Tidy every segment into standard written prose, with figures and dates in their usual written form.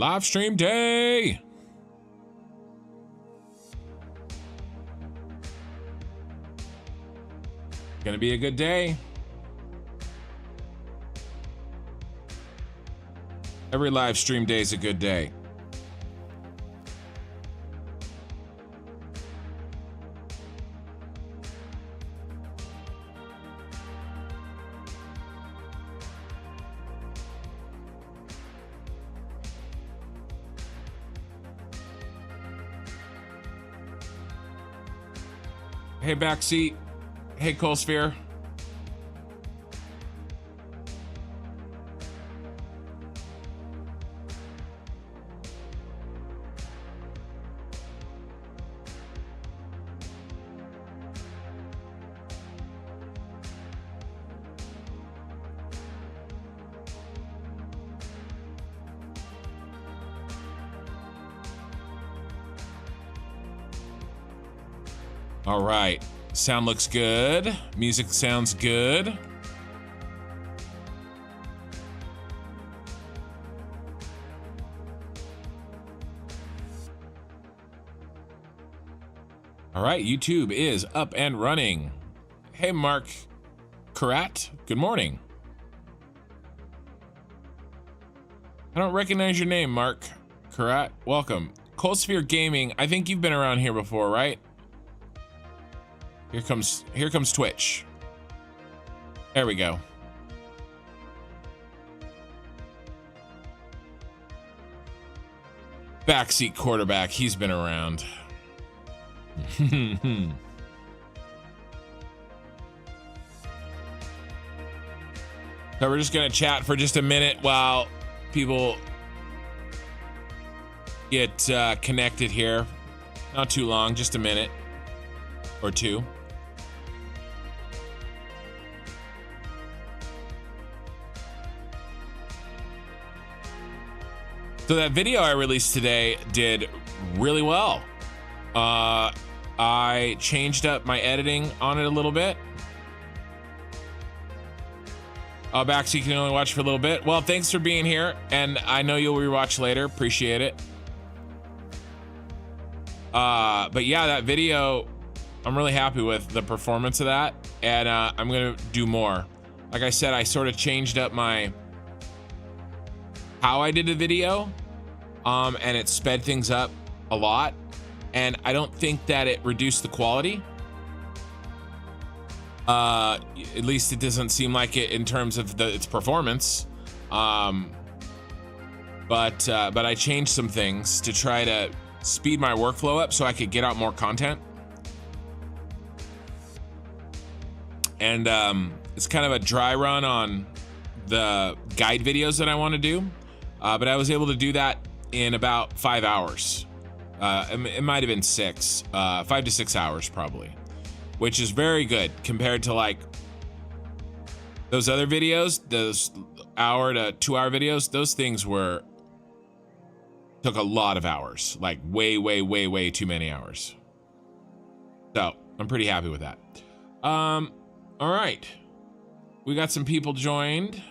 Live stream day. Gonna be a good day. Every live stream day is a good day. Hey, backseat. Hey, Coalsphere. All right, sound looks good. Music sounds good. All right, YouTube is up and running. Hey, Mark Karat, good morning. I don't recognize your name, Mark Karat. Welcome. Coldsphere Gaming, I think you've been around here before, right? Here comes Twitch. There we go. Backseat quarterback, he's been around. So we're just gonna chat for just a minute while people get connected here. Not too long, just a minute or two. So that video I released today did really well. I changed up my editing on it a little bit. Back so you can only watch for a little bit. Well, thanks for being here, and I know you'll rewatch later. Appreciate it. But yeah, that video, I'm really happy with the performance of that, and I'm gonna do more. Like I said, I sort of changed up how I did the video, and it sped things up a lot, and I don't think that it reduced the quality. At least it doesn't seem like it in terms of its performance. But I changed some things to try to speed my workflow up so I could get out more content. And it's kind of a dry run on the guide videos that I want to do, but I was able to do that in about 5 hours. It might have been 5 to 6 hours probably, which is very good compared to like those other videos, those hour to 2 hour videos. Those things took a lot of hours, like way too many hours. So I'm pretty happy with that. All right, we got some people joined.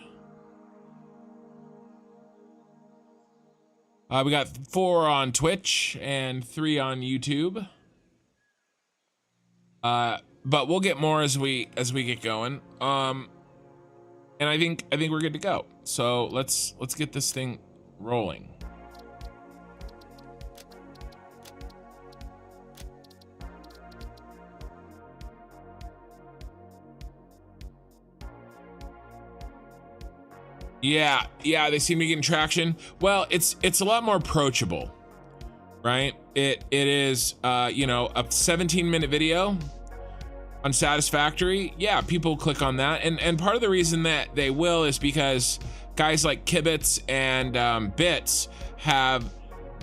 We got 4 on Twitch and 3 on YouTube. But we'll get more as we get going. And I think we're good to go. So let's get this thing rolling. Yeah, they seem to be getting traction. Well, it's a lot more approachable, right? It is a 17-minute video on Satisfactory. Yeah, people click on that, and part of the reason that they will is because guys like Kibitz and Bits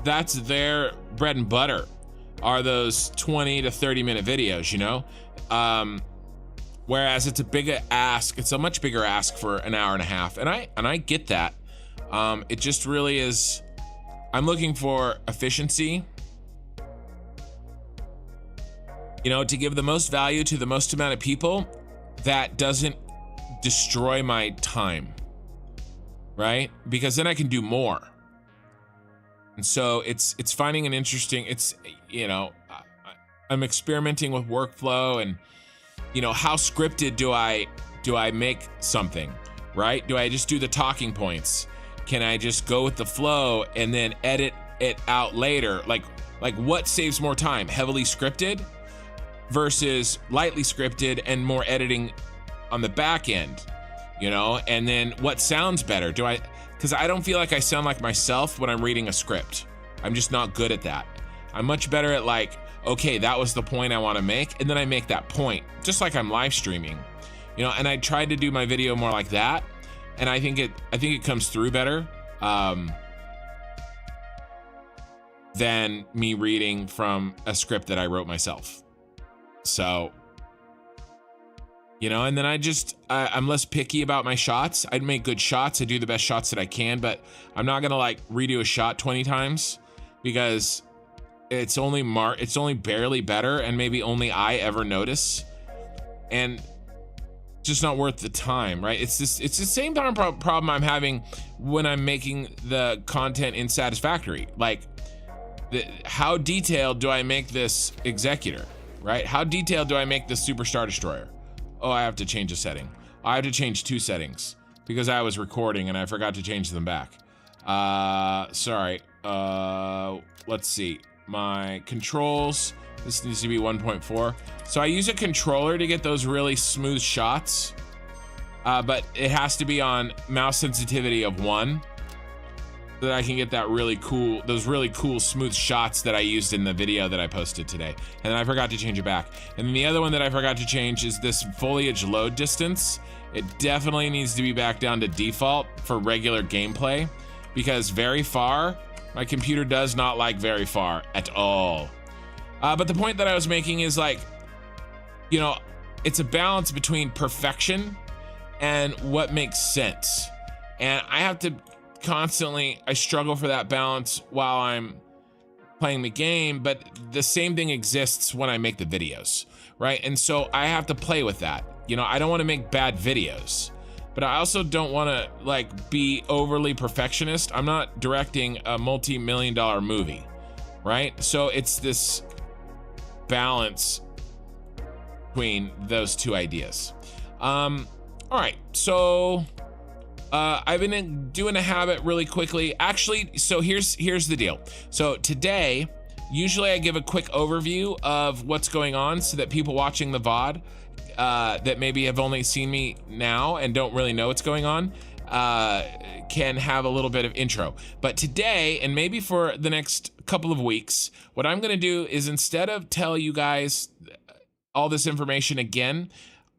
that's their bread and butter, are those 20 to 30-minute videos, you know. Whereas it's a much bigger ask for an hour and a half. And I get that. It just really is, I'm looking for efficiency, to give the most value to the most amount of people that doesn't destroy my time, right? Because then I can do more. And so it's finding an interesting, it's, you know, I'm experimenting with workflow and, you know, how scripted do I make something, right? Do I just do the talking points? Can I just go with the flow and then edit it out later? Like what saves more time? Heavily scripted versus lightly scripted and more editing on the back end, you know? And then what sounds better? Because I don't feel like I sound like myself when I'm reading a script. I'm just not good at that. I'm much better at like, okay, that was the point I want to make, and then I make that point, just like I'm live streaming, you know. And I tried to do my video more like that, and I think it comes through better than me reading from a script that I wrote myself. So, you know, and then I'm less picky about my shots. I'd make good shots. I do the best shots that I can, but I'm not gonna like redo a shot 20 times because it's only barely better, and maybe only I ever notice, and just not worth the time, right? It's the same darn problem I'm having when I'm making the content in Satisfactory. Like, how detailed do I make this executor, right? How detailed do I make this Super Star Destroyer? Oh, I have to change a setting. I have to change 2 settings because I was recording and I forgot to change them back. Sorry. Let's see. My controls, this needs to be 1.4. So I use a controller to get those really smooth shots, but it has to be on mouse sensitivity of 1 so that I can get that those really cool smooth shots that I used in the video that I posted today. And then I forgot to change it back. And then the other one that I forgot to change is this foliage load distance. It definitely needs to be back down to default for regular gameplay, because very far, my computer does not like very far at all. But the point that I was making is, like, you know, it's a balance between perfection and what makes sense. And I have to I struggle for that balance while I'm playing the game, but the same thing exists when I make the videos, right? And so I have to play with that. You know, I don't want to make bad videos, but I also don't want to like be overly perfectionist. I'm not directing a multi-million-dollar movie, right? So it's this balance between those two ideas. All right, so I've been doing a habit really quickly. Actually, so here's the deal. So today, usually I give a quick overview of what's going on so that people watching the VOD that maybe have only seen me now and don't really know what's going on can have a little bit of intro. But today, and maybe for the next couple of weeks, what I'm gonna do is, instead of tell you guys all this information again,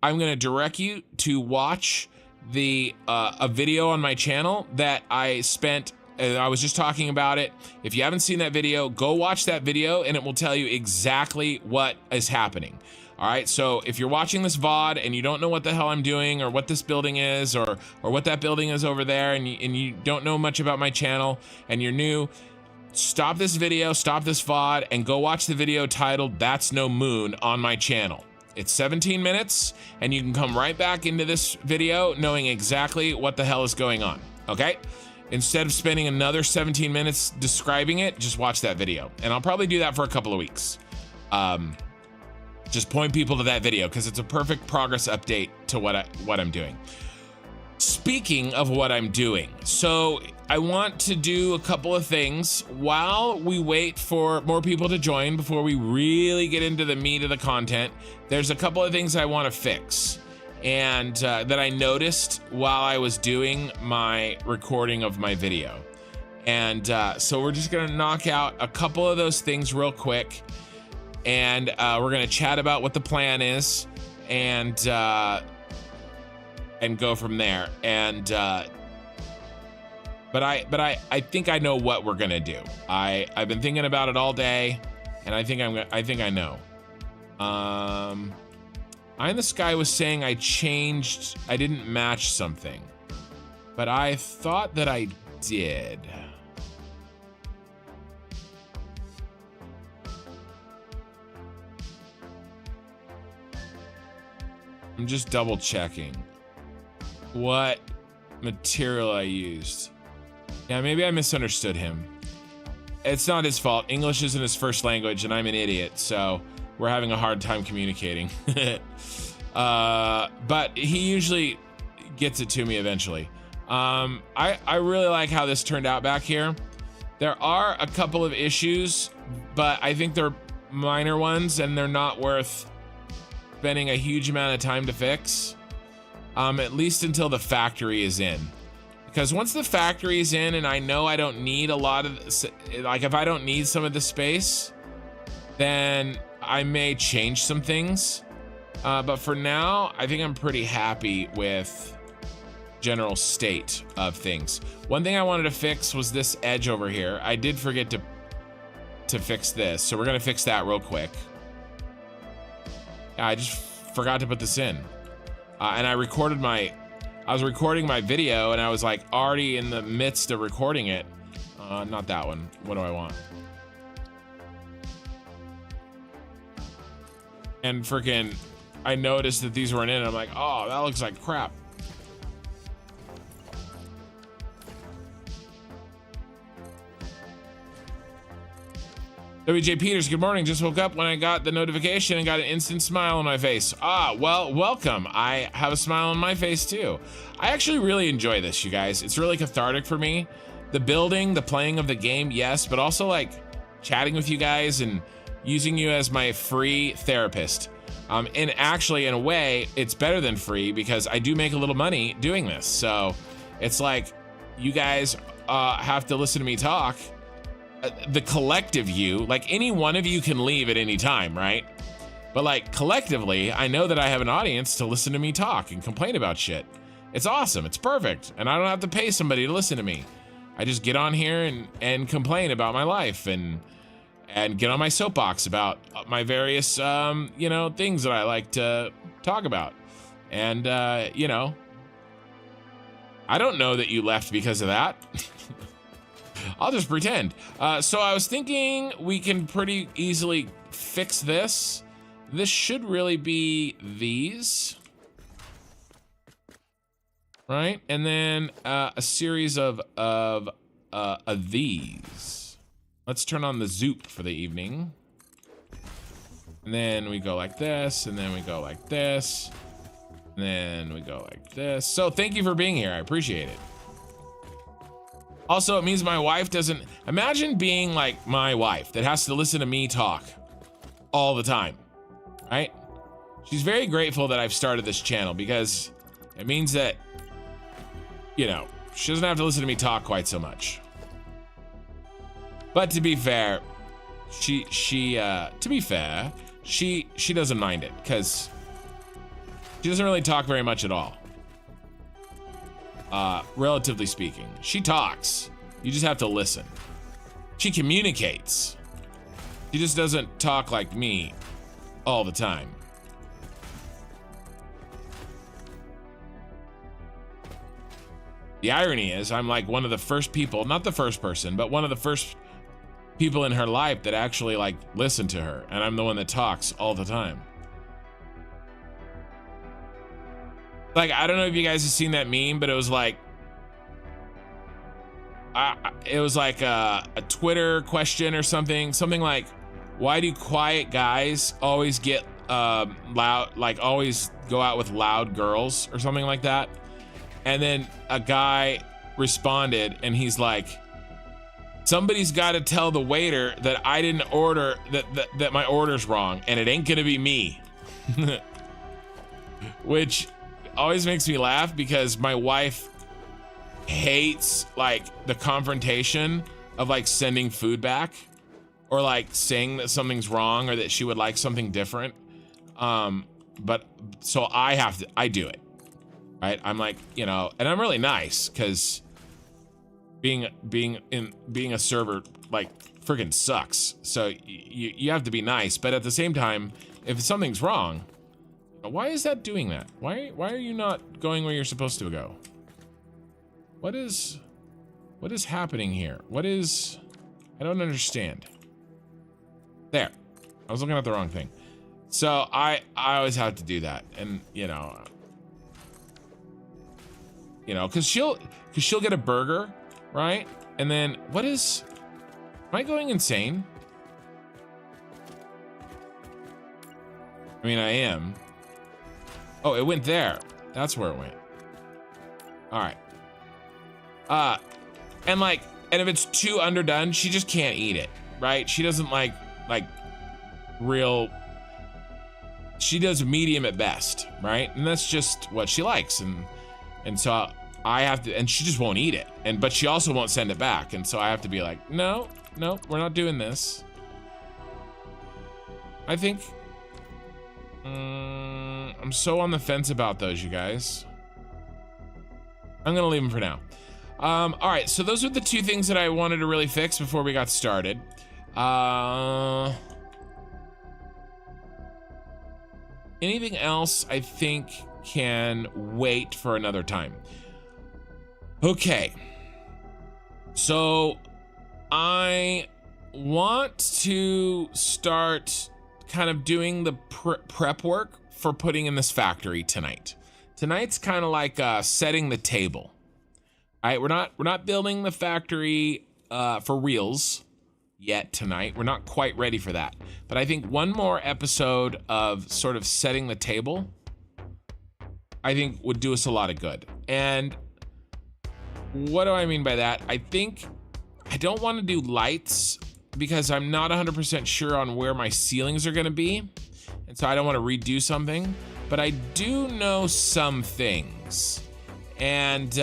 I'm gonna direct you to watch a video on my channel that I spent. I was just talking about it. If you haven't seen that video, go watch that video and it will tell you exactly what is happening. All right, so if you're watching this VOD and you don't know what the hell I'm doing, or what this building is, or what that building is over there, and you don't know much about my channel and you're new, stop this video, stop this VOD, and go watch the video titled "That's No Moon" on my channel. It's 17 minutes, and you can come right back into this video knowing exactly what the hell is going on, okay? Instead of spending another 17 minutes describing it, just watch that video. And I'll probably do that for a couple of weeks. Just point people to that video because it's a perfect progress update to what I'm doing. Speaking of what I'm doing, so I want to do a couple of things while we wait for more people to join before we really get into the meat of the content. There's a couple of things I want to fix, and that I noticed while I was doing my recording of my video. And so we're just gonna knock out a couple of those things real quick, and we're gonna chat about what the plan is, and go from there. And but I think I know what we're gonna do. I've been thinking about it all day, and I think I know. Eye in the Sky was saying I didn't match something, but I thought that I did. I'm just double checking what material I used. Yeah, maybe I misunderstood him. it's not his fault. English isn't his first language, and I'm an idiot, so we're having a hard time communicating. But he usually gets it to me eventually. I really like how this turned out back here. There are a couple of issues, but I think they're minor ones, and they're not worth spending a huge amount of time to fix. At least until the factory is in. Because once the factory is in and I know I don't need a lot of, like if I don't need some of the space, then I may change some things. But for now, I think I'm pretty happy with general state of things. One thing I wanted to fix was this edge over here. I did forget to fix this, so we're gonna fix that real quick. I just forgot to put this in. And I was recording my video, and I was like already in the midst of recording it. Not that one. What do I want? And freaking, I noticed that these weren't in, and I'm like, oh, that looks like crap. WJ Peters, good morning. Just woke up when I got the notification and got an instant smile on my face. Well, welcome. I have a smile on my face too. I actually really enjoy this, you guys. It's really cathartic for me. The building, the playing of the game, yes, but also like chatting with you guys and using you as my free therapist. And actually, in a way, it's better than free because I do make a little money doing this. So it's like you guys have to listen to me talk. The collective you, like any one of you can leave at any time, right? But like collectively, I know that I have an audience to listen to me talk and complain about shit. It's awesome. It's perfect. And I don't have to pay somebody to listen to me. I just get on here and complain about my life and get on my soapbox about my various, you know, things that I like to talk about. And, you know, I don't know that you left because of that. I'll just pretend. So I was thinking we can pretty easily fix this. This should really be these. Right? And then a series of these. Let's turn on the zoop for the evening. And then we go like this, and then we go like this. And then we go like this. So thank you for being here. I appreciate it. Also, it means my wife doesn't... Imagine being like my wife that has to listen to me talk all the time, right? She's very grateful that I've started this channel because it means that, you know, she doesn't have to listen to me talk quite so much. But to be fair, she doesn't mind it because she doesn't really talk very much at all. Relatively speaking. She talks. You just have to listen. She communicates. She just doesn't talk like me all the time. The irony is I'm like one of the first people, not the first person, but one of the first people in her life that actually like listen to her, and I'm the one that talks all the time. Like, I don't know if you guys have seen that meme, but it was like, a Twitter question or something like, why do quiet guys always get loud, like always go out with loud girls or something like that? And then a guy responded and he's like, somebody's got to tell the waiter that I didn't order, that my order's wrong, and it ain't gonna be me. Which always makes me laugh because my wife hates like the confrontation of like sending food back or like saying that something's wrong or that she would like something different. But so I do it, right? I'm like, you know, and I'm really nice because being a server like freaking sucks. So you have to be nice, but at the same time, if something's wrong, why is that doing that? Why are you not going where you're supposed to go? What is happening here? I don't understand. There. I was looking at the wrong thing. So I always have to do that. And you know, cause she'll get a burger, right? And then why I going insane? I mean, I am. Oh, it went there. That's where it went. All right. And if it's too underdone, she just can't eat it, right? She doesn't like real, she does medium at best, right? And that's just what she likes. And so I have to, and she just won't eat it. But she also won't send it back. And so I have to be like, no, we're not doing this. I think, I'm so on the fence about those, you guys. I'm gonna leave them for now. All right, so those are the two things that I wanted to really fix before we got started. Anything else I think can wait for another time. Okay, so I want to start kind of doing the prep work for putting in this factory tonight. Tonight's kind of like setting the table. All right, we're not building the factory for reals yet tonight. We're not quite ready for that. But I think one more episode of sort of setting the table, I think would do us a lot of good. And what do I mean by that? I think I don't want to do lights because I'm not 100% sure on where my ceilings are going to be. And so I don't want to redo something, but I do know some things. And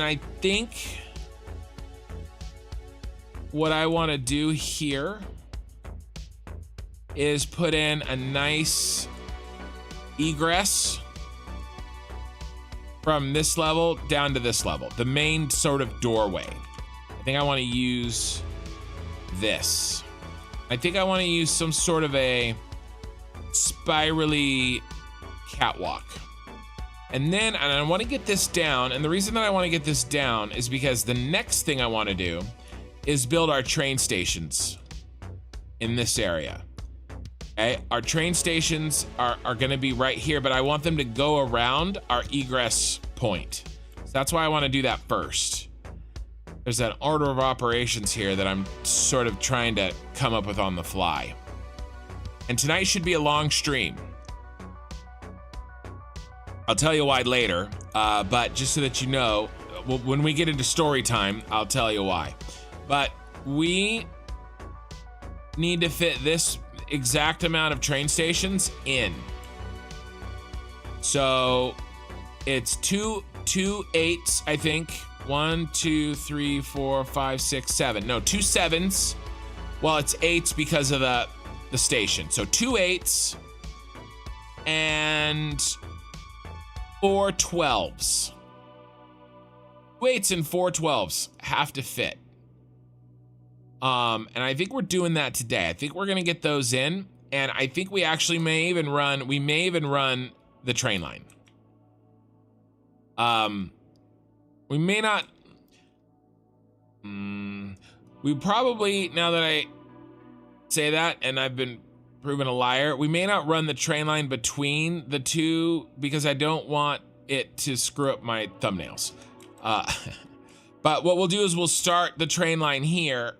I think what I want to do here is put in a nice egress from this level down to this level, the main sort of doorway. I think I want to use this. I think I want to use some sort of a spirally catwalk. And I want to get this down. And the reason that I want to get this down is because the next thing I want to do is build our train stations in this area. Okay, our train stations are going to be right here, but I want them to go around our egress point. So that's why I want to do that first. There's an order of operations here that I'm sort of trying to come up with on the fly. And tonight should be a long stream. I'll tell you why later, but just so that you know, when we get into story time, I'll tell you why. But we need to fit this exact amount of train stations in. So it's two 8s, I think. 1, 2, 3, 4, 5, 6, 7. No, 2 7s. Well, it's 8s because of the station. So 2 8s and 4 12s. 2 8s and 4 12s have to fit. And I think we're doing that today. I think we're gonna get those in, and I think we actually may even run the train line. We may not. We probably, now that I say that, and I've been proven a liar, we may not run the train line between the two because I don't want it to screw up my thumbnails. But what we'll do is we'll start the train line here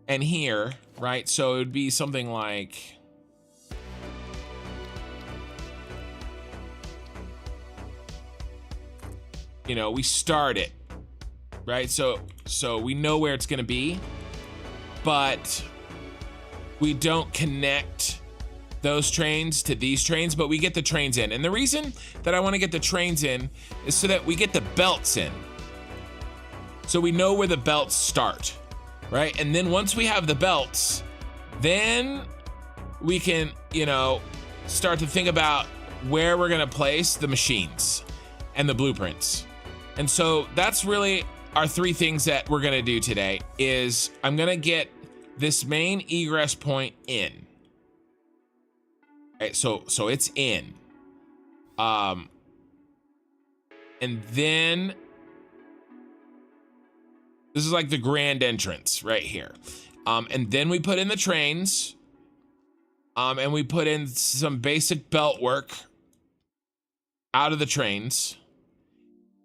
and here, right? So it would be something like, you know, we start it, right? So we know where it's gonna be, but we don't connect those trains to these trains, but we get the trains in. And the reason that I wanna get the trains in is so that we get the belts in. So we know where the belts start, right? And then once we have the belts, then we can, you know, start to think about where we're gonna place the machines and the blueprints. And so that's really our 3 things that we're gonna do today. Is I'm gonna get this main egress point in. Okay, so it's in. And then this is like the grand entrance right here. And then we put in the trains. And we put in some basic belt work out of the trains.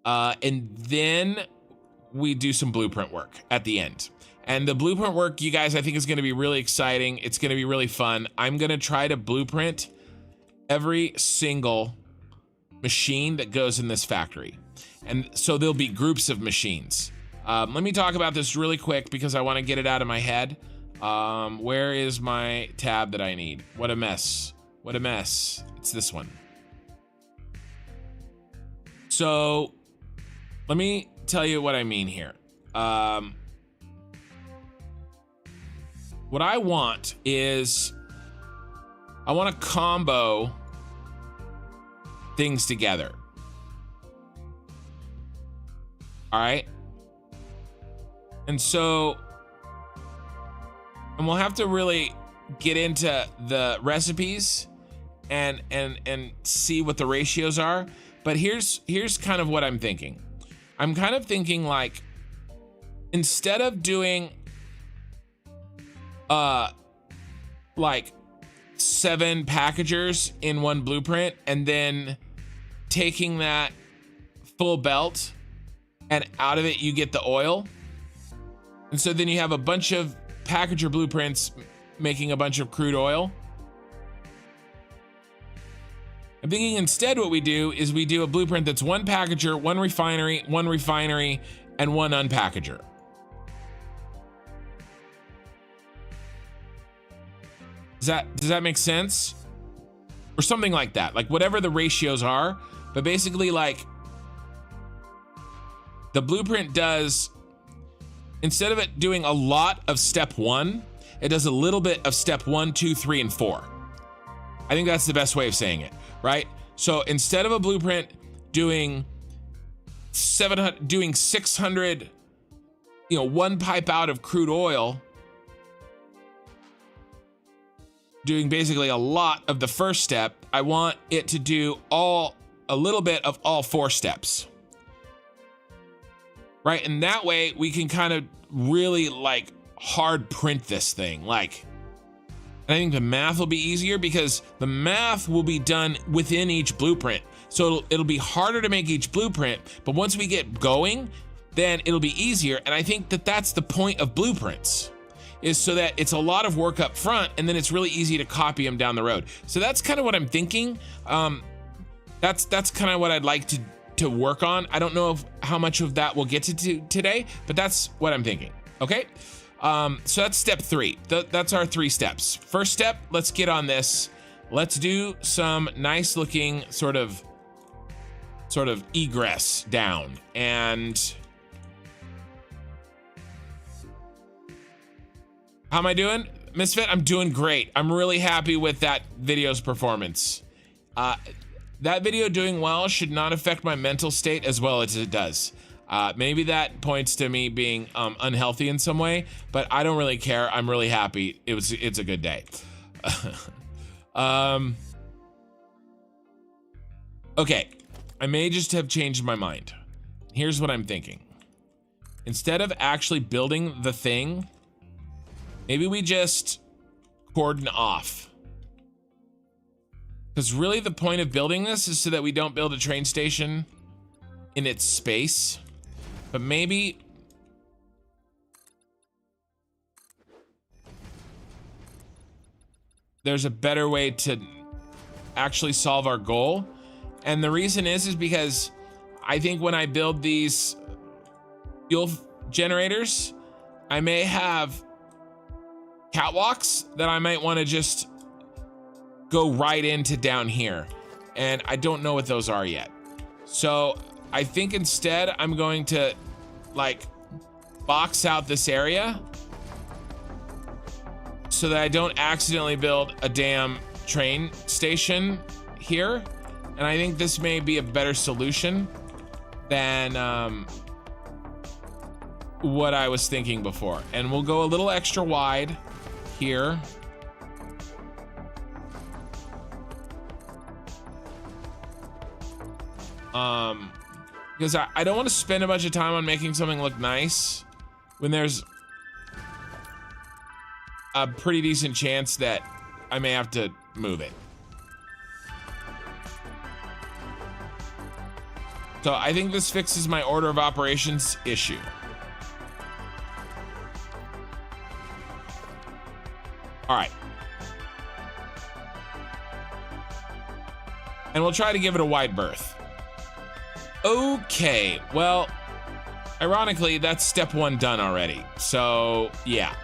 And then we do some blueprint work at the end. And the blueprint work, you guys, I think is going to be really exciting. It's going to be really fun. I'm going to try to blueprint every single machine that goes in this factory. And so there'll be groups of machines. Let me talk about this really quick because I want to get it out of my head. Where is my tab that I need? What a mess. What a mess. It's this one. So let me tell you what I mean here. What I want is I want to combo things together. All right. And so, and we'll have to really get into the recipes and see what the ratios are. But here's kind of what I'm thinking. I'm kind of thinking like, instead of doing like 7 packagers in one blueprint and then taking that full belt and out of it you get the oil, and so then you have a bunch of packager blueprints making a bunch of crude oil. I'm thinking instead what we do is we do a blueprint that's 1 packager, 1 refinery, 1 refinery, and 1 unpackager. Does that make sense? Or something like that, like whatever the ratios are, but basically like the blueprint does, instead of it doing a lot of step 1, it does a little bit of step 1, 2, 3, and 4. I think that's the best way of saying it, right? So instead of a blueprint doing 600, 1 pipe out of crude oil, doing basically a lot of the first step, I want it to do a little bit of all 4 steps. Right? And that way we can kind of really like hard print this thing. Like, and I think the math will be easier because the math will be done within each blueprint. So it'll be harder to make each blueprint, but once we get going, then it'll be easier. And I think that that's the point of blueprints, is so that it's a lot of work up front and then it's really easy to copy them down the road. So that's kind of what I'm thinking. That's kind of what I'd like to work on. I don't know how much of that we'll get to today, but that's what I'm thinking. Okay. So that's step 3. That's our 3 steps. First step, let's get on this. Let's do some nice looking sort of egress down. And how am I doing, Misfit? I'm doing great. I'm really happy with that video's performance. That video doing well should not affect my mental state as well as it does. Maybe that points to me being unhealthy in some way, but I don't really care. I'm really happy. It's a good day. Okay, I may just have changed my mind. Here's what I'm thinking. Instead of actually building the thing, maybe we just cordon off. Because really the point of building this is so that we don't build a train station in its space. But maybe there's a better way to actually solve our goal. And the reason is because I think when I build these fuel generators, I may have catwalks that I might want to just go right into down here. And I don't know what those are yet. So I think instead I'm going to like box out this area so that I don't accidentally build a damn train station here. And I think this may be a better solution than what I was thinking before. And we'll go a little extra wide here. Because I don't want to spend a bunch of time on making something look nice when there's a pretty decent chance that I may have to move it. So I think this fixes my order of operations issue. All right. And we'll try to give it a wide berth. Okay, well, ironically, that's step 1 done already. So, yeah.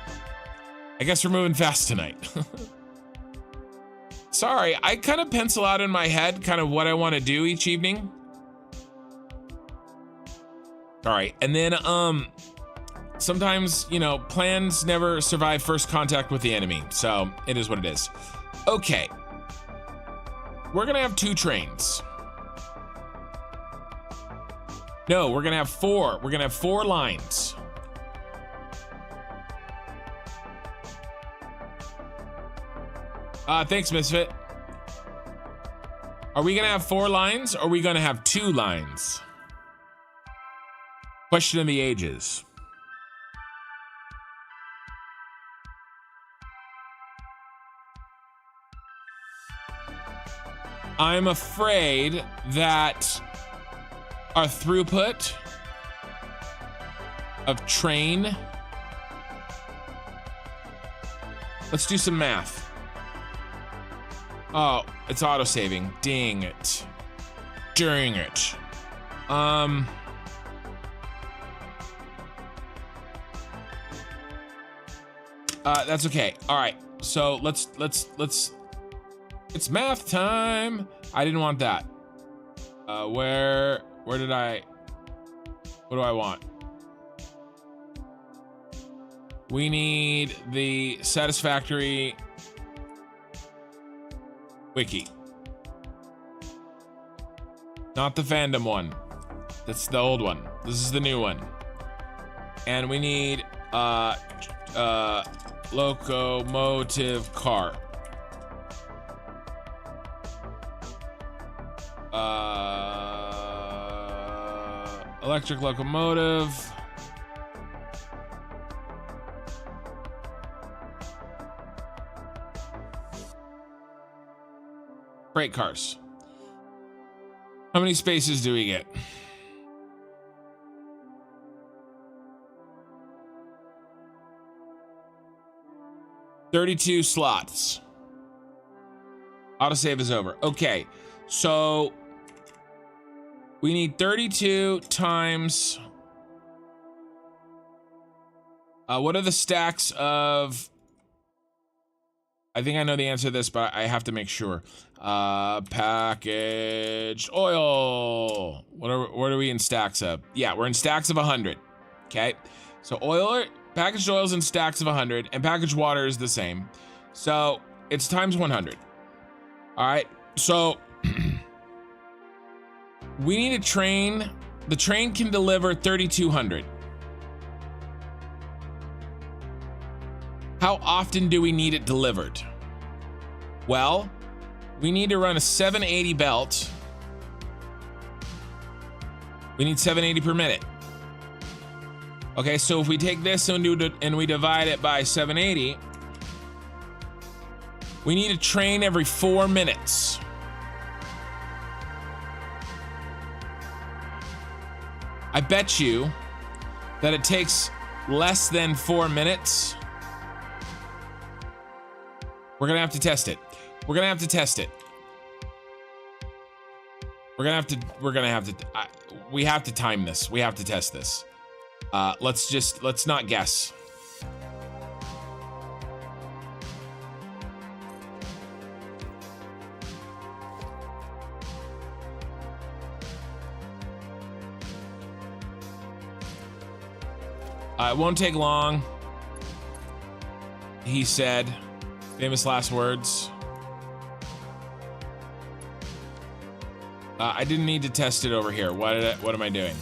I guess we're moving fast tonight. Sorry, I kind of pencil out in my head kind of what I want to do each evening. All right, and then sometimes, you know, plans never survive first contact with the enemy, so it is what it is. Okay, we're gonna have 2 trains. No, we're gonna have 4. We're gonna have 4 lines. Thanks, Misfit. Are we gonna have 4 lines, or are we gonna have 2 lines? Question of the ages. I'm afraid that our throughput of train. Let's do some math. Oh, it's auto-saving. Dang it. Dang it. That's okay. All right. So let's it's math time. I didn't want that. Where did what do I want? We need the Satisfactory wiki. Not the fandom one. That's the old one. This is the new one. And we need locomotive car. Electric locomotive. Freight cars. How many spaces do we get? $32 slots. Autosave is over. Okay, so we need 32 times. What are the stacks of? I think I know the answer to this, but I have to make sure. Packaged oil. What are we in stacks of? Yeah, we're in stacks of 100. Okay, so packaged oil's in stacks of 100, and packaged water is the same. So it's times 100. All right, so we need a train. The train can deliver 3,200. How often do we need it delivered? Well, we need to run a 780 belt. We need 780 per minute. Okay, so if we take this and we divide it by 780, we need a train every 4 minutes. I bet you that it takes less than 4 minutes. We're gonna have to test it. We have to time this. We have to test this. Let's not guess. It won't take long, he said. Famous last words. I didn't need to test it over here. What am I doing?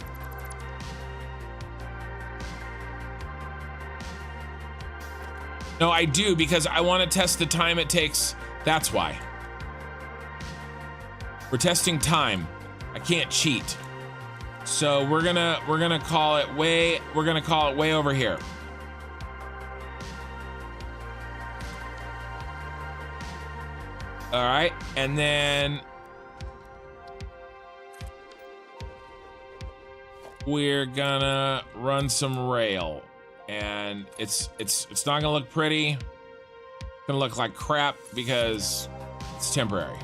No, I do, because I want to test the time it takes. That's why. We're testing time. I can't cheat. So we're gonna call it way over here. All right, and then we're gonna run some rail, and it's not gonna look pretty. It's gonna look like crap because it's temporary.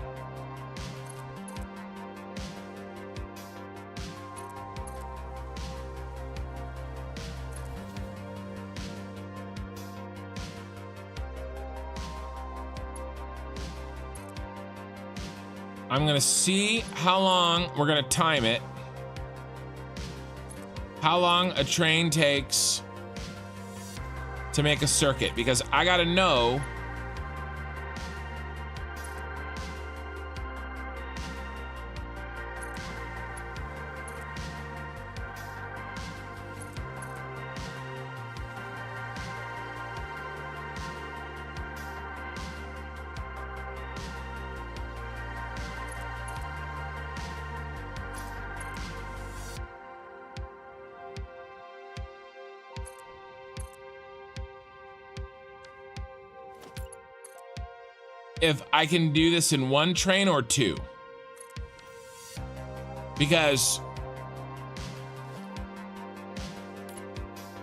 I'm gonna see how long, we're gonna time it, how long a train takes to make a circuit, because I gotta know if I can do this in one train or two. Because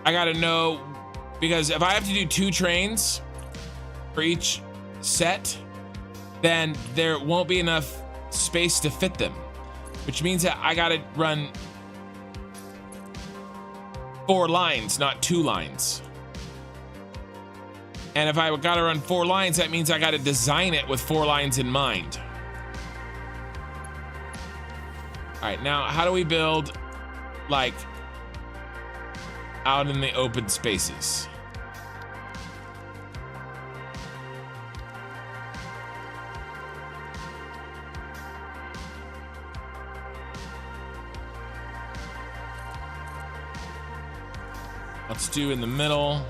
I gotta know, because if I have to do 2 trains for each set, then there won't be enough space to fit them, which means that I gotta run 4 lines, not 2 lines. And if I gotta run 4 lines, that means I gotta design it with 4 lines in mind. All right, now how do we build like out in the open spaces? Let's do in the middle.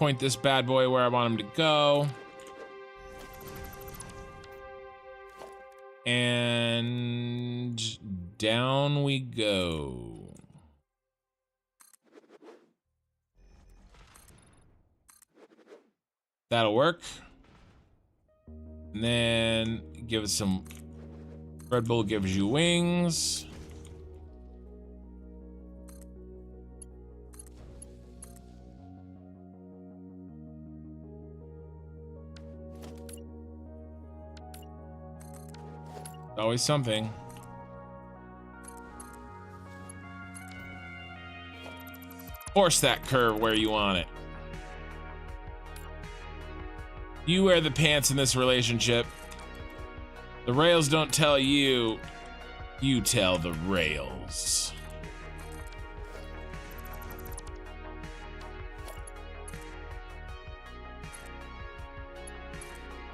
Point this bad boy where I want him to go. And down we go. That'll work. And then give us some, Red Bull gives you wings. Always something. Force that curve where you want it. You wear the pants in this relationship. The rails don't tell you, you tell the rails.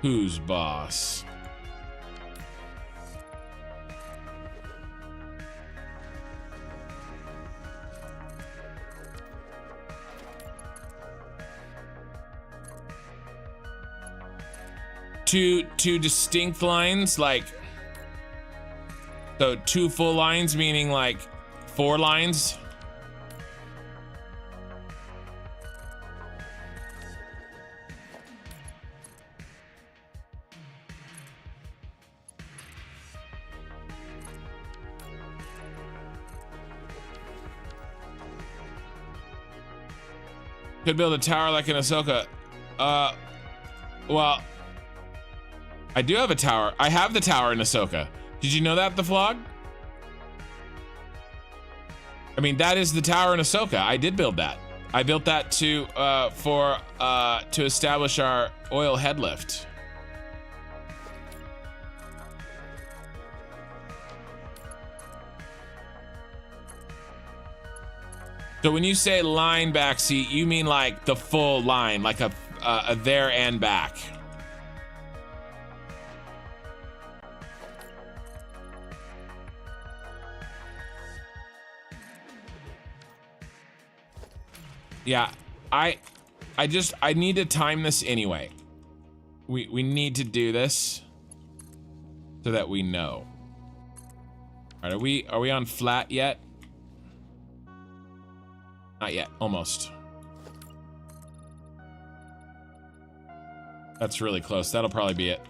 Who's boss? Two distinct lines, like, so 2 full lines, meaning like 4 lines. Could build a tower like in Ahsoka. Well, I do have a tower. I have the tower in Ahsoka. Did you know that, the vlog? I mean, that is the tower in Ahsoka. I did build that. I built that to establish our oil head lift. So when you say line backseat, you mean like the full line, like a there and back. Yeah, I need to time this anyway. We need to do this so that we know. All right, are we on flat yet? Not yet, almost. That's really close. That'll probably be it.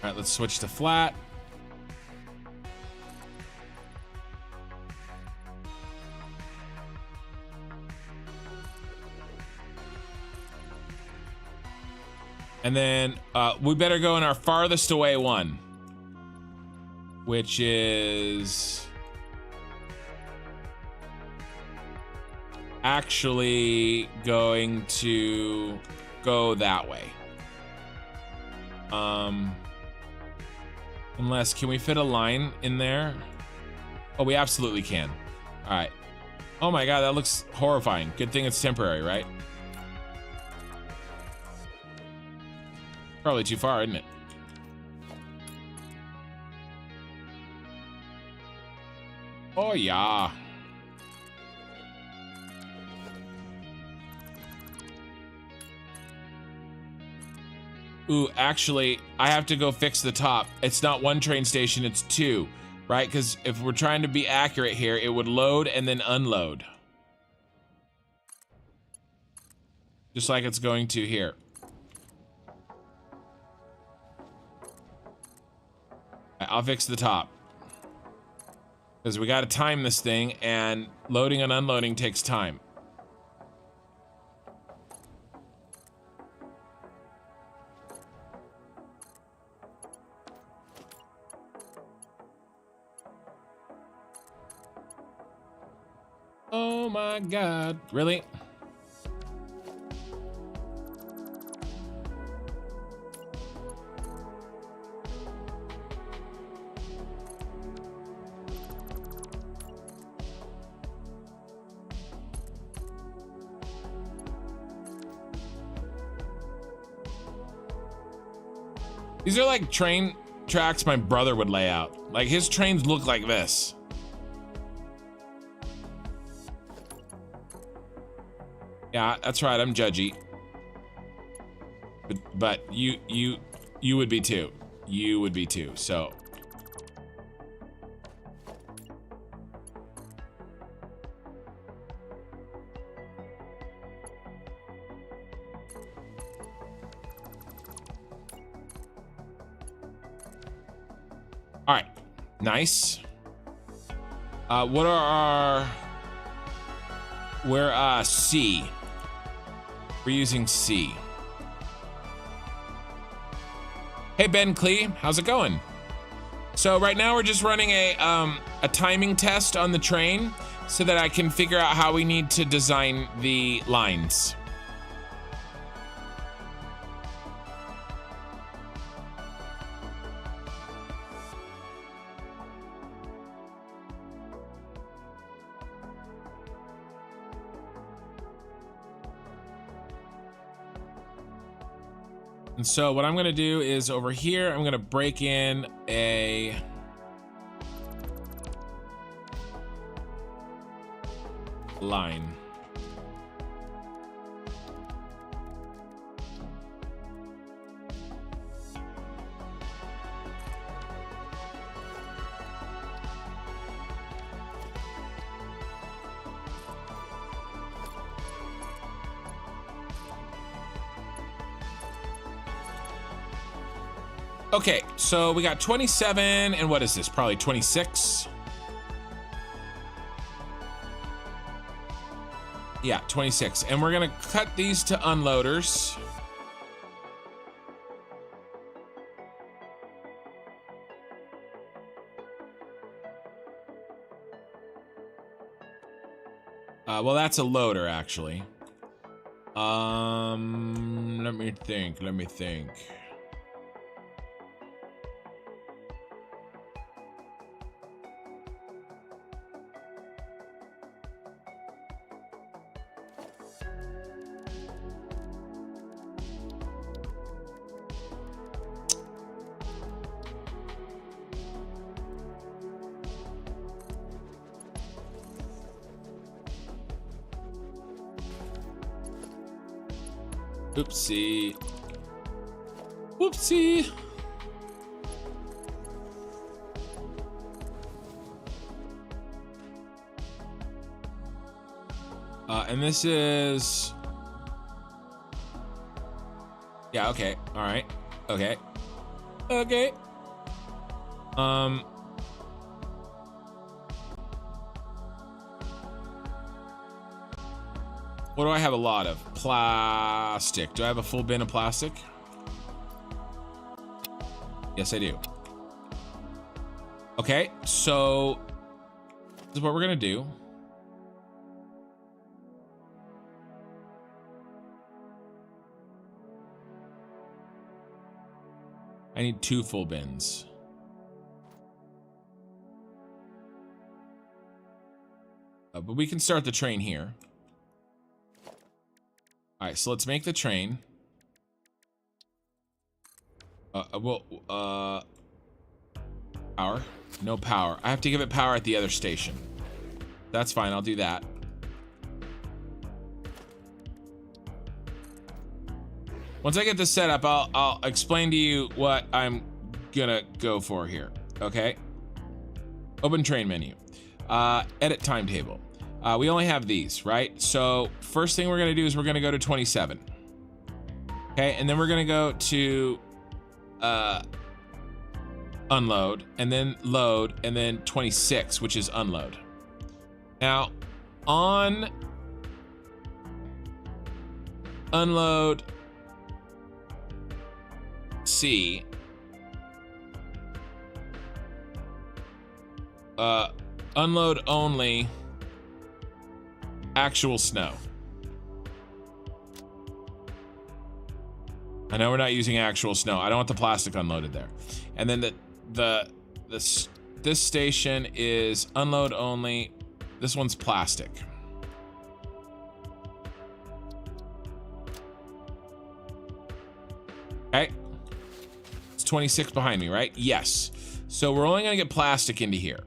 All right, let's switch to flat. And then we better go in our farthest away one, which is actually going to go that way. Unless, can we fit a line in there? Oh, we absolutely can. All right. Oh my God, that looks horrifying. Good thing it's temporary, right? Probably too far, isn't it? Oh yeah. Ooh, actually, I have to go fix the top. It's not one train station, it's two, right? Because if we're trying to be accurate here, it would load and then unload. Just like it's going to here. I'll fix the top. Because we got to time this thing, and loading and unloading takes time. Oh my God, really? These are like train tracks my brother would lay out. Like his trains look like this. Yeah, that's right. I'm judgy. But you would be too. You would be too. So. All right. Nice. What are our... We're C. We're using C. Hey Ben Klee, how's it going? So right now we're just running a timing test on the train so that I can figure out how we need to design the lines. And so what I'm gonna do is over here, I'm gonna break in a line. Okay, so we got 27, and what is this? Probably 26. Yeah, 26. And we're gonna cut these to unloaders. Well, that's a loader, actually. Let me think. Oopsie. Whoopsie. And this is... Yeah, okay. All right. Okay. Okay. What do I have a lot of? Plastic. Do I have a full bin of plastic? Yes, I do. Okay, so this is what we're gonna do. I need 2 full bins. But we can start the train here. All right, so let's make the train. Power. No power. I have to give it power at the other station. That's fine, I'll do that. Once I get this set up, I'll explain to you what I'm gonna go for here, okay? Open train menu. Edit timetable. We only have these, right? So first thing we're gonna do is we're gonna go to 27. Okay, and then we're gonna go to unload, and then load, and then 26, which is unload. Now, on unload C, unload only actual snow. I know we're not using actual snow. I don't want the plastic unloaded there. And then this station is unload only. This one's plastic. Okay. It's 26 behind me, right? Yes. So we're only gonna get plastic into here.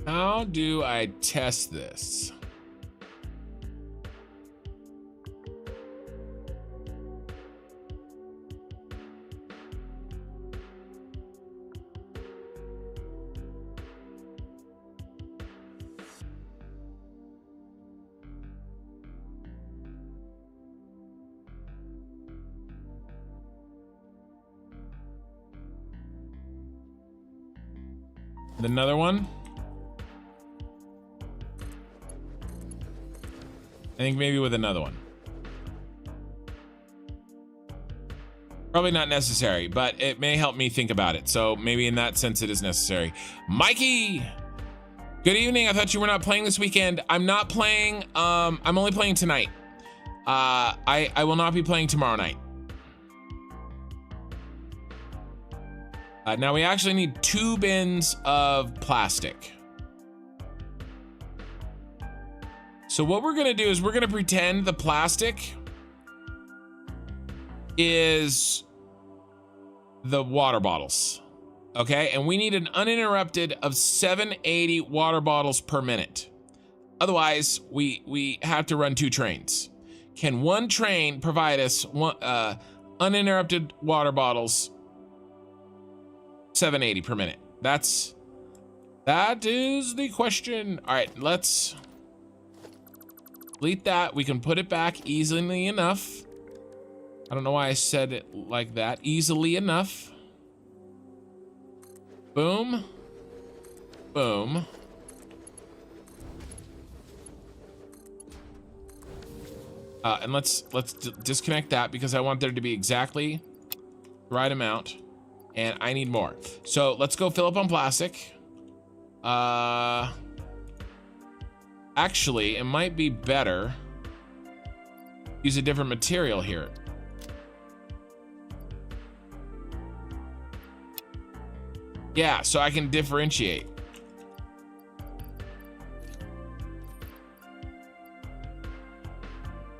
How do I test this? Another one? I think maybe with another one. Probably not necessary, but it may help me think about it. So maybe in that sense it is necessary. Mikey, good evening. I thought you were not playing this weekend. I'm not playing. I'm only playing tonight. I will not be playing tomorrow night. Now we actually need 2 bins of plastic. So what we're gonna do is we're gonna pretend the plastic is the water bottles, okay? And we need an uninterrupted of 780 water bottles per minute. Otherwise, we have to run 2 trains. Can one train provide us one, uninterrupted water bottles, 780 per minute? That is the question. All right, let's delete that. We can put it back easily enough. I don't know why I said it like that. Easily enough. Boom. Boom. And let's disconnect that because I want there to be exactly the right amount, and I need more. So let's go fill up on plastic. Actually, it might be better use a different material here. Yeah, so I can differentiate.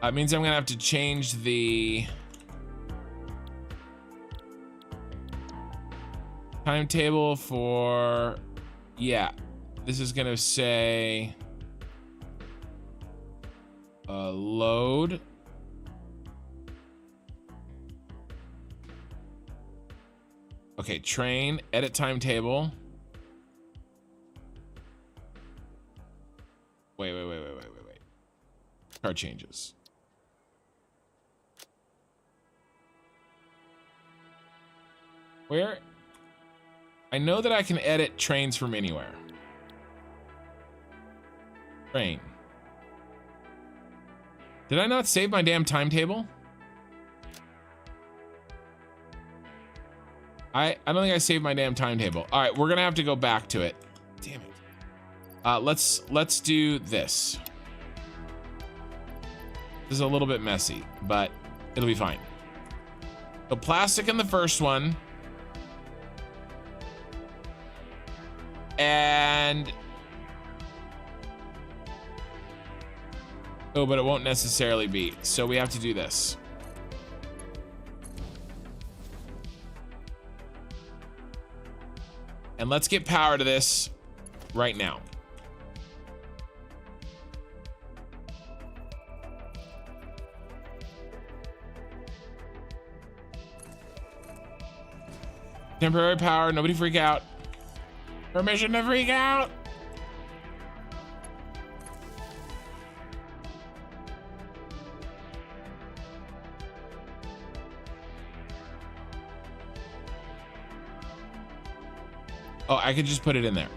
It means I'm gonna have to change the Timetable for, yeah, this is gonna say load. Okay, train, edit timetable. Wait. Chart changes. Where? I know that I can edit trains from anywhere. Train. Did I not save my damn timetable? I don't think I saved my damn timetable. All right, we're gonna have to go back to it. Damn it. Let's do this. This is a little bit messy, but it'll be fine. So plastic in the first one. And oh, but it won't necessarily be. So we have to do this. And let's get power to this right now. Temporary power, nobody freak out. Permission to freak out. Oh, I could just put it in there.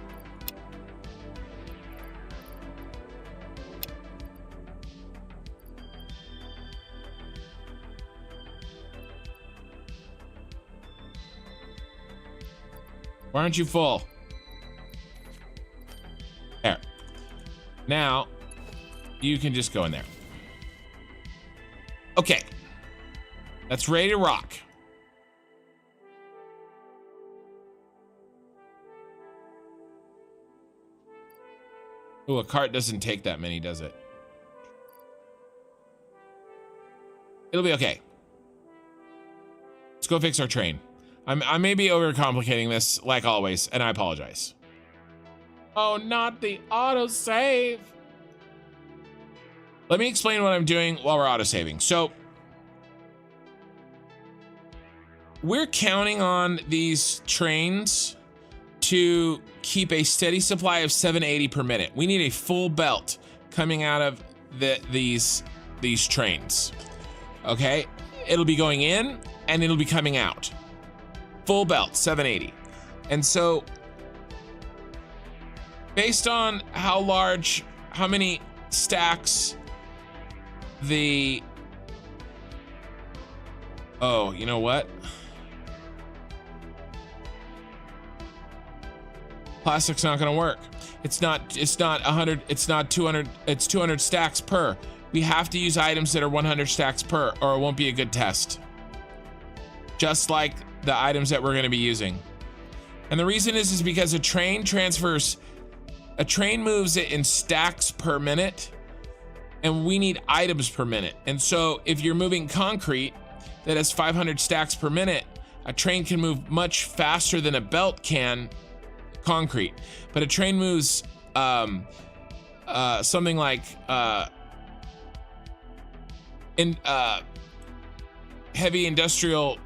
Why aren't you full? There. Now, you can just go in there. Okay. That's ready to rock. Oh, a cart doesn't take that many, does it? It'll be okay. Let's go fix our train. I may be overcomplicating this, like always, and I apologize. Oh, not the autosave. Let me explain what I'm doing while we're autosaving. So, we're counting on these trains to keep a steady supply of 780 per minute. We need a full belt coming out of these trains. Okay, it'll be going in and it'll be coming out. Full belt, 780. And so, based on how many stacks oh, you know what? Plastic's not gonna work. It's not 100, it's not 200, it's 200 stacks per. We have to use items that are 100 stacks per, or it won't be a good test. Just like the items that we're gonna be using. And the reason is because a train moves it in stacks per minute, and we need items per minute. And so if you're moving concrete that has 500 stacks per minute, a train can move much faster than a belt can concrete. But a train moves something like heavy industrial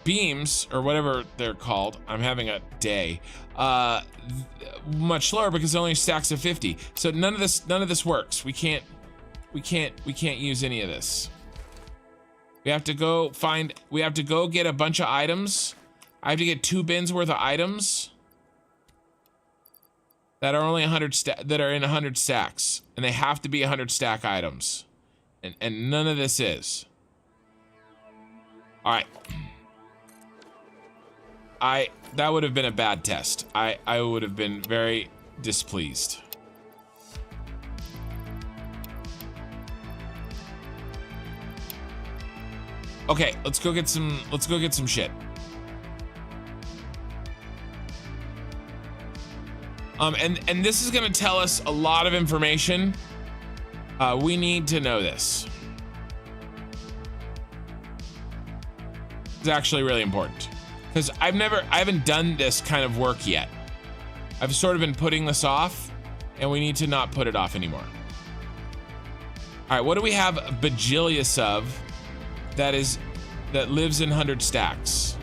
beams, or whatever they're called. I'm having a day. Much slower because it only stacks of 50. So none of this works. We can't use any of this. We have to go get a bunch of items. I have to get 2 bins worth of items that are only 100 that are in 100 stacks, and they have to be 100 stack items, and none of this is. All right. That would have been a bad test. I would have been very displeased. Okay, let's go get some shit. And this is gonna tell us a lot of information. We need to know this. is actually really important, because I haven't done this kind of work yet. I've sort of been putting this off, and we need to not put it off anymore. All right, what do we have bajillious of that lives in 100 stacks?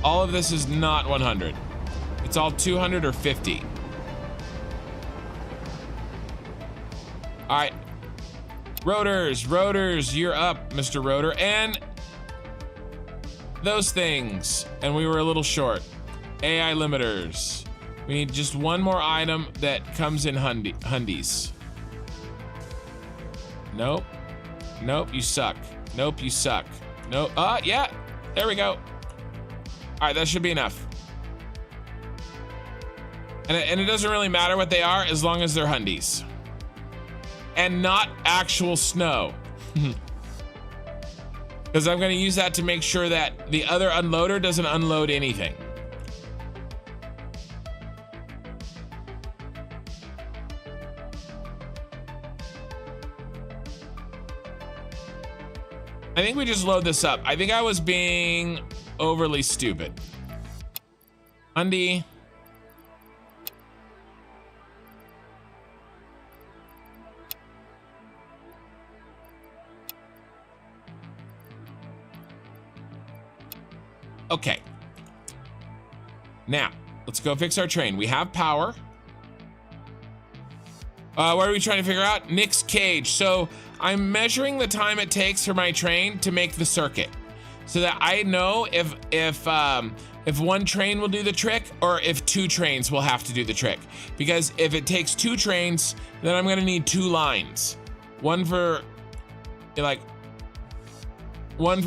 All of this is not 100. It's all 200 or 50. All right. Rotors, you're up, Mr. Rotor. And those things. And we were a little short. AI limiters. We need just one more item that comes in hundies. Nope. Nope, you suck. Nope, you suck. Nope. Yeah. There we go. All right, that should be enough. And it doesn't really matter what they are as long as they're hundies. And not actual snow. Because I'm going to use that to make sure that the other unloader doesn't unload anything. I think we just load this up. I think I was being overly stupid. Undy. Okay. Now, let's go fix our train. We have power. What are we trying to figure out? Nick's cage. So I'm measuring the time it takes for my train to make the circuit, so that I know if one train will do the trick or if two trains will have to do the trick. Because if it takes two trains, then I'm gonna need two lines. One for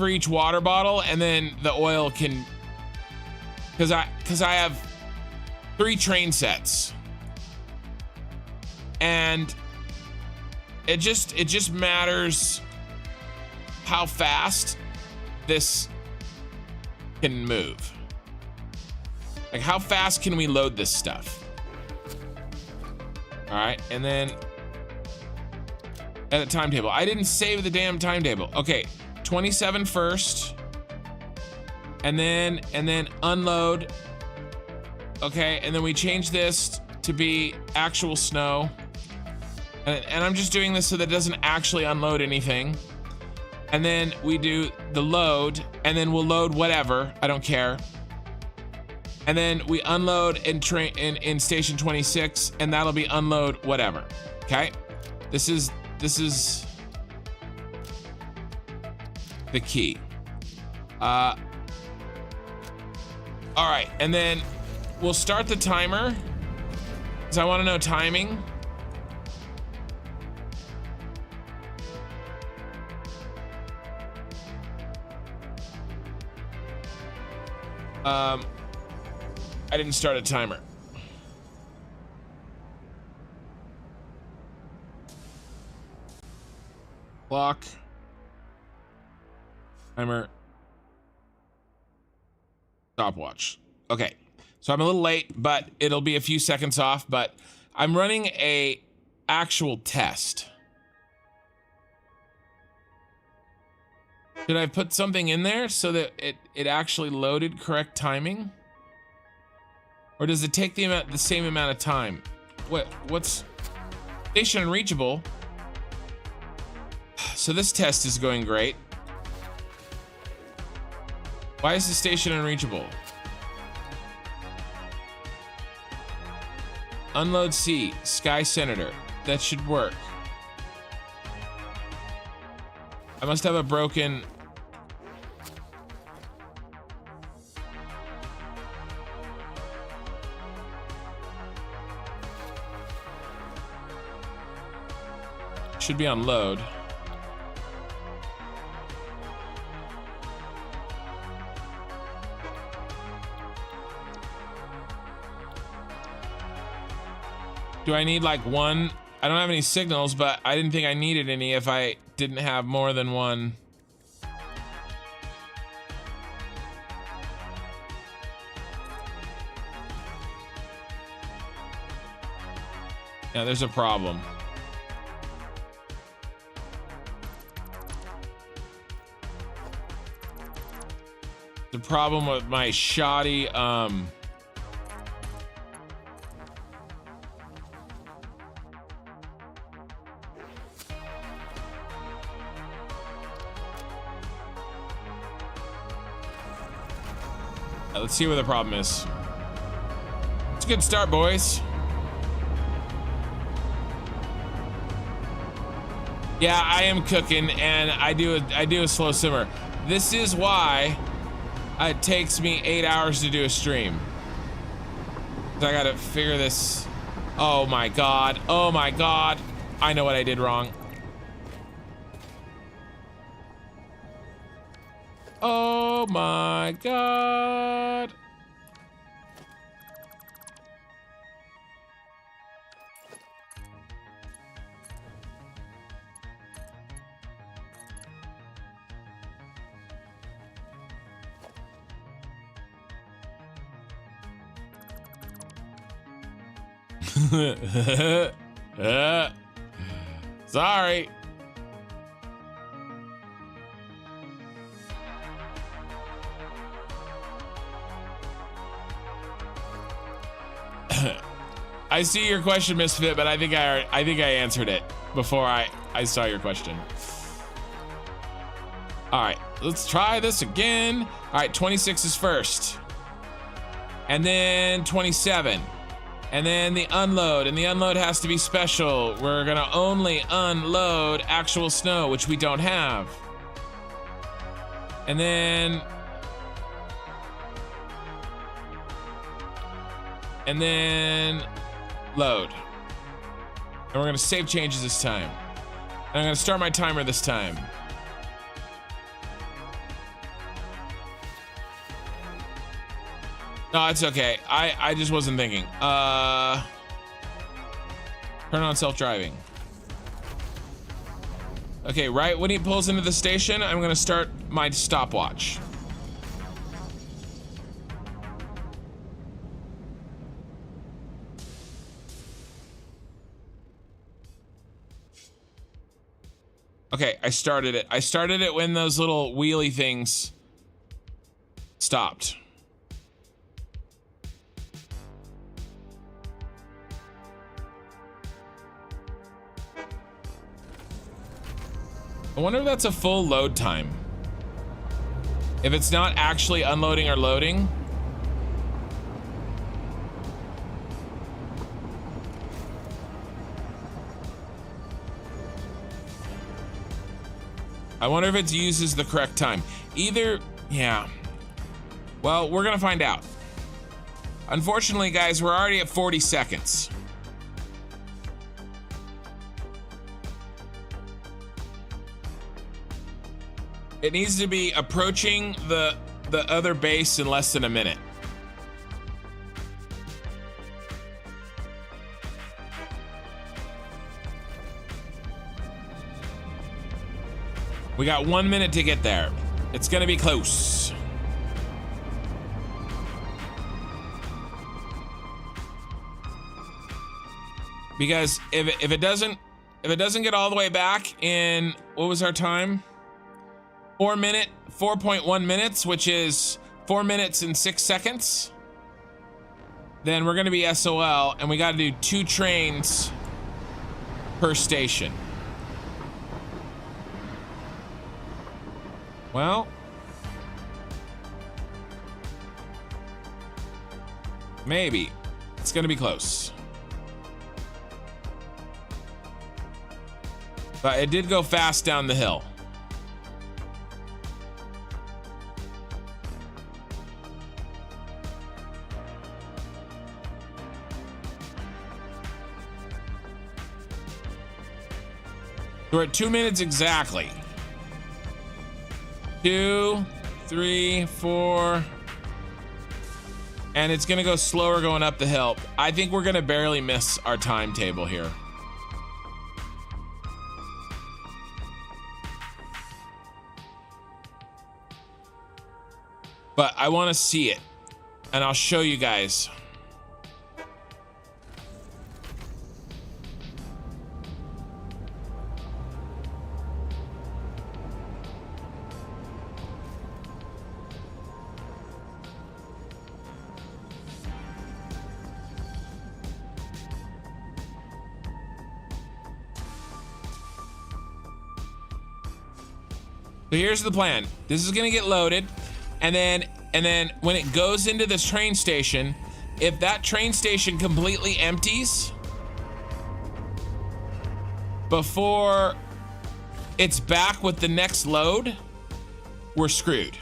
each water bottle, and then the oil can, because I have 3 train sets. And it just matters how fast this can move. Like, how fast can we load this stuff? All right, and then edit timetable. I didn't save the damn timetable. Okay, 27 first, and then unload. Okay, and then we change this to be actual snow. And I'm just doing this so that it doesn't actually unload anything. And then we do the load, and then we'll load whatever, I don't care. And then we unload in station 26, and that'll be unload whatever. Okay? This is the key. All right, and then we'll start the timer, because I want to know timing. I didn't start a timer. Clock. Timer. Stopwatch. Okay. So I'm a little late, but it'll be a few seconds off, but I'm running a actual test. Did I put something in there so that it actually loaded correct timing? Or does it take the same amount of time? What's station unreachable? So this test is going great. Why is the station unreachable? Unload C, Sky Senator. That should work. I must have a broken... Should be on load. Do I need like one? I don't have any signals, but I didn't think I needed any if I didn't have more than one. Yeah, there's a problem. problem with my shoddy let's see where the problem is. It's a good start, boys. Yeah, I am cooking, and I do a slow simmer. This is why it takes me 8 hours to do a stream. I gotta figure this. Oh my god. Oh my god. I know what I did wrong. Oh my god. Sorry. I see your question, Misfit, but I think I answered it before I saw your question. All right, let's try this again. All right, 26 is first, and then 27. And then the unload, and the unload has to be special. We're gonna only unload actual snow, which we don't have. And then load. And we're gonna save changes this time. And I'm gonna start my timer this time. No, it's okay. I just wasn't thinking. Turn on self-driving. Okay, right when he pulls into the station, I'm gonna start my stopwatch. Okay, I started it. I started it when those little wheelie things stopped. I wonder if that's a full load time. If it's not actually unloading or loading. I wonder if it uses the correct time. Either, yeah. Well, we're gonna find out. Unfortunately, guys, we're already at 40 seconds. It needs to be approaching the other base in less than a minute. We got 1 minute to get there. It's gonna be close. Because if it doesn't get all the way back in, what was our time? 4.1 minutes, which is 4 minutes and 6 seconds. Then we're gonna be SOL, and we gotta do 2 trains per station. Well, maybe. It's gonna be close. But it did go fast down the hill. We're at 2 minutes exactly. 2, 3, 4. And it's gonna go slower going up the hill. I think we're gonna barely miss our timetable here. But I wanna see it. And I'll show you guys. So here's the plan. This is gonna get loaded, and then when it goes into this train station, if that train station completely empties before it's back with the next load, we're screwed.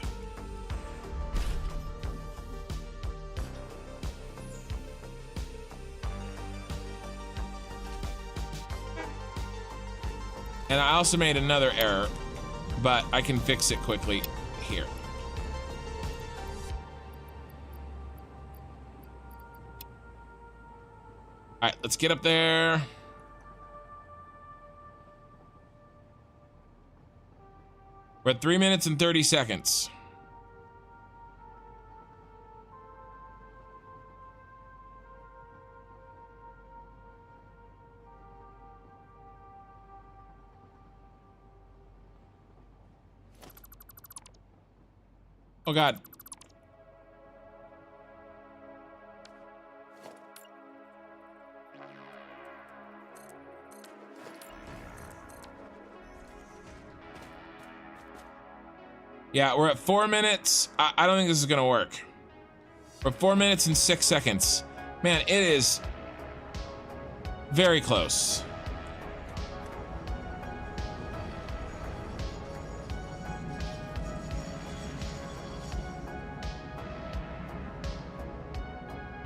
And I also made another error, but I can fix it quickly here. All right, let's get up there. We're at 3 minutes and 30 seconds. Oh God. Yeah, we're at 4 minutes. I don't think this is gonna work. We're 4 minutes and 6 seconds. Man, it is very close.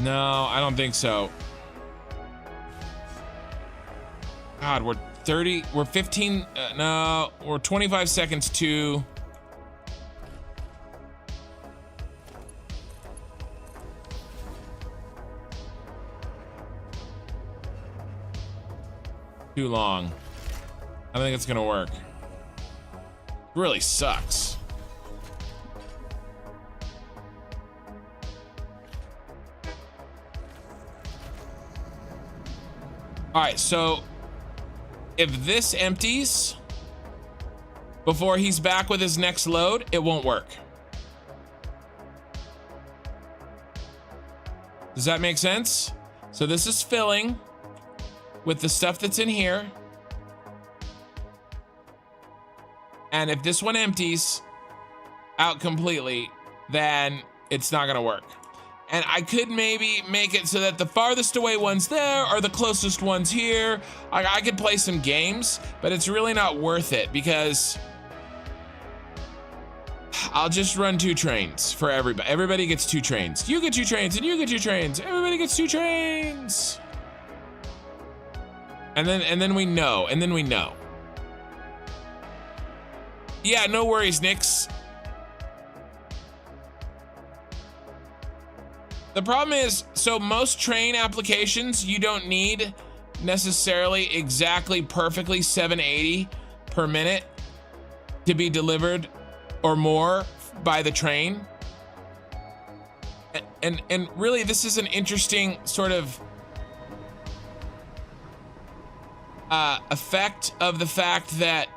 No, I don't think so. God, we're 15, no, we're 25 seconds to. Too long. I don't think it's gonna work. It really sucks. All right, so if this empties before he's back with his next load, it won't work. Does that make sense? So this is filling with the stuff that's in here. And if this one empties out completely, then it's not gonna work. And I could maybe make it so that the farthest away ones there are the closest ones here. I could play some games, but it's really not worth it because I'll just run 2 trains for everybody. Everybody gets 2 trains. You get 2 trains and you get 2 trains. Everybody gets 2 trains. And then we know, Yeah, no worries, Nix. The problem is, so most train applications, you don't need necessarily exactly perfectly 780 per minute to be delivered or more by the train. And really, this is an interesting sort of effect of the fact that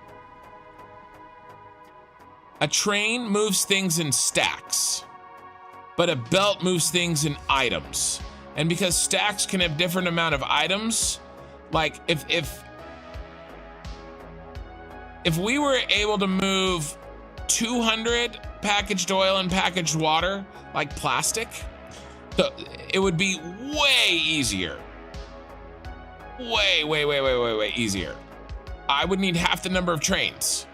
a train moves things in stacks, but a belt moves things in items. And because stacks can have different amount of items, like if we were able to move 200 packaged oil and packaged water like plastic, so it would be way easier. Way easier. I would need half the number of trains.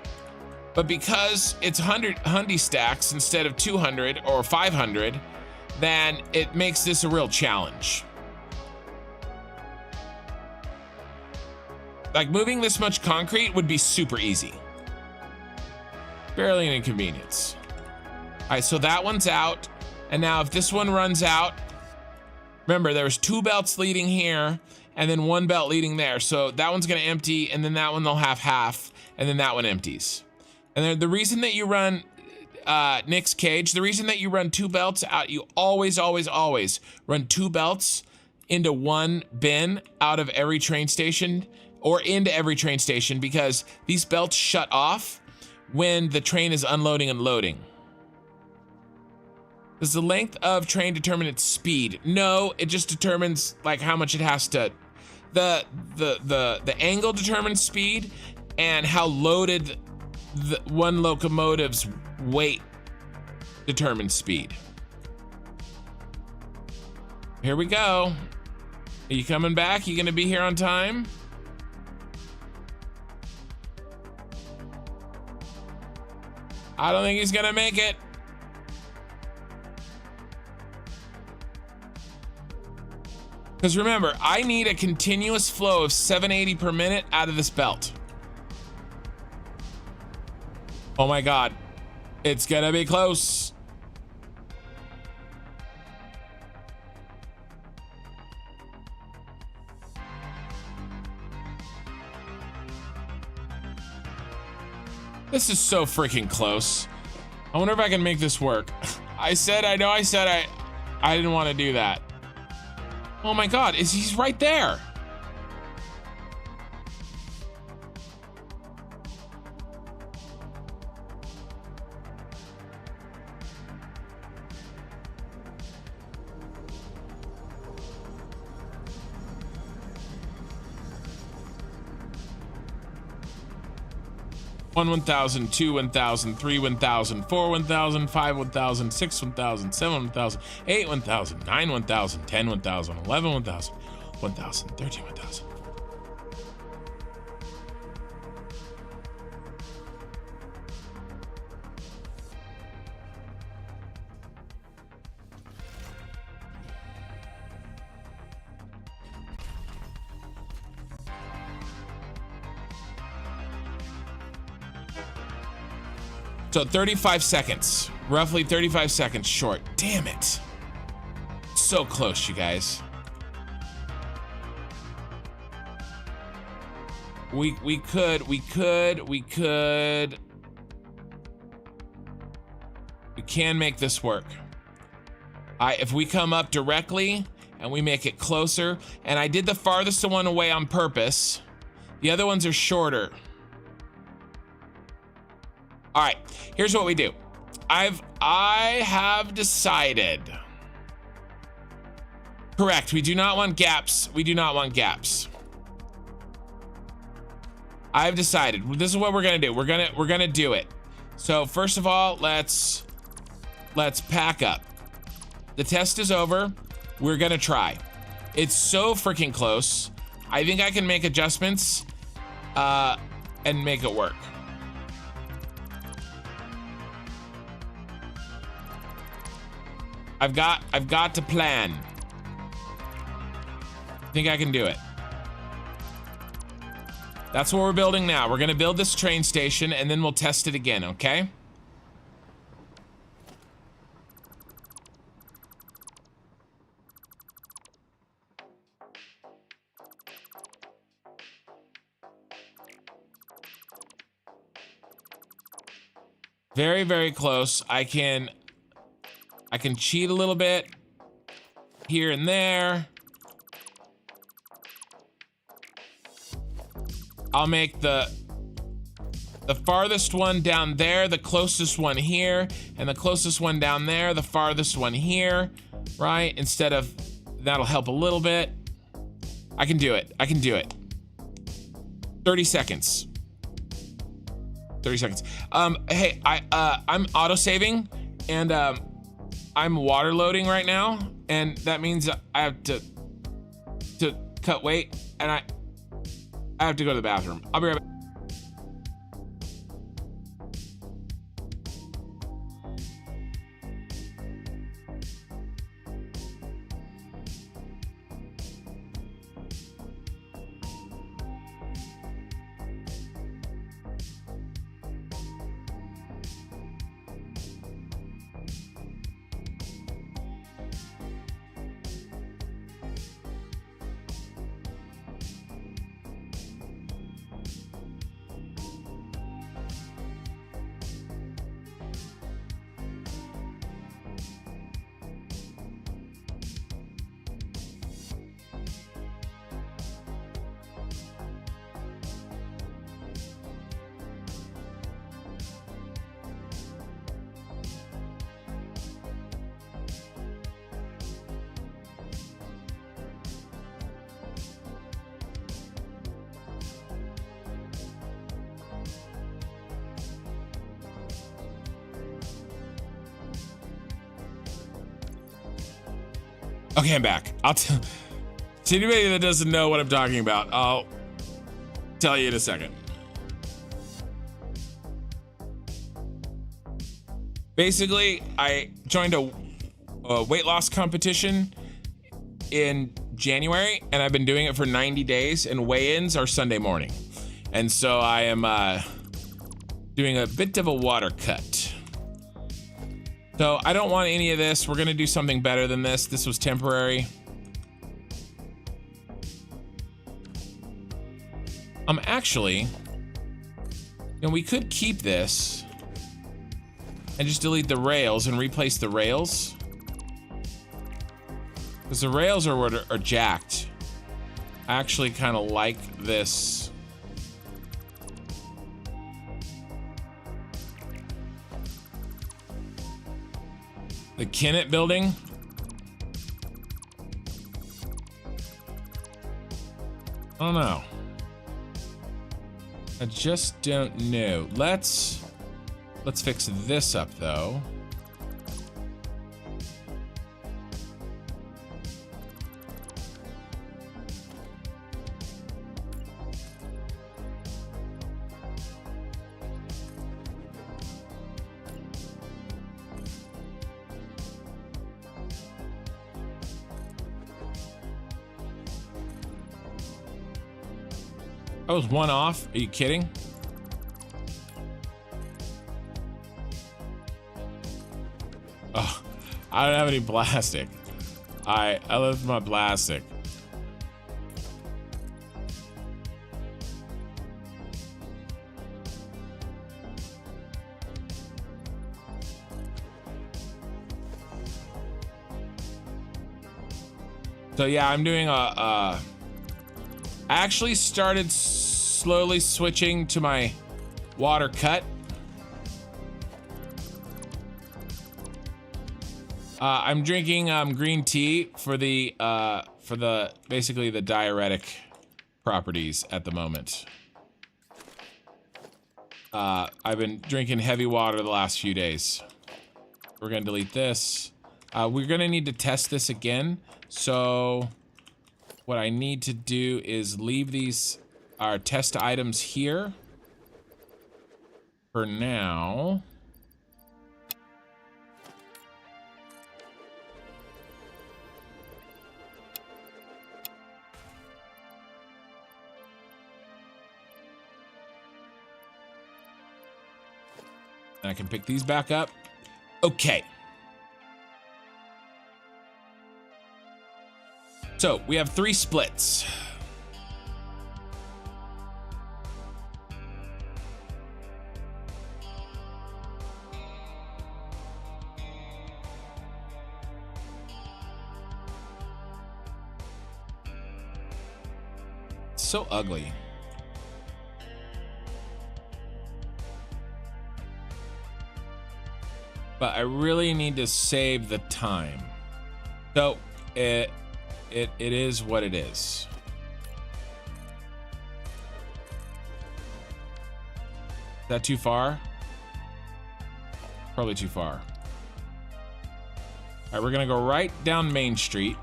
But because it's 100 hundy stacks instead of 200 or 500, then it makes this a real challenge. Like moving this much concrete would be super easy. Barely an inconvenience. All right, so that one's out. And now if this one runs out, remember there was 2 belts leading here and then 1 belt leading there. So that one's gonna empty and then that one they'll have half and then that one empties. And then the reason that you run, Nick's Cage, the reason that you run 2 belts out, you always run 2 belts into 1 bin out of every train station or into every train station because these belts shut off when the train is unloading and loading. Does the length of train determine its speed? No, it just determines like how much it has to, the angle determines speed and how loaded the one locomotive's weight determines speed. Here we go. Are you coming back? You gonna be here on time? I don't think he's gonna make it. Because remember, I need a continuous flow of 780 per minute out of this belt. Oh my God, it's gonna be close. This is so freaking close. I wonder if I can make this work. I didn't want to do that. Oh my God, he's right there. One 1,000, 2 1,000, 3 1,000, 4 1,000, 5 1,000, 6 1,000, 7 1,000, 8 1,000, 9 1,000, 10 1,000, 11 1,000, 1,000, 13 1,000. So 35 seconds, roughly 35 seconds short. Damn it. So close, you guys. We can make this work. If we come up directly and we make it closer, and I did the farthest one away on purpose. The other ones are shorter. All right, here's what we do. I have decided. Correct, we do not want gaps. We do not want gaps. I've decided, this is what we're gonna do. We're gonna do it. So first of all, let's pack up. The test is over. We're gonna try. It's so freaking close. I think I can make adjustments and make it work. I've got to plan. I think I can do it. That's what we're building now. We're gonna build this train station and then we'll test it again, okay? Very, very close. I can cheat a little bit here and there. I'll make the farthest one down there, the closest one here, and the closest one down there, the farthest one here, right? Instead of, that'll help a little bit. I can do it. I can do it. 30 seconds. 30 seconds. Hey, I'm auto-saving, and I'm water loading right now, and that means I have to cut weight, and I have to go to the bathroom. I'll be right back. Okay, I'm back. To anybody that doesn't know what I'm talking about, I'll tell you in a second. Basically, I joined a weight loss competition in January, and I've been doing it for 90 days, and weigh-ins are Sunday morning. And so I am doing a bit of a water cut. So I don't want any of this. We're gonna do something better than this. This was temporary. Actually, we could keep this and just delete the rails and replace the rails. Because the rails are jacked. I actually kind of like this. The Senate Building. I don't know. I just don't know. Let's fix this up though. I was one off. Are you kidding? Oh, I don't have any plastic. I left my plastic. So yeah, I'm doing I actually started slowly switching to my water cut. I'm drinking green tea for the basically the diuretic properties at the moment. I've been drinking heavy water the last few days. We're gonna delete this. We're gonna need to test this again. So what I need to do is leave these our test items here for now. And I can pick these back up. Okay. So we have 3 splits. It's so ugly. But I really need to save the time. So it is what it is. Is that too far? Probably too far. All right, we're gonna go right down Main Street.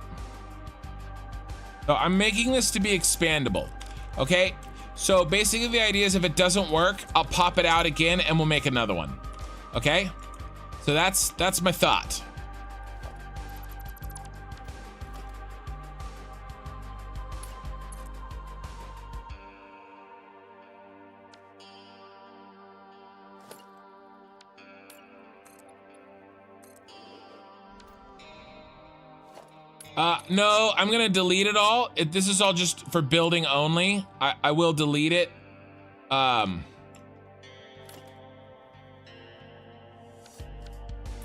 So I'm making this to be expandable, okay? So basically the idea is if it doesn't work, I'll pop it out again and we'll make another one, okay? So that's my thought. No, I'm gonna delete it all. This is all just for building only. I will delete it.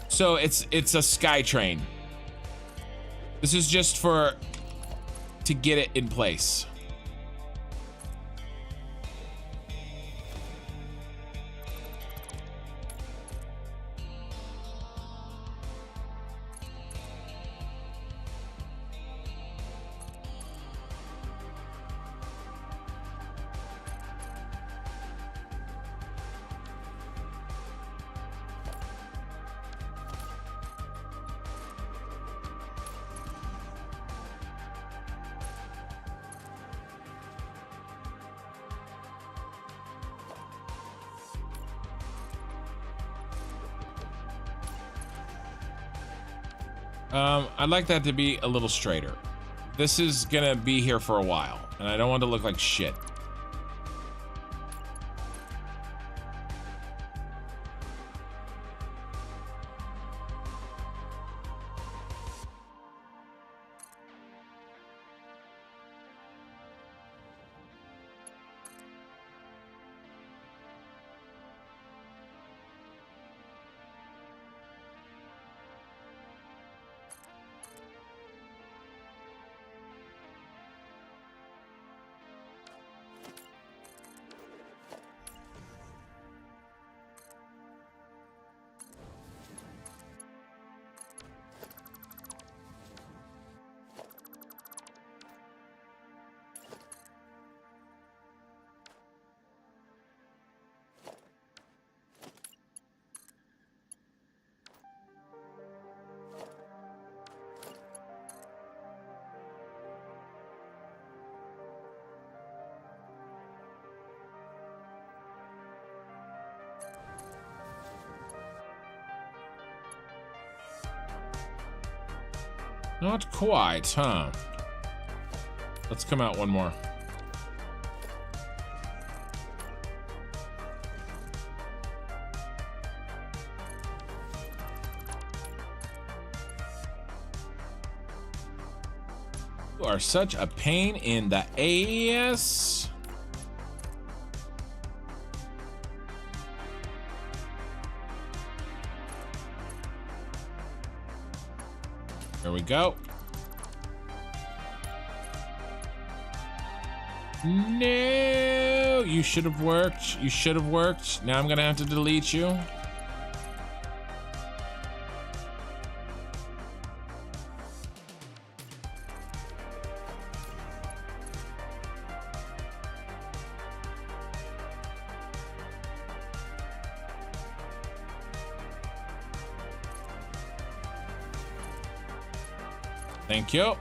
So it's a sky train. This is just to get it in place. I'd like that to be a little straighter. This is gonna be here for a while, and I don't want to look like shit. Not quite, huh? Let's come out one more. You are such a pain in the ass. There we go. No, you should have worked. You should have worked. Now I'm gonna have to delete you. Thank you.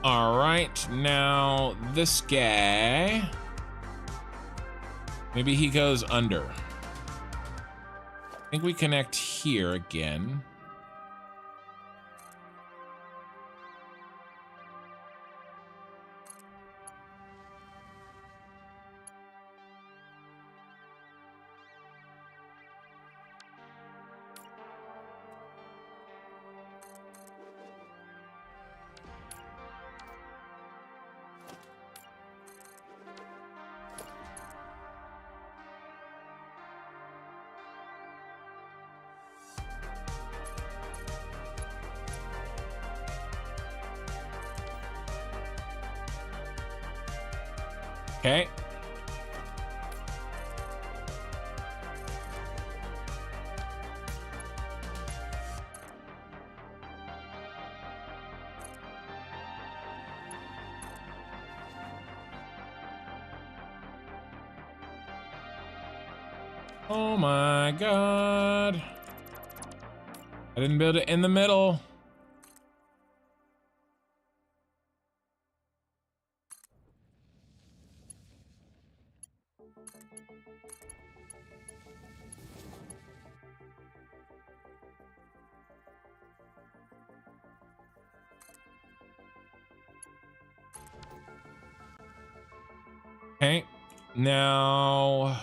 All right, now this guy. Maybe he goes under. I think we connect here again. Okay. Oh my God. I didn't build it in the middle. Okay, now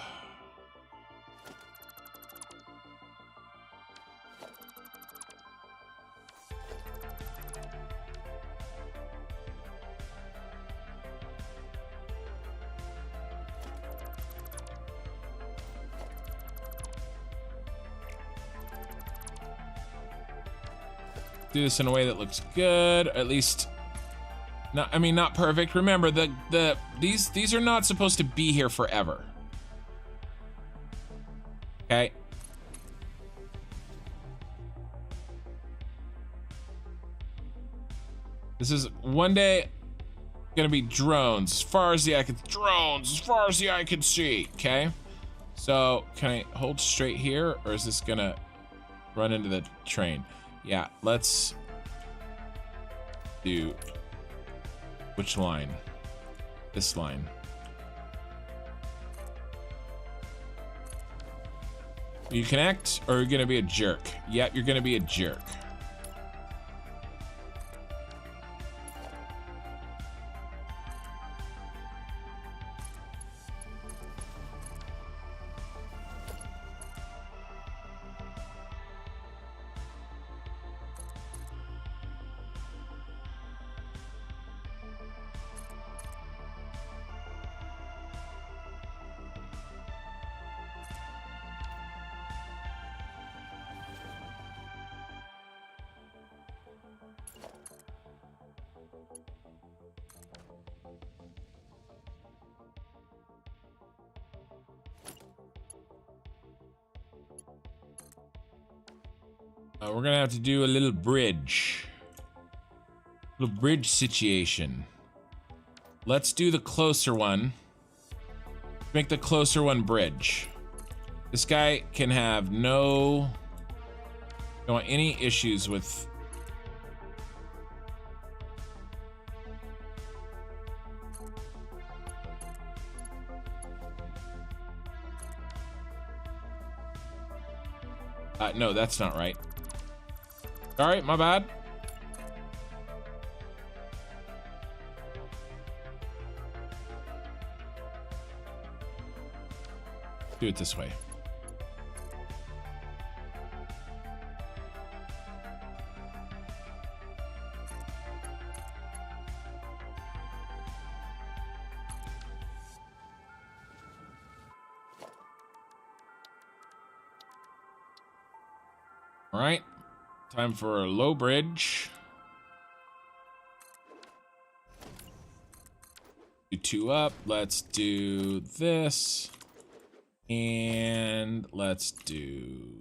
do this in a way that looks good, or at least not, I mean, not perfect. Remember, these are not supposed to be here forever. Okay. This is one day gonna be drones as far as the eye can see. Okay, so can I hold straight here, or is this gonna run into the train? Yeah, let's do which line? This line. You connect, or you're gonna be a jerk? Yep, you're gonna be a jerk. We're gonna have to do a little bridge situation. Let's do the closer one. Make the closer one bridge. This guy can have don't want any issues with. No, that's not right. All right, my bad. Do it this way. All right. Time for a low bridge. Do 2 up. Let's do this. And let's do...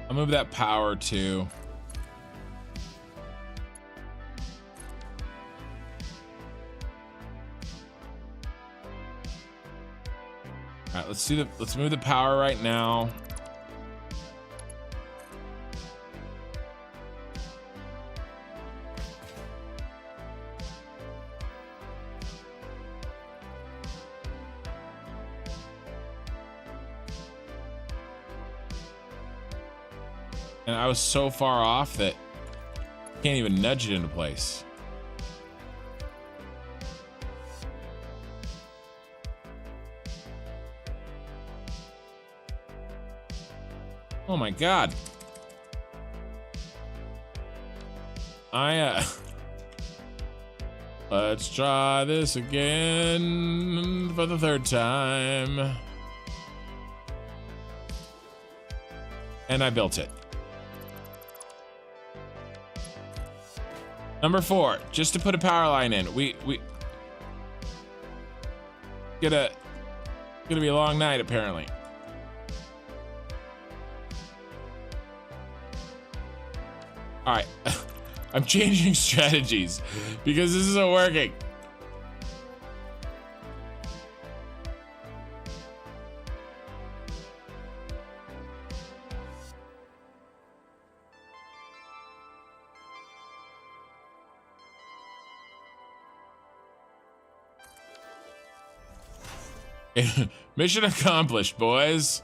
I'll move that power too. All right, let's move the power right now. And I was so far off that I can't even nudge it into place. Oh my God. Let's try this again for the 3rd time. And I built it. Number 4, just to put a power line in. We gonna be a long night apparently. All right, I'm changing strategies because this isn't working. Mission accomplished, boys.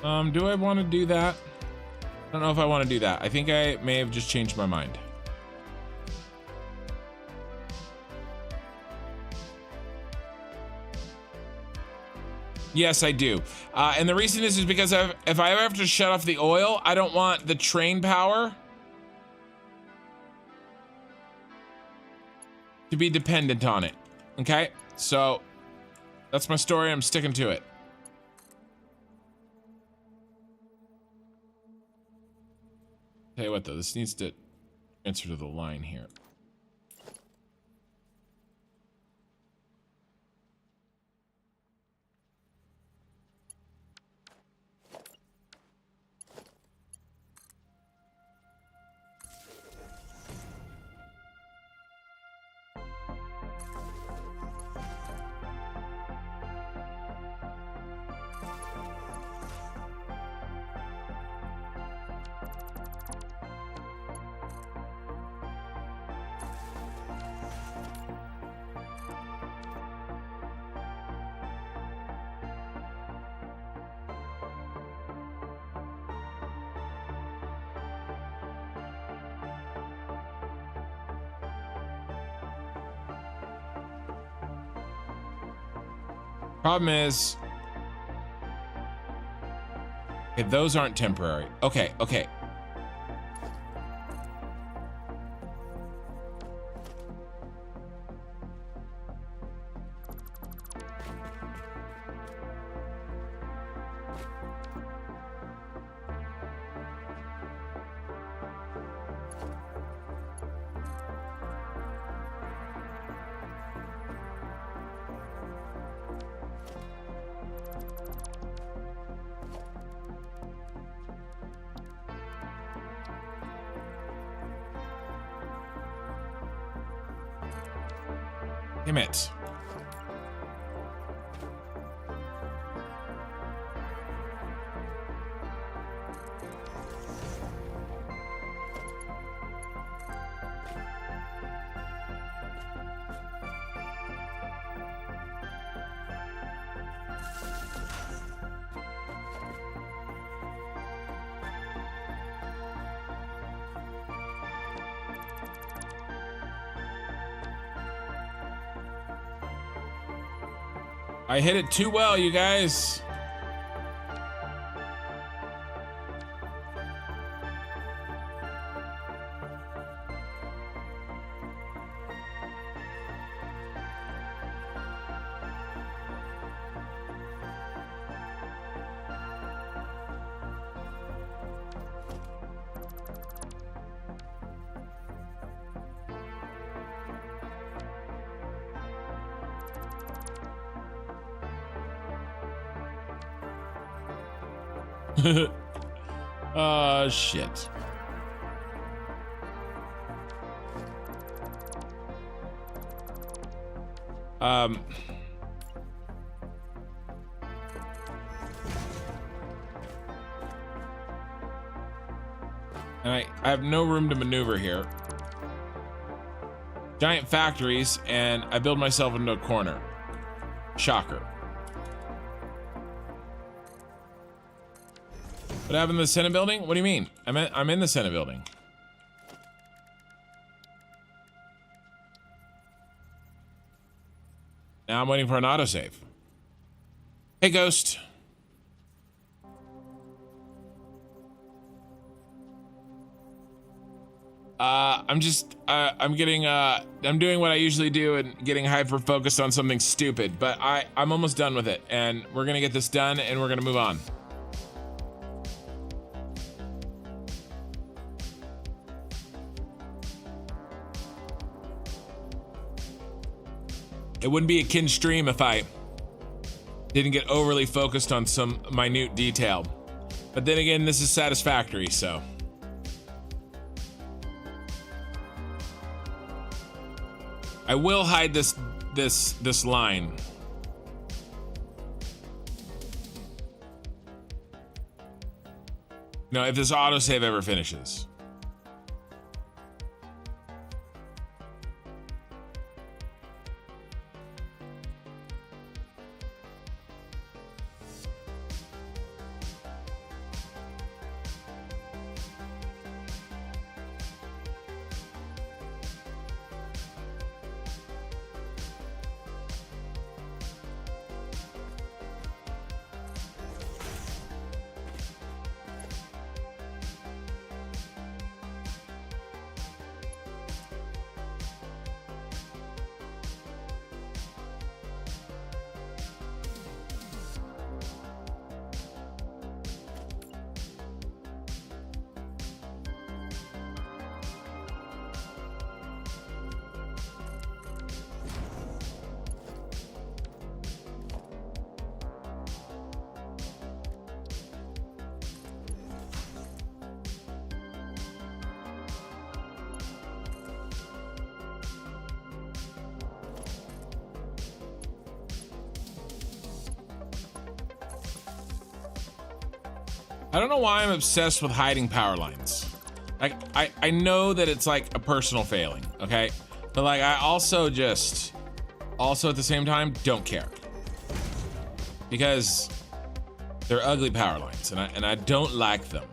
Do I want to do that? I don't know if I want to do that. I think I may have just changed my mind. Yes, I do. And the reason is because if I ever have to shut off the oil, I don't want the train power to be dependent on it. Okay? So that's my story. I'm sticking to it. Tell you what though, this needs to transfer to the line here. Problem is, okay, those aren't temporary. Okay, okay. Damn it. I hit it too well, you guys. Shit. And I have no room to maneuver here. Giant factories, and I build myself into a corner. Shocker. What happened to the Senate building? What do you mean? I'm in the Senate building. Now I'm waiting for an autosave. Hey, Ghost. I'm doing what I usually do and getting hyper focused on something stupid, but I'm almost done with it, and we're gonna get this done and we're gonna move on. It wouldn't be a kin stream if I didn't get overly focused on some minute detail. But then again, this is Satisfactory, so. I will hide this line. No, if this autosave ever finishes. I don't know why I'm obsessed with hiding power lines. Like, I know that it's like a personal failing, okay? But like, I also at the same time, don't care. Because they're ugly power lines, and I don't like them.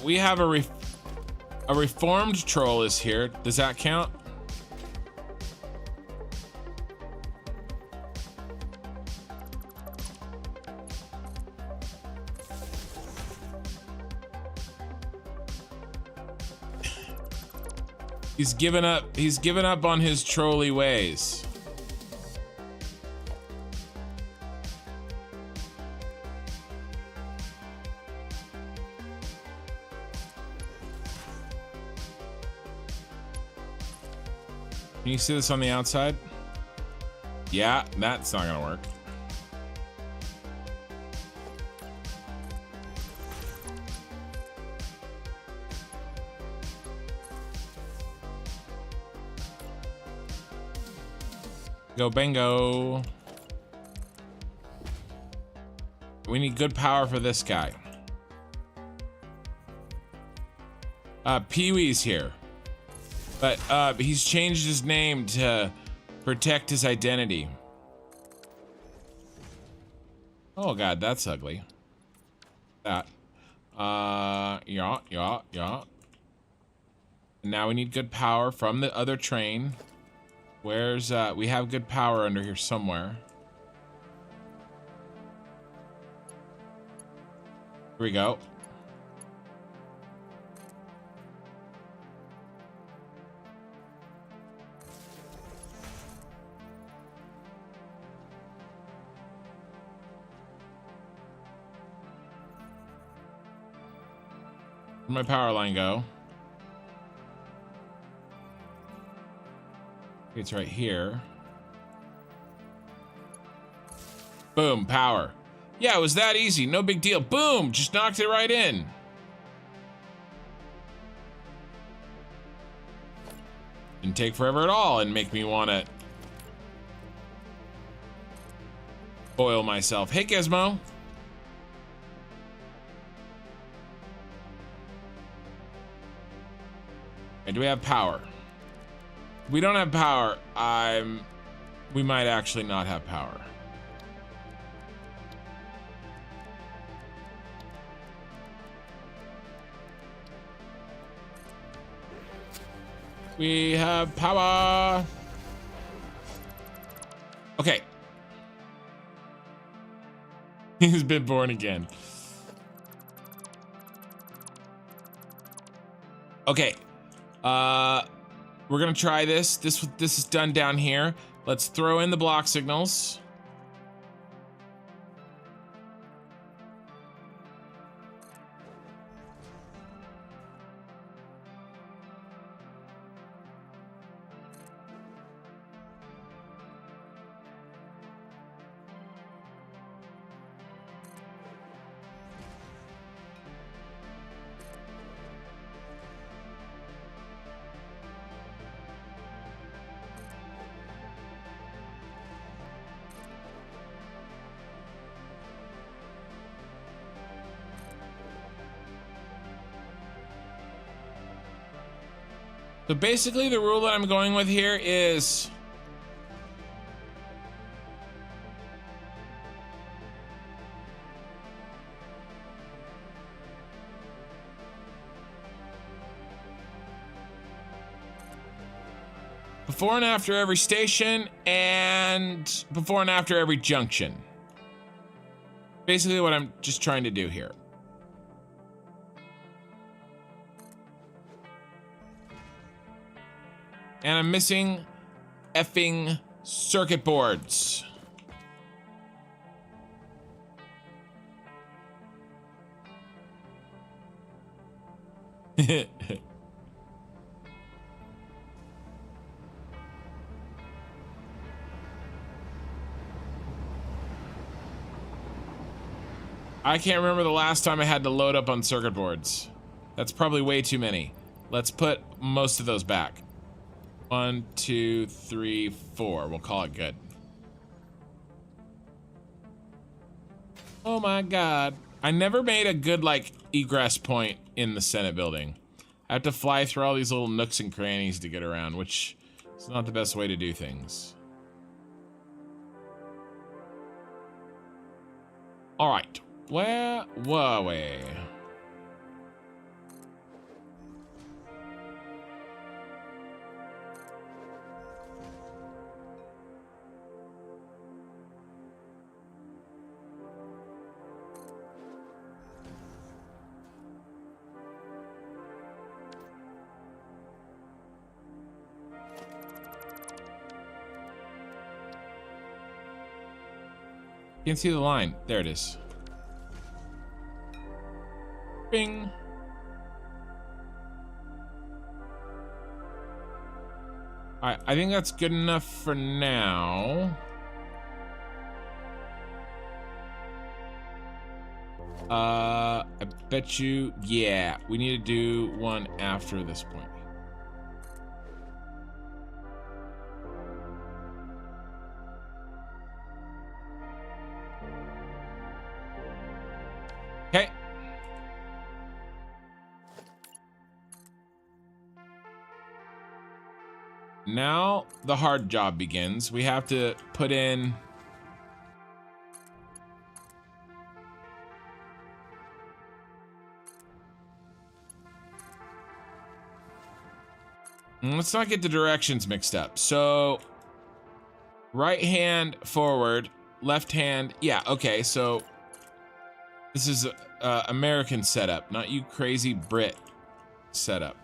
We have a reformed troll is here. Does that count? He's given up on his trolly ways. Can you see this on the outside? Yeah, that's not gonna work. Go bingo. We need good power for this guy. Pee-wee's here. But he's changed his name to protect his identity. Oh god, that's ugly. That. Yeah. And now we need good power from the other train. Where's we have good power under here somewhere. Here we go. Where'd my power line go? It's right here. Boom, power. Yeah, it was that easy. No big deal. Boom, just knocked it right in. Didn't take forever at all and make me want to boil myself. Hey, Gizmo. And do we have power? If we don't have power, we might actually not have power. We have power. Okay. He's been born again. Okay. We're gonna try this. This is done down here. Let's throw in the block signals. So basically the rule that I'm going with here is before and after every station and before and after every junction. Basically what I'm just trying to do here. And I'm missing effing circuit boards. I can't remember the last time I had to load up on circuit boards. That's probably way too many. Let's put most of those back. 1, 2, 3, 4. We'll call it good. Oh my god. I never made a good, like, egress point in the Senate building. I have to fly through all these little nooks and crannies to get around, which is not the best way to do things. Alright. Where were we? You can see the line. There it is. Bing. Alright, I think that's good enough for now. I bet you, yeah, we need to do one after this point. Okay. Now the hard job begins. We have to put in let's not get the directions mixed up. So right hand forward, left hand. Yeah, okay. So this is American setup, not you crazy Brit setup.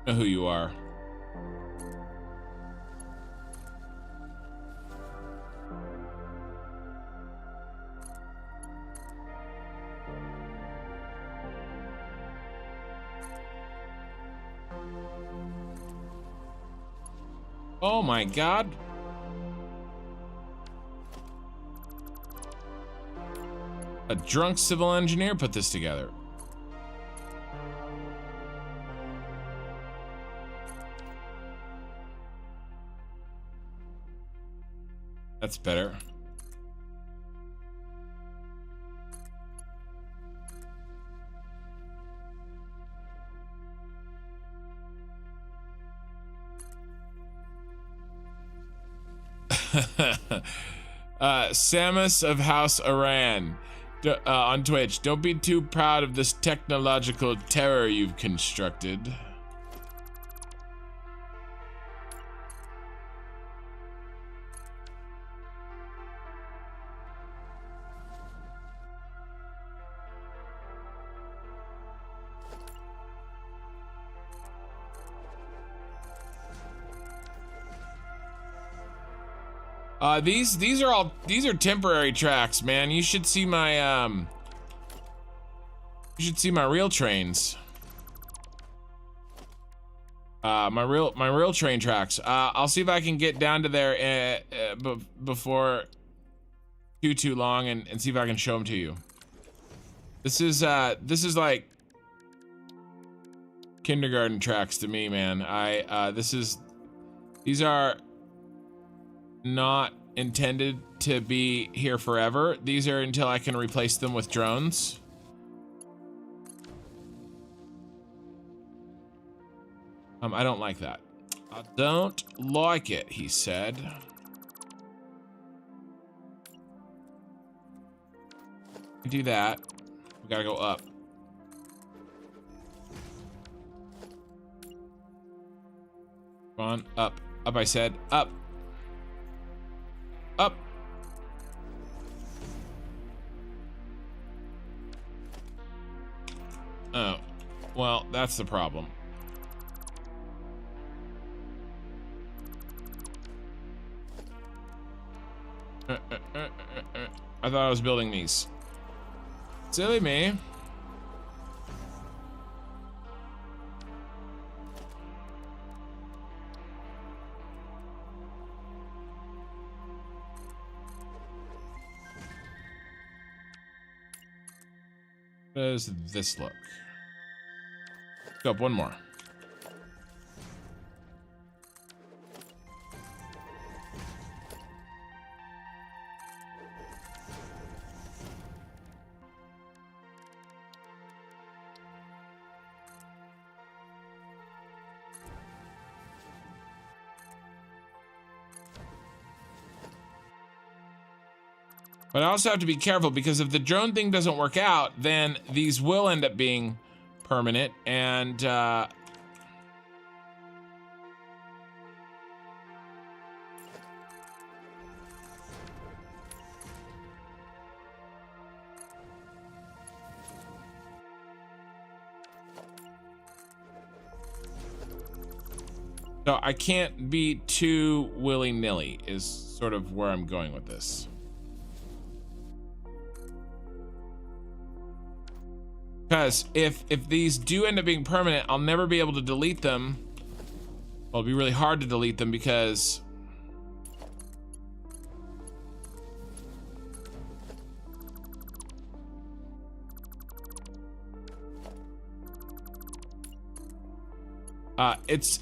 Know who you are. Oh my god. A drunk civil engineer put this together. That's better. Samus of House Iran on Twitch. Don't be too proud of this technological terror you've constructed. These are temporary tracks, man. You should see my real trains. My real train tracks. I'll see if I can get down to there before too long and see if I can show them to you. This is like kindergarten tracks to me, man. These are not intended to be here forever. These are until I can replace them with drones. I don't like that. I don't like it, he said. Do that. We gotta go up. Come on, up. Up, I said. Up. Up. Oh. Well, that's the problem. I thought I was building these. Silly me. How does this look? Go up one more. But I also have to be careful because if the drone thing doesn't work out, then these will end up being permanent and so I can't be too willy-nilly is sort of where I'm going with this. Because if these do end up being permanent, I'll never be able to delete them. Well, it'll be really hard to delete them because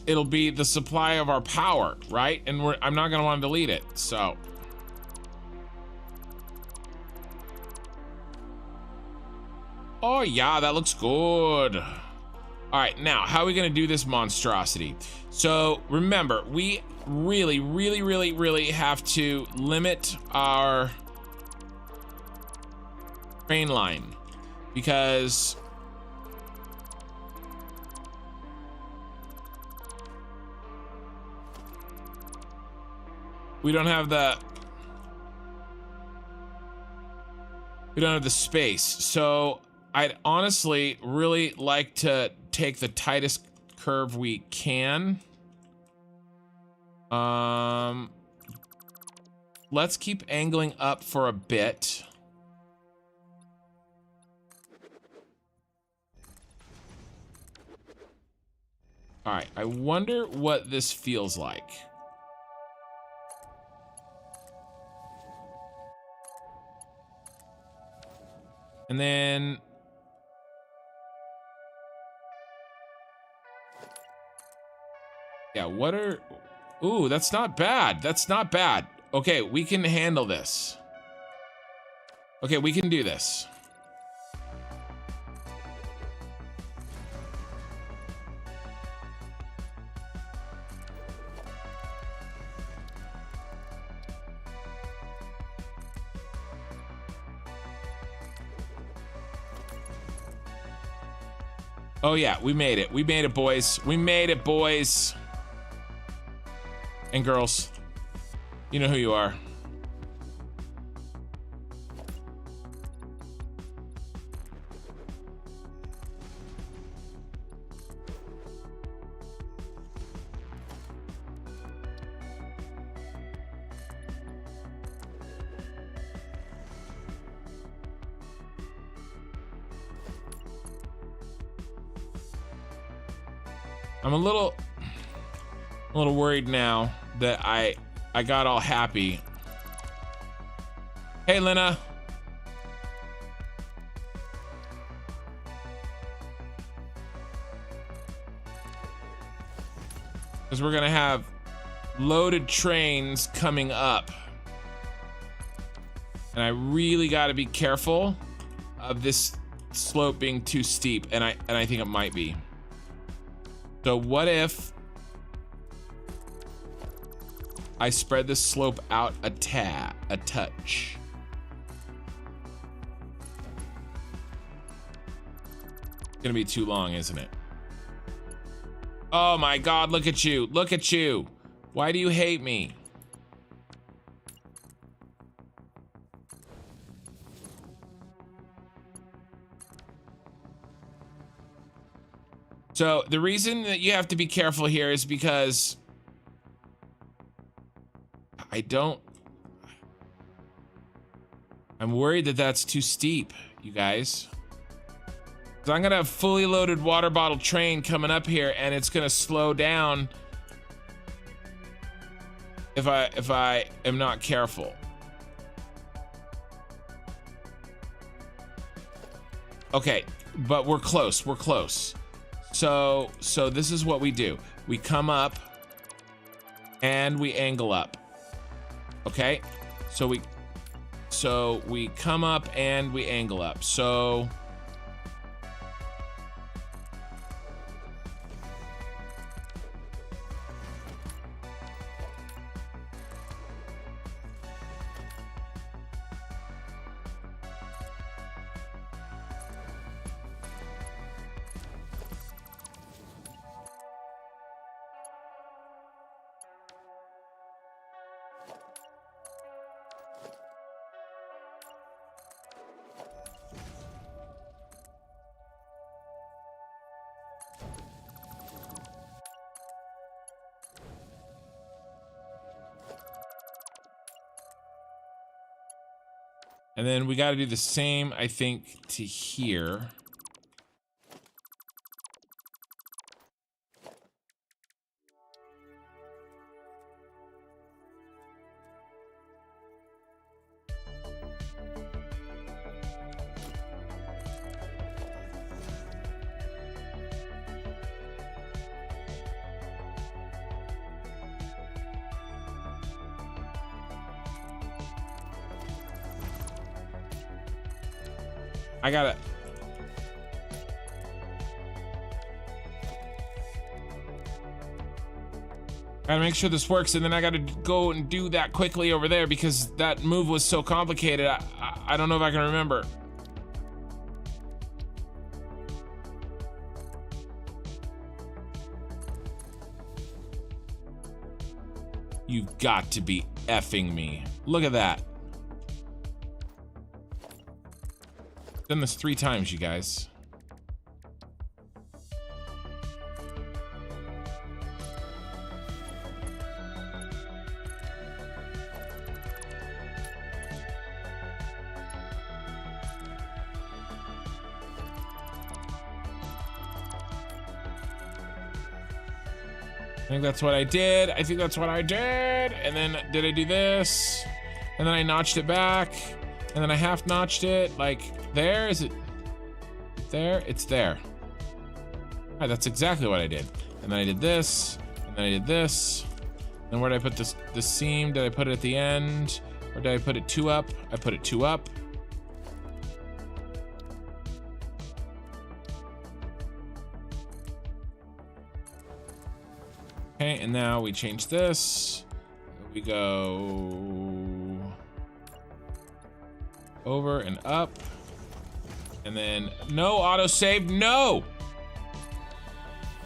it'll be the supply of our power, right? And I'm not gonna want to delete it, so. Oh yeah, that looks good. All right, now how are we gonna do this monstrosity? So remember, we really have to limit our train line because we don't have the space. So I'd honestly really like to take the tightest curve we can. Let's keep angling up for a bit. All right, I wonder what this feels like. And then yeah, what are, ooh, that's not bad. That's not bad. Okay, we can handle this. Okay, we can do this. Oh yeah, we made it. We made it, boys. We made it, boys. And girls, you know who you are. I'm a little worried now that I got all happy. Hey, Lena. Because we're gonna have loaded trains coming up. And I really gotta be careful of this slope being too steep, and I think it might be. So what if I spread this slope out a touch? It's gonna be too long, isn't it? Oh my God, look at you. Look at you. Why do you hate me? So the reason that you have to be careful here is because I'm worried that that's too steep, you guys. So I'm gonna have fully loaded water bottle train coming up here, and it's gonna slow down if I am not careful. Okay, but we're close. We're close. So this is what we do. We come up and we angle up. Okay? So we come up and we angle up. So and then we got to do the same, I think, to here. I gotta make sure this works, and then I gotta go and do that quickly over there because that move was so complicated. I don't know if I can remember. You've got to be effing me. Look at that. Done this 3 times, you guys. I think that's what I did. I think that's what I did. And then did I do this? And then I notched it back. And then I half notched it. Like, there? Is it there? It's there. All right, that's exactly what I did. And then I did this. And then I did this. Then where did I put this seam? Did I put it at the end? Or did I put it 2 up? I put it 2 up. Okay, and now we change this. We go over and up. And then no autosave, no!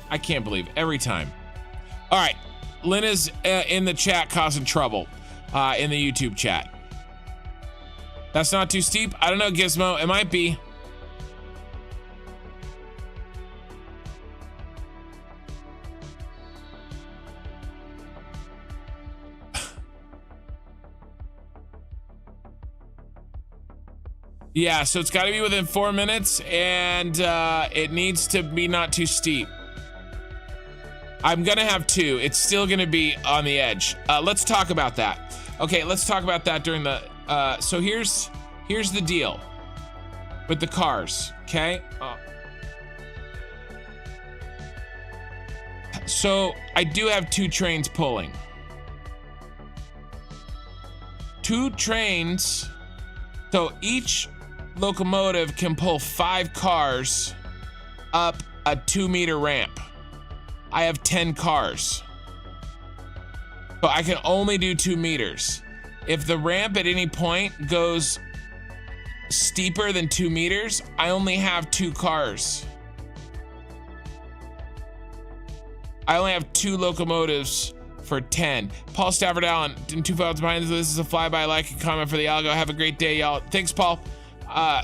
I can't believe every time. All right, Lynn is in the chat causing trouble in the YouTube chat. That's not too steep? I don't know, Gizmo, it might be. Yeah, so it's got to be within 4 minutes, and it needs to be not too steep. I'm gonna have 2. It's still gonna be on the edge. Let's talk about that. Okay, let's talk about that during the. So here's the deal with the cars. Okay. So I do have 2 trains pulling. 2 trains. So each locomotive can pull 5 cars up a 2-meter ramp. I have 10 cars. So I can only do 2 meters. If the ramp at any point goes steeper than 2 meters, I only have 2 cars. I only have 2 locomotives for 10. Paul Stafford Allen, in 2 files behind this is a flyby, like and comment for the algo. Have a great day, y'all. Thanks, Paul.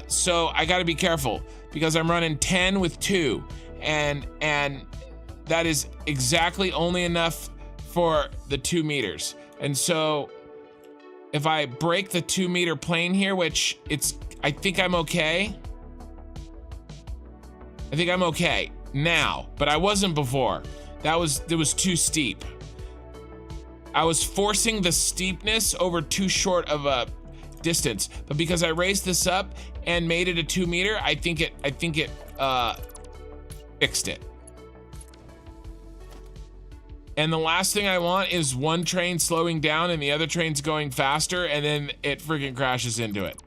So I gotta be careful because I'm running 10 with 2, and that is exactly only enough for the 2 meters. And so if I break the 2 meter plane here, which I think I'm okay. I think I'm okay now, but I wasn't before. It was too steep. I was forcing the steepness over too short of a distance, but because I raised this up and made it a 2 meter, I think it fixed it. And the last thing I want is one train slowing down and the other train's going faster, and then it freaking crashes into it.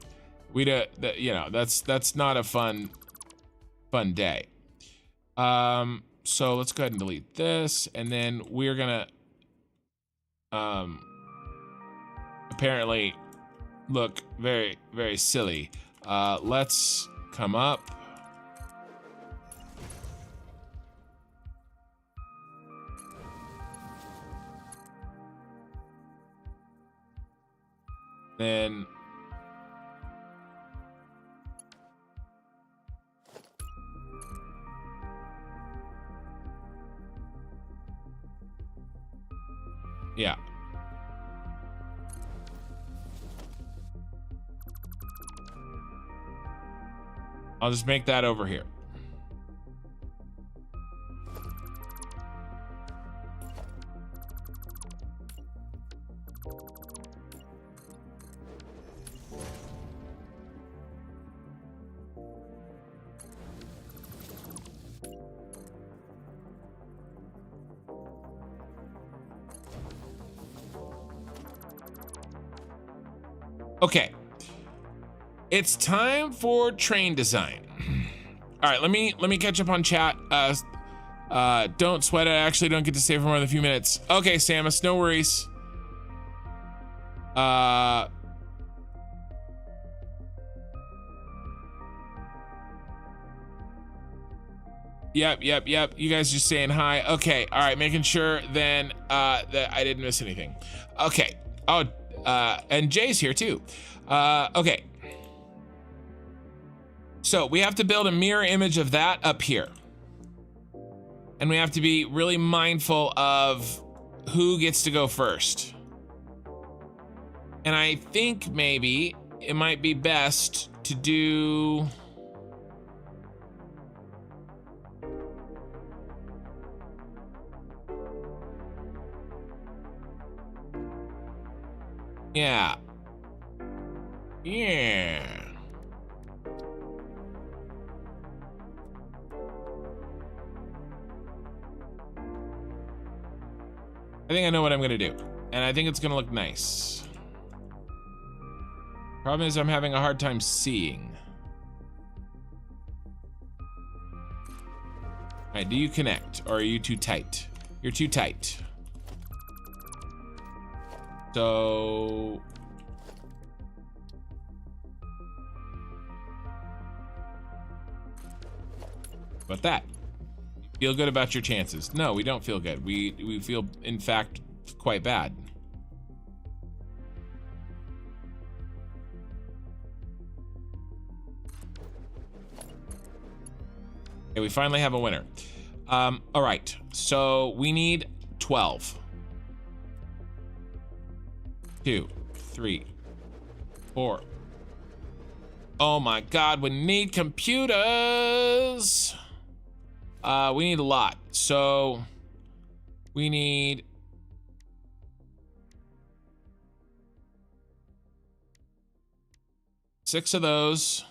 That's not a fun day. So let's go ahead and delete this, and then we're gonna apparently look very, very silly. Let's come up. Then yeah. I'll just make that over here. Okay, it's time for train design. All right, let me catch up on chat. Don't sweat it. I actually don't get to stay for more than a few minutes. Okay, Samus, no worries. Yep. You guys just saying hi. Okay, all right, making sure then that I didn't miss anything. Okay. Oh, and Jay's here too. Okay. So we have to build a mirror image of that up here. And we have to be really mindful of who gets to go first. And I think maybe it might be best to do... Yeah. I think I know what I'm gonna do, and I think it's gonna look nice. Problem is I'm having a hard time seeing. All right, do you connect, or are you too tight? You're too tight. So... About that. Feel good about your chances. No, we don't feel good. We feel, in fact, quite bad. Okay, we finally have a winner. All right, so we need 12. 2, 3, 4. Oh my God, we need computers. We need a lot. So we need 6 of those.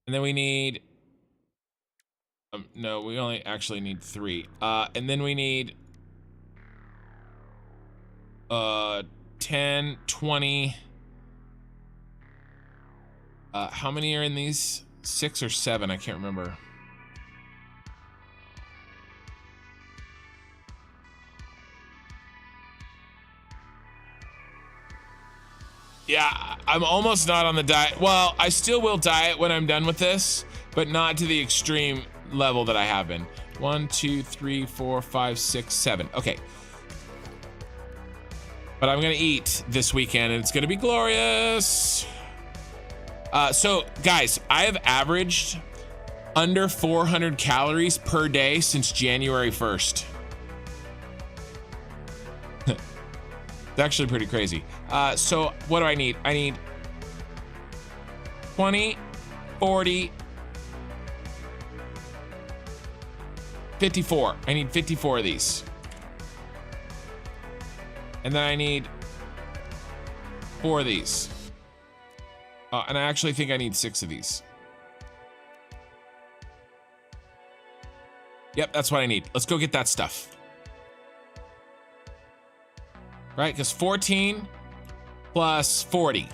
And then we need, no, we only actually need 3. And then we need 10, 20. How many are in these? 6 or 7, I can't remember. Yeah, I'm almost not on the diet. Well, I still will diet when I'm done with this, but not to the extreme level that I have been. 1, 2, 3, 4, 5, 6, 7. Okay. But I'm gonna eat this weekend and it's gonna be glorious. So guys, I have averaged under 400 calories per day since January 1st. It's actually pretty crazy. So what do I need? I need 20, 40, 54. I need 54 of these. And then I need 4 of these. And I actually think I need 6 of these. Yep, that's what I need. Let's go get that stuff. Right, because 14 plus 40.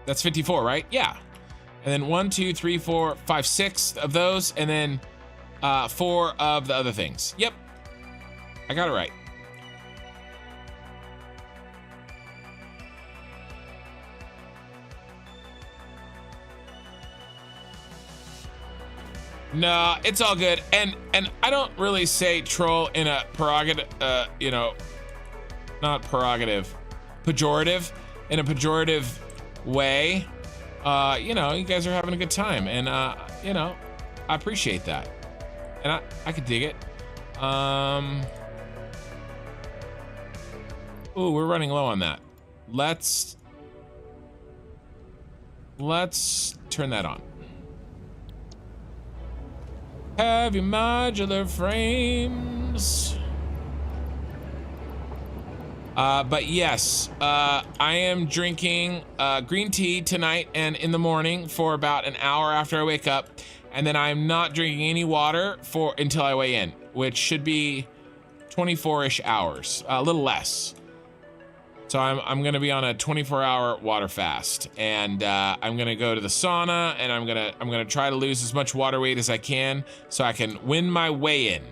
That's 54, right? Yeah. And then 1, 2, 3, 4, 5, 6 of those, and then 4 of the other things. Yep. I got it right. No, it's all good. And I don't really say troll in a prerogative, you know, not prerogative, pejorative, in a pejorative way. You know, you guys are having a good time, and you know, I appreciate that, and I could dig it. Ooh, we're running low on that. Let's turn that on. Heavy modular frames. But yes, I am drinking green tea tonight and in the morning for about an hour after I wake up, and then I'm not drinking any water until I weigh in, which should be 24-ish hours, a little less. So I'm gonna be on a 24-hour water fast, and I'm gonna go to the sauna, and I'm gonna try to lose as much water weight as I can so I can win my weigh in.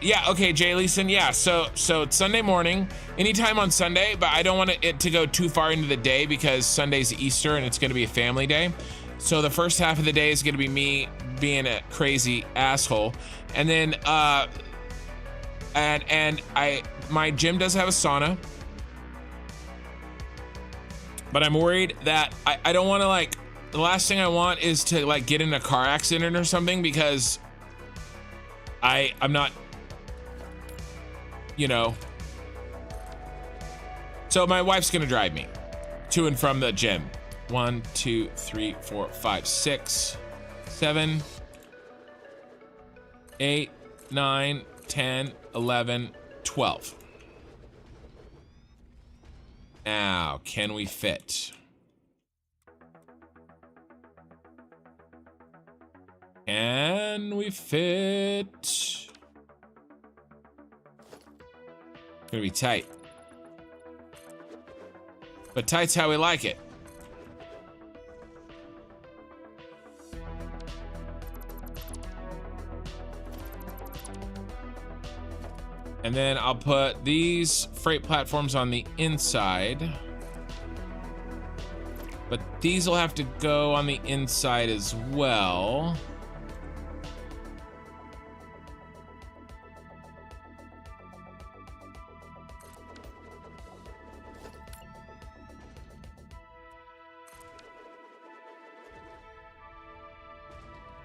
Yeah, okay, Jay Leeson, yeah, so it's Sunday morning, anytime on Sunday, but I don't want it to go too far into the day because Sunday's Easter and it's gonna be a family day. So the first half of the day is gonna be me being a crazy asshole. And then, my gym does have a sauna, but I'm worried that I don't wanna, like, the last thing I want is to, like, get in a car accident or something because I'm not, you know. So my wife's gonna drive me to and from the gym. 1, 2, 3, 4, 5, 6, 7, 8, 9, 10, 11, 12. Now, can we fit? Can we fit? It's gonna be tight. But tight's how we like it. And then I'll put these freight platforms on the inside. But these will have to go on the inside as well.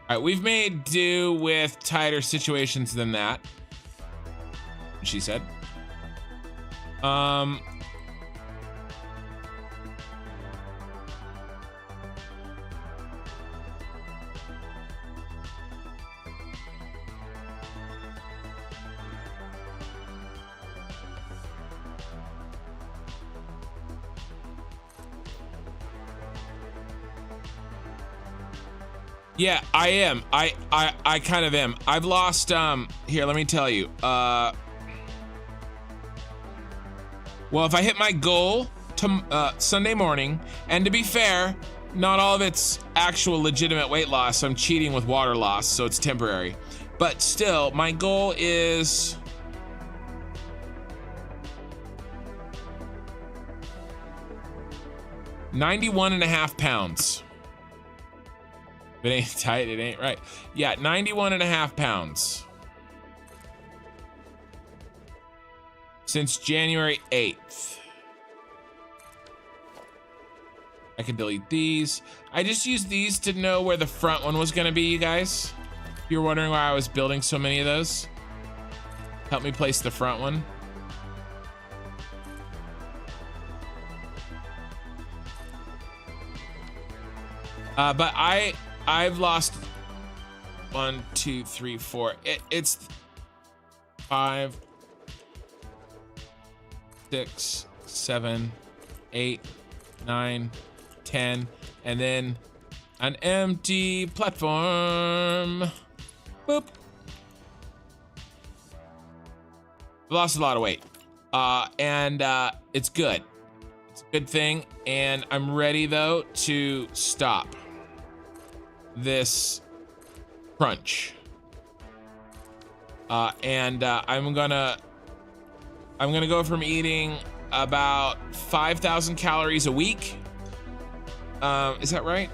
All right, we've made do with tighter situations than that, she said. Yeah, I am. I kind of am. I've lost, here, let me tell you. Well, if I hit my goal to Sunday morning, and to be fair, not all of it's actual legitimate weight loss. I'm cheating with water loss, so it's temporary. But still, my goal is 91.5 pounds. If it ain't tight, it ain't right. Yeah, 91.5 pounds. Since January 8th. I can delete these. I just used these to know where the front one was gonna be, you guys. If you're wondering why I was building so many of those, help me place the front one. But I've lost 1, 2, 3, 4. It's 5, 6, 7, 8, 9, 10, and then an empty platform. Boop. Lost a lot of weight, and it's good. It's a good thing, and I'm ready though to stop this crunch. And I'm gonna go from eating about 5,000 calories a week. Is that right?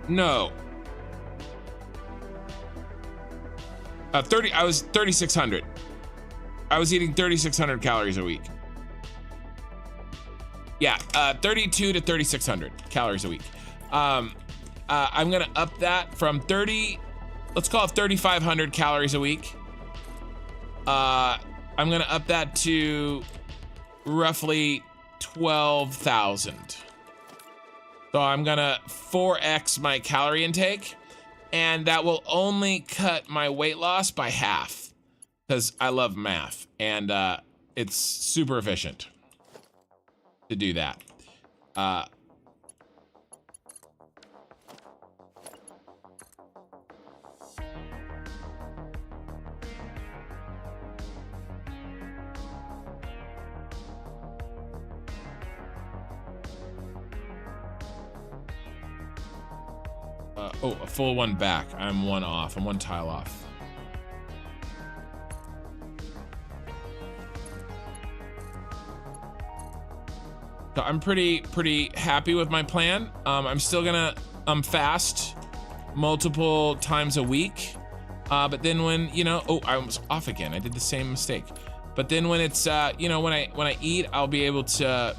No. 30. I was 3,600. I was eating 3,600 calories a week. Yeah, 32 to 3,600 calories a week. I'm gonna up that from 30. Let's call it 3,500 calories a week. I'm gonna up that to roughly 12,000. So I'm gonna 4x my calorie intake, and that will only cut my weight loss by half, because I love math, and it's super efficient to do that. Oh, a full one back. I'm one off. I'm one tile off. So I'm pretty happy with my plan. I'm still gonna fast multiple times a week. But then when, you know, oh, I was off again. I did the same mistake. But then when it's, you know, when I eat, I'll be able to,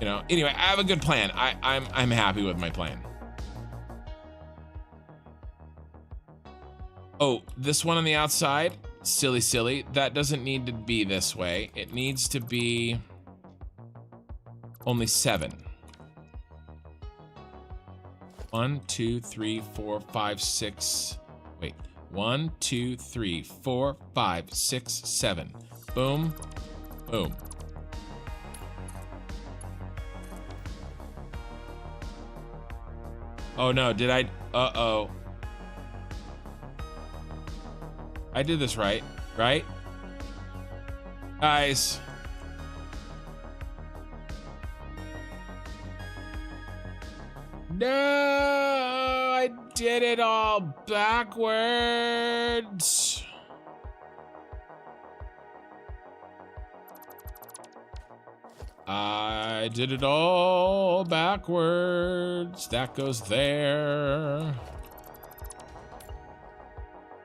you know, anyway, I have a good plan. I'm happy with my plan. Oh, this one on the outside, silly. That doesn't need to be this way. It needs to be only 7. 1, 2, 3, 4, 5, 6. Wait, 1, 2, 3, 4, 5, 6, 7. Boom, boom. Oh no, did I? Uh-oh. I did this right? Guys. No, I did it all backwards. I did it all backwards. That goes there.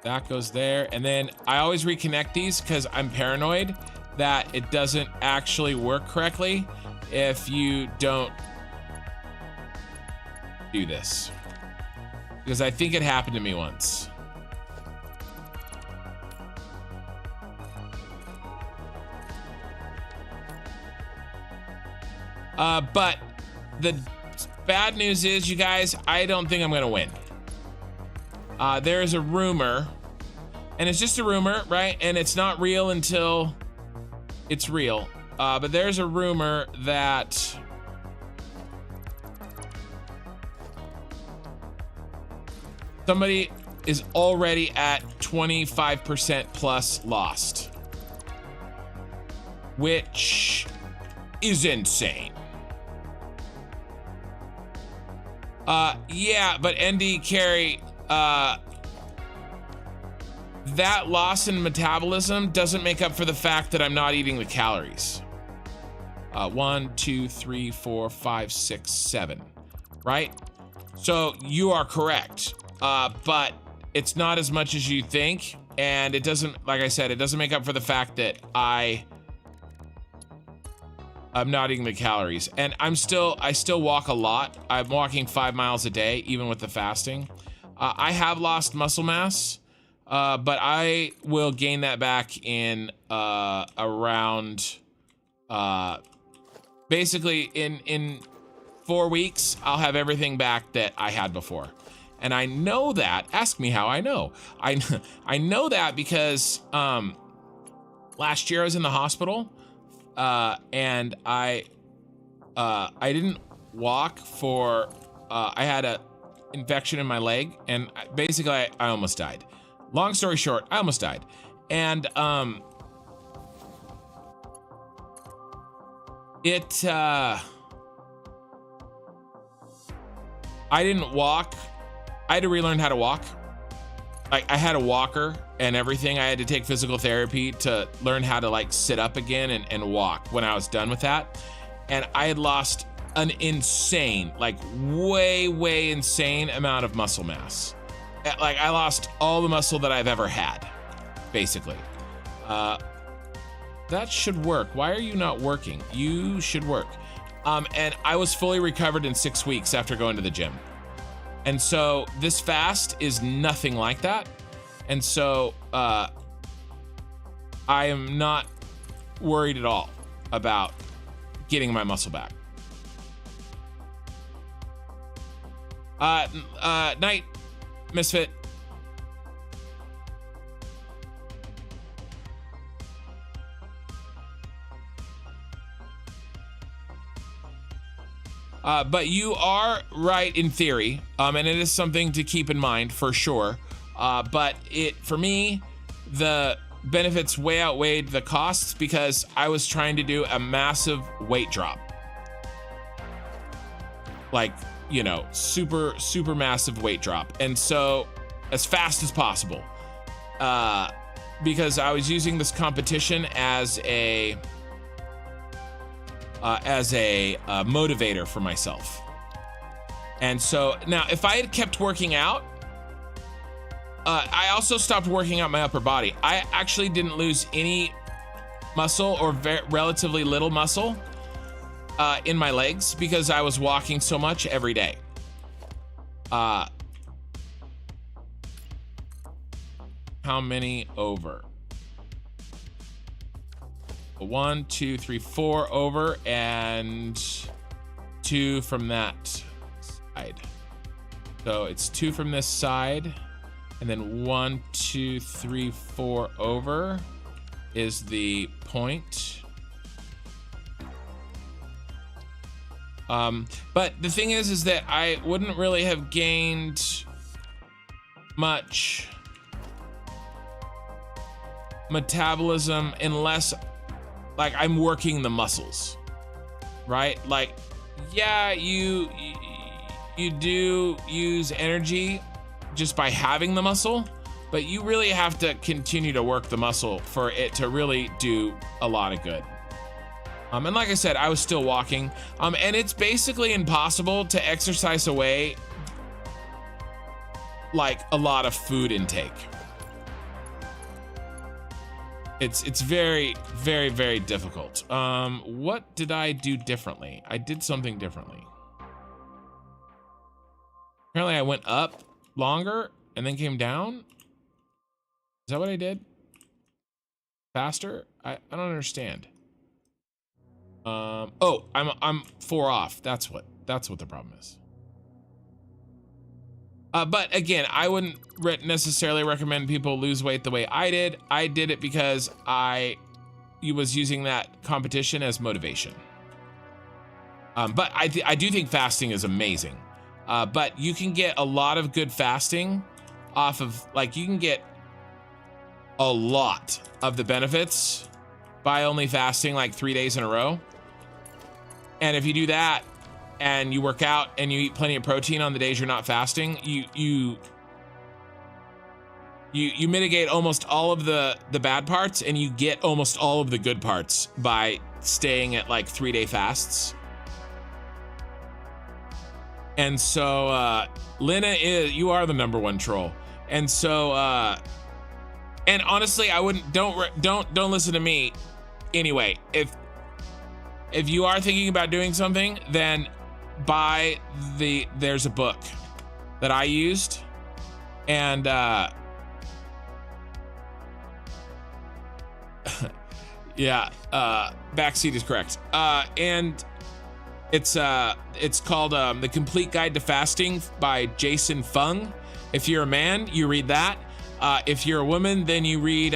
That goes there. And then I always reconnect these because I'm paranoid that it doesn't actually work correctly if you don't do this. Because I think it happened to me once. But the bad news is, you guys, I don't think I'm gonna win. There's a rumor, and it's just a rumor, right? And it's not real until it's real. But there's a rumor that somebody is already at 25% plus lost, which is insane. Yeah, but ND carry, that loss in metabolism doesn't make up for the fact that I'm not eating the calories. 1, 2, 3, 4, 5, 6, 7, right? So you are correct, but it's not as much as you think, and it doesn't, like I said, it doesn't make up for the fact that I'm not eating the calories. And I still walk a lot. I'm walking 5 miles a day, even with the fasting. I have lost muscle mass, but I will gain that back in around, basically in 4 weeks, I'll have everything back that I had before. And I know that, ask me how I know. I know that because last year I was in the hospital, and I didn't walk for, I had a infection in my leg, and basically I almost died. Long story short, I almost died. And I didn't walk. I had to relearn how to walk. Like, I had a walker and everything. I had to take physical therapy to learn how to like sit up again and walk when I was done with that. And I had lost an insane, like way insane amount of muscle mass. Like, I lost all the muscle that I've ever had, basically. That should work. Why are you not working? You should work. And I was fully recovered in 6 weeks after going to the gym. And so this fast is nothing like that. And so I am not worried at all about getting my muscle back. Night, Misfit. But you are right in theory, and it is something to keep in mind for sure. But for me, the benefits way outweighed the costs because I was trying to do a massive weight drop. Like, you know, super massive weight drop. And so as fast as possible, because I was using this competition as a motivator for myself. And so now if I had kept working out, I also stopped working out my upper body. I actually didn't lose any muscle or relatively little muscle in my legs because I was walking so much every day. How many over? 1, 2, 3, 4 over, and 2 from that side. So it's 2 from this side, and then 1, 2, 3, 4 over is the point. But the thing is that I wouldn't really have gained much metabolism unless, like, I'm working the muscles, right? Like, yeah, you do use energy just by having the muscle, but you really have to continue to work the muscle for it to really do a lot of good. And like I said, I was still walking, and it's basically impossible to exercise away like a lot of food intake. It's very difficult. What did I do differently? I did something differently. Apparently I went up longer and then came down. Is that what I did? Faster? I don't understand. Oh, I'm 4 off. That's what the problem is. But again, I wouldn't necessarily recommend people lose weight the way I did. I did it because I was using that competition as motivation. But I do think fasting is amazing. But you can get a lot of good fasting off of, like, you can get a lot of the benefits by only fasting like 3 days in a row. And if you do that, and you work out and you eat plenty of protein on the days you're not fasting, you mitigate almost all of the bad parts, and you get almost all of the good parts by staying at like 3-day fasts. And so Lena, you are the #1 troll. And so and honestly, I wouldn't, don't listen to me. Anyway, if you are thinking about doing something, then there's a book that I used, and yeah, backseat is correct. And it's called The Complete Guide to Fasting by Jason Fung. If you're a man, you read that. If you're a woman, then you read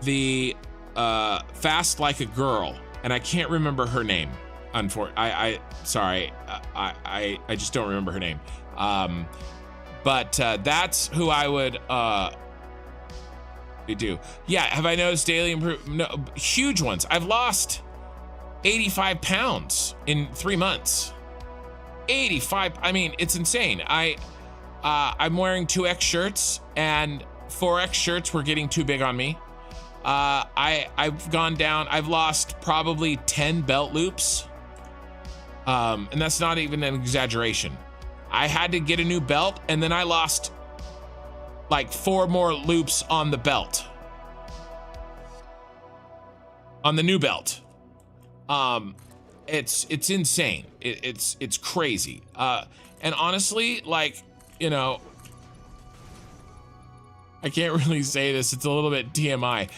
the Fast Like a Girl, and I can't remember her name. Sorry, I just don't remember her name. But that's who I would do. Yeah, have I noticed daily improvement? No, huge ones. I've lost 85 pounds in 3 months. 85. I mean, it's insane. I'm wearing 2X shirts, and 4X shirts were getting too big on me. I've gone down. I've lost probably 10 belt loops. And that's not even an exaggeration. I had to get a new belt, and then I lost like 4 more loops on the belt. On the new belt. It's insane. It's crazy. And honestly, like, you know, I can't really say this. It's a little bit TMI.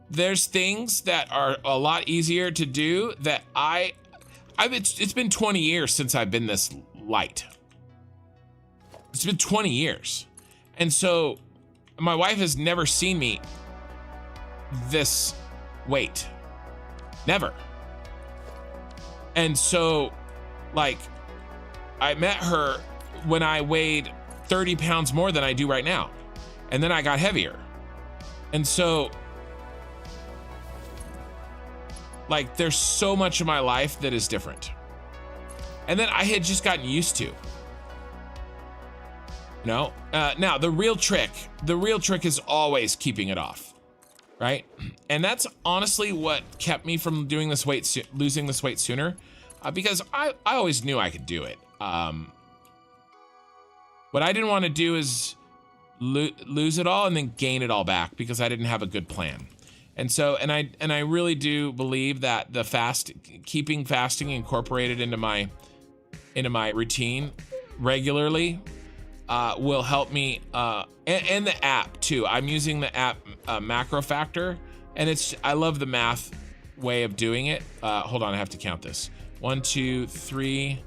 There's things that are a lot easier to do that it's been 20 years since I've been this light. It's been 20 years. And so my wife has never seen me this weight. Never. And so, like, I met her when I weighed 30 pounds more than I do right now. And then I got heavier. And so, like, there's so much of my life that is different. And then I had just gotten used to. You know? Now, the real trick is always keeping it off. Right? And that's honestly what kept me from doing this losing this weight sooner. Because I always knew I could do it. What I didn't want to do is lose it all and then gain it all back, because I didn't have a good plan. And so, and I really do believe that keeping fasting incorporated into my routine regularly will help me, and the app too. I'm using the app Macro Factor, and I love the math way of doing it. Hold on, I have to count this. 1, 2, 3,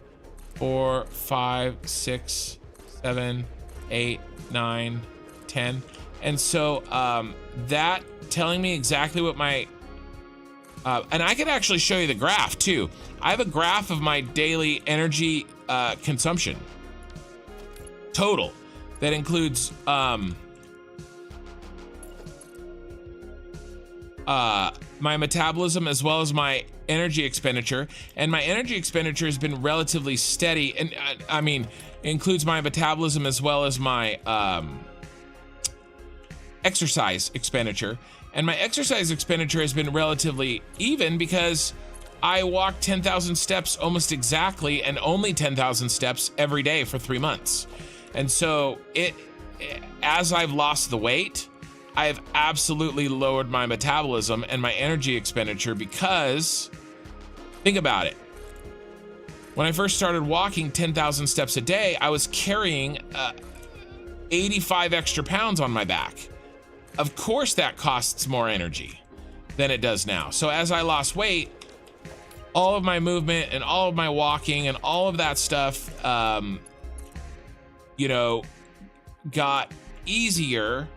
4, 5, 6, 7, 8, 9, 10. And so that telling me exactly what my and I could actually show you the graph too. I have a graph of my daily energy consumption total that includes my metabolism as well as my energy expenditure. And my energy expenditure has been relatively steady, and I mean includes my metabolism as well as my exercise expenditure. And my exercise expenditure has been relatively even because I walk 10,000 steps almost exactly, and only 10,000 steps every day for 3 months. And so as I've lost the weight, I've absolutely lowered my metabolism and my energy expenditure, because think about it. When I first started walking 10,000 steps a day, I was carrying 85 extra pounds on my back. Of course that costs more energy than it does now. So as I lost weight, all of my movement and all of my walking and all of that stuff, you know, got easier,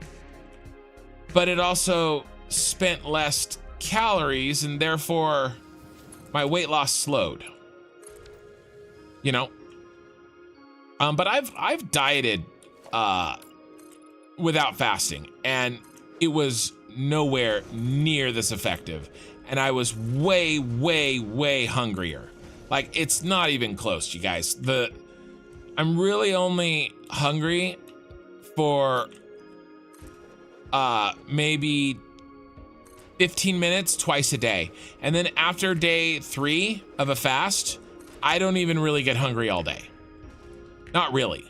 but it also spent less calories, and therefore my weight loss slowed. You know, but I've dieted without fasting, and it was nowhere near this effective. and I was way, way, way hungrier. Like, it's not even close, you guys. I'm really only hungry for maybe 15 minutes twice a day. And then after day 3 of a fast, I don't even really get hungry all day. Not really.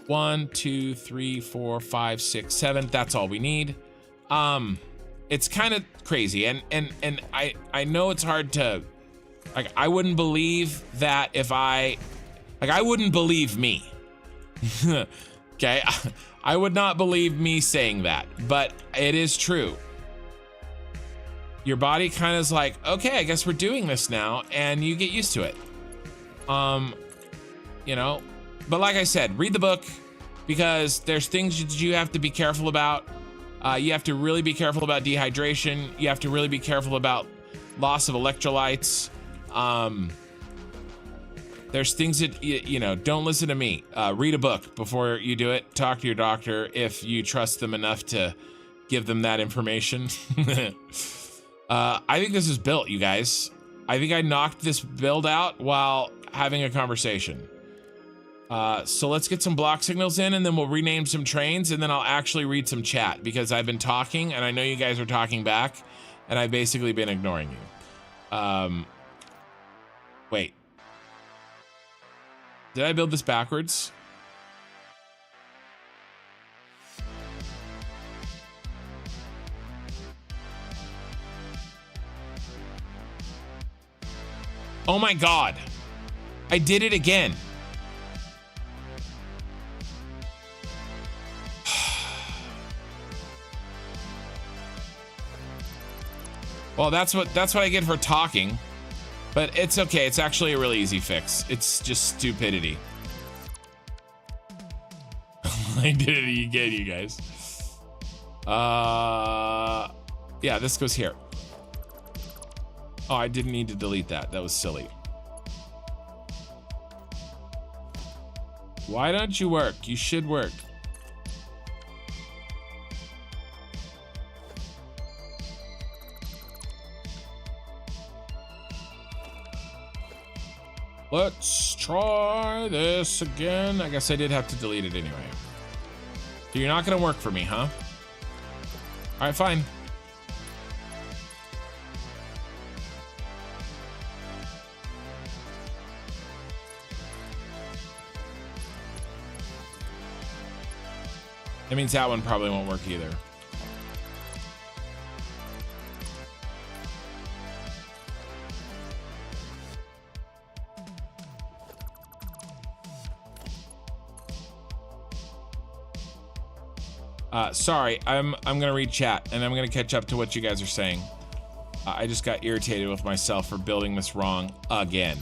1, 2, 3, 4, 5, 6, 7. That's all we need. It's kind of crazy, and I know it's hard to, like, I wouldn't believe that if I wouldn't believe me. Okay, I would not believe me saying that, but it is true. Your body kind of is like, okay, I guess we're doing this now, and you get used to it. You know, but like I said, read the book, because there's things that you have to be careful about. You have to really be careful about dehydration. You have to really be careful about loss of electrolytes. There's things that, you know, don't listen to me. Read a book before you do it. Talk to your doctor if you trust them enough to give them that information. I think this is built, you guys. I think I knocked this build out while having a conversation. So let's get some block signals in, and then we'll rename some trains, and then I'll actually read some chat, because I've been talking and I know you guys are talking back, and I've basically been ignoring you. Wait. Did I build this backwards? Oh my God. I did it again. Well, that's what I get for talking, but it's okay. It's actually a really easy fix. It's just stupidity. I did it again, you guys. Yeah, this goes here. Oh, I didn't need to delete that. That was silly. Why don't you work? You should work. Let's try this again. I guess I did have to delete it anyway. So you're not gonna work for me, huh? All right, fine. That means that one probably won't work either. Sorry, I'm gonna read chat, and I'm gonna catch up to what you guys are saying. I just got irritated with myself for building this wrong again.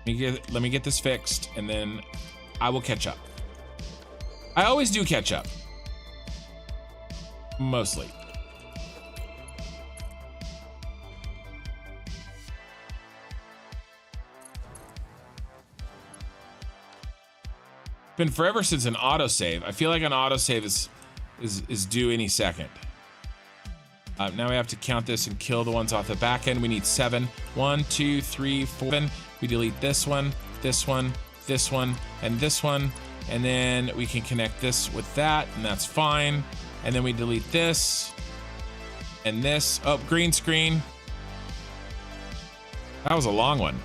Let me get this fixed, and then I will catch up. I always do catch up. Mostly. Been forever since an autosave. I feel like an autosave is due any second. Now we have to count this and kill the ones off the back end. We need 7. 1, 2, 3, 4. 7. We delete this one, this one, this one, and this one. And then we can connect this with that, and that's fine. And then we delete this and this. Oh, green screen. That was a long one.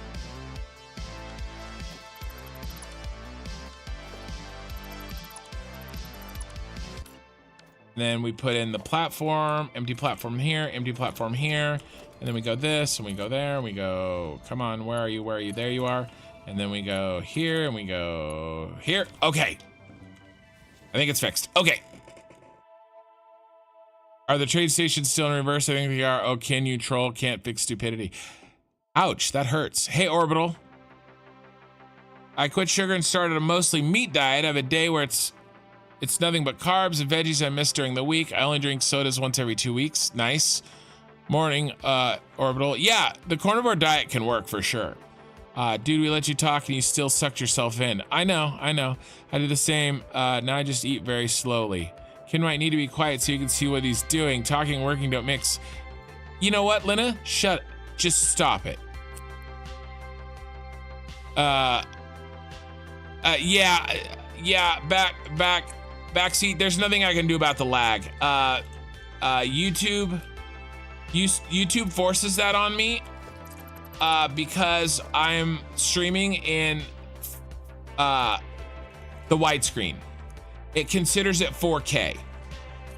Then we put in the platform, empty platform here, empty platform here. And then we go this, and we go there, and we go, come on, where are you? Where are you? There you are. And then we go here, and we go here. Okay. I think it's fixed. Okay. Are the trade stations still in reverse? I think they are. Oh, can you troll? Can't fix stupidity. Ouch, that hurts. Hey, Orbital. I quit sugar and started a mostly meat diet. I have a day where it's nothing but carbs and veggies I miss during the week. I only drink sodas once every 2 weeks. Nice. Morning, Orbital. Yeah, the carnivore diet can work for sure. Dude, we let you talk and you still sucked yourself in. I know. I do the same. Now I just eat very slowly. Kid might need to be quiet so you can see what he's doing. Talking and working don't mix. You know what, Lena? Just stop it. Yeah, back seat. There's nothing I can do about the lag. YouTube forces that on me because I'm streaming in the widescreen. It considers it 4K,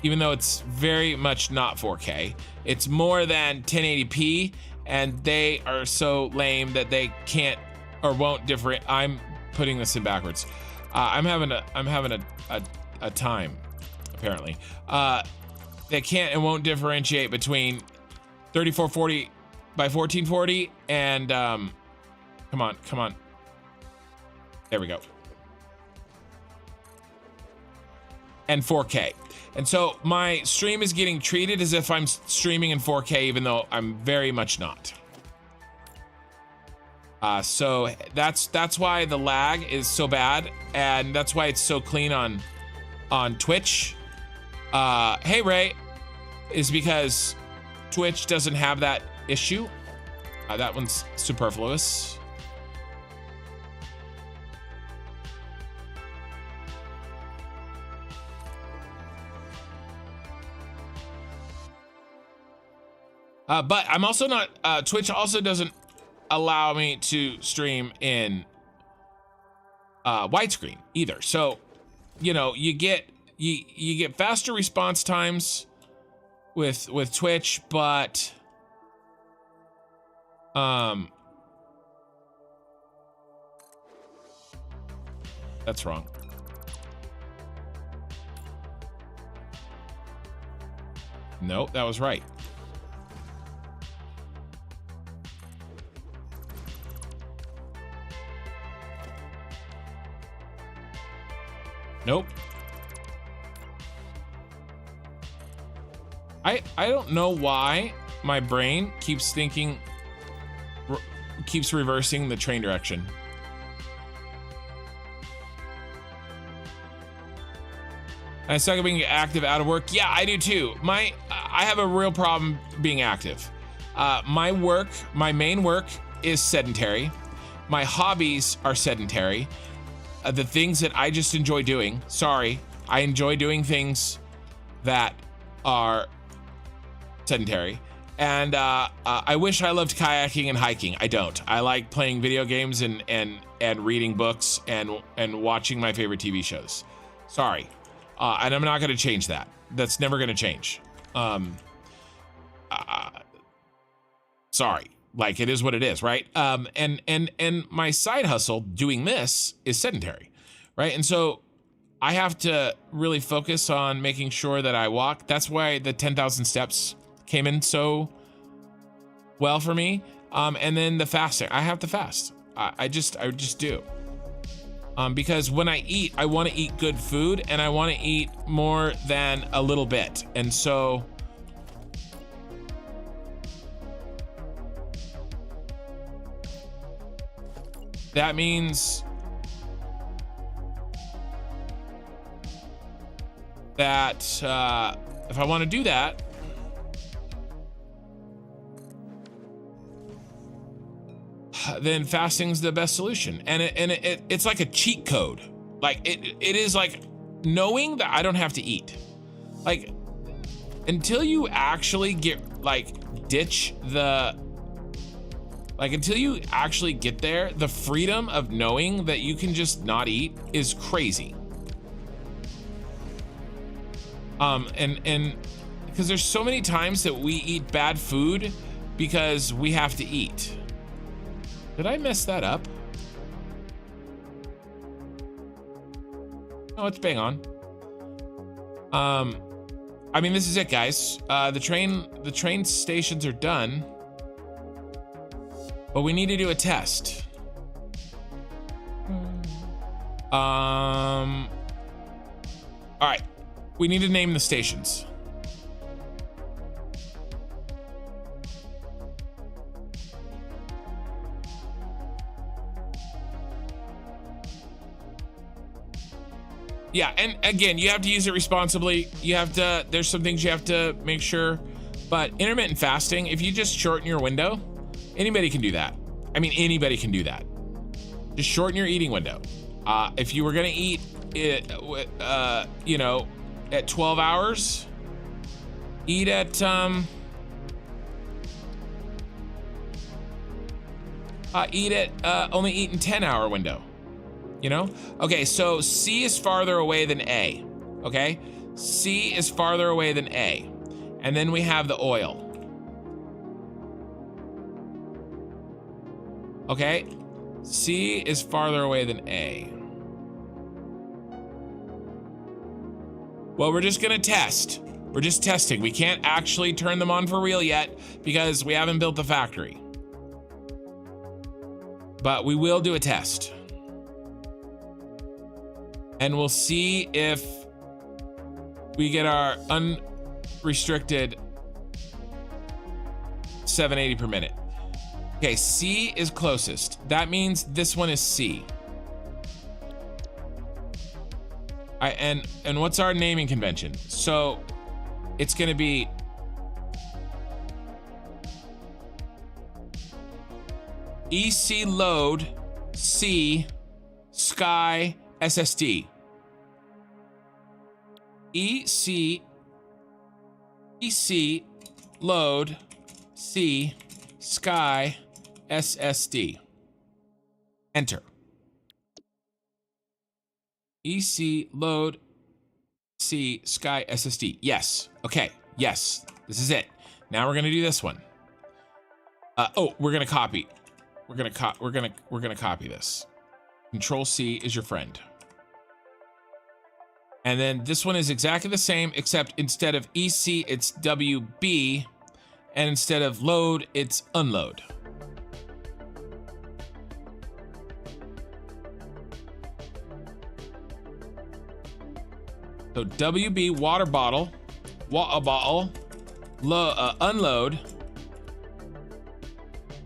even though it's very much not 4K. It's more than 1080p, and they are so lame that they can't or won't differentiate. I'm putting this in backwards. I'm having a time, apparently. They can't and won't differentiate between 3440 by 1440 and come on. There we go. And 4K. And so my stream is getting treated as if I'm streaming in 4K, even though I'm very much not. So that's why the lag is so bad, and that's why it's so clean on Twitch. Hey Ray, is because Twitch doesn't have that issue. That one's superfluous. But I'm also not, Twitch also doesn't allow me to stream in widescreen either. So, you know, you get faster response times with Twitch, but that's wrong. No, that was right. Nope. I don't know why my brain keeps reversing the train direction. I suck at being active out of work. Yeah, I do too. I have a real problem being active. My main work is sedentary. My hobbies are sedentary. The things that I just enjoy doing. Sorry, I enjoy doing things that are sedentary. And I wish I loved kayaking and hiking. I don't. I like playing video games and reading books and watching my favorite TV shows. Sorry. And I'm not gonna change that. That's never gonna change. Sorry. Like, it is what it is, right? And my side hustle doing this is sedentary, right? And so I have to really focus on making sure that I walk. That's why the 10,000 steps came in so well for me. And then the fasting, I have to fast. I just do. Because when I eat, I want to eat good food, and I want to eat more than a little bit. And so that means that if I want to do that, then fasting's the best solution. And it's like a cheat code. Like it is like knowing that I don't have to eat. Like, until you actually until you actually get there, the freedom of knowing that you can just not eat is crazy. And because there's so many times that we eat bad food because we have to eat. Did I mess that up? Oh, it's bang on. I mean, this is it, guys. The train stations are done. But we need to do a test. All right, we need to name the stations. Yeah, and again, you have to use it responsibly. You have to, there's some things you have to make sure, but intermittent fasting, if you just shorten your window, anybody can do that. I mean, anybody can do that. Just shorten your eating window. If you were gonna eat it, you know, at 12 hours, eat at, only eat in 10-hour window. You know? Okay, so C is farther away than A. Okay? C is farther away than A. And then we have the oil. Okay? C is farther away than A. Well, we're just gonna test. We're just testing. We can't actually turn them on for real yet because we haven't built the factory. But we will do a test. And we'll see if we get our unrestricted 780 per minute. Okay, C is closest. That means this one is C. And what's our naming convention? So it's gonna be EC load C Sky SSD. EC load C Sky SSD. Enter. EC load C Sky SSD. Yes. Okay. Yes. This is it. Now we're gonna do this one. Oh, we're gonna copy. We're gonna copy this. Control C is your friend. And then this one is exactly the same, except instead of EC, it's WB, and instead of load, it's unload. So WB water bottle,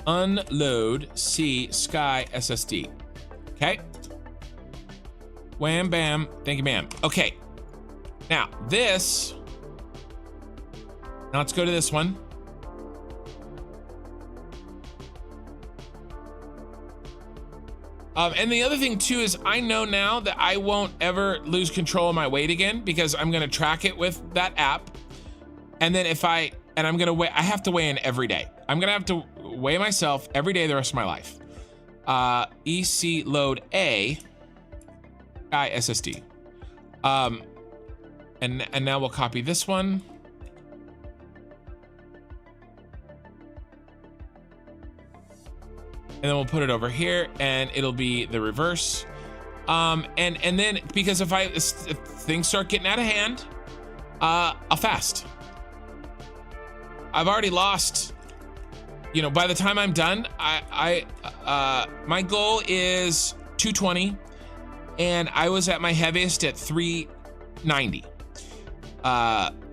unload C Sky SSD. Okay. Wham, bam, thank you, ma'am. Okay. Now this. Now let's go to this one. And the other thing too is I know now that I won't ever lose control of my weight again because I'm gonna track it with that app. And then I'm gonna weigh, I have to weigh in every day. I'm gonna have to weigh myself every day the rest of my life. EC load A Sky SSD. And now we'll copy this one. And then we'll put it over here and it'll be the reverse. And then because if things start getting out of hand, I'll fast. I've already lost, you know, by the time I'm done, my goal is 220 and I was at my heaviest at 390.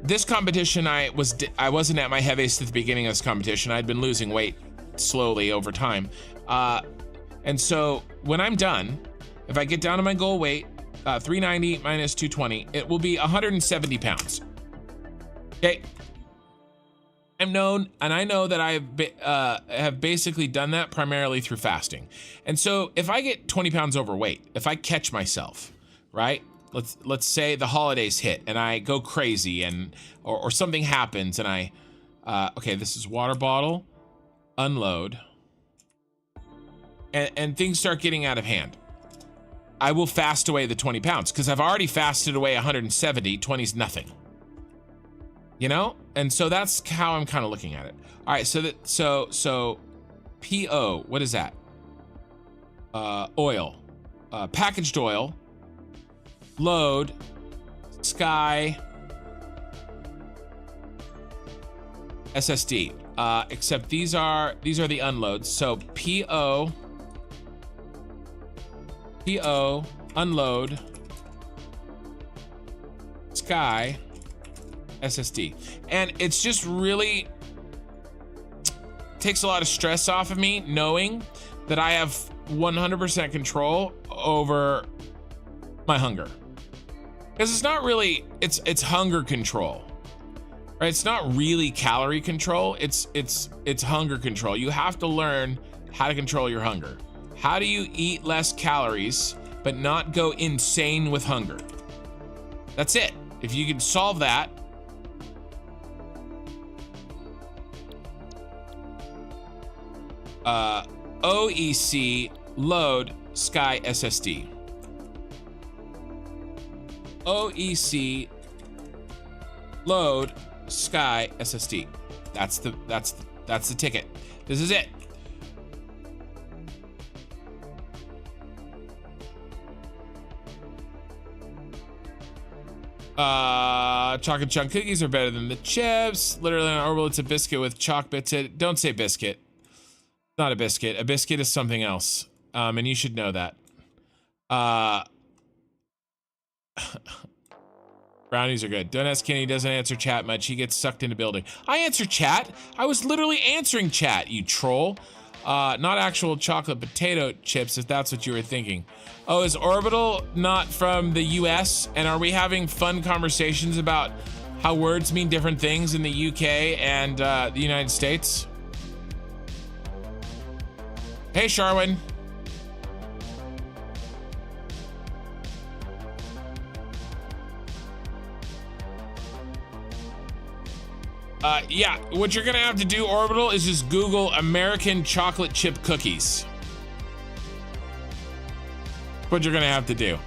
This competition, I wasn't at my heaviest at the beginning of this competition. I'd been losing weight slowly over time. And so when I'm done, if I get down to my goal weight, 390 minus 220, it will be 170 pounds. Okay. I'm known, and I know that I have basically done that primarily through fasting. And so if I get 20 pounds overweight, if I catch myself, right? Let's say the holidays hit and I go crazy or something happens and okay, this is water bottle, unload, and things start getting out of hand. I will fast away the 20 pounds because I've already fasted away 170, 20's nothing. You know? And so that's how I'm kind of looking at it. All right, so PO, what is that? Oil, packaged oil, load, Sky SSD. Except these are the unloads. So PO, unload, Sky SSD. And it's just really takes a lot of stress off of me knowing that I have 100% control over my hunger. Because it's not really, it's hunger control, right? It's not really calorie control. It's hunger control. You have to learn how to control your hunger. How do you eat less calories but not go insane with hunger? That's it. If you can solve that, OEC load Sky SSD. OEC load Sky SSD. That's the ticket. This is it. Chocolate chunk cookies are better than the chips. Literally on orbital, it's a biscuit with chalk bits in it. Don't say biscuit. It's not a biscuit. A biscuit is something else. And you should know that. Brownies are good. Don't ask Kenny, he doesn't answer chat much. He gets sucked into building. I answer chat. I was literally answering chat, you troll. Not actual chocolate potato chips, if that's what you were thinking. Oh, is Orbital not from the US? And are we having fun conversations about how words mean different things in the UK and the United States? Hey, Sharwin. Yeah, what you're gonna have to do, Orbital, is just Google American chocolate chip cookies. What you're gonna have to do.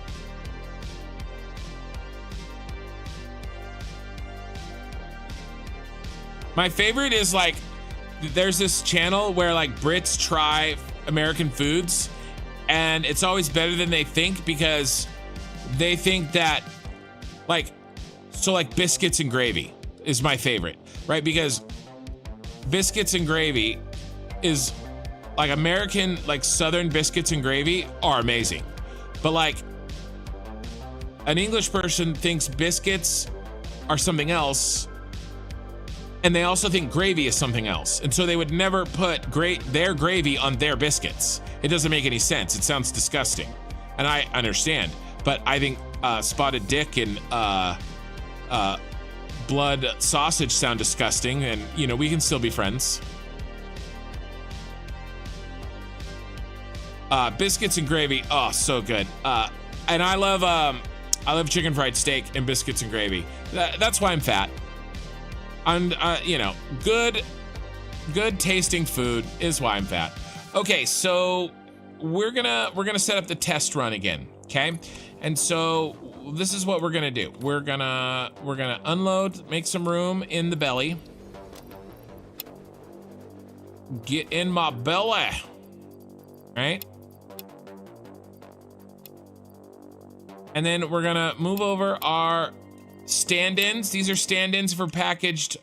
My favorite is like, there's this channel where like Brits try American foods and it's always better than they think because they think that like biscuits and gravy is my favorite, right? Because biscuits and gravy is like American, like Southern biscuits and gravy are amazing. But like an English person thinks biscuits are something else. And they also think gravy is something else. And so they would never put their gravy on their biscuits. It doesn't make any sense. It sounds disgusting. And I understand. But I think spotted dick and blood sausage sound disgusting. And, you know, we can still be friends. Biscuits and gravy. Oh, so good. And I love chicken fried steak and biscuits and gravy. That's why I'm fat. And you know, good tasting food is why I'm fat. Okay, so we're gonna set up the test run again, okay? And so this is what we're gonna do. We're gonna unload, make some room in the belly. Get in my belly, right? And then we're gonna move over our stand-ins. These are stand-ins for packaged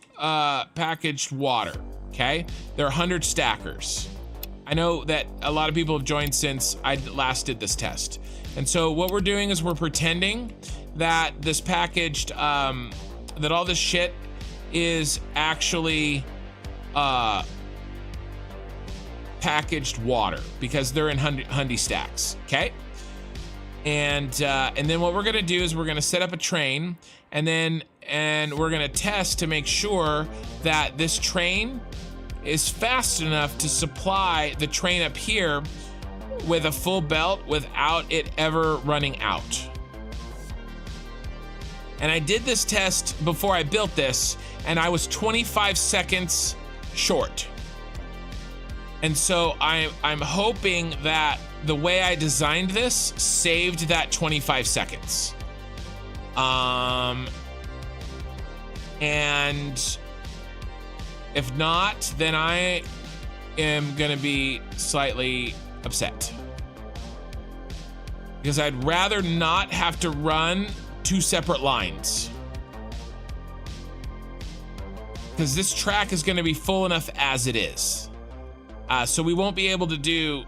water, okay? They're 100 stackers. I know that a lot of people have joined since I last did this test. And so what we're doing is we're pretending that this packaged, that all this shit is actually packaged water because they're in hundy stacks, okay? And then what we're gonna do is we're gonna set up a train and we're gonna test to make sure that this train is fast enough to supply the train up here with a full belt without it ever running out. And I did this test before I built this and I was 25 seconds short. And so I'm hoping that the way I designed this saved that 25 seconds. And if not, then I am gonna be slightly upset. Because I'd rather not have to run 2 separate lines. Because this track is gonna be full enough as it is. So we won't be able to do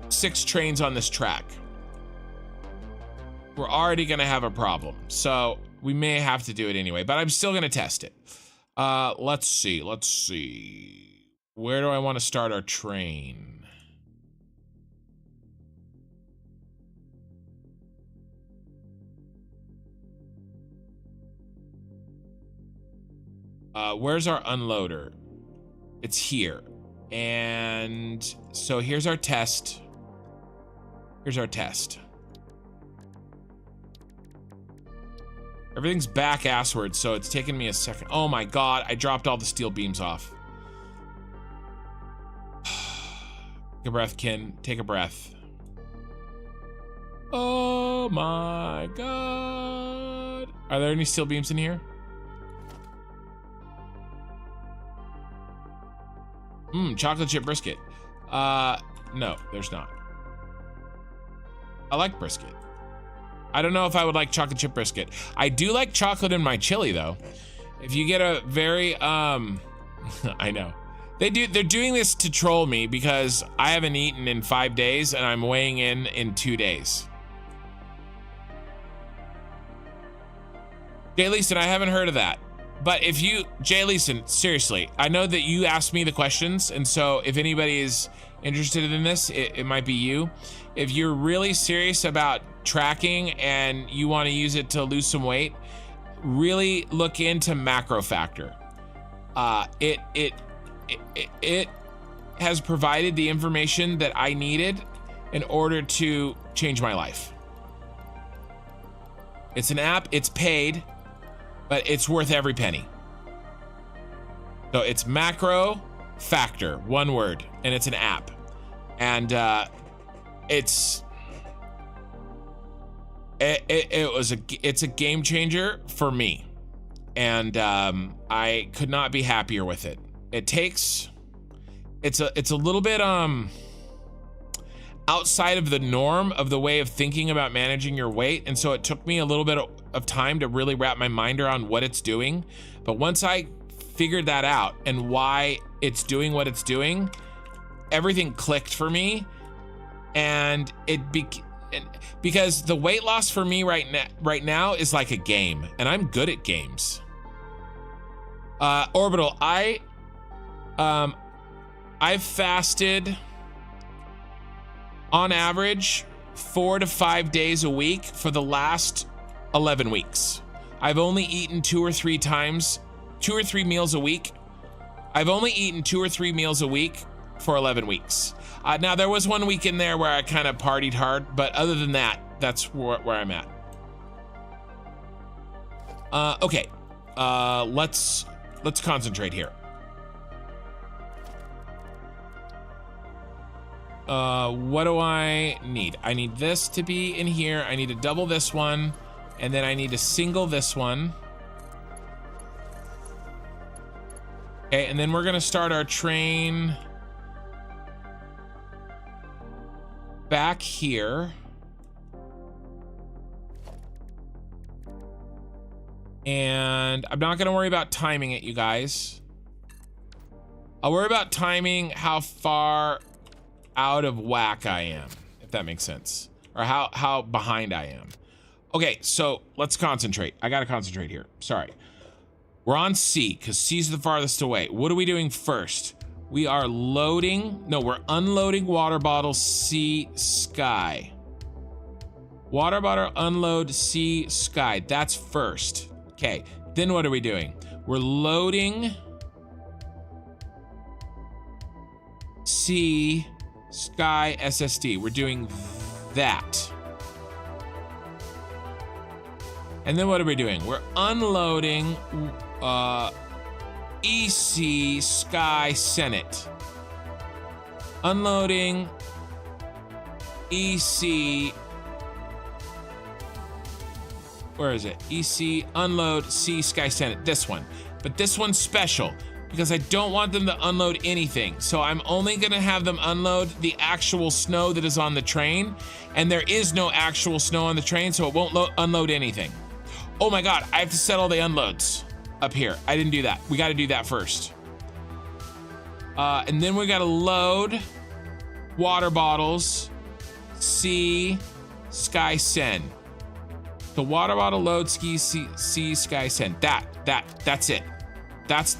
6 trains on this track. We're already gonna have a problem. So we may have to do it anyway, but I'm still gonna test it. Let's see. Where do I want to start our train? Where's our unloader? It's here. And so here's our test. Here's our test. Everything's back assward, so it's taken me a second. Oh my God, I dropped all the steel beams off. Take a breath, Kin. Take a breath. Oh my God. Are there any steel beams in here? Chocolate chip brisket. No, there's not. I like brisket. I don't know if I would like chocolate chip brisket. I do like chocolate in my chili though. If you get a very, I know. They're doing this to troll me because I haven't eaten in 5 days and I'm weighing in 2 days. Jay Leeson, I haven't heard of that. But if you, Jay Leeson, seriously, I know that you asked me the questions, and so if anybody is interested in this, it might be you. If you're really serious about tracking and you want to use it to lose some weight, really look into macro factor. It has provided the information that I needed in order to change my life. It's an app, it's paid, but it's worth every penny. So it's macro factor, one word, and it's an app. And it's a game changer for me. And I could not be happier with it. It's a little bit outside of the norm of the way of thinking about managing your weight, and so it took me a little bit of time to really wrap my mind around what it's doing. But once I figured that out and why it's doing what it's doing, everything clicked for me. And because the weight loss for me right now is like a game, and I'm good at games. Orbital, I've fasted on average 4 to 5 days a week for the last 11 weeks. I've only eaten 2 or 3 meals a week. I've only eaten 2 or 3 meals a week for 11 weeks. Now there was 1 week in there where I kind of partied hard, but other than that, that's where I'm at. Okay, let's concentrate here. What do I need? I need this to be in here. I need to double this one, and then I need to single this one. Okay, and then we're gonna start our train back here. And I'm not gonna worry about timing it, you guys. I'll worry about timing how far out of whack I am, if that makes sense, or how behind I am. Okay, so let's concentrate. I gotta concentrate here. Sorry. We're on C, because C's the farthest away. What are we doing first? We are we're unloading water bottle C Sky. Water bottle unload C Sky. That's first. Okay, then what are we doing? We're loading C Sky SSD. We're doing that. And then what are we doing? We're unloading EC Sky Senate. Unloading EC. Where is it? EC unload C Sky Senate. This one. But this one's special because I don't want them to unload anything. So I'm only gonna have them unload the actual snow that is on the train. And there is no actual snow on the train, so it won't unload anything. Oh my God, I have to set all the unloads up here. I didn't do that. We gotta do that first. And then we gotta load water bottles, C Sky Sen. The water bottle load C Sky Sen. That's it. That's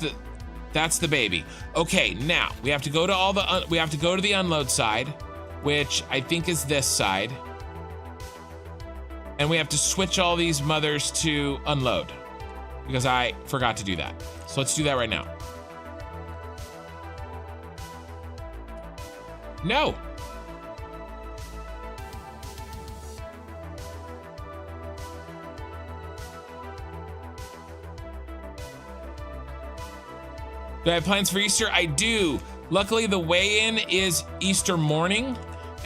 the baby. Okay, now we have to go to we have to go to the unload side, which I think is this side. And we have to switch all these mothers to unload. because I forgot to do that. So let's do that right now. No. Do I have plans for Easter? I do. Luckily, the weigh-in is Easter morning,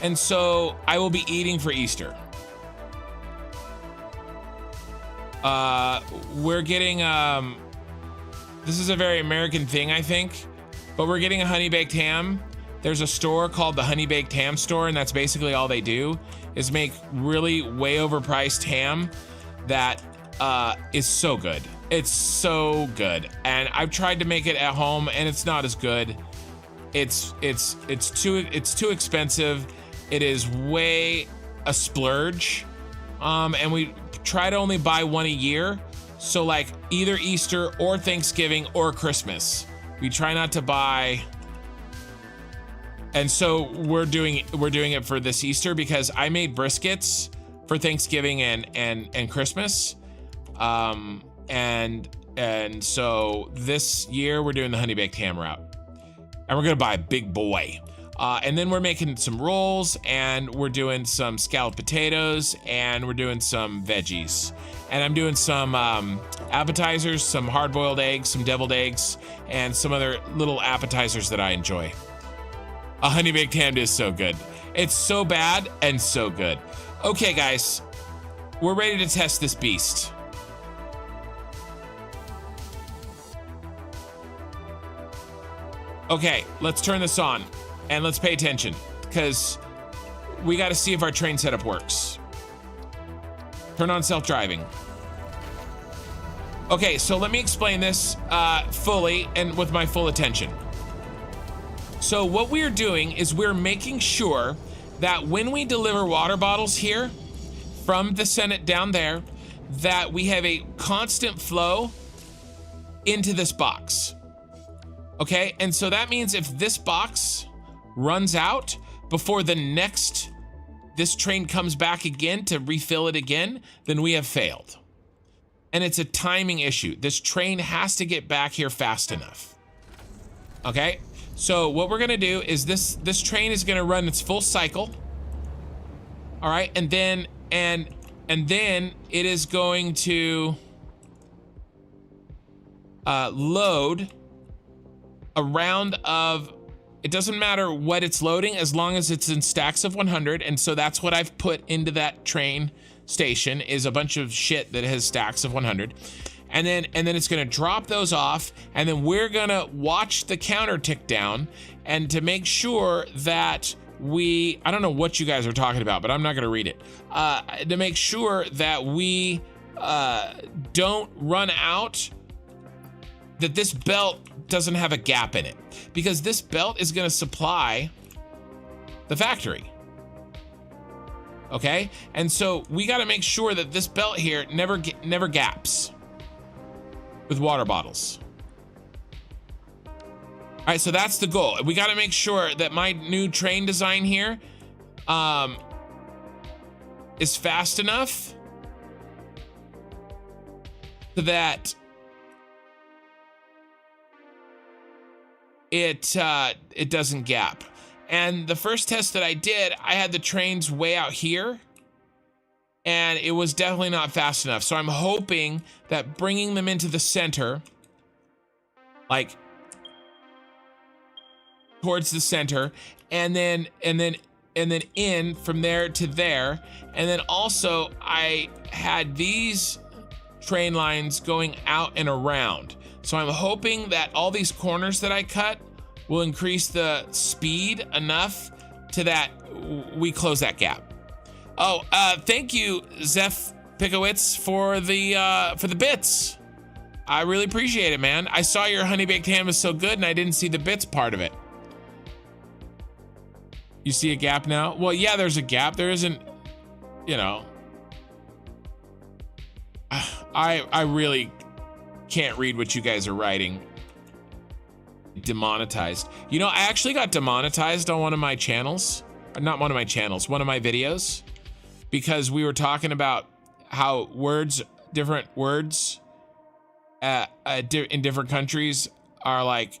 and so I will be eating for Easter. We're getting, this is a very American thing, I think, but we're getting a honey baked ham. There's a store called the Honey Baked Ham Store, and that's basically all they do is make really way overpriced ham that is so good. It's so good, and I've tried to make it at home, and it's not as good. It's too expensive. It is way a splurge, and we try to only buy one a year. So like either Easter or Thanksgiving or Christmas. We try not to buy. And so we're doing it for this Easter because I made briskets for Thanksgiving and Christmas. And so this year we're doing the honey baked ham route, and we're gonna buy a big boy. And then we're making some rolls, and we're doing some scalloped potatoes, and we're doing some veggies. And I'm doing some appetizers, some hard-boiled eggs, some deviled eggs, and some other little appetizers that I enjoy. A honey baked ham is so good. It's so bad and so good. Okay, guys, we're ready to test this beast. Okay, let's turn this on and let's pay attention because we got to see if our train setup works. Turn on self-driving. Okay, so let me explain this fully and with my full attention. So what we're doing is we're making sure that when we deliver water bottles here from the Senate down there, that we have a constant flow into this box. Okay, and so that means if this box runs out before this train comes back again to refill it again, then we have failed. And it's a timing issue. This train has to get back here fast enough. Okay, so what we're gonna do is this train is gonna run its full cycle. All right, and then it is going to load a round of, it doesn't matter what it's loading as long as it's in stacks of 100. And so that's what I've put into that train station is a bunch of shit that has stacks of 100. And then it's gonna drop those off, and then we're gonna watch the counter tick down, and to make sure that I don't know what you guys are talking about, but I'm not gonna read it. To make sure that we don't run out, that this belt doesn't have a gap in it, because this belt is going to supply the factory. Okay, and so we got to make sure that this belt here never gaps with water bottles. All right, so that's the goal. We got to make sure that my new train design here is fast enough so that it doesn't gap. And the first test that I did, I had the trains way out here, and it was definitely not fast enough. So I'm hoping that bringing them into the center, like towards the center, and then in from there to there, and then also I had these train lines going out and around. So I'm hoping that all these corners that I cut will increase the speed enough to that we close that gap. Oh, thank you, Zeph Pikowitz, for the bits. I really appreciate it, man. I saw your honey baked ham is so good, and I didn't see the bits part of it. You see a gap now? Well, yeah, there's a gap. There isn't, you know. I really can't read what you guys are writing. Demonetized. You know, I actually got demonetized on one of my channels. Not one of my channels, one of my videos, because we were talking about how different words in different countries are like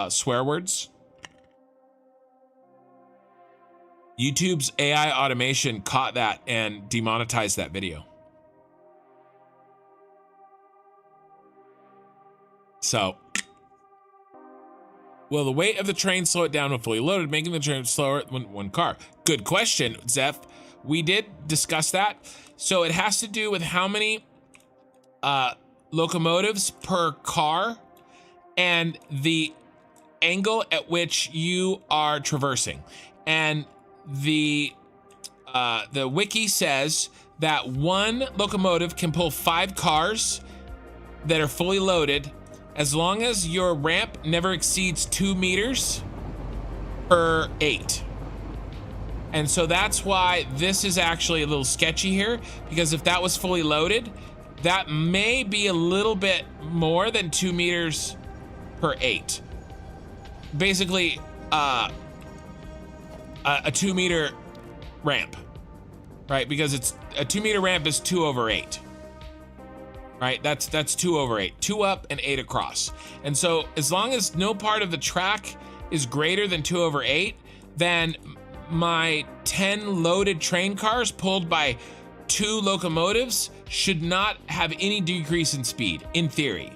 swear words. YouTube's AI automation caught that and demonetized that video. So, will the weight of the train slow it down when fully loaded, making the train slower when one car? Good question, Zeph. We did discuss that. So it has to do with how many locomotives per car and the angle at which you are traversing. And the wiki says that one locomotive can pull 5 cars that are fully loaded as long as your ramp never exceeds 2 meters per 8. And so that's why this is actually a little sketchy here, because if that was fully loaded, that may be a little bit more than 2 meters per 8. Basically, a 2 meter ramp, right? Because it's a 2 meter ramp is 2 over 8, right? That's 2 over 8, 2 up and 8 across. And so as long as no part of the track is greater than 2 over 8, then my 10 loaded train cars pulled by 2 locomotives should not have any decrease in speed, in theory.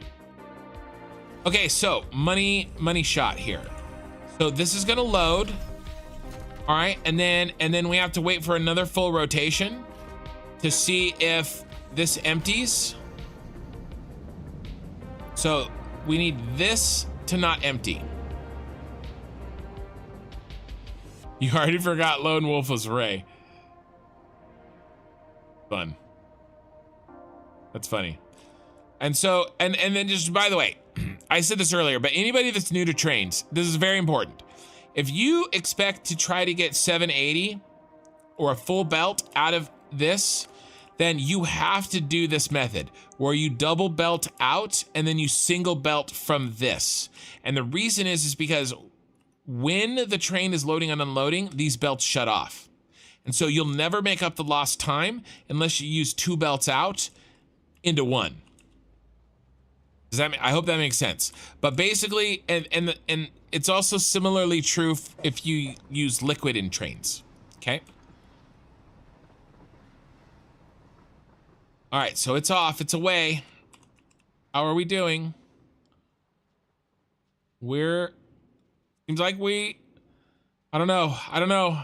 Okay, so money shot here. So this is gonna load. All right, and then we have to wait for another full rotation to see if this empties. So we need this to not empty. You already forgot Lone Wolf was Ray. Fun. That's funny. And so, and then just, by the way, I said this earlier, but anybody that's new to trains, this is very important. If you expect to try to get 780 or a full belt out of this, then you have to do this method where you double belt out and then you single belt from this. And the reason is because when the train is loading and unloading, these belts shut off. And so you'll never make up the lost time unless you use 2 belts out into 1. Does that? I hope that makes sense. But basically, and it's also similarly true if you use liquid in trains. Okay. All right, so it's off. It's away. How are we doing? Seems like I don't know.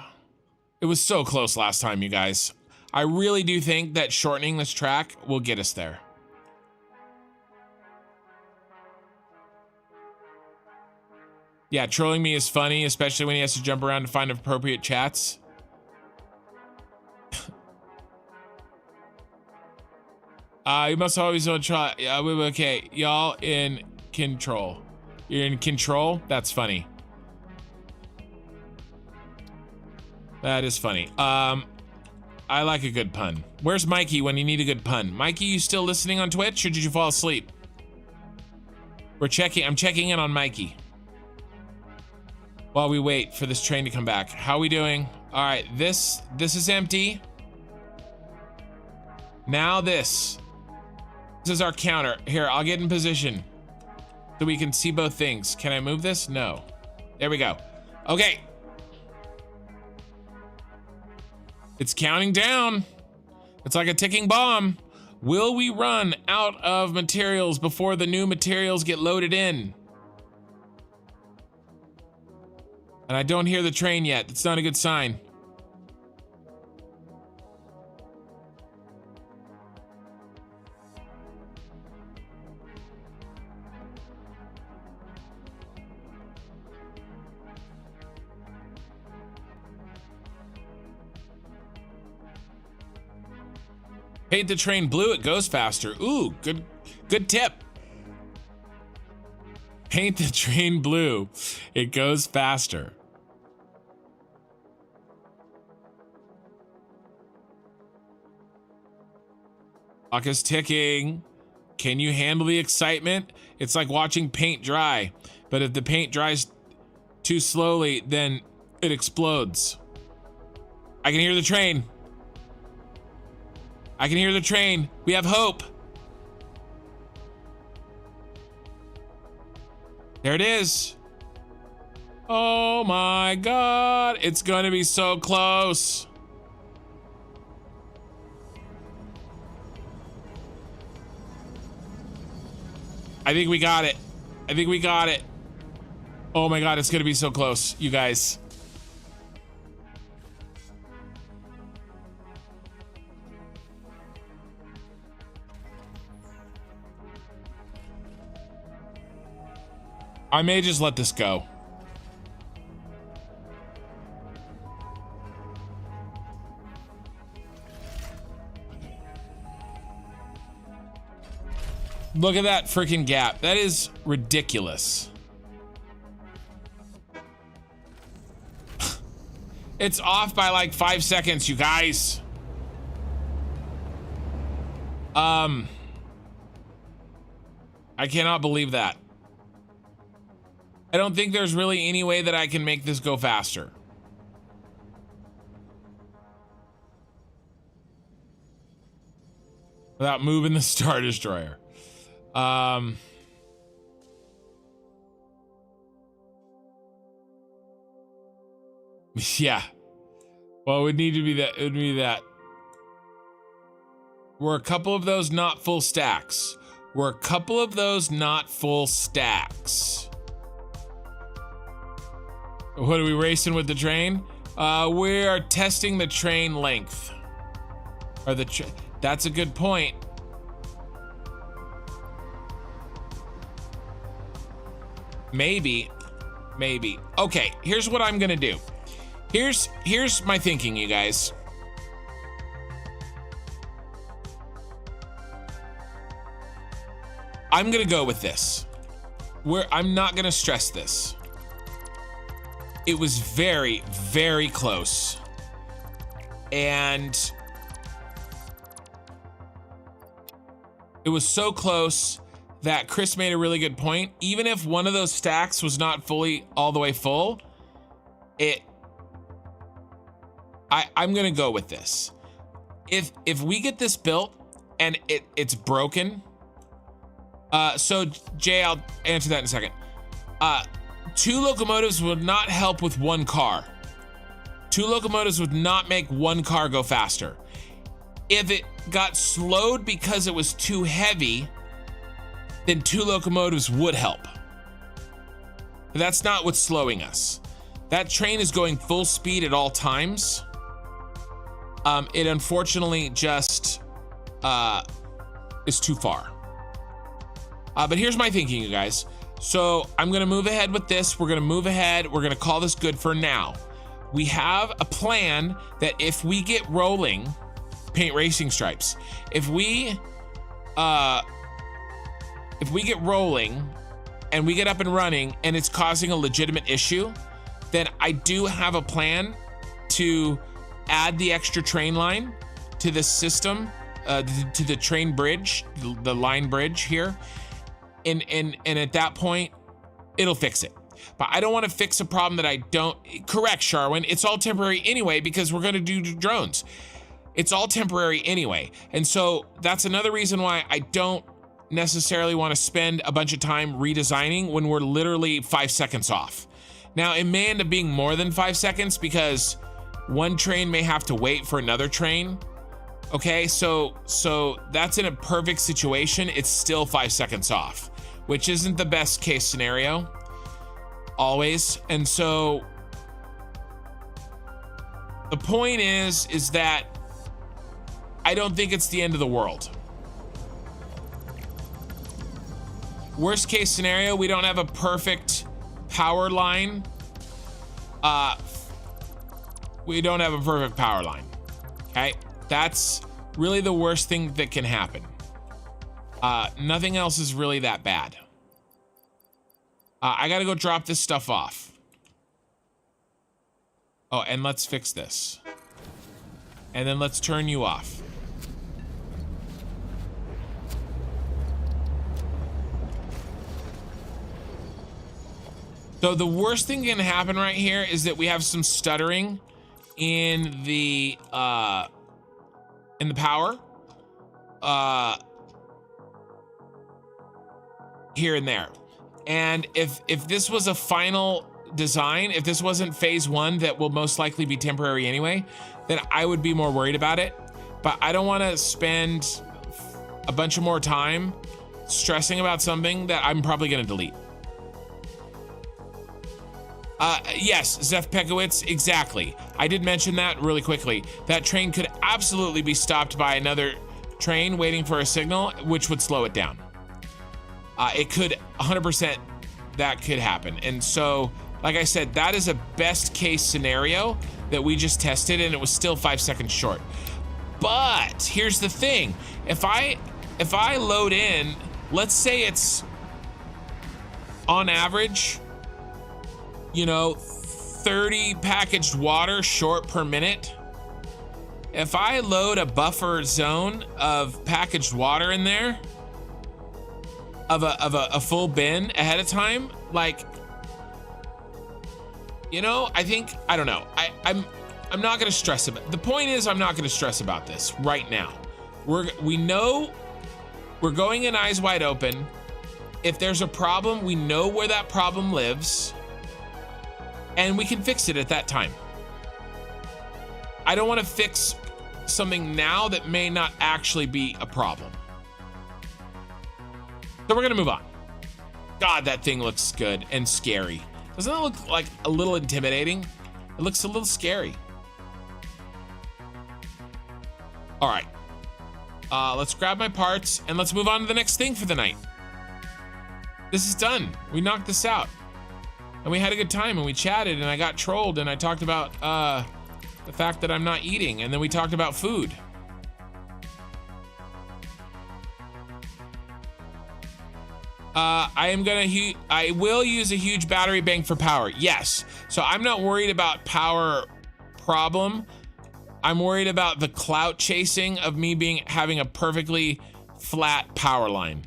It was so close last time, you guys. I really do think that shortening this track will get us there. Yeah, trolling me is funny, especially when he has to jump around to find appropriate chats. You must always want to try. Okay, y'all in control. You're in control? That's funny. That is funny. I like a good pun. Where's Mikey when you need a good pun? Mikey, you still listening on Twitch or did you fall asleep? I'm checking in on Mikey. While we wait for this train to come back. How are we doing? All right, this is empty. Now this is our counter. Here, I'll get in position so we can see both things. Can I move this? No. There we go. Okay. It's counting down. It's like a ticking bomb. Will we run out of materials before the new materials get loaded in? And I don't hear the train yet. That's not a good sign. Paint the train blue, it goes faster. Ooh, good tip. Paint the train blue, it goes faster. Clock is ticking. Can you handle the excitement? It's like watching paint dry, but if the paint dries too slowly, then it explodes. I can hear the train. I can hear the train. We have hope. There it is. Oh my God. It's gonna be so close. I think we got it. I think we got it. Oh my God, it's gonna be so close, you guys. I may just let this go. Look at that freaking gap. That is ridiculous. It's off by like 5 seconds, you guys. I cannot believe that. I don't think there's really any way that I can make this go faster. Without moving the Star Destroyer. Yeah. Well, it would need to be that. It would be that. Were a couple of those not full stacks? Were a couple of those not full stacks? What are we racing with the train? We are testing the train length. Or the that's a good point. Maybe. Okay, here's what I'm gonna do. Here's my thinking, you guys. I'm gonna go with this. I'm not gonna stress this. It was very, very close. And it was so close that Chris made a really good point. Even if one of those stacks was not fully all the way full, I'm gonna go with this. If we get this built and it's broken, so Jay, I'll answer that in a second. 2 locomotives would not help with 1 car. 2 locomotives would not make 1 car go faster. If it got slowed because it was too heavy, then 2 locomotives would help. But that's not what's slowing us. That train is going full speed at all times. It unfortunately just is too far. But here's my thinking, you guys. So I'm gonna move ahead with this. We're gonna move ahead. We're gonna call this good for now. We have a plan that if we get rolling, paint racing stripes. If we get rolling and we get up and running and it's causing a legitimate issue, then I do have a plan to add the extra train line to this system, to the train bridge, the line bridge here. And at that point, it'll fix it. But I don't want to fix a problem that I don't. Correct, Sharwin. It's all temporary anyway because we're going to do drones. It's all temporary anyway. And so that's another reason why I don't necessarily want to spend a bunch of time redesigning when we're literally 5 seconds off. Now, it may end up being more than 5 seconds because one train may have to wait for another train. Okay, so that's in a perfect situation. It's still 5 seconds off, which isn't the best case scenario always. And so the point is that I don't think it's the end of the world. Worst case scenario, we don't have a perfect power line. We don't have a perfect power line. Okay, that's really the worst thing that can happen. Nothing else is really that bad. I gotta go drop this stuff off. Oh, and let's fix this. And then let's turn you off. So the worst thing that can happen right here is that we have some stuttering in the power. Here and there. And if this was a final design, if this wasn't phase 1 that will most likely be temporary anyway, then I would be more worried about it. But I don't want to spend a bunch of more time stressing about something that I'm probably going to delete. Yes, Zeph Pekowitz, exactly. I did mention that really quickly. That train could absolutely be stopped by another train waiting for a signal, which would slow it down. It could 100%, that could happen. And so, like I said, that is a best case scenario that we just tested, and it was still 5 seconds short. But here's the thing. If I load in, let's say it's on average, you know, 30 packaged water short per minute. If I load a buffer zone of packaged water in there, of a full bin ahead of time, like, you know, I don't know. I'm not gonna stress about it. The point is, I'm not gonna stress about this right now. We know we're going in eyes wide open. If there's a problem, we know where that problem lives, and we can fix it at that time. I don't want to fix something now that may not actually be a problem. So we're gonna move on. God, that thing looks good and scary. Doesn't it look like a little intimidating? It looks a little scary. All right, let's grab my parts and let's move on to the next thing for the night. This is done. We knocked this out. And we had a good time, and we chatted, and I got trolled, and I talked about the fact that I'm not eating, and then we talked about food. I will use a huge battery bank for power. Yes. So I'm not worried about power problem. I'm worried about the clout chasing of me having a perfectly flat power line.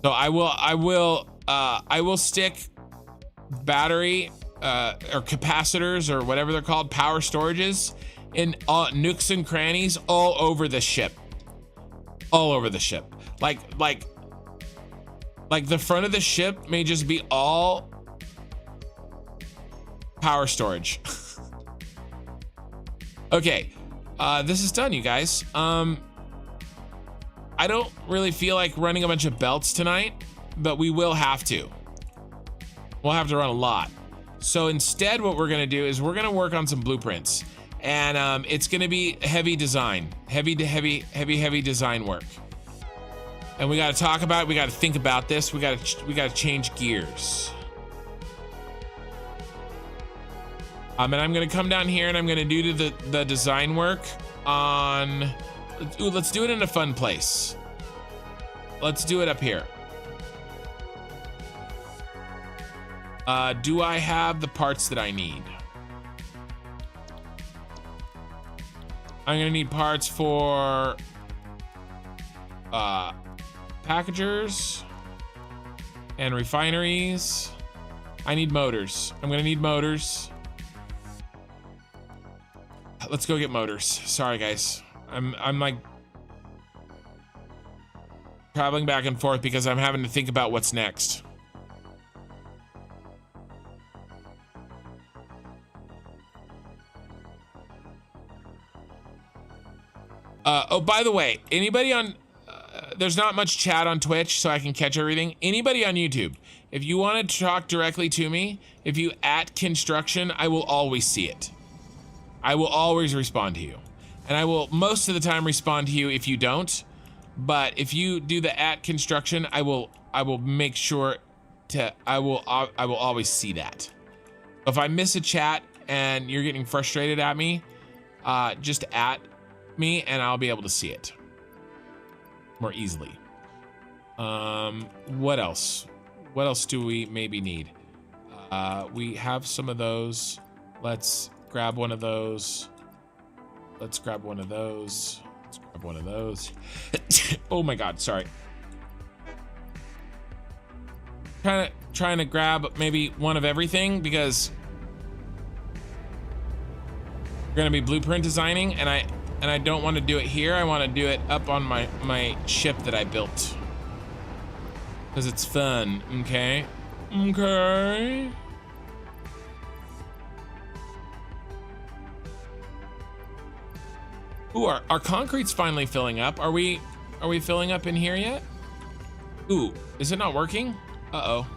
So I will stick battery or capacitors or whatever they're called, power storages, in nooks and crannies all over the ship. All over the ship. Like the front of the ship may just be all power storage. Okay, this is done, you guys. I don't really feel like running a bunch of belts tonight, but we will have to. We'll have to run a lot. So instead, what we're gonna do is we're gonna work on some blueprints, and it's gonna be heavy design, heavy design work. And we gotta talk about it. We gotta think about this. We gotta change gears. And I'm gonna come down here and I'm gonna do the design work on. Ooh, let's do it in a fun place. Let's do it up here. Do I have the parts that I need? I'm gonna need parts for packagers and refineries. I need motors. I'm gonna need motors. Let's go get motors. Sorry, guys. I'm like traveling back and forth because I'm having to think about what's next. Oh, by the way, anybody on, there's not much chat on Twitch, so I can catch everything. Anybody on YouTube, if you want to talk directly to me, if you @construction, I will always see it. I will always respond to you. And I will most of the time respond to you if you don't. But if you do the @construction, I will make sure to, I will always see that. If I miss a chat and you're getting frustrated at me, just me and I'll be able to see it more easily. What else? What else do we maybe need? We have some of those. Let's grab one of those. Let's grab one of those. Let's grab one of those. Oh my God, sorry. Trying to grab maybe one of everything because we're gonna be blueprint designing, and and I don't want to do it here. I want to do it up on my ship that I built. Because it's fun, okay? Okay. Ooh, our concrete's finally filling up. Are we filling up in here yet? Ooh, is it not working? Uh-oh.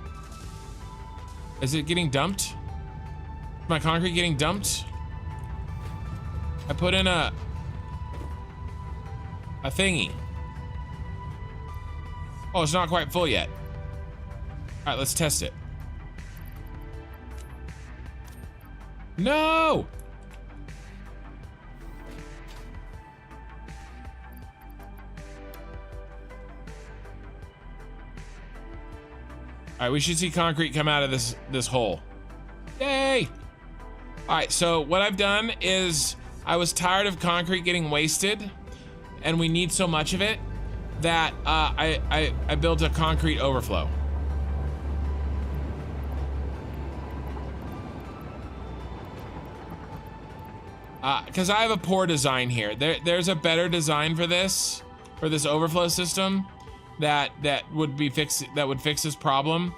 Is it getting dumped? Is my concrete getting dumped? I put in a thingy. Oh, it's not quite full yet. All right, let's test it. No! All right, we should see concrete come out of this hole. Yay! All right, so what I've done is I was tired of concrete getting wasted, and we need so much of it that I built a concrete overflow. Because I have a poor design here. There's a better design for this overflow system that would fix this problem,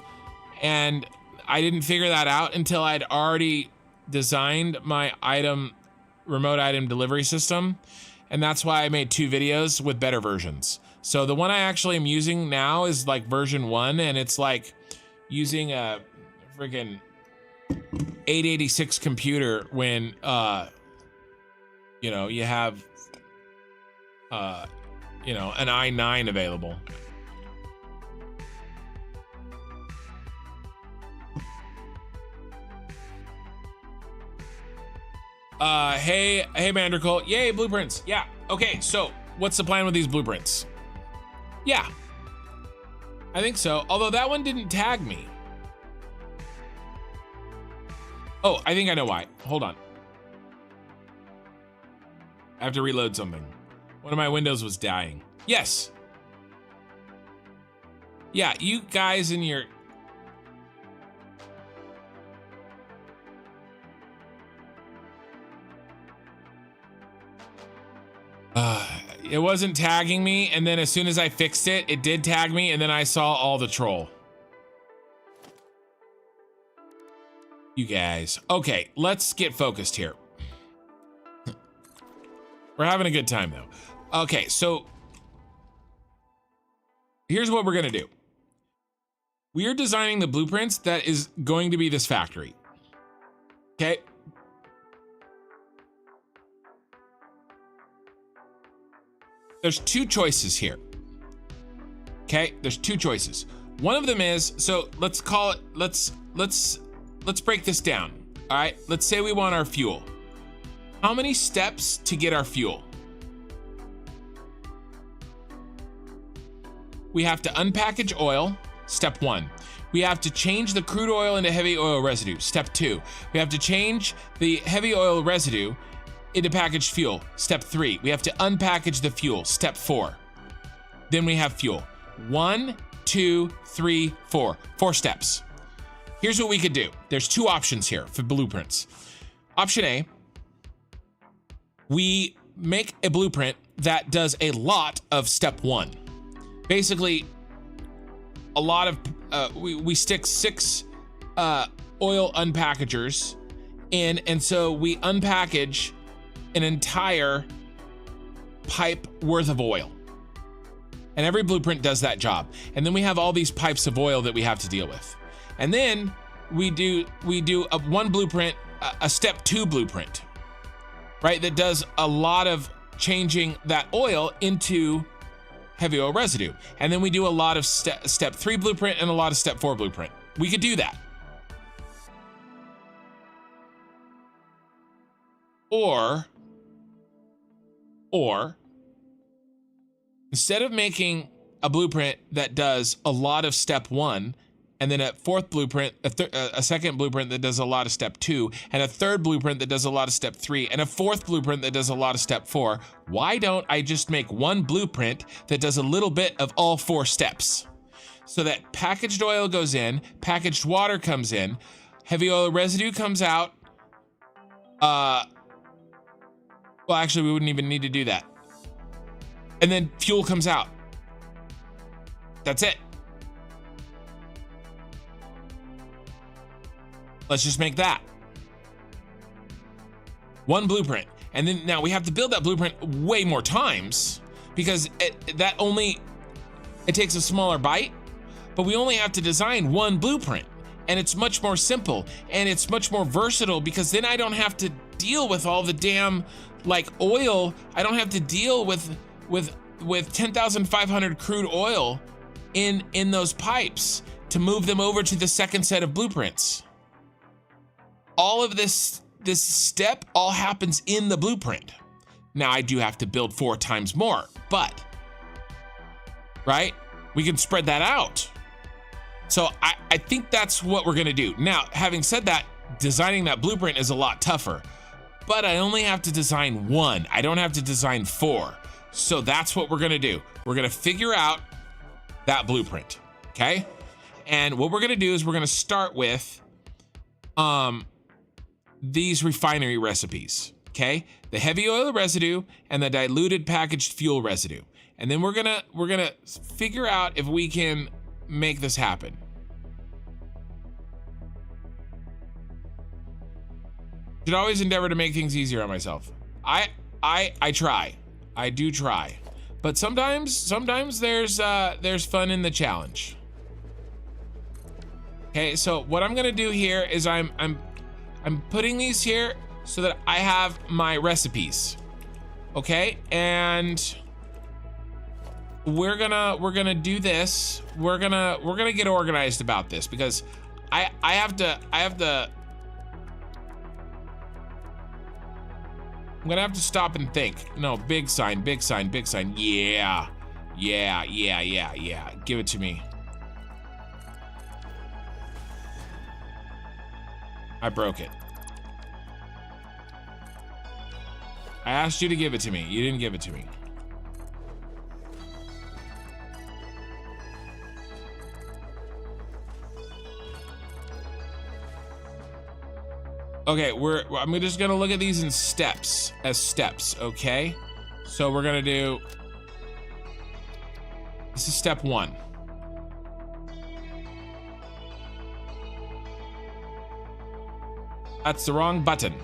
and I didn't figure that out until I'd already designed my remote item delivery system, and that's why I made 2 videos with better versions. So the one I actually am using now is like version 1, and it's like using a freaking 886 computer when you know, you have you know, an i9 available. Hey Mandracle, yay, blueprints. Yeah, okay, so what's the plan with these blueprints? Yeah, I think so, although that one didn't tag me. Oh, I think I know why. Hold on. I have to reload something. One of my windows was dying. Yes. Yeah, you guys in your... it wasn't tagging me, and then as soon as I fixed it, it did tag me, and then I saw all the troll. You guys. Okay, let's get focused here. We're having a good time though. Okay, so here's what we're gonna do. We are designing the blueprints that is going to be this factory. Okay. There's 2 choices here. Okay, there's 2 choices. One of them is, so let's call it, let's break this down. All right, let's say we want our fuel. How many steps to get our fuel? We have to unpackage oil, step 1. We have to change the crude oil into heavy oil residue, step 2. We have to change the heavy oil residue into packaged fuel, step 3. We have to unpackage the fuel, step 4. Then we have fuel. 1, 2, 3, 4. 4 steps. Here's what we could do. There's 2 options here for blueprints. Option A, we make a blueprint that does a lot of step 1. Basically, a lot of, we stick 6 oil unpackagers in, and so we unpackage an entire pipe worth of oil. And every blueprint does that job. And then we have all these pipes of oil that we have to deal with. And then we do one blueprint, a step 2 blueprint, right? That does a lot of changing that oil into heavy oil residue. And then we do a lot of step 3 blueprint and a lot of step 4 blueprint. We could do that. Or instead of making a blueprint that does a lot of step 1, and then a 4th blueprint, a second blueprint that does a lot of step 2, and a 3rd blueprint that does a lot of step 3, and a 4th blueprint that does a lot of step 4, why don't I just make one blueprint that does a little bit of all 4 steps? So that packaged oil goes in, packaged water comes in, heavy oil residue comes out, Well, actually, we wouldn't even need to do that. And then fuel comes out. That's it. Let's just make that. One blueprint. And then now we have to build that blueprint way more times because it takes a smaller bite, but we only have to design one blueprint. And it's much more simple and it's much more versatile because then I don't have to deal with all the damn like oil. I don't have to deal with 10,500 crude oil in those pipes to move them over to the second set of blueprints. All of this step all happens in the blueprint. Now I do have to build 4 times more, but right? We can spread that out. So I think that's what we're gonna do. Now, having said that, designing that blueprint is a lot tougher, but I only have to design 1. I don't have to design 4. So that's what we're gonna do. We're gonna figure out that blueprint, okay? And what we're gonna do is we're gonna start with these refinery recipes, okay? The heavy oil residue and the diluted packaged fuel residue. And then we're gonna figure out if we can make this happen. Should always endeavor to make things easier on myself. I try. I do try. But sometimes there's fun in the challenge. Okay, so what I'm gonna do here is I'm putting these here so that I have my recipes. Okay, and we're gonna do this. We're gonna get organized about this because I have to I'm gonna have to stop and think. No, big sign, big sign, big sign. Yeah. Give it to me. I broke it. I asked you to give it to me. You didn't give it to me. Okay, I'm just gonna look at these in steps, okay? So we're gonna do, this is step 1. That's the wrong button.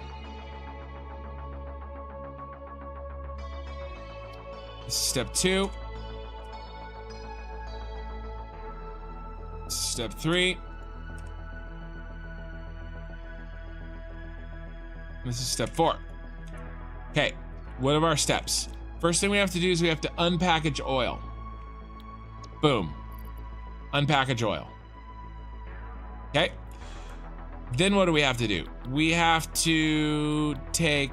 This is step 2. This is step 3. This is step 4. Okay, what are our steps? First thing we have to do is we have to unpackage oil. Boom. Unpackage oil. Okay. Then what do we have to do? We have to take,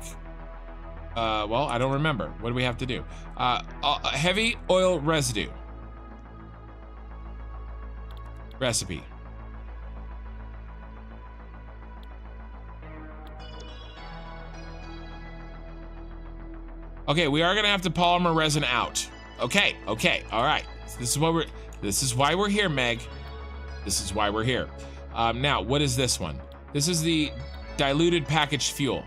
well, I don't remember. What do we have to do? Heavy oil residue. Recipe. Okay, we are gonna have to polymer resin out. Okay, all right. This is why we're here, Meg. This is why we're here. Now, what is this one? This is the diluted packaged fuel.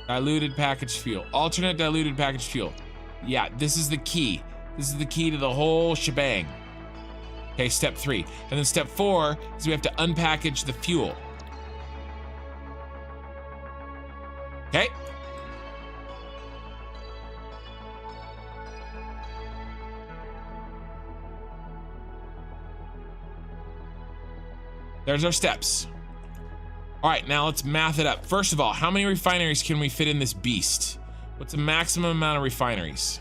Diluted packaged fuel. Alternate diluted packaged fuel. Yeah, this is the key. This is the key to the whole shebang. Okay, step 3. And then step 4 is we have to unpackage the fuel. Okay. There's our steps. All right, now let's math it up. First of all, how many refineries can we fit in this beast? What's the maximum amount of refineries?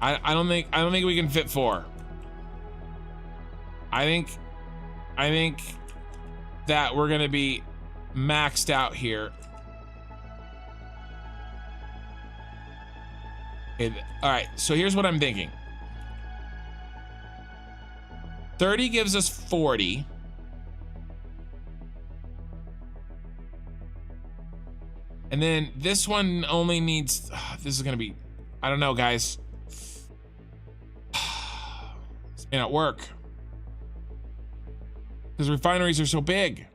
I don't think we can fit 4. I think that we're gonna be maxed out here. Okay, all right, so here's what I'm thinking. 30 gives us 40. And then this one only needs, this is gonna be, I don't know, guys. This may not work. Because refineries are so big.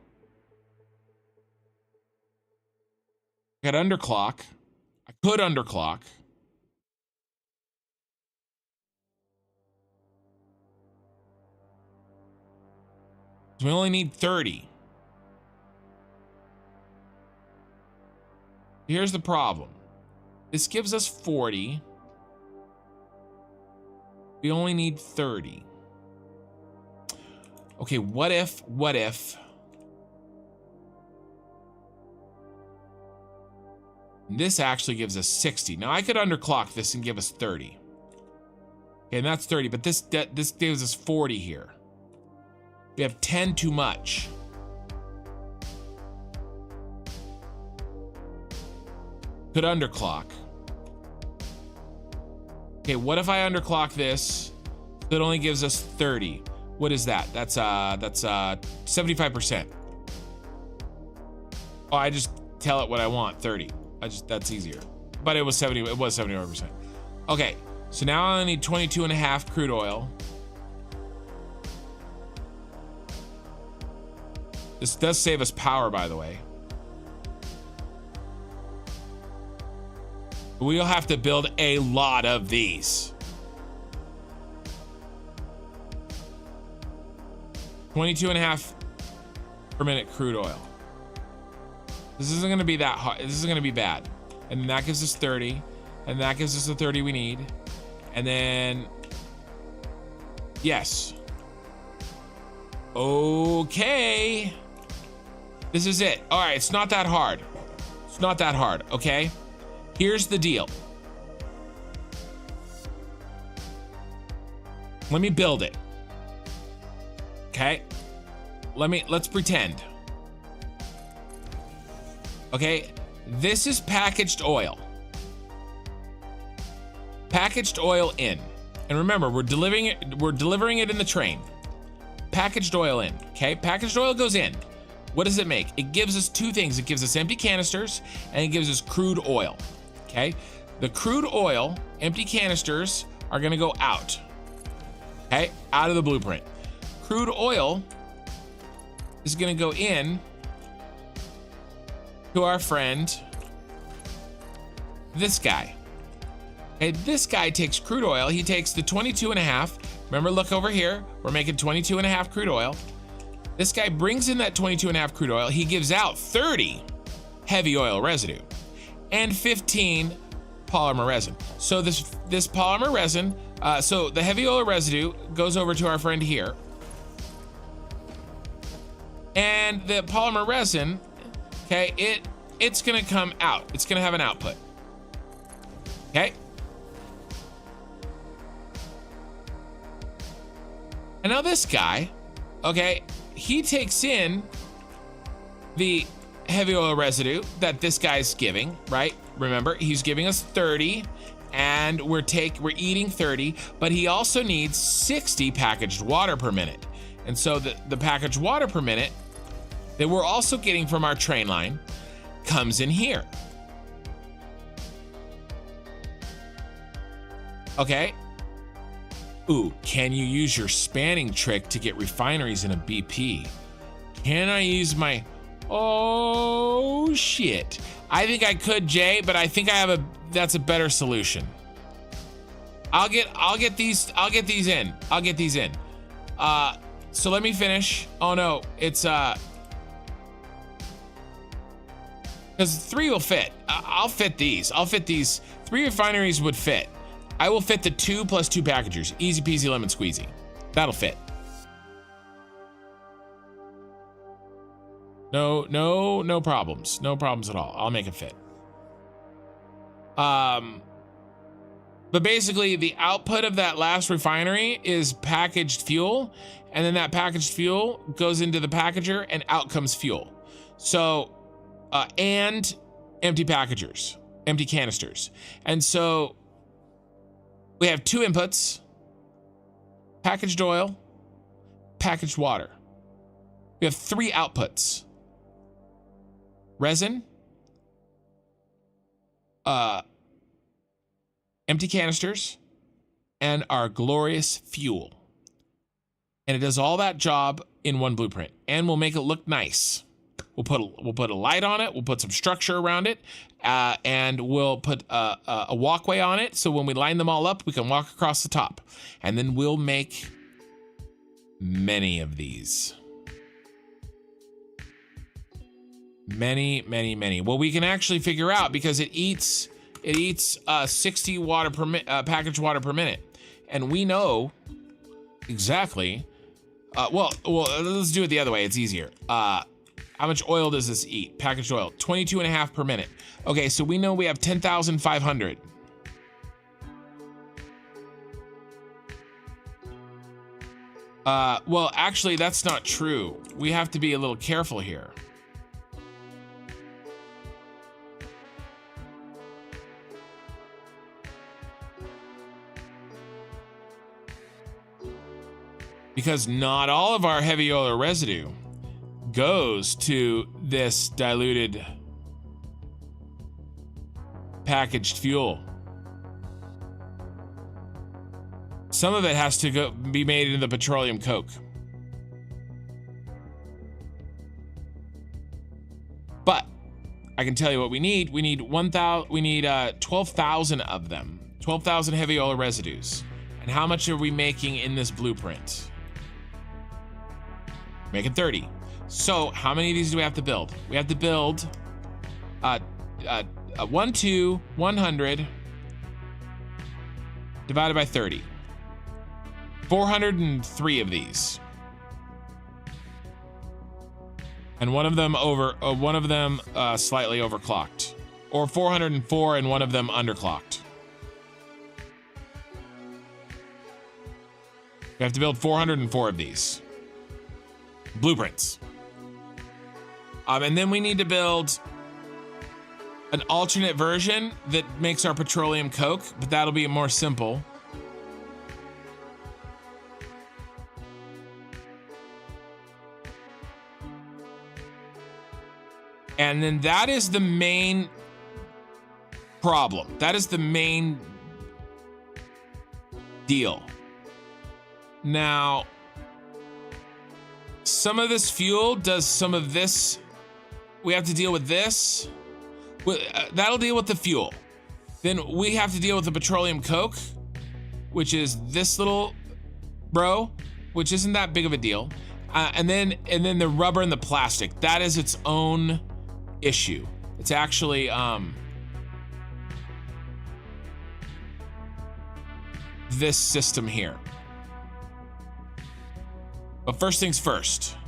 I got underclock. I could underclock. We only need 30. Here's the problem. This gives us 40. We only need 30. Okay, what if this actually gives us 60. Now I could underclock this and give us 30. Okay, and that's 30, but this gives us 40 here. We have 10 too much. Could underclock. Okay, what if I underclock this? That only gives us 30. What is that? That's 75%. Oh, I just tell it what I want, 30. That's easier. But it was 75%. Okay, so now I only need 22.5 crude oil. This does save us power, by the way. We'll have to build a lot of these. 22.5 per minute crude oil. This isn't gonna be that hard. This isn't gonna be bad. And then that gives us 30. And that gives us the 30 we need. And then, yes. Okay. This is it. All right, it's not that hard. It's not that hard, okay? Here's the deal. Let me build it. Okay? Let's pretend. Okay? This is packaged oil. Packaged oil in. And remember, we're delivering it in the train. Packaged oil in, okay? Packaged oil goes in. What does it make? It gives us two things. It gives us empty canisters and it gives us crude oil, okay? The crude oil, empty canisters are gonna go out, okay? Out of the blueprint. Crude oil is gonna go in to our friend, this guy. Okay, this guy takes crude oil. He takes the 22.5. Remember, look over here. We're making 22.5 crude oil. This guy brings in that 22.5 crude oil. He gives out 30 heavy oil residue and 15 polymer resin. So this polymer resin, so the heavy oil residue goes over to our friend here. And the polymer resin, okay, it's gonna come out. It's gonna have an output, okay? And now this guy, okay, he takes in the heavy oil residue that this guy's giving, right? Remember, he's giving us 30 and we're eating 30, but he also needs 60 packaged water per minute. And so the packaged water per minute that we're also getting from our train line comes in here. Okay. Ooh, can you use your spanning trick to get refineries in a BP? Can I use my, oh shit. I think I could, Jay, but I think that's a better solution. I'll get these in. So let me finish. Oh no, it's, because 3 will fit. I'll fit these. 3 refineries would fit. I will fit the 2 plus 2 packagers. Easy peasy lemon squeezy. That'll fit. No problems. No problems at all. I'll make it fit. But basically the output of that last refinery is packaged fuel, and then that packaged fuel goes into the packager and out comes fuel. So, and empty packagers, empty canisters. And so we have 2 inputs, packaged oil, packaged water. We have 3 outputs, resin, empty canisters, and our glorious fuel. And it does all that job in one blueprint, and we'll make it look nice. We'll put a light on it. We'll put some structure around it, and we'll put a walkway on it. So when we line them all up, we can walk across the top, and then we'll make many of these. Many. Well, we can actually figure out because it eats 60 water per packaged water per minute, and we know exactly. Well, let's do it the other way. It's easier. How much oil does this eat? Packaged oil, 22.5 per minute. Okay, so we know we have 10,500. Well, actually, that's not true. We have to be a little careful here. Because not all of our heavy oil or residue goes to this diluted packaged fuel. Some of it has to be made into the petroleum coke. But I can tell you what we need. We need 12,000 of them. 12,000 heavy oil residues. And how much are we making in this blueprint? Making 30. So how many of these do we have to build? We have to build 100 divided by 30. 403 of these. And one of them slightly overclocked. Or 404 and one of them underclocked. We have to build 404 of these blueprints. And then we need to build an alternate version that makes our petroleum coke, but that'll be more simple. And then that is the main problem. That is the main deal. Now, some of this fuel does some of this. We have to deal with this. That'll deal with the fuel. Then we have to deal with the petroleum coke, which is this little bro, which isn't that big of a deal. And then the rubber and the plastic. That is its own issue. It's actually this system here. But first things first.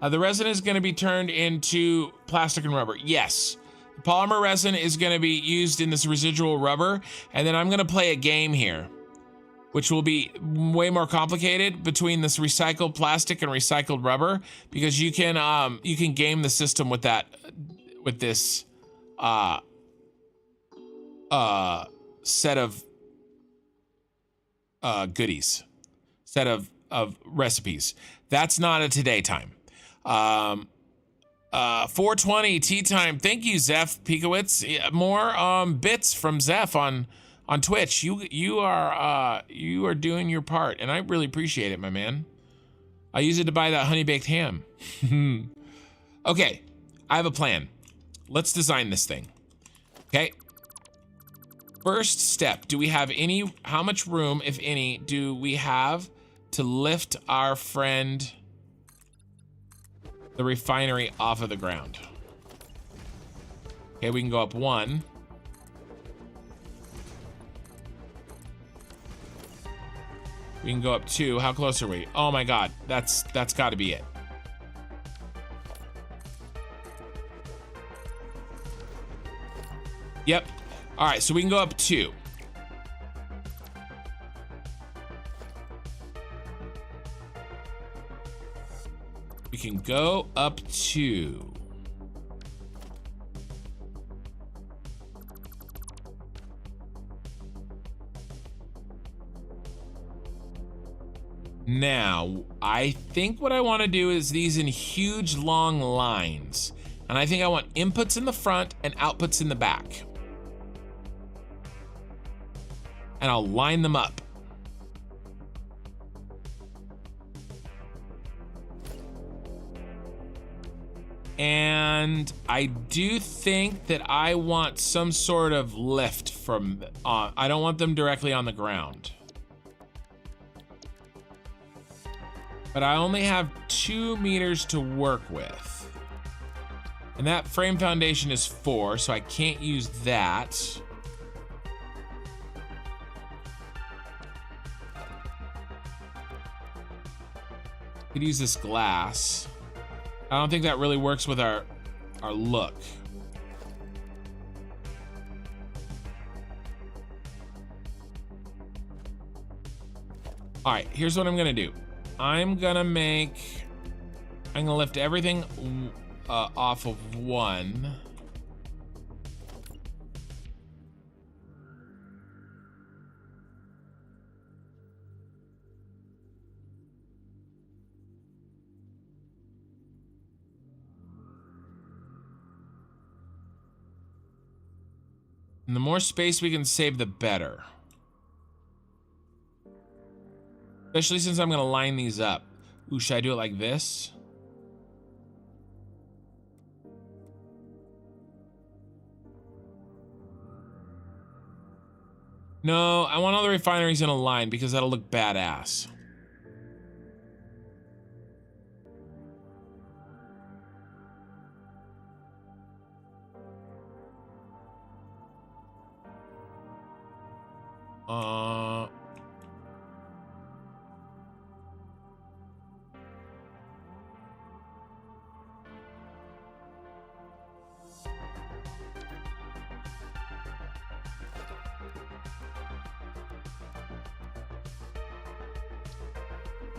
The resin is going to be turned into plastic and rubber. Yes. The polymer resin is going to be used in this residual rubber. And then I'm going to play a game here, which will be way more complicated between this recycled plastic and recycled rubber, because you can game the system with that, with this set of goodies, set of recipes. That's not a today time. 420 tea time. Thank you, Zeph Pikowitz. More bits from Zeph on Twitch. You are doing your part, and I really appreciate it, my man. I use it to buy that honey baked ham. Okay, I have a plan. Let's design this thing. Okay. First step, do we have how much room, if any, do we have to lift our friend the refinery off of the ground? Okay, we can go up 1. We can go up 2. How close are we? Oh my God, that's got to be it. Yep. All right, so we can go up 2. We can go up 2. Now, I think what I want to do is these in huge long lines. And I think I want inputs in the front and outputs in the back. And I'll line them up. And I do think that I want some sort of lift from, I don't want them directly on the ground. But I only have 2 meters to work with. And that frame foundation is 4, so I can't use that. Could use this glass. I don't think that really works with our look. All right, here's what I'm gonna do. I'm gonna lift everything off of 1. And the more space we can save, the better. Especially since I'm gonna line these up. Ooh, should I do it like this? No, I want all the refineries in a line because that'll look badass.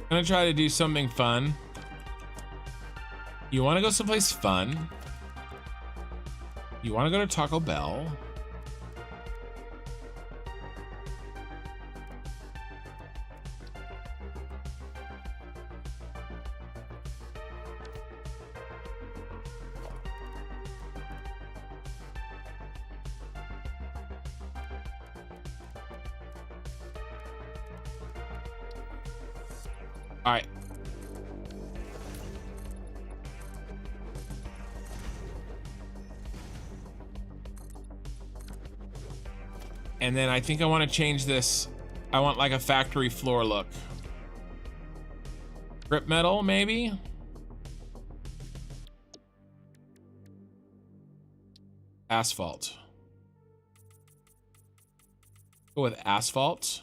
I'm gonna try to do something fun. You wanna go someplace fun? You wanna go to Taco Bell? All right. And then I think I want to change this. I want like a factory floor look. Grip metal, maybe? Asphalt. Go with asphalt.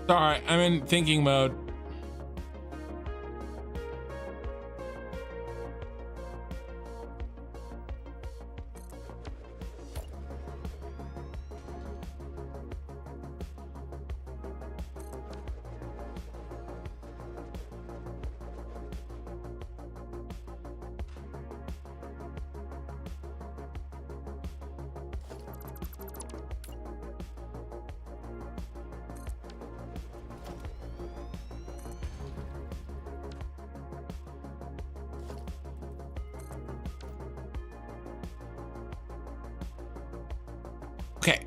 Sorry, I'm in thinking mode. Okay.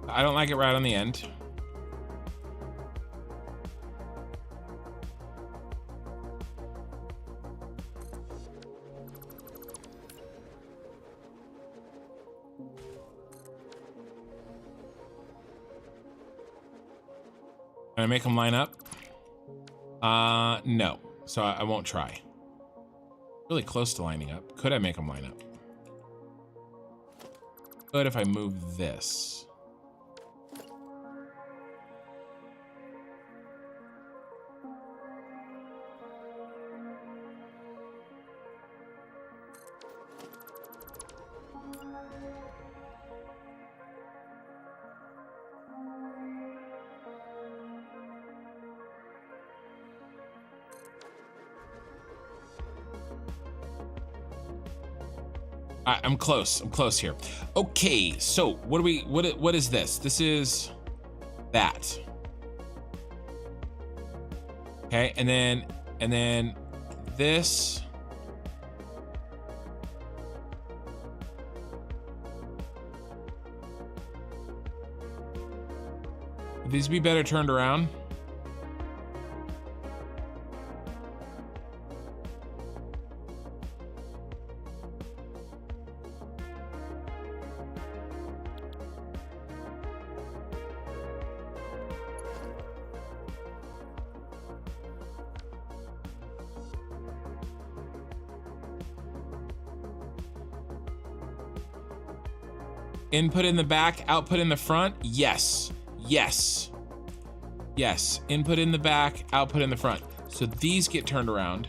I don't like it right on the end. Can I make them line up? No. So I won't try. Really close to lining up. Could I make them line up? Good if I move this. I'm close. I'm close here. Okay, so what is this? This is that. Okay, and then this. Would these be better turned around? Input in the back, output in the front? Yes. Yes. Yes. Input in the back, output in the front. So these get turned around.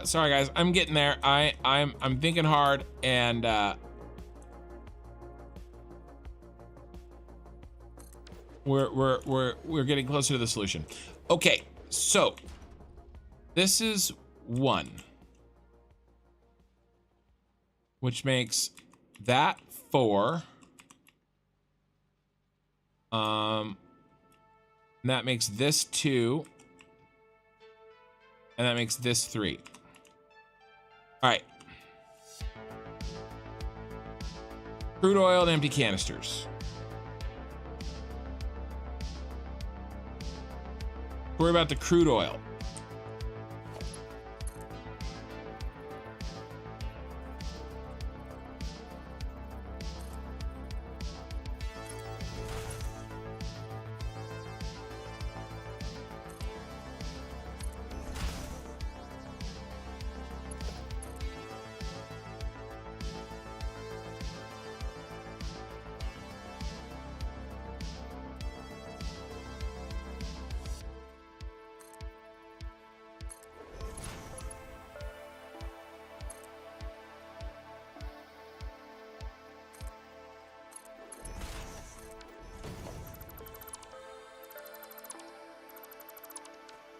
Sorry guys. I'm getting there. I'm thinking hard, and we're getting closer to the solution. Okay. So this is 1, which makes that 4. And that makes this 2, and that makes this 3. All right. Crude oil and empty canisters. Worry about the crude oil.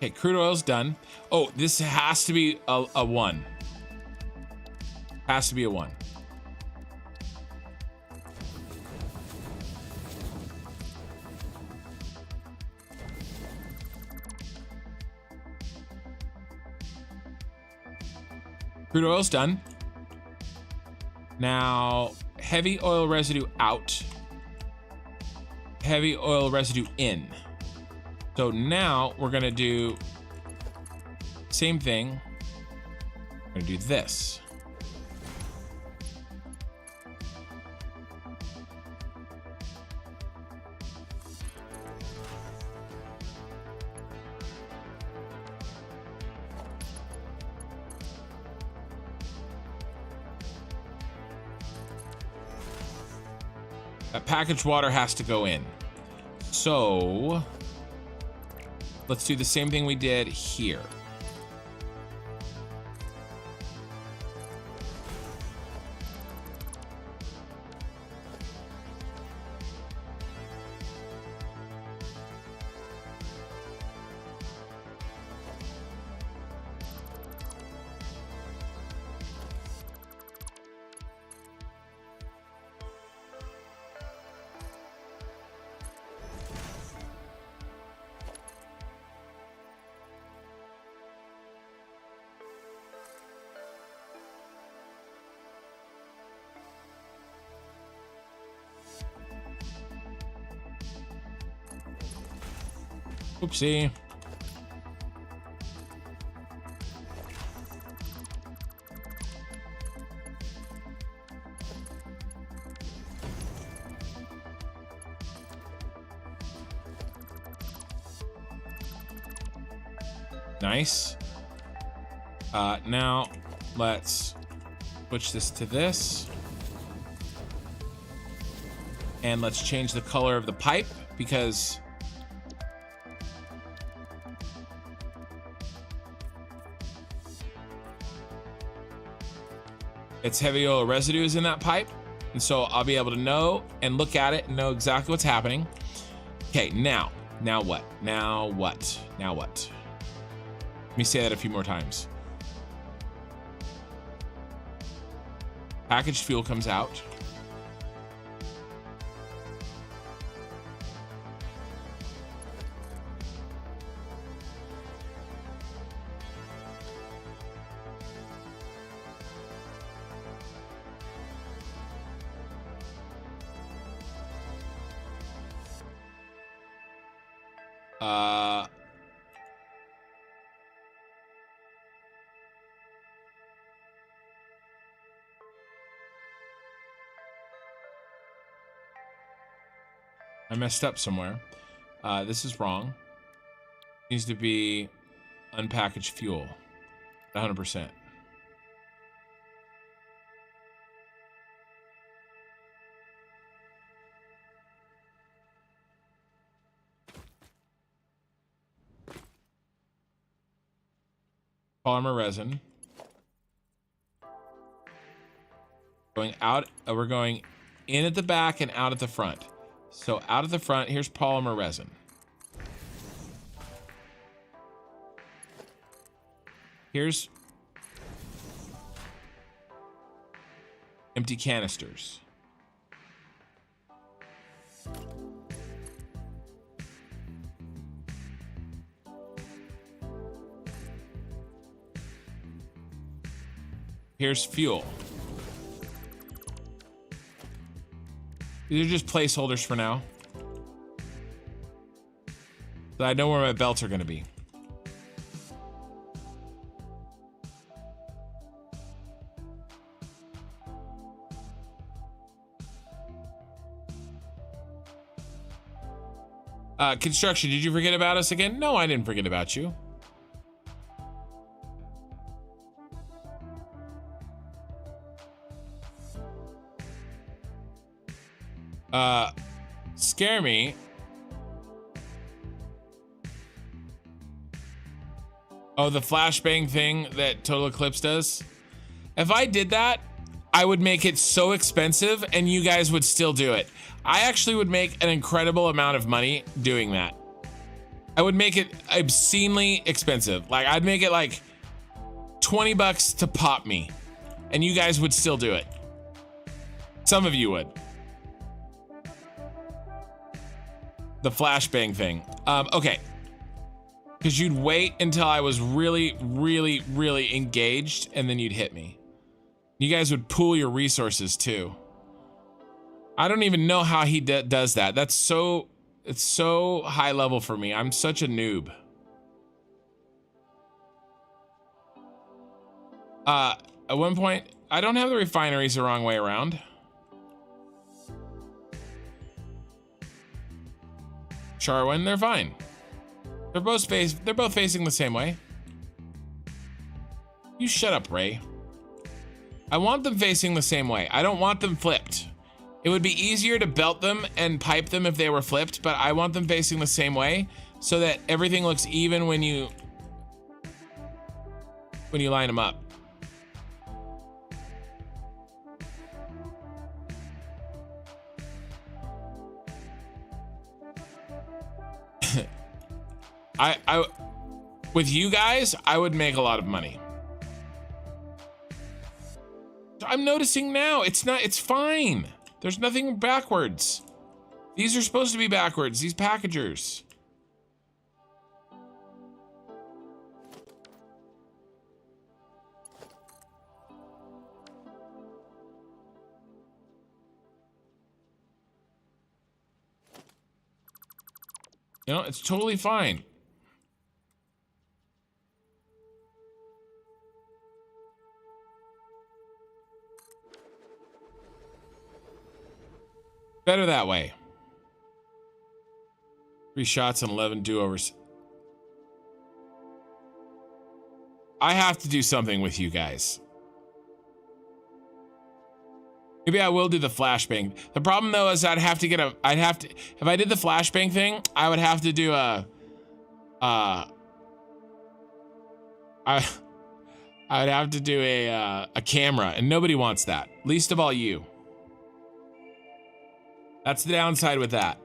Okay, crude oil's done. Oh, this has to be a 1. Has to be a 1. Crude oil's done. Now, heavy oil residue out. Heavy oil residue in. So now we're gonna do same thing. We're gonna do this. That packaged water has to go in. So let's do the same thing we did here. Oopsie. Nice. Now let's switch this to this. And let's change the color of the pipe because it's heavy oil residues in that pipe. And so I'll be able to know and look at it and know exactly what's happening. Okay, now what? Now what? Now what? Let me say that a few more times. Packaged fuel comes out. I messed up somewhere. This is wrong. Needs to be unpackaged fuel, 100%. Polymer resin. Going out, we're going in at the back and out at the front. So out of the front, here's polymer resin. Here's empty canisters. Here's fuel. These are just placeholders for now. So I know where my belts are going to be. Construction, did you forget about us again? No, I didn't forget about you. Scare me. Oh, the flashbang thing that Total Eclipse does. If I did that, I would make it so expensive and you guys would still do it. I actually would make an incredible amount of money doing that. I would make it obscenely expensive. Like I'd make it like 20 bucks to pop me and you guys would still do it. Some of you would. The flashbang thing. Okay. Because you'd wait until I was really, really, really engaged and then you'd hit me. You guys would pool your resources too. I don't even know how he does that. It's so high level for me. I'm such a noob. At one point, I don't have the refineries the wrong way around. Charwin, they're fine. They're both facing the same way. You shut up, Ray. I want them facing the same way. I don't want them flipped. It would be easier to belt them and pipe them if they were flipped, but I want them facing the same way so that everything looks even when you line them up. I with you guys, I would make a lot of money. I'm noticing now, it's fine. There's nothing backwards. These are supposed to be backwards, these packagers. You know, it's totally fine. Better that way. 3 shots and 11 do-overs. I have to do something with you guys. Maybe I will do the flashbang. The problem though is I'd have to, if I did the flashbang thing, I would have to do I would have to do a camera, and nobody wants that. Least of all you. That's the downside with that.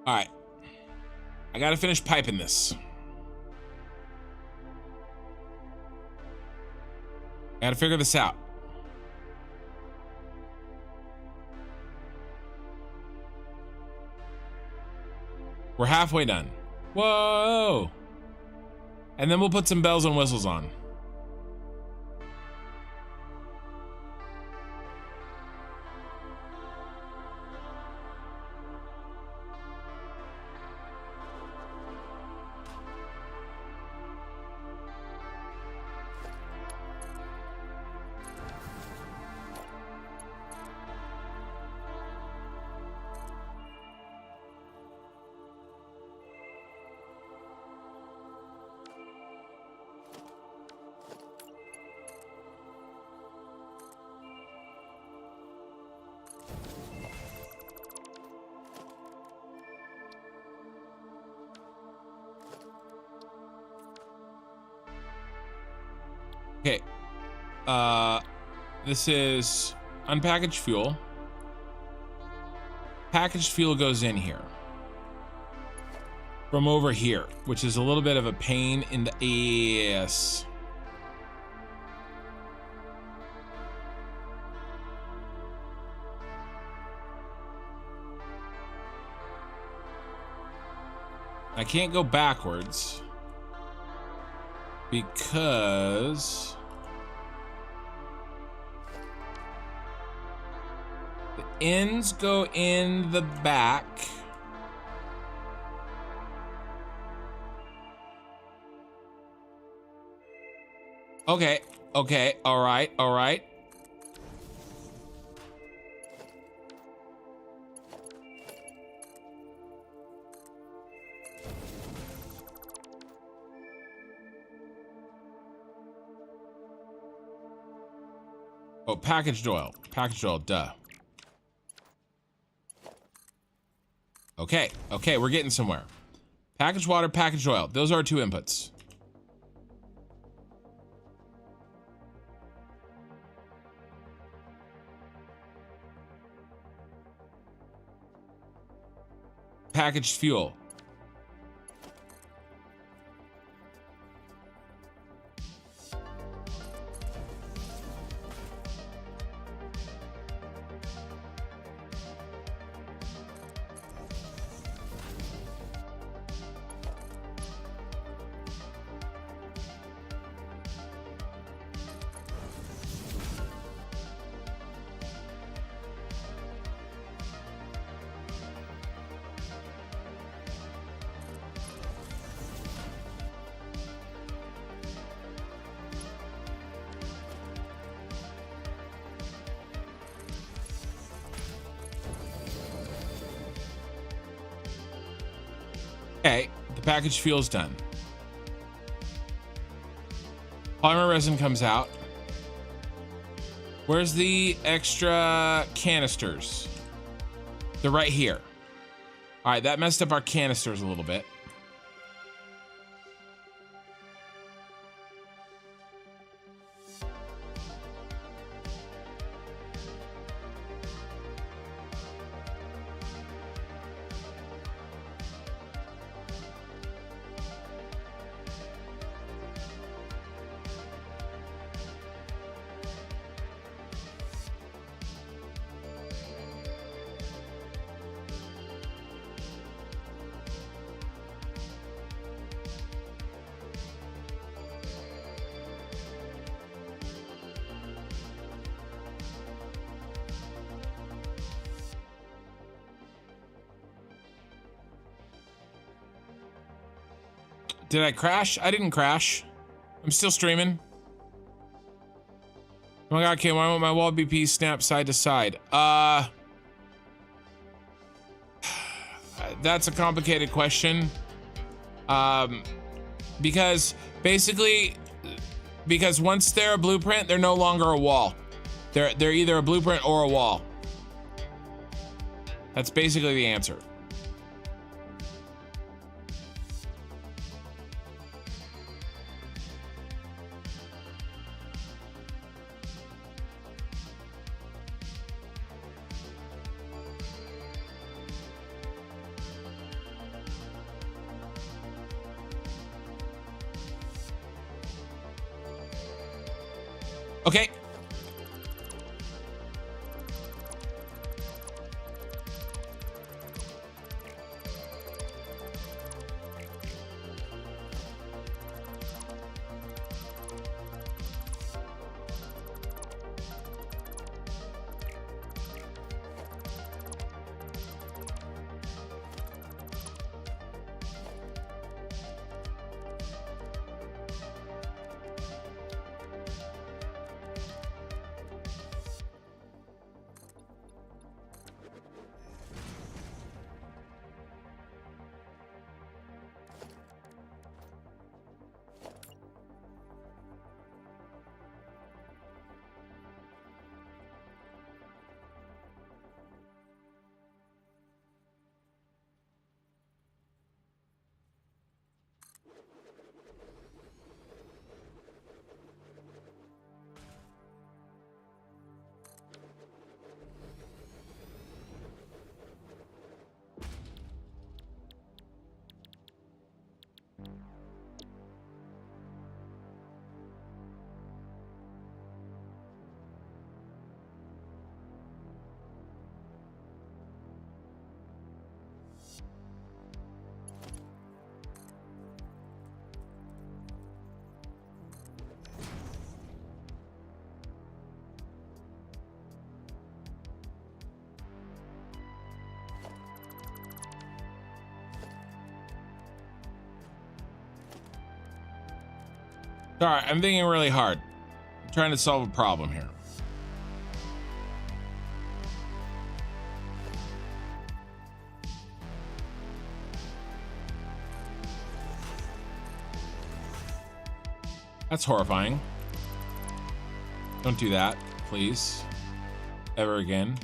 All right, I gotta finish piping this. I gotta figure this out. We're halfway done. Whoa! And then we'll put some bells and whistles on. Okay, this is unpackaged fuel. Packaged fuel goes in here from over here, which is a little bit of a pain in the ass. I can't go backwards because the ends go in the back. Okay, okay, all right, all right. Oh, packaged oil, duh. Okay, okay, we're getting somewhere. Packaged water, packaged oil. Those are our two inputs. Packaged fuel. Okay, the packaged fuel's done. Polymer resin comes out. Where's the extra canisters? They're right here. All right, that messed up our canisters a little bit. Did I crash? I didn't crash. I'm still streaming. Oh my god, okay, why won't my wall BP snap side to side? That's a complicated question. Because basically, because once they're a blueprint, they're no longer a wall. They're either a blueprint or a wall. That's basically the answer. Okay. All right, I'm thinking really hard. I'm trying to solve a problem here. That's horrifying. Don't do that, please. Ever again.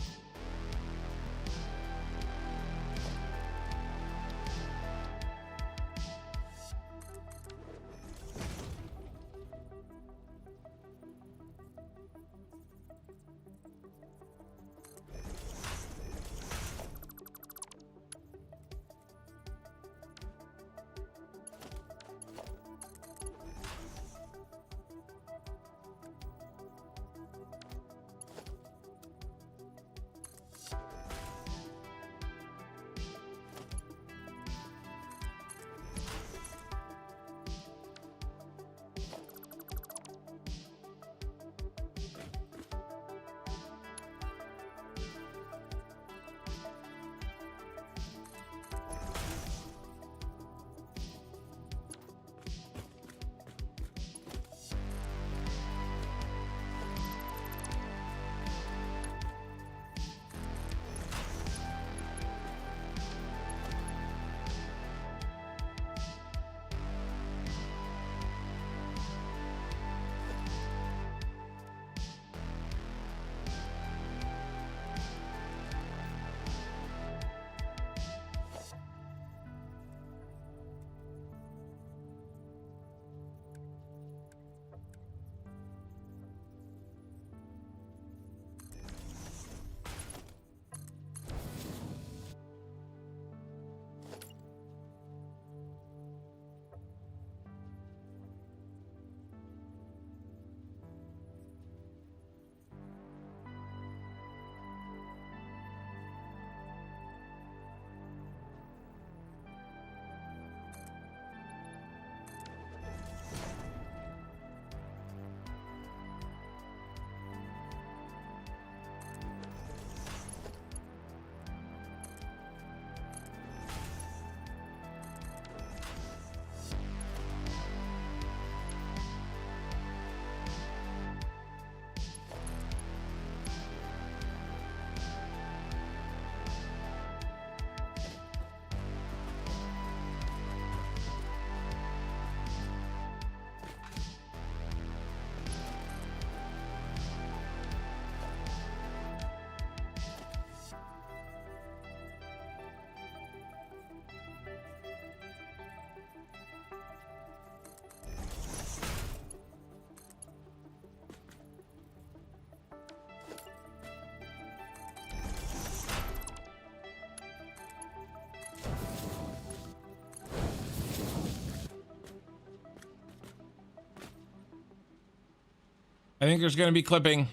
I think there's gonna be clipping.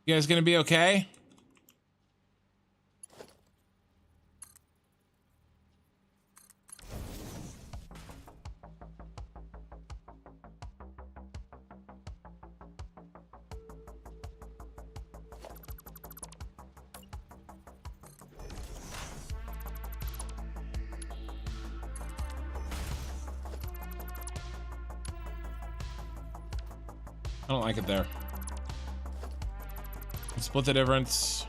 You guys gonna be okay? I don't like it there. Split the difference.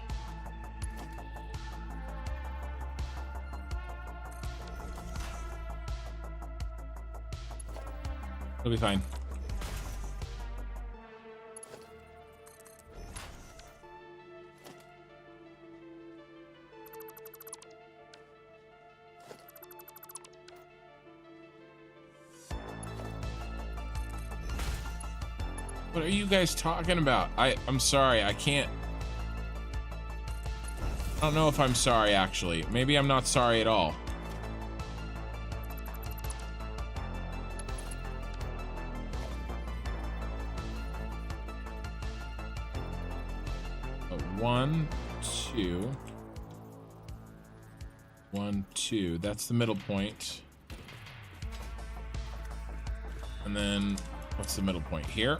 It'll be fine. What are you guys talking about? I'm sorry, I can't. I don't know if I'm sorry, actually. Maybe I'm not sorry at all. One, two. 1, 2. That's the middle point. And then, what's the middle point here?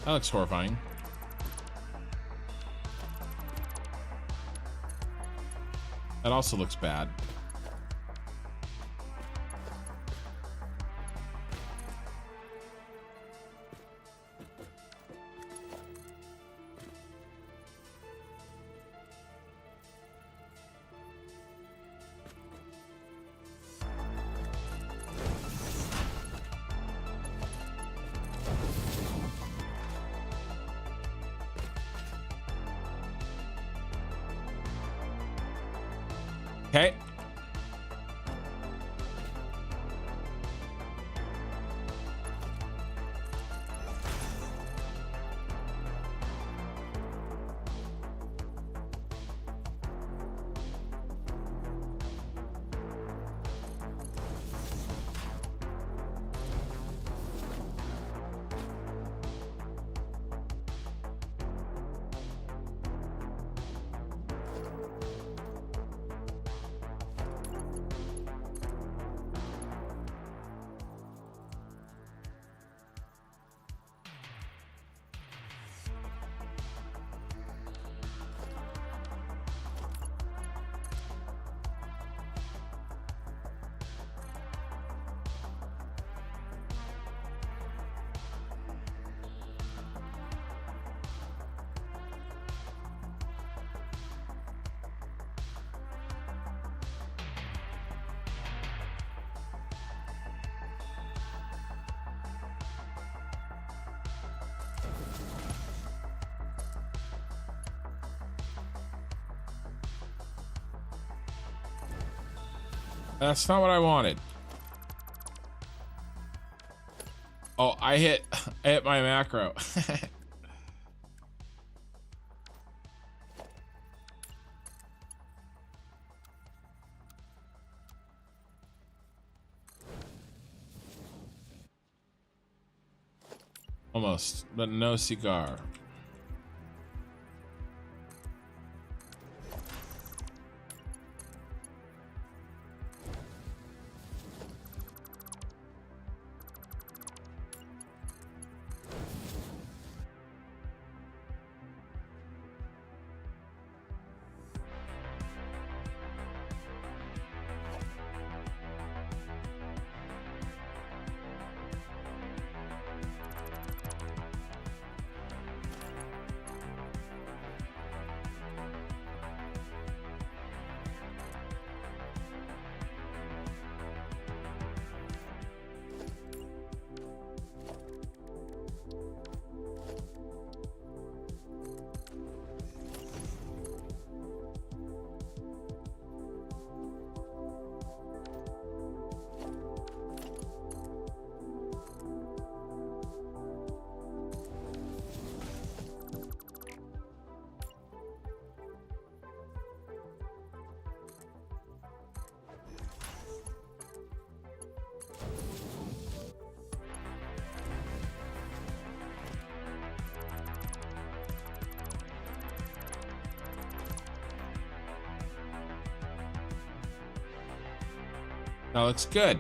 That looks horrifying. That also looks bad. Okay. That's not what I wanted. Oh, I hit my macro. Almost, but no cigar. That looks good.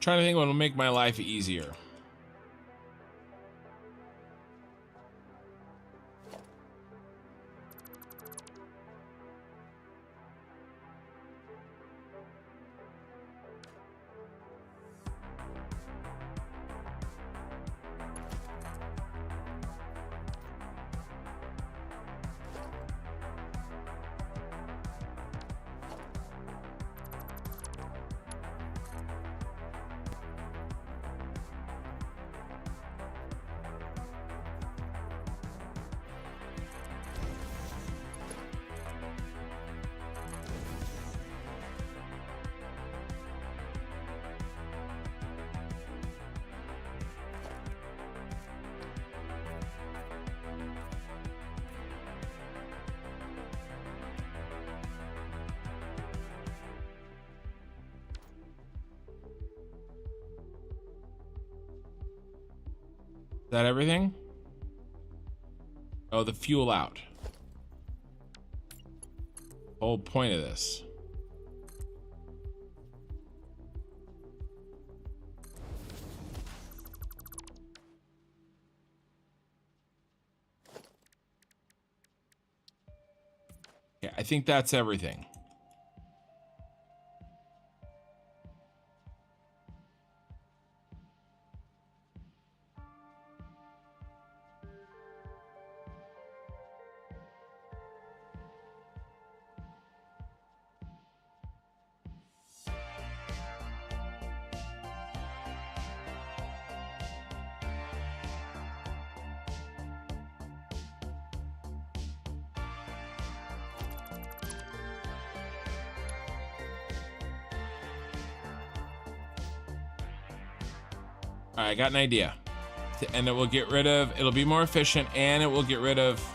Trying to think what will make my life easier. Is that everything? Oh, the fuel out. Whole point of this. Yeah, I think that's everything. All right, I got an idea. And it will get rid of, it'll be more efficient, and it will get rid of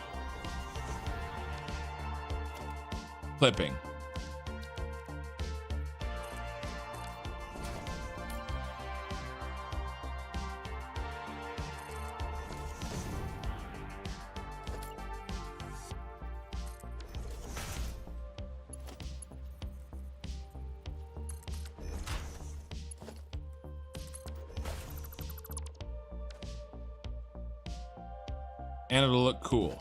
clipping. And it'll look cool.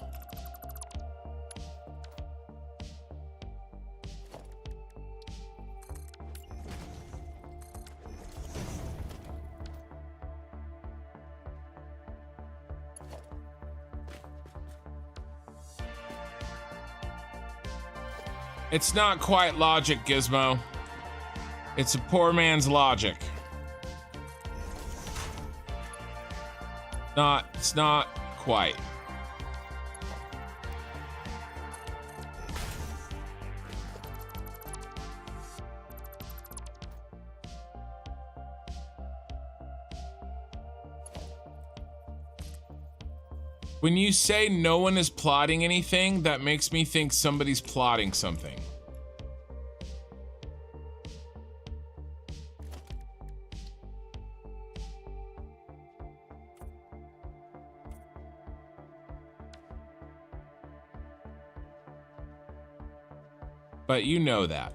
It's not quite logic, Gizmo. It's a poor man's logic. It's not quite. When you say no one is plotting anything, that makes me think somebody's plotting something. But you know that.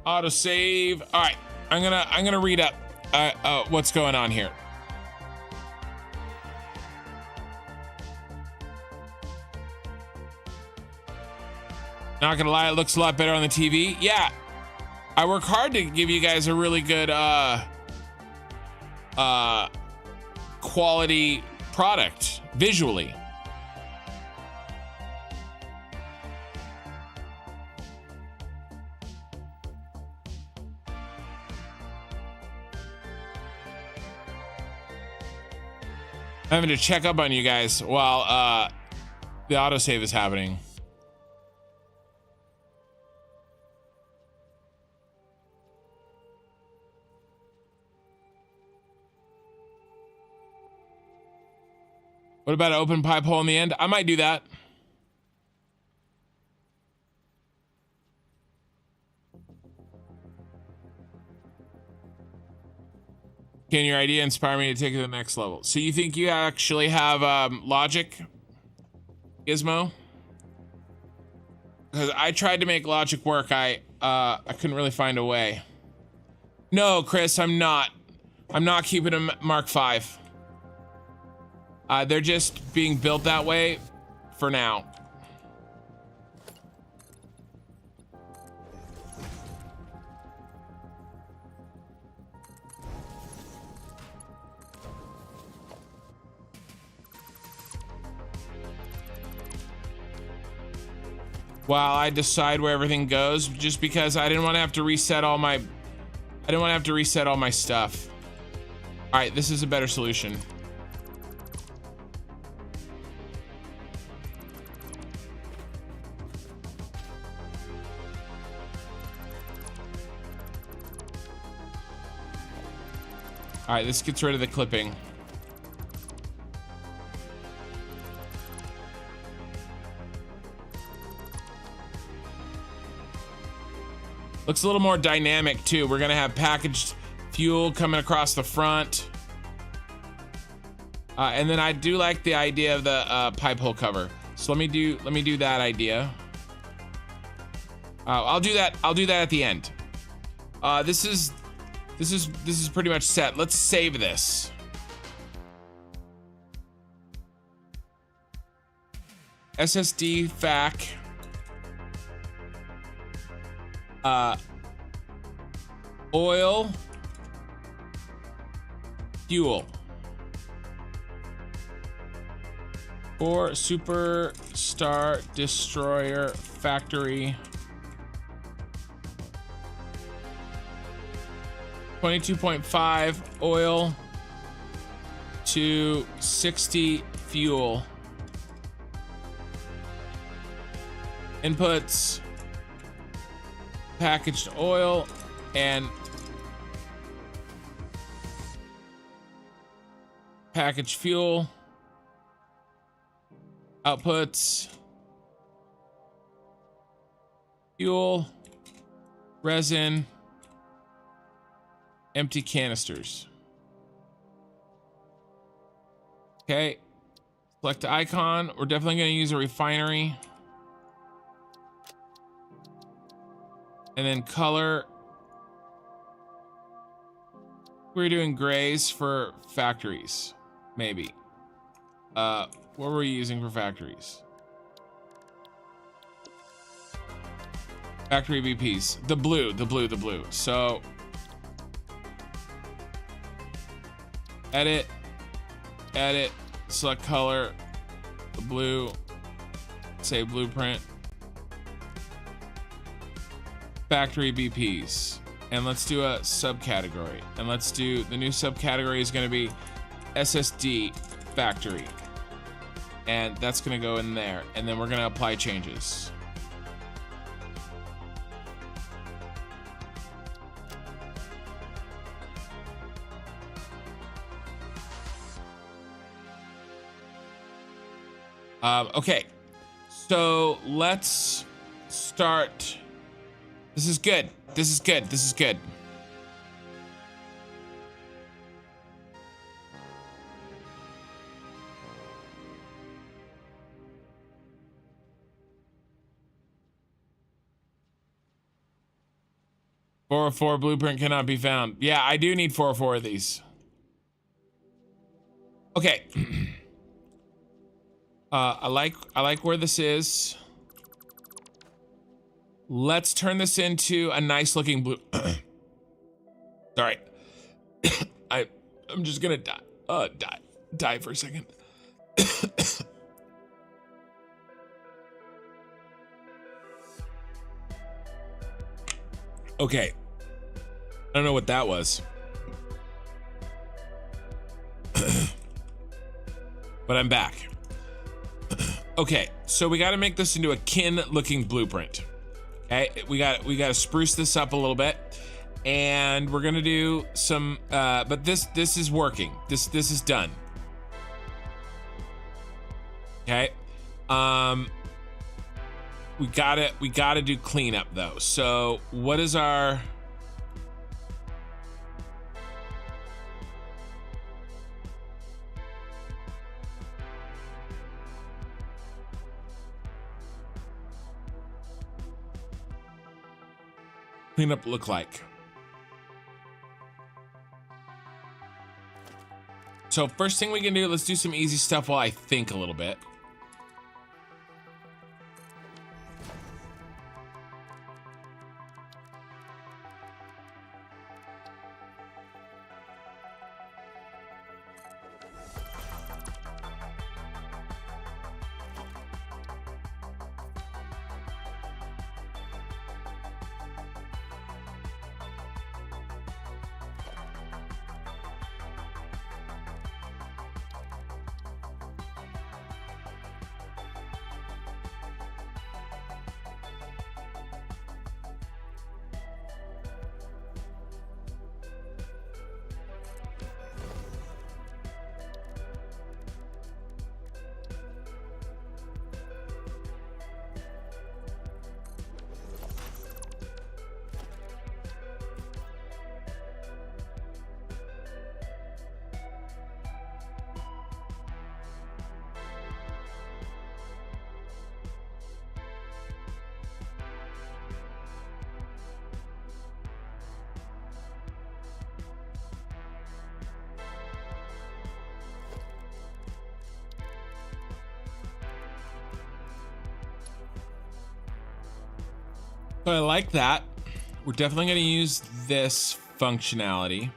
Auto save. All right, I'm gonna read up what's going on here. Not gonna lie, it looks a lot better on the TV. Yeah, I work hard to give you guys a really good quality product visually. I'm having to check up on you guys while the autosave is happening. What about an open pipe hole in the end? I might do that. Can your idea inspire me to take it to the next level? So you think you actually have logic, Gizmo? Because I tried to make logic work. I couldn't really find a way. No, Chris, I'm not. I'm not keeping them Mark V. They're just being built that way for now. While I decide where everything goes, just because I didn't want to have to reset all my stuff. All right, this is a better solution. All right, this gets rid of the clipping. Looks a little more dynamic too. We're gonna have packaged fuel coming across the front. And then I do like the idea of the pipe hole cover. So let me do that idea. I'll do that at the end. This is pretty much set. Let's save this. SSD FAC. Oil, fuel. For Superstar Destroyer Factory. 22.5 oil to 60 fuel. Inputs, packaged oil and packaged fuel. Outputs, fuel, resin, empty canisters. Okay, select the icon. We're definitely going to use a refinery. And then color. We're doing grays for factories, maybe. What were we using for factories? Factory VPs, the blue. So edit, select color, the blue, save blueprint, factory VPs. And let's do a subcategory. And let's do, the new subcategory is going to be SSD factory. And that's going to go in there. And then we're going to apply changes. Okay. So let's start. This is good. This is good. This is good. 404 blueprint cannot be found. Yeah, I do need 404 of these. Okay. I like where this is. Let's turn this into a nice looking blue. Sorry. I'm just gonna die for a second. Okay. I don't know what that was. But I'm back. Okay, so we got to make this into a kin looking blueprint. Okay, we got to spruce this up a little bit, and we're gonna do some. But this is working. This is done. Okay, we gotta do cleanup though. So what is our? Cleanup look like? So first thing we can do, let's do some easy stuff while I think a little bit. So I like that. We're definitely going to use this functionality.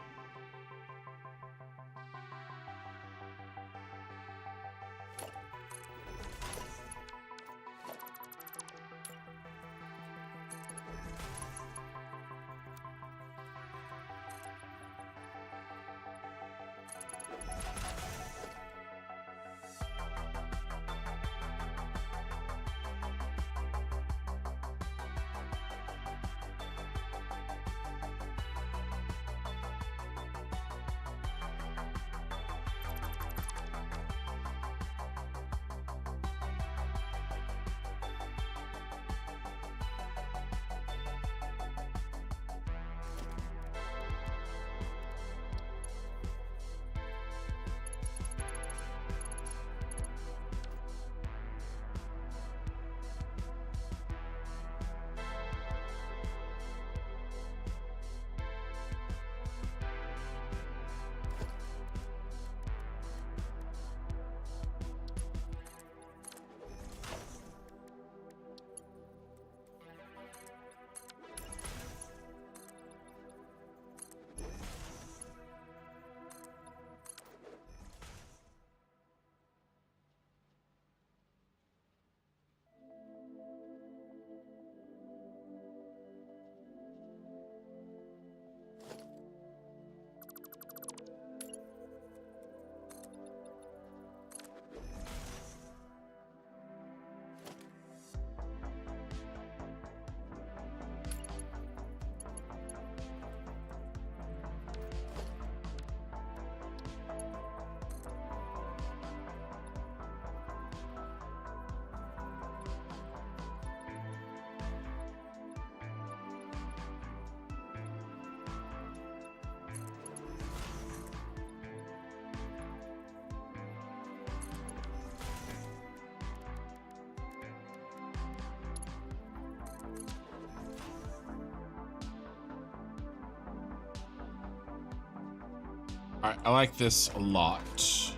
I like this a lot.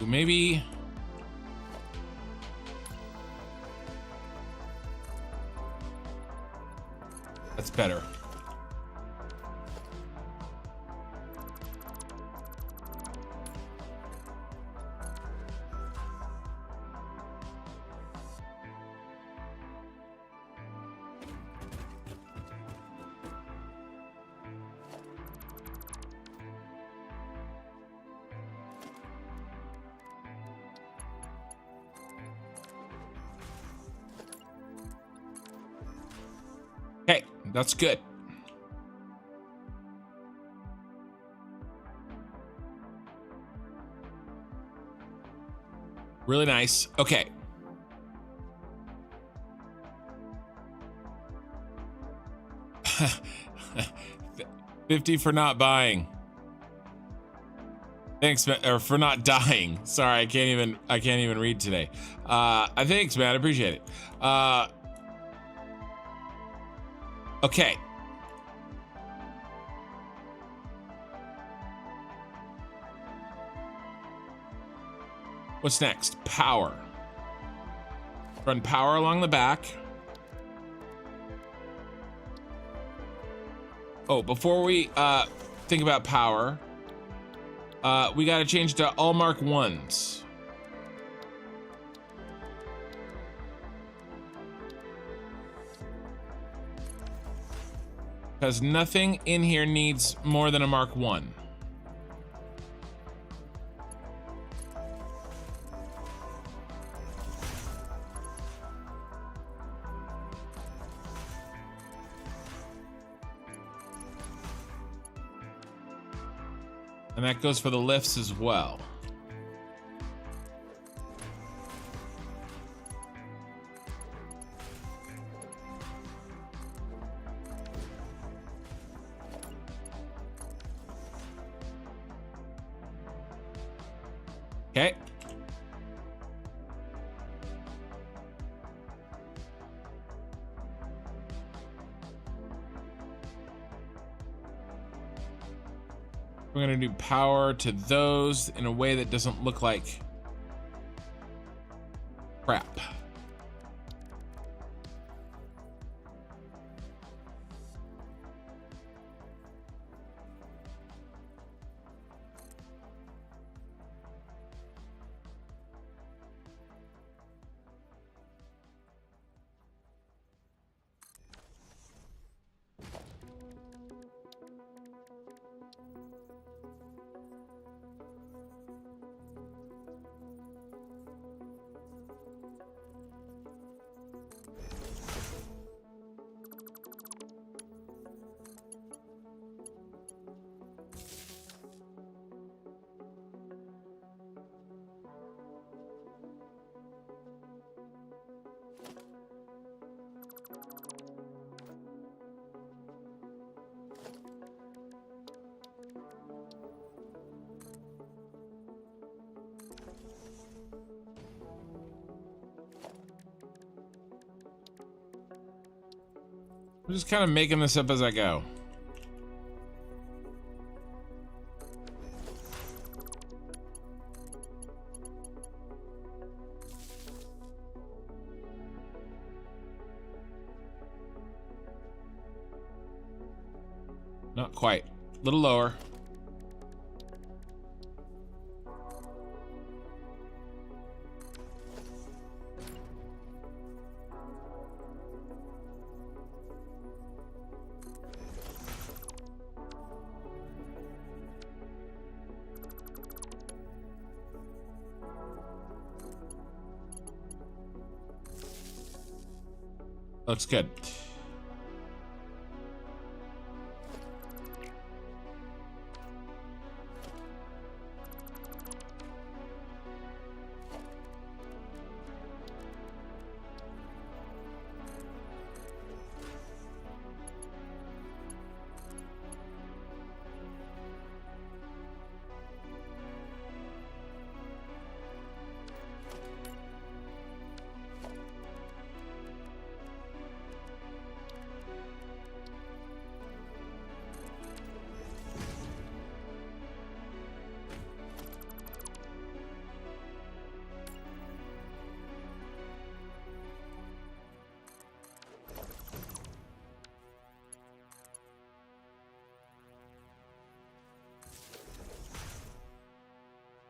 Maybe that's better. Okay, that's good. Really nice. Okay. $50 for not buying. Thanks, or for not dying. Sorry, I can't even read today. Thanks, man. I appreciate it. Okay. What's next? Power. Run power along the back. Oh, before we think about power, we got to change to all Mark 1s. Because nothing in here needs more than a Mark 1. And that goes for the lifts as well. Okay. We're going to do power to those in a way that doesn't look like crap. I'm just kind of making this up as I go. Not quite. A little lower. Looks good.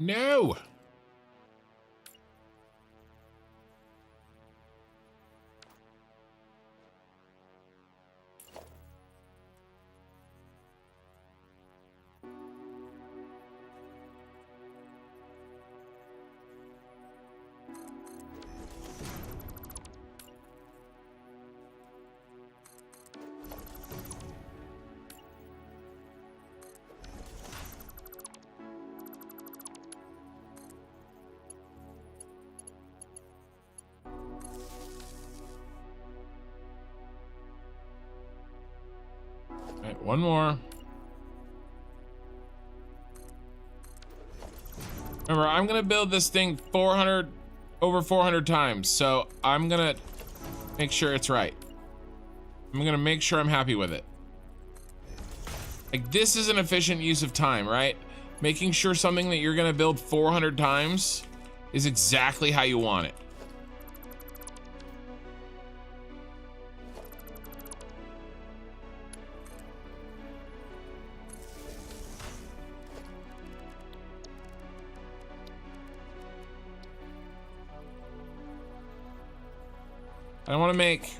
No. Right, one more. Remember, I'm gonna build this thing over 400 times, so I'm gonna make sure it's right. I'm gonna make sure I'm happy with it. Like, this is an efficient use of time, right? Making sure something that you're gonna build 400 times is exactly how you want it. I want to make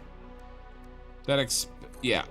that yeah.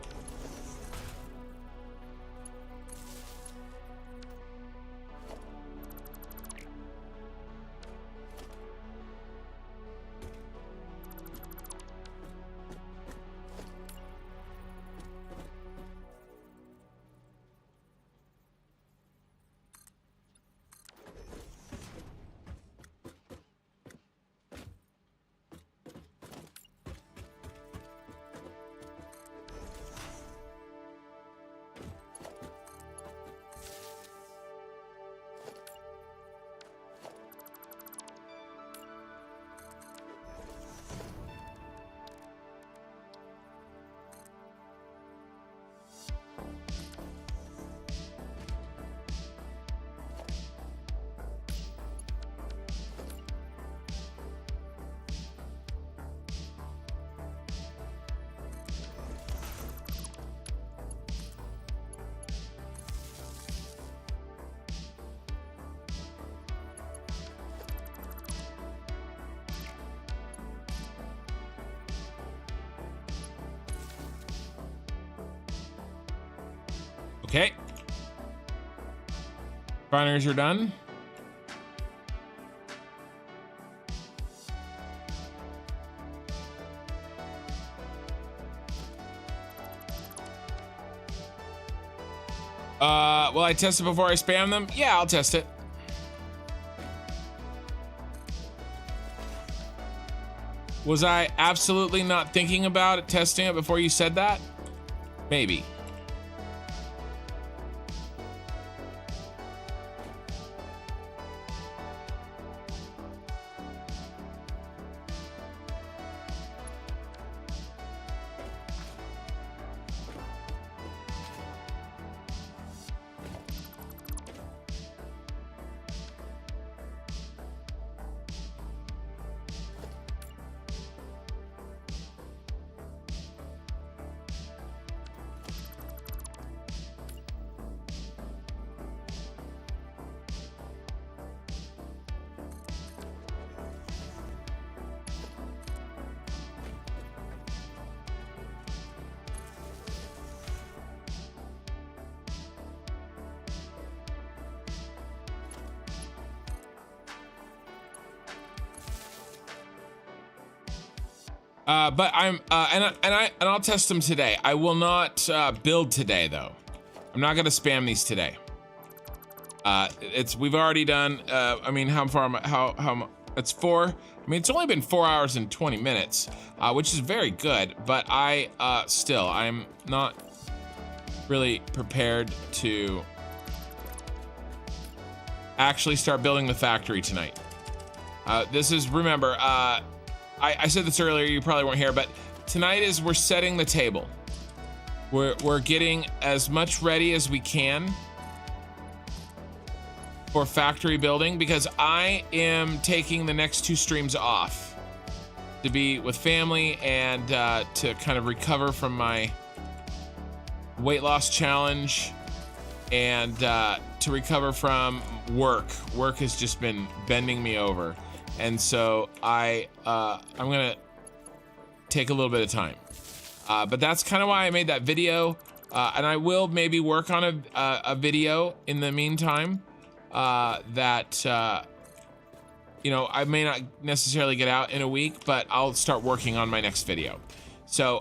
Okay. Binaries are done. Will I test it before I spam them? Yeah, I'll test it. Was I absolutely not thinking about it, testing it before you said that? Maybe. But I'm and I'll test them today. I will not build today though. I'm not gonna spam these today. We've already done. I mean, how far? How? It's 4. I mean, it's only been 4 hours and 20 minutes, which is very good. But I'm not really prepared to actually start building the factory tonight. Remember. I said this earlier, you probably weren't here, but tonight we're setting the table. We're getting as much ready as we can for factory building, because I am taking the next 2 streams off to be with family and to kind of recover from my weight loss challenge and to recover from work has just been bending me over, and so I'm gonna take a little bit of time, but that's kind of why I made that video, and I will maybe work on a video in the meantime that you know, I may not necessarily get out in a week, but I'll start working on my next video. So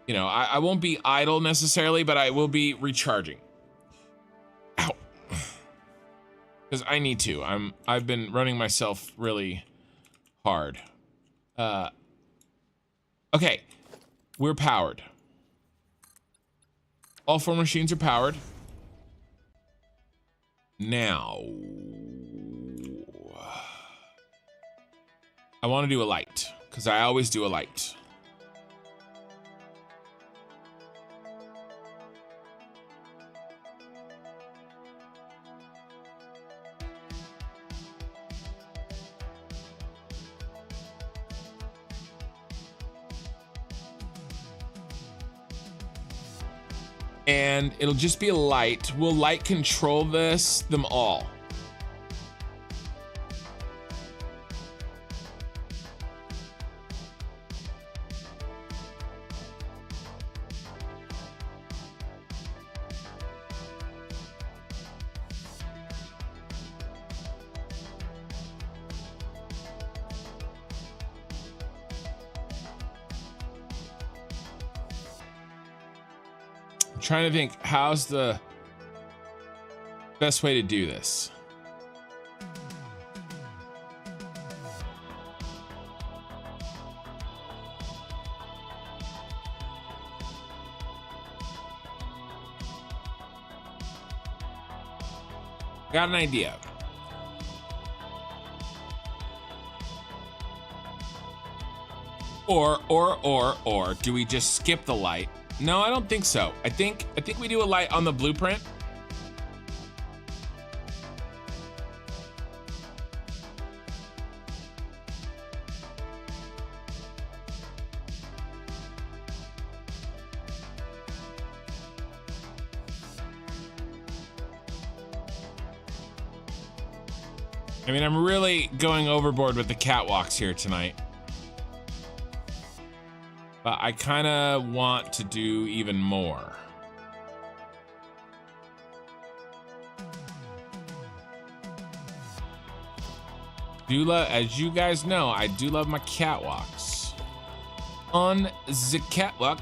you know, I won't be idle necessarily, but I will be recharging. Ow. Because I need to. I've been running myself really hard. Okay, we're powered. All 4 machines are powered. Now, I want to do a light, because I always do a light. And it'll just be a light. Will light control them all? Trying to think, how's the best way to do this? Got an idea. Or do we just skip the light? No, I don't think so. I think we do a light on the blueprint. I mean, I'm really going overboard with the catwalks here tonight. But I kind of want to do even more. As you guys know, I do love my catwalks. On the catwalk.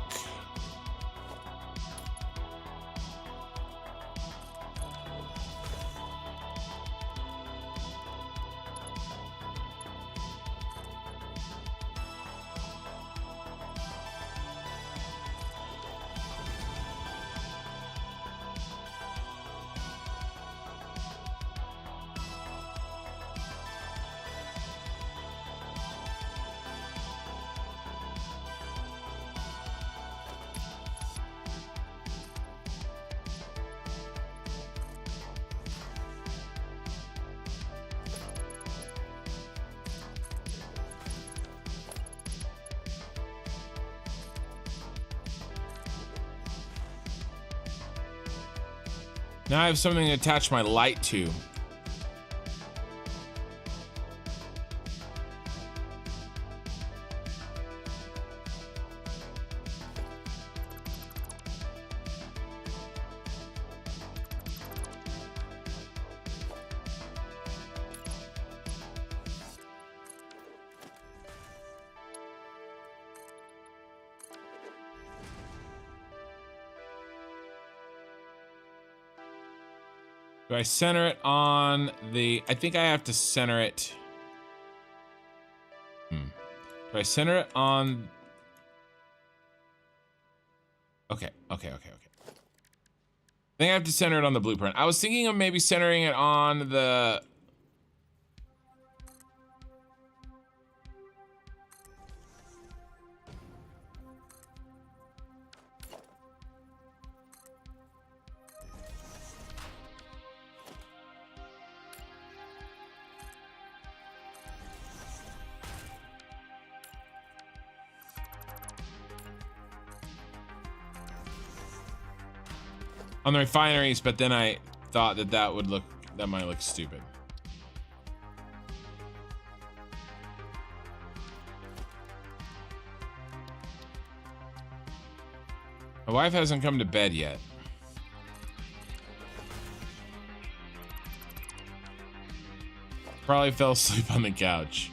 Now I have something to attach my light to. Do I center it on the... I think I have to center it... Do I center it on... Okay. I think I have to center it on the blueprint. I was thinking of maybe centering it on the... on the refineries, but then I thought that that might look stupid. My wife hasn't come to bed yet. Probably fell asleep on the couch.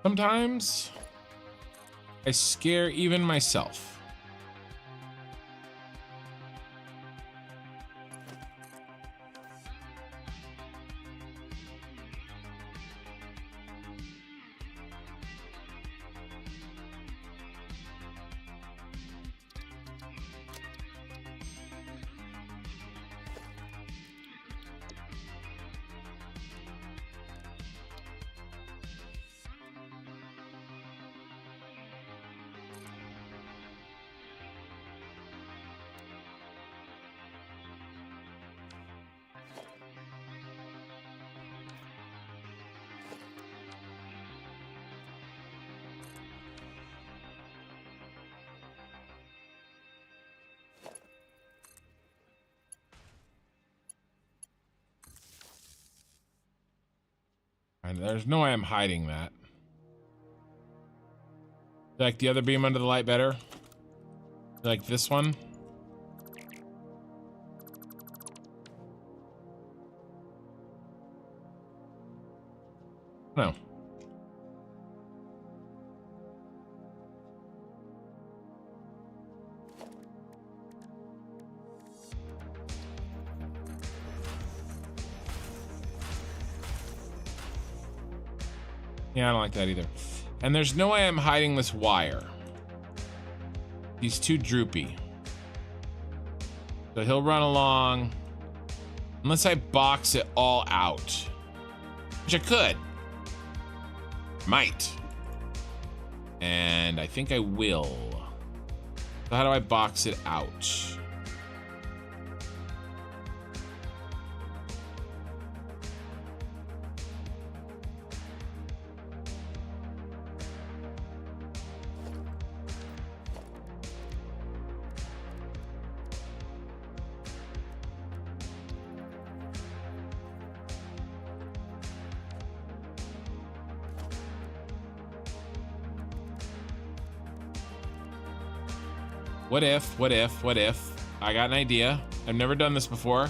Sometimes I scare even myself. And there's no way I'm hiding that. Like the other beam under the light better? Like this one? No. Yeah, I don't like that either. And there's no way I'm hiding this wire. He's too droopy. So he'll run along. Unless I box it all out. Which I could. Might. And I think I will. So how do I box it out? What if? I got an idea. I've never done this before,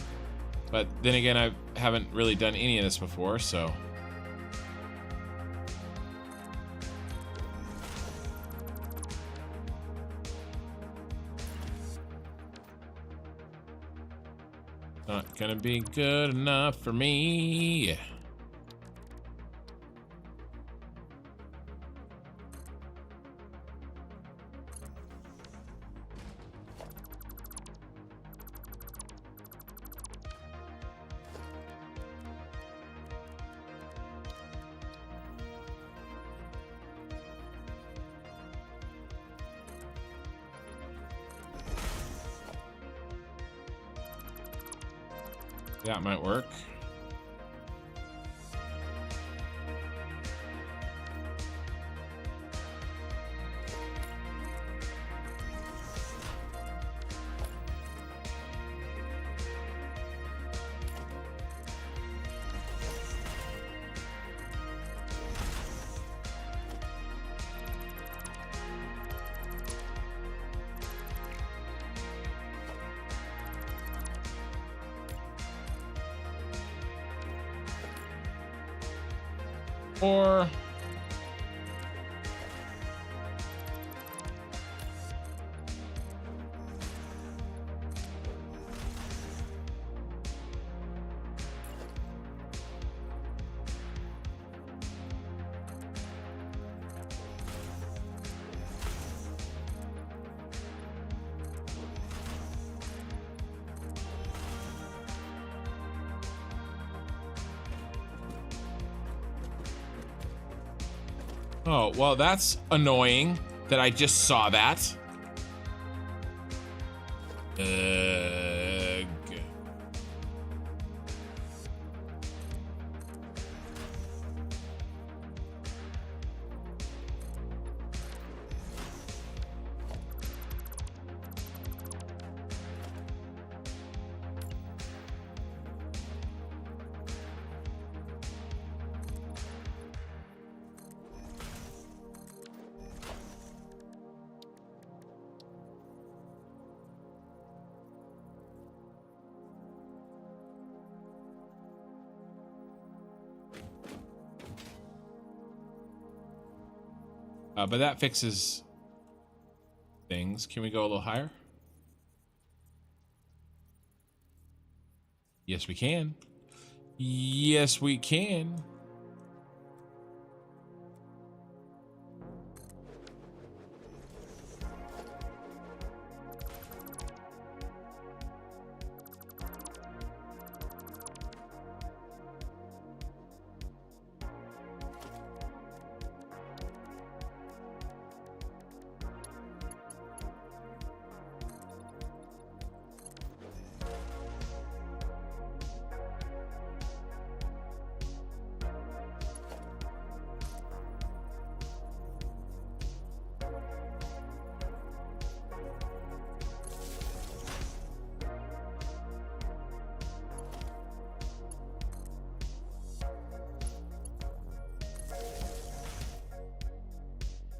but then again, I haven't really done any of this before, so. Not gonna be good enough for me. That might work. Or oh, well, that's annoying that I just saw that. Ugh. But that fixes things. Can we go a little higher? Yes, we can. Yes, we can.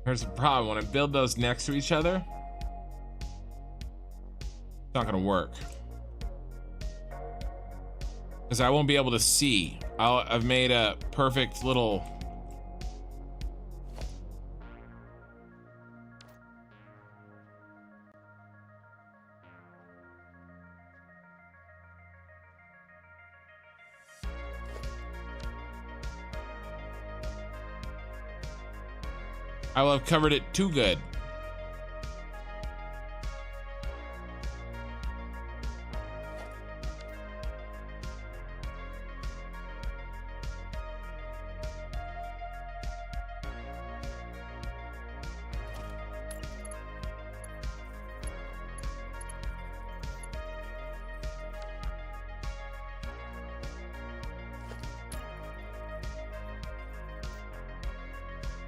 Here's the problem. When I build those next to each other, it's not gonna work. Because I won't be able to see. I've made a perfect little... I will have covered it too good.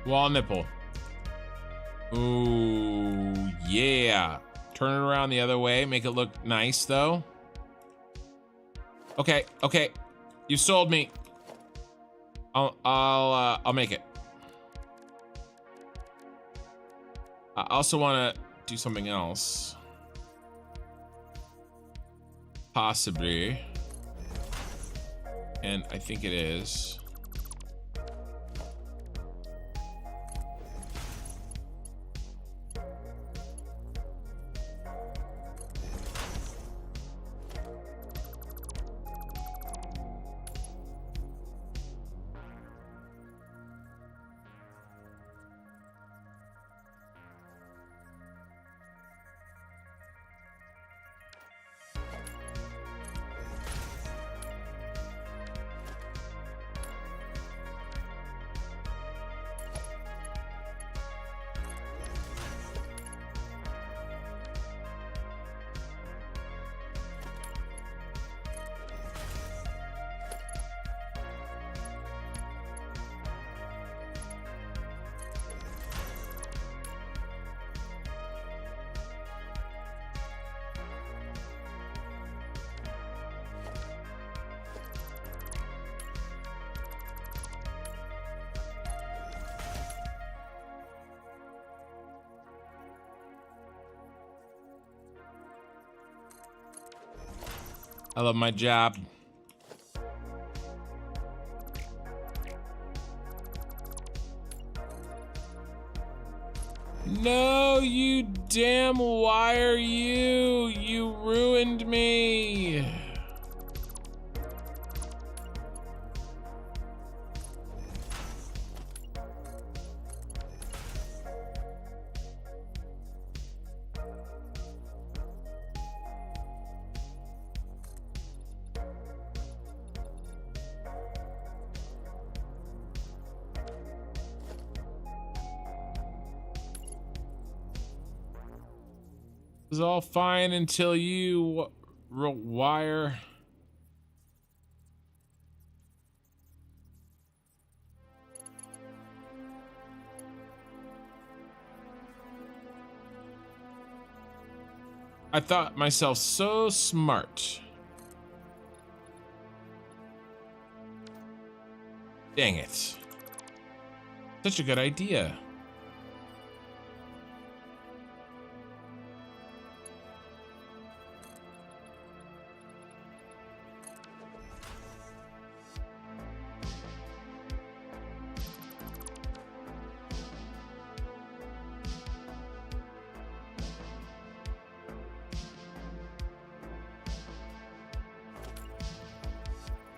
Wall nipple. Ooh, yeah. Turn it around the other way. Make it look nice, though. Okay, okay. You sold me. I'll make it. I also want to do something else. Possibly. And I think it is. I love my job. No, you damn wire, you ruined me. It was all fine until you wire. I thought myself so smart. Dang it. Such a good idea.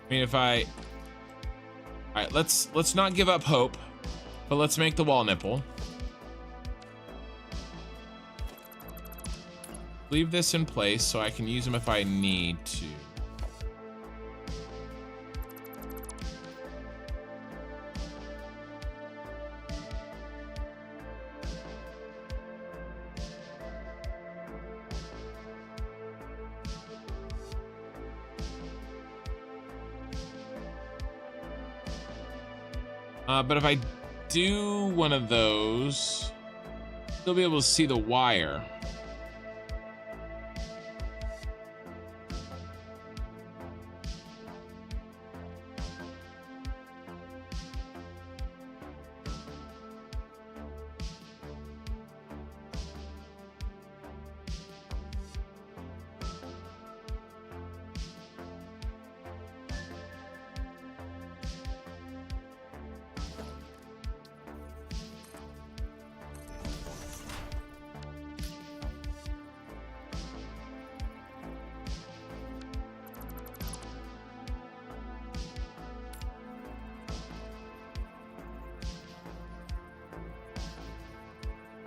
I mean, if I... All right, let's not give up hope, but let's make the wall nipple. Leave this in place so I can use them if I need to. But if I do one of those, still be able to see the wire.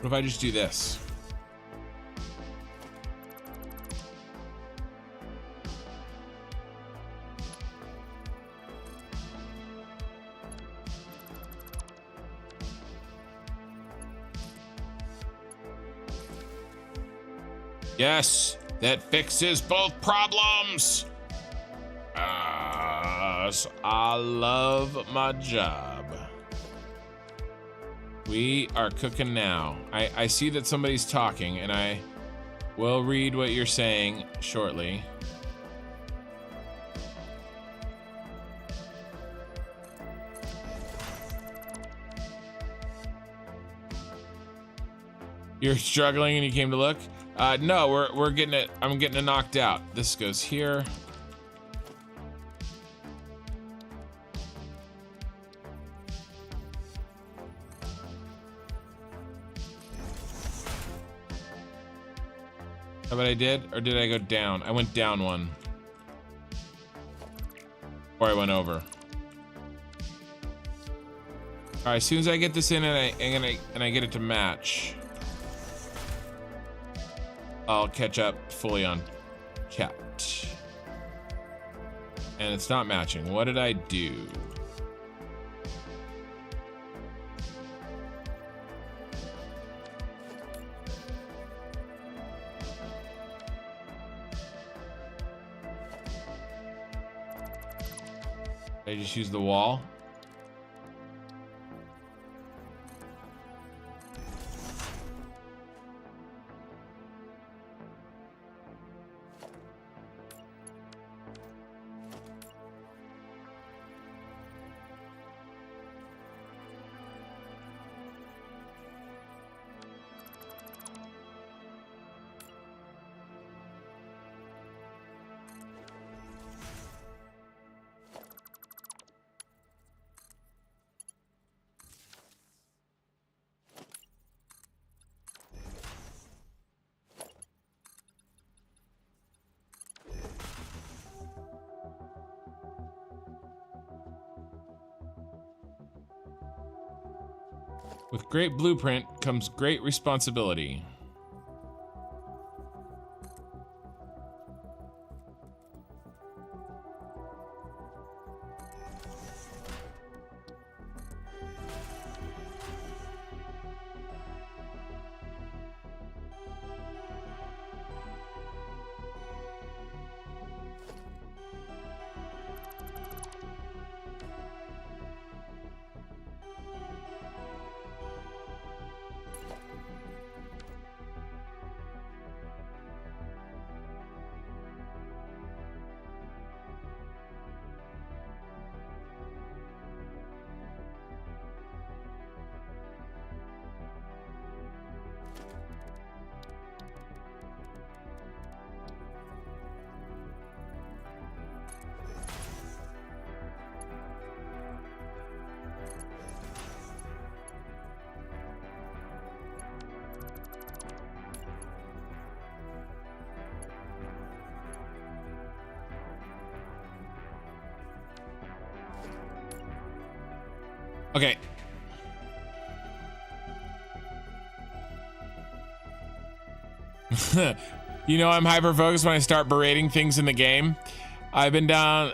What if I just do this? Yes, that fixes both problems. I love my job. We are cooking now. I see that somebody's talking, and I will read what you're saying shortly. You're struggling and you came to look? No, we're getting it. I'm getting it knocked out. This goes here. How about I did? Or did I go down? I went down one. Or I went over. All right, as soon as I get this in and I get it to match, I'll catch up fully on chat. And it's not matching. What did I do? Did I just use the wall? With great blueprint comes great responsibility. Okay. You know I'm hyper focused when I start berating things in the game. I've been down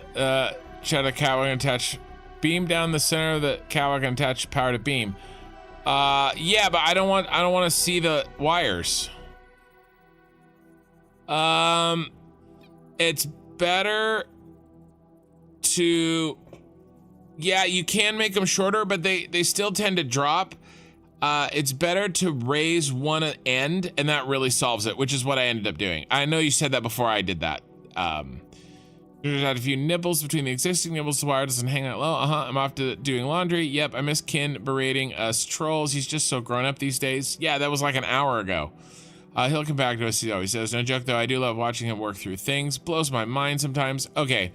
Shadow Catwalk and attach beam down the center of the catwalk and attach power to beam. Yeah, but I don't want to see the wires. It's better to, yeah, you can make them shorter, but they still tend to drop. It's better to raise one end, and that really solves it, which is what I ended up doing. I know you said that before I did that. There's had a few nibbles between the existing nibbles. The wire doesn't hang out low. I'm off to doing laundry. Yep, I miss Kin berating us trolls. He's just so grown up these days. Yeah, that was like an hour ago. He'll come back to us. He always says, no joke though, I do love watching him work through things. Blows my mind sometimes. Okay.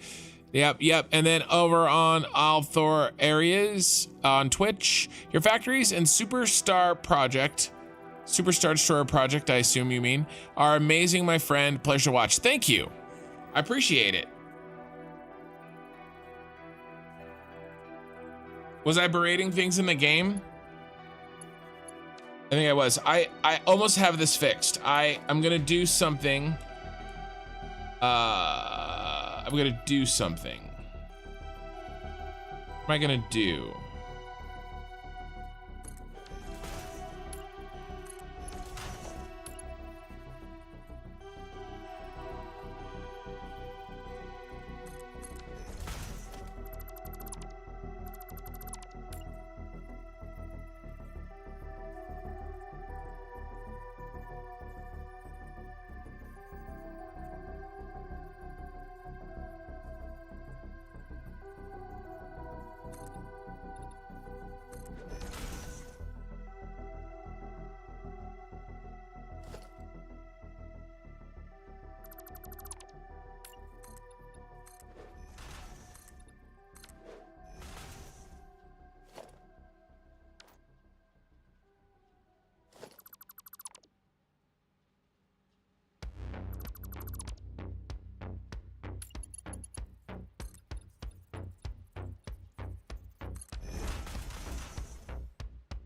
Yep. And then over on Althor Areas on Twitch, your factories and Superstar Destroyer Project, I assume you mean, are amazing, my friend. Pleasure to watch. Thank you. I appreciate it. Was I berating things in the game? I think I was. I almost have this fixed. I'm gonna do something. I'm gonna do something. What am I gonna do?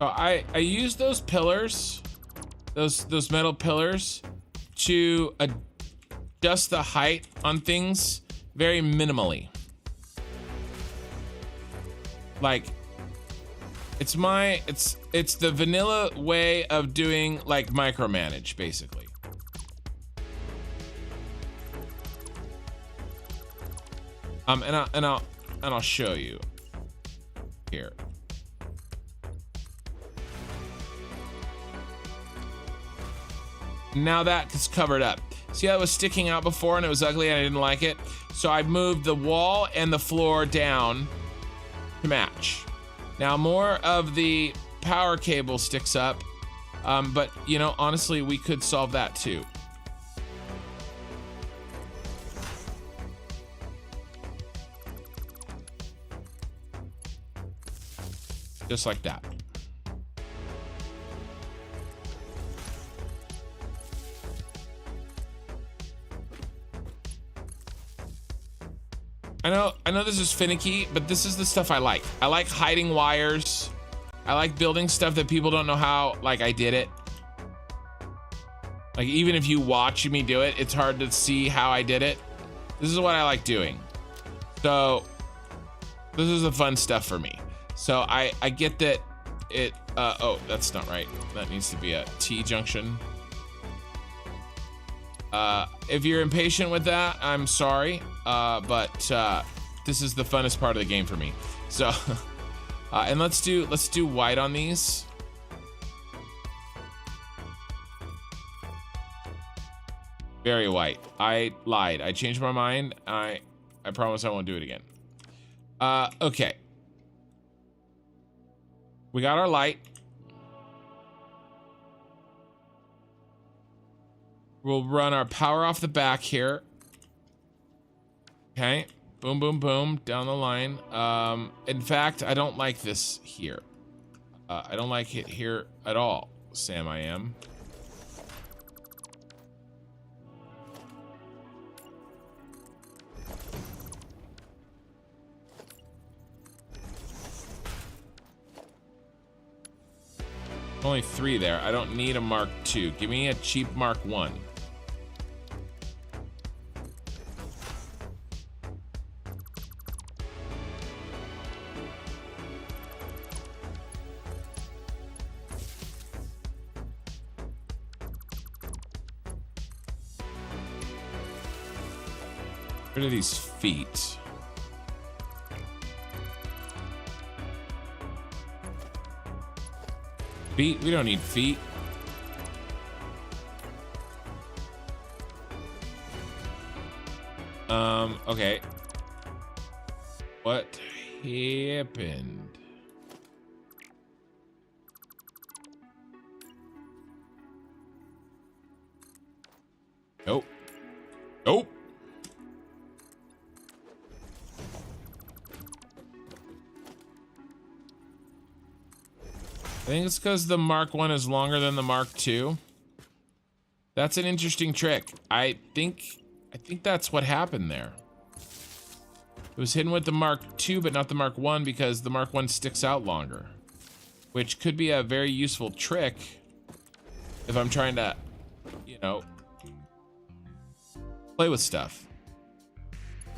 Oh, I use those pillars, those metal pillars, to adjust the height on things very minimally. Like, it's the vanilla way of doing like micromanage, basically. And I'll show you here. Now that it's covered up. See how it was sticking out before and it was ugly and I didn't like it? So I moved the wall and the floor down to match. Now more of the power cable sticks up, but you know, honestly, we could solve that too. Just like that. I know this is finicky, but this is the stuff I like. I like hiding wires. I like building stuff that people don't know how, like, I did it. Like, even if you watch me do it, it's hard to see how I did it. This is what I like doing. So this is the fun stuff for me. So I get that it, oh, that's not right. That needs to be a T junction. If you're impatient with that, I'm sorry. But this is the funnest part of the game for me. So, and let's do white on these. Very white. I lied. I changed my mind. I promise I won't do it again. Okay. We got our light. We'll run our power off the back here. Okay. Boom, boom, boom. Down the line. In fact, I don't like this here. I don't like it here at all, Sam I am. Only 3 there. I don't need a Mark II. Give me a cheap Mark I. Rid of these feet. Feet? We don't need feet. Okay. What happened? Nope. Nope. I think it's because the Mark I is longer than the Mark II. That's an interesting trick. I think that's what happened there. It was hidden with the Mark II, but not the Mark I because the Mark I sticks out longer. Which could be a very useful trick if I'm trying to, you know, play with stuff.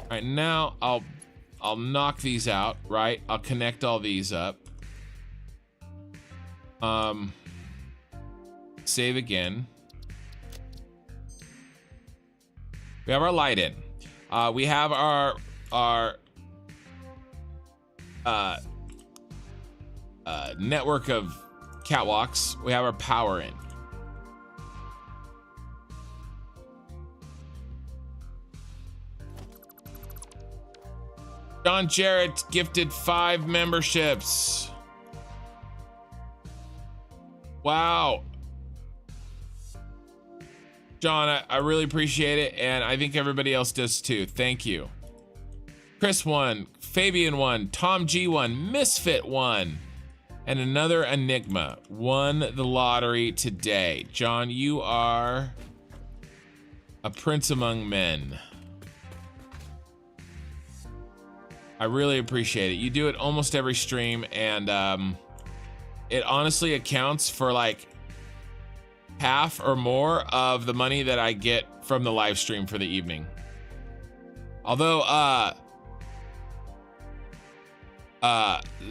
All right, now I'll knock these out, right? I'll connect all these up. Save again. We have our light in. We have our network of catwalks. We have our power in. John Jarrett gifted 5 memberships. Wow. John, I really appreciate it, and I think everybody else does too. Thank you. Chris won, Fabian won, Tom G won, Misfit won, and another Enigma won the lottery today. John, you are a prince among men. I really appreciate it. You do it almost every stream, and it honestly accounts for like half or more of the money that I get from the live stream for the evening. Although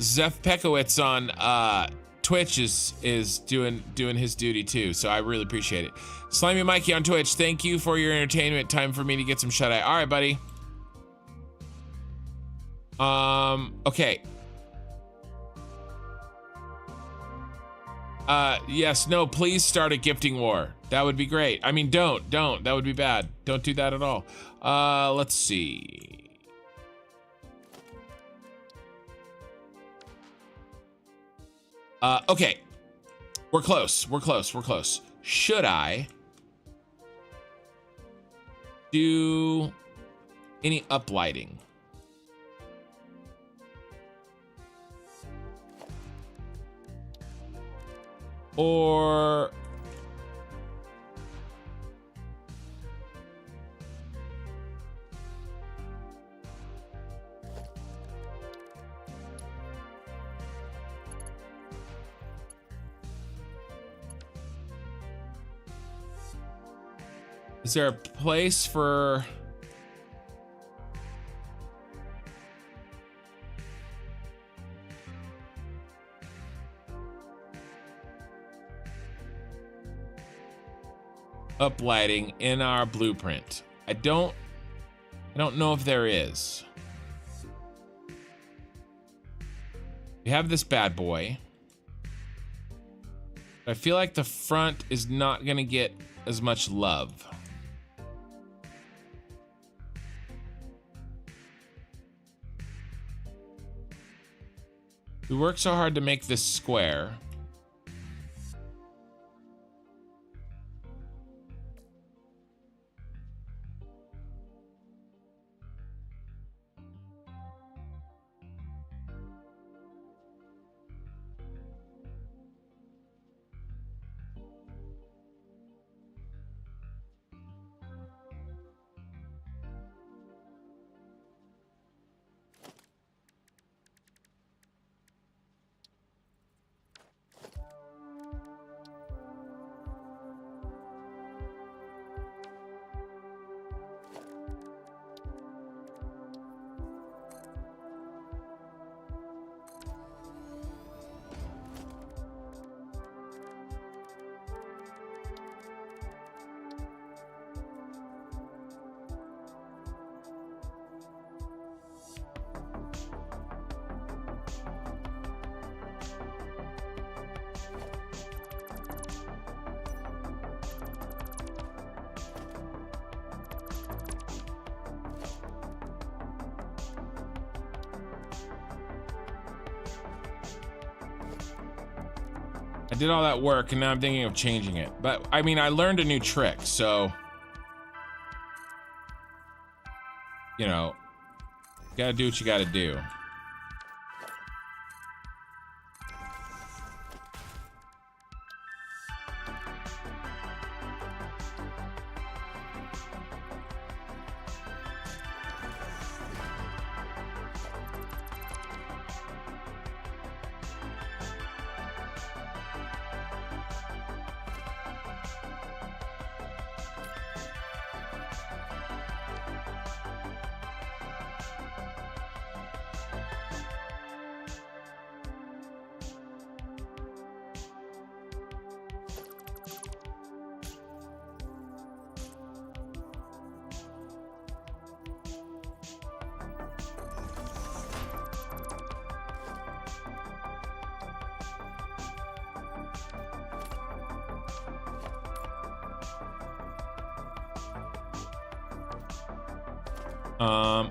Zeph Pekowitz on Twitch is doing his duty too, so I really appreciate it. Slimy Mikey on Twitch, thank you for your entertainment. Time for me to get some shut-eye. All right, buddy. Okay. Yes, no, please start a gifting war. That would be great. I mean, don't. That would be bad. Don't do that at all. Let's see. Okay. We're close. Should I do any uplighting? Or Is there a place for... uplighting in our blueprint? I don't know if there is. We have this bad boy. I feel like the front is not gonna get as much love. We worked so hard to make this square. I did all that work and now I'm thinking of changing it. But I mean, I learned a new trick, so you know, you gotta do what you gotta do.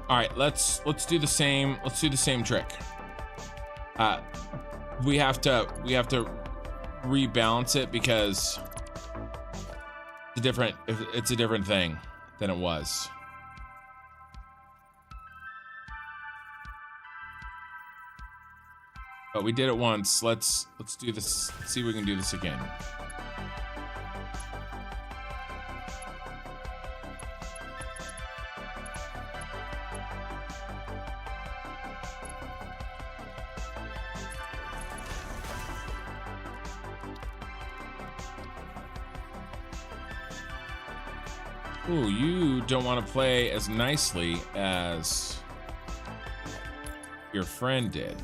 All right, let's do the same. Let's do the same trick. We have to rebalance it because it's a different thing than it was. But we did it once. Let's do this. See if we can do this again. Ooh, you don't want to play as nicely as your friend did.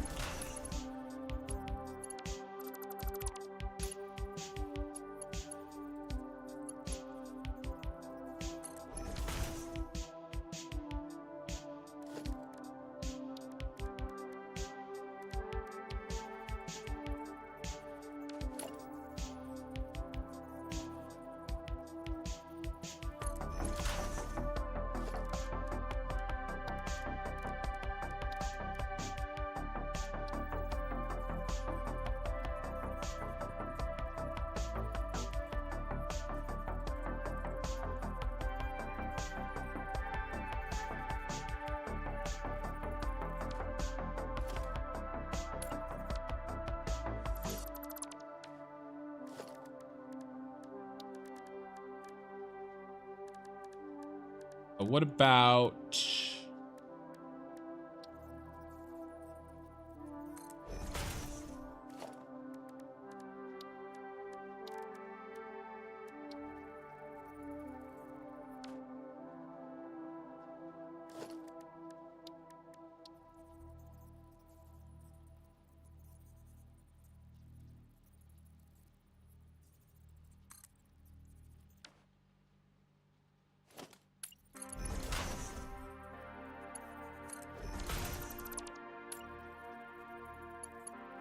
What about...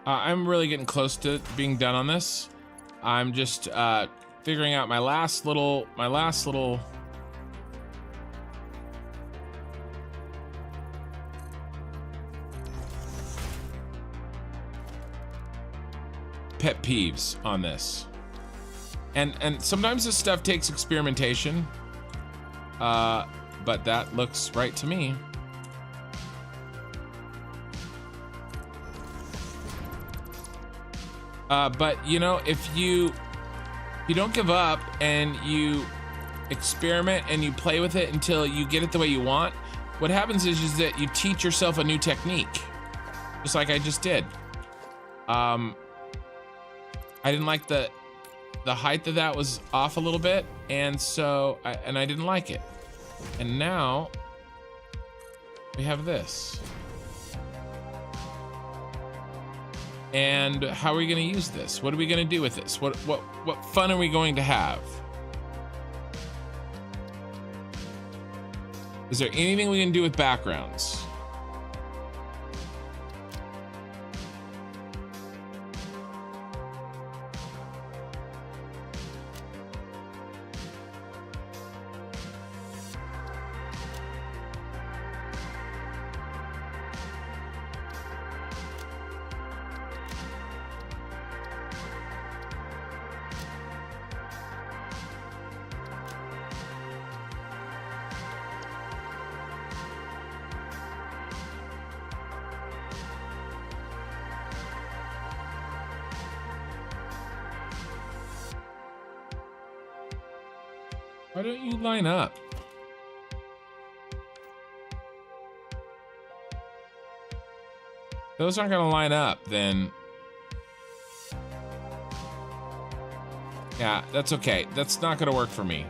I'm really getting close to being done on this. I'm just figuring out my last little pet peeves on this. And sometimes this stuff takes experimentation. But that looks right to me. But you know, if you don't give up and you experiment and you play with it until you get it the way you want, what happens is that you teach yourself a new technique, just like I just did. I didn't like the height of that was off a little bit, and so I didn't like it. And now we have this. And how are we going to use this? What are we going to do with this? What fun are we going to have? Is there anything we can do with backgrounds? Why don't you line up? Those aren't gonna line up, then. Yeah, that's okay. That's not gonna work for me.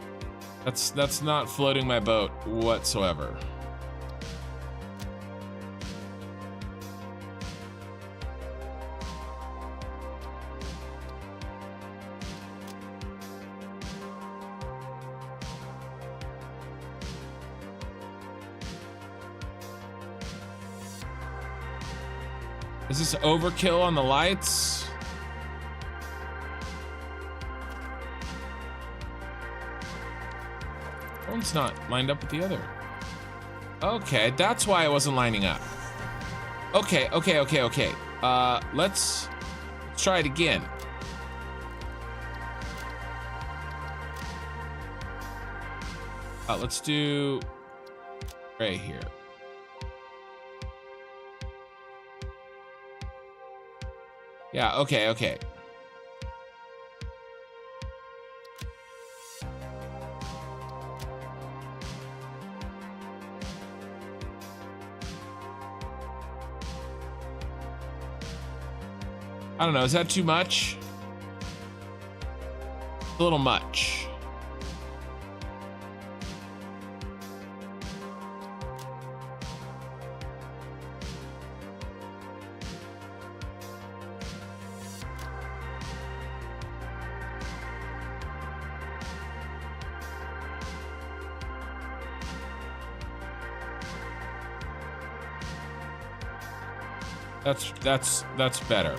That's not floating my boat whatsoever. Is this overkill on the lights? One's not lined up with the other. Okay, that's why I wasn't lining up. Okay. Let's try it again. Let's do right here. Yeah, okay. I don't know, is that too much? A little much. That's better.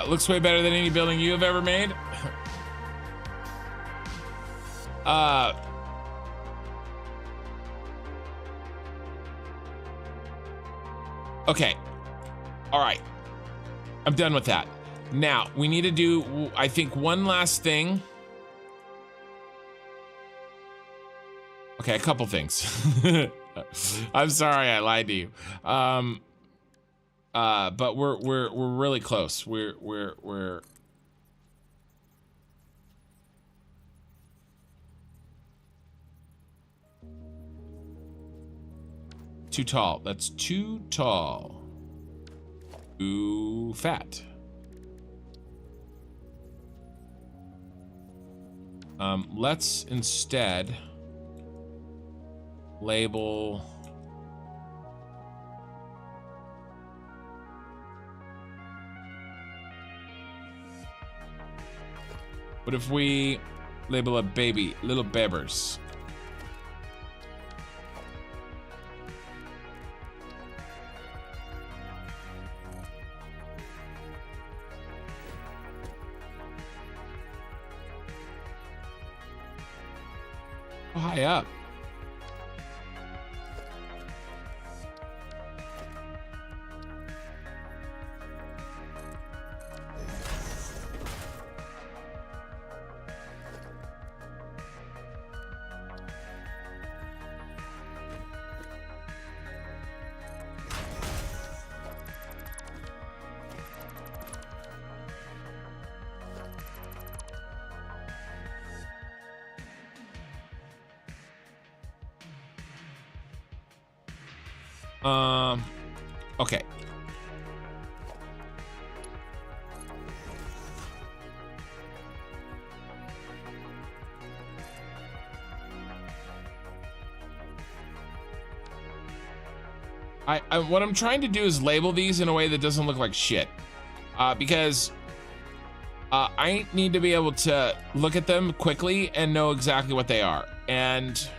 Looks way better than any building you have ever made. Okay. All right. I'm done with that. Now, we need to do, I think, one last thing. Okay, a couple things. I'm sorry I lied to you. But we're really close. We're too tall. That's too tall. Too fat. Let's instead label what if we label a baby, little bebbers? high up? Okay. What I'm trying to do is label these in a way that doesn't look like shit, because I need to be able to look at them quickly and know exactly what they are, and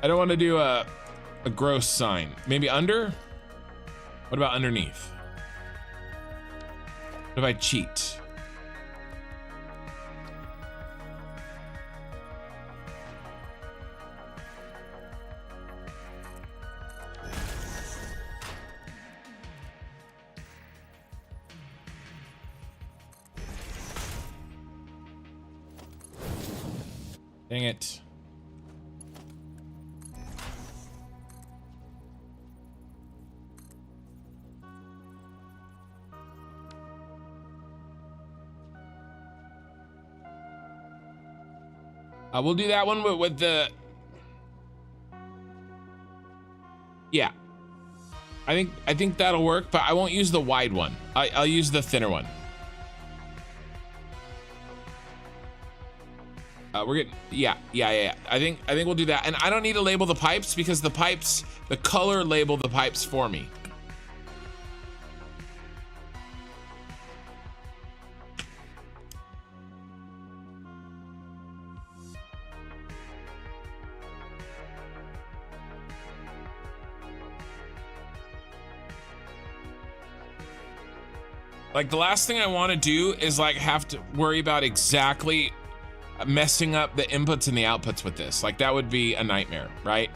I don't want to do a gross sign. Maybe under? What about underneath? What if I cheat? Dang it. We'll do that one with the, yeah. I think that'll work, but I won't use the wide one. I'll use the thinner one. We're getting, yeah. I think we'll do that. And I don't need to label the pipes because the color label the pipes for me. Like, the last thing I want to do is like have to worry about exactly messing up the inputs and the outputs with this. Like, that would be a nightmare, right?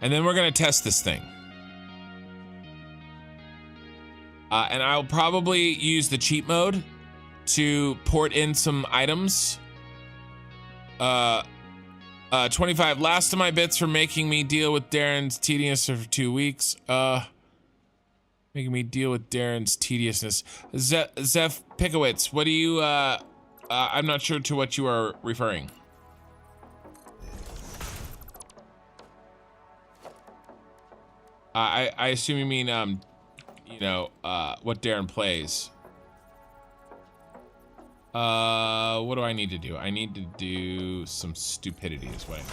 And then we're gonna test this thing. And I'll probably use the cheat mode to port in some items. 25. Last of my bits for making me deal with Darren's tediousness for 2 weeks. Making me deal with Darren's tediousness. Zeph Pikowitz, what do you, I'm not sure to what you are referring. I assume you mean, you know, what Darren plays. What do I need to do? I need to do some stupidity is what I need.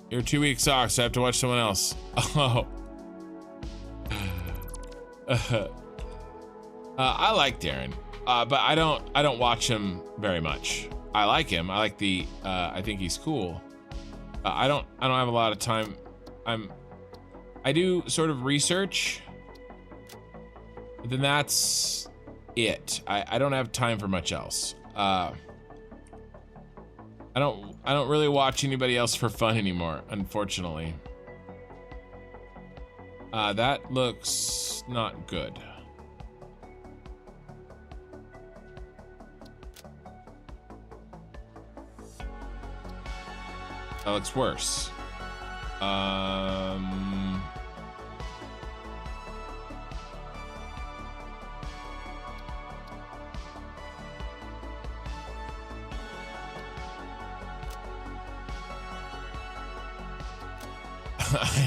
You're 2 weeks off, so I have to watch someone else. Oh. I like Darren, but I don't watch him very much. I like him. I like the. I think he's cool. I don't have a lot of time. I do sort of research, but then that's it. I don't have time for much else. I don't really watch anybody else for fun anymore, unfortunately. That looks not good. That looks worse. I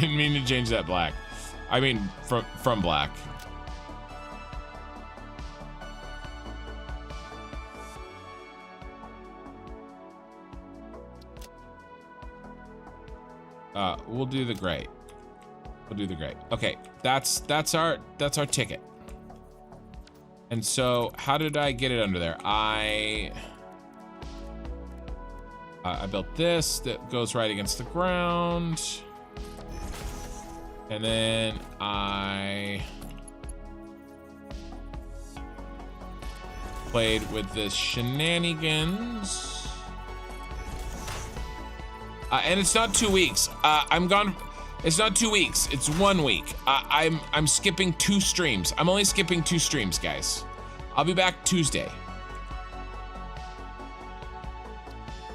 didn't mean to change that black. I mean, from black. We'll do the gray. We'll do the gray. Okay, that's our ticket. And so, how did I get it under there? I built this that goes right against the ground. And then I played with the shenanigans. And it's not 2 weeks. I'm gone. It's not 2 weeks. It's 1 week. I'm skipping 2 streams. I'm only skipping 2 streams, guys. I'll be back Tuesday.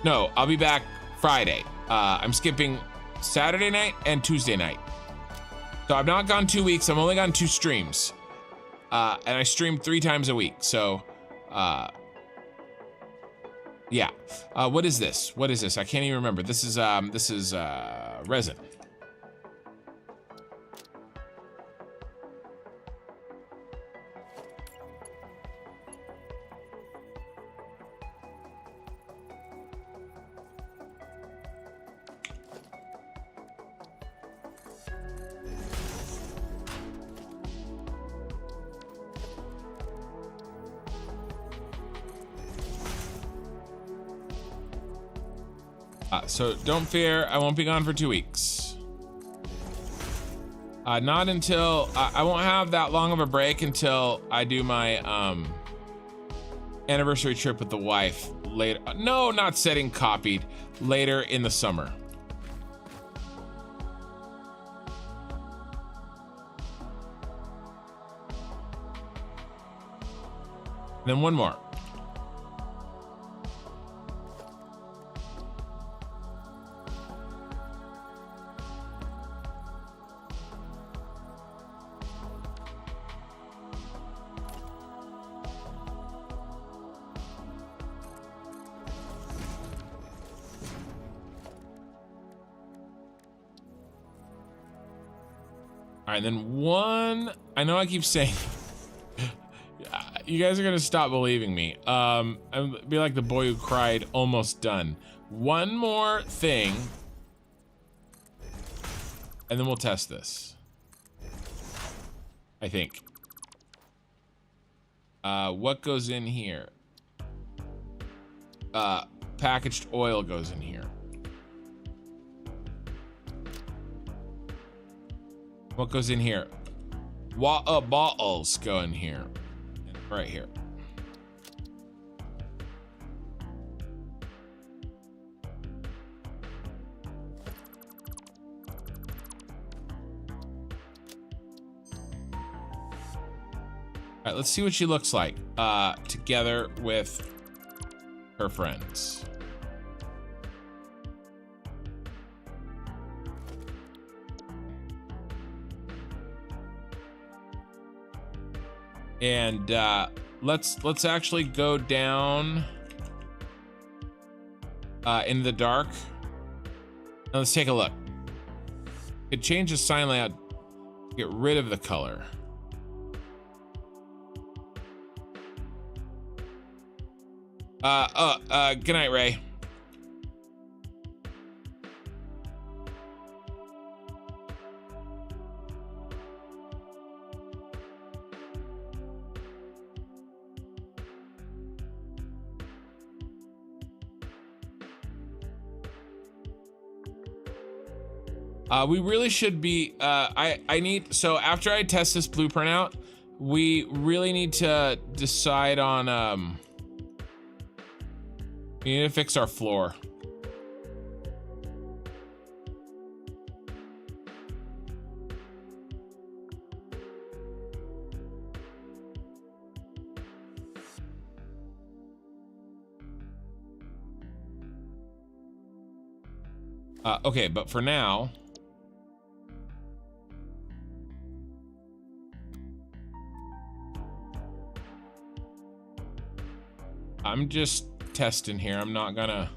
No, I'll be back Friday. I'm skipping Saturday night and Tuesday night. So I've not gone 2 weeks. I'm only gone 2 streams. And I stream 3 times a week. So, yeah. What is this? What is this? I can't even remember. This is resin. So don't fear, I won't be gone for 2 weeks. Not until, I won't have that long of a break until I do my anniversary trip with the wife later. No, not setting copied, later in the summer. And then one more. All right, then one, I know I keep saying, you guys are gonna stop believing me. I'll be like the boy who cried, almost done. One more thing, and then we'll test this. I think. What goes in here? Packaged oil goes in here. What goes in here? Water bottles go in here. Right here. All right, let's see what she looks like together with her friends. And let's actually go down in the dark. Now let's take a look. It changes sign layout to get rid of the color. Good night, Ray. We really should be, I need, so after I test this blueprint out, we really need to decide on, we need to fix our floor. Okay, but for now, I'm just testing here. I'm not gonna.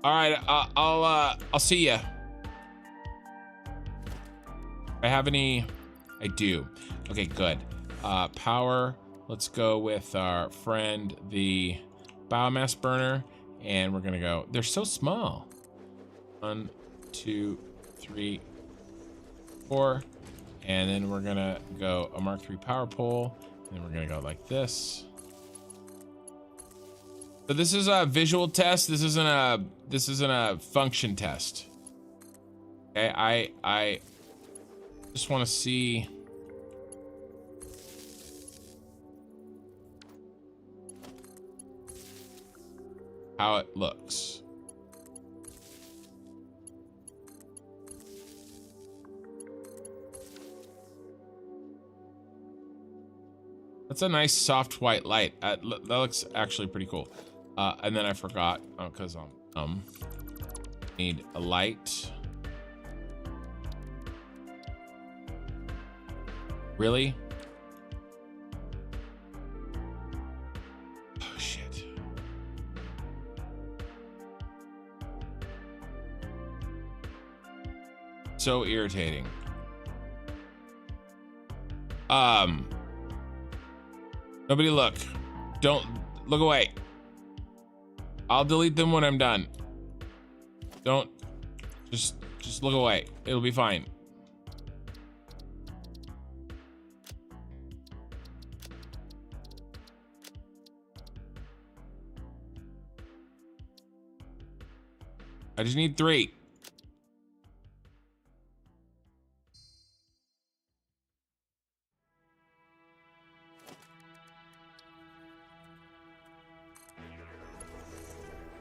All right, I'll see ya. I have any? I do. Okay, good. Power. Let's go with our friend, the biomass burner, and we're gonna go. They're so small. 1, 2, 3, 4, and then we're gonna go a Mark III power pole, and then we're gonna go like this. So this is a visual test. This isn't a function test. Okay, I just want to see how it looks. That's a nice soft white light. That looks actually pretty cool. And then I forgot, because need a light. Really? Oh shit. So irritating. Nobody look. Don't look away. I'll delete them when I'm done. Don't just look away. It'll be fine. I just need 3.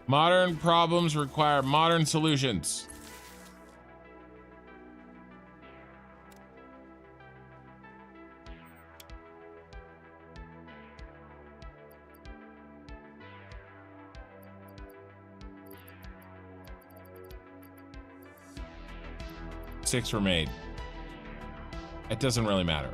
Modern problems require modern solutions. Six were made. It doesn't really matter.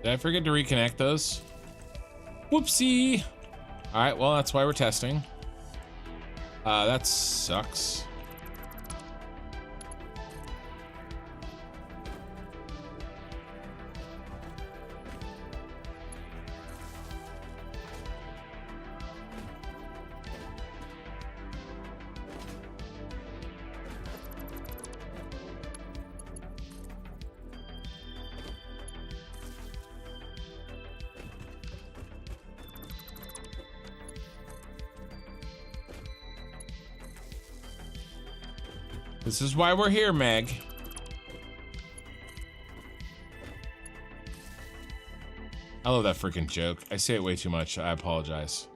Did I forget to reconnect those? Whoopsie. All right, well, that's why we're testing. That sucks. This is why we're here, Meg. I love that freaking joke. I say it way too much. I apologize.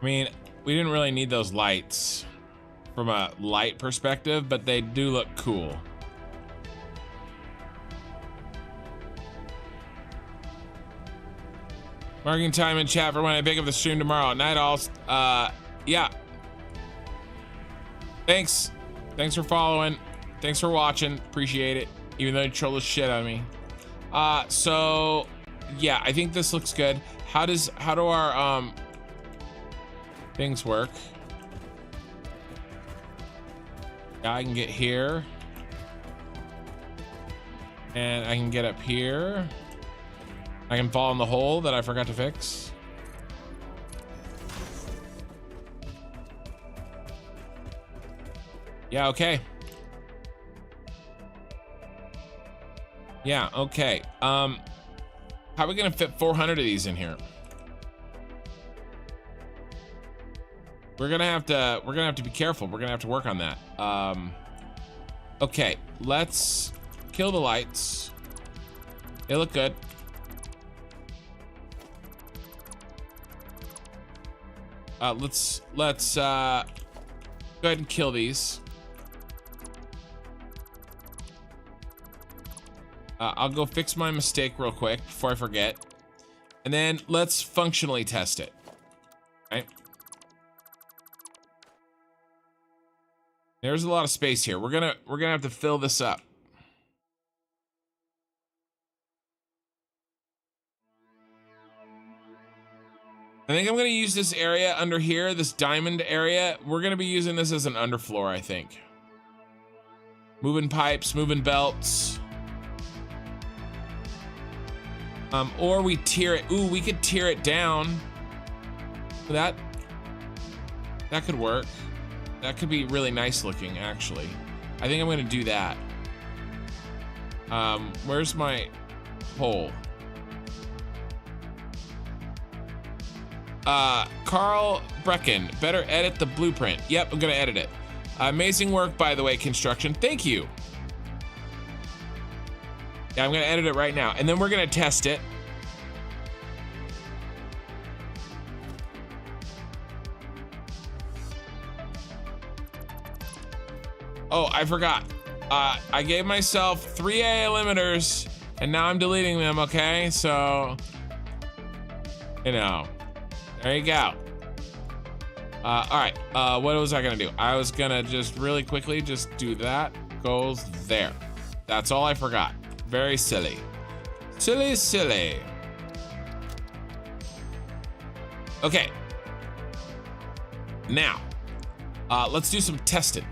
I mean, we didn't really need those lights from a light perspective, but they do look cool. Marking time in chat for when I pick up the stream tomorrow. Night all. Yeah. Thanks for following. Thanks for watching. Appreciate it. Even though you troll the shit out of me. So yeah, I think this looks good. How do our things work? Yeah, I can get here. And I can get up here. I can fall in the hole that I forgot to fix. Yeah, okay. Yeah, okay. How are we gonna fit 400 of these in here? We're gonna have to be careful. We're gonna have to work on that. Okay, let's kill the lights. They look good. Let's go ahead and kill these. I'll go fix my mistake real quick before I forget. And then let's functionally test it. Right? There's a lot of space here. We're gonna have to fill this up. I think I'm gonna use this area under here, this diamond area. We're gonna be using this as an underfloor, I think. Moving pipes, moving belts. Or we tier it. Ooh, we could tier it down. That could work. That could be really nice looking, actually. I think I'm gonna do that. Where's my hole? Carl Brecken, better edit the blueprint. Yep, I'm gonna edit it. Amazing work, by the way, construction. Thank you. Yeah, I'm gonna edit it right now, and then we're gonna test it. Oh, I forgot. I gave myself 3 AA limiters, and now I'm deleting them, okay? So, you know, there you go. All right, what was I gonna do? I was gonna just really quickly just do that. Goes there. That's all I forgot. Very silly. Silly, silly. Okay. Now, let's do some testing.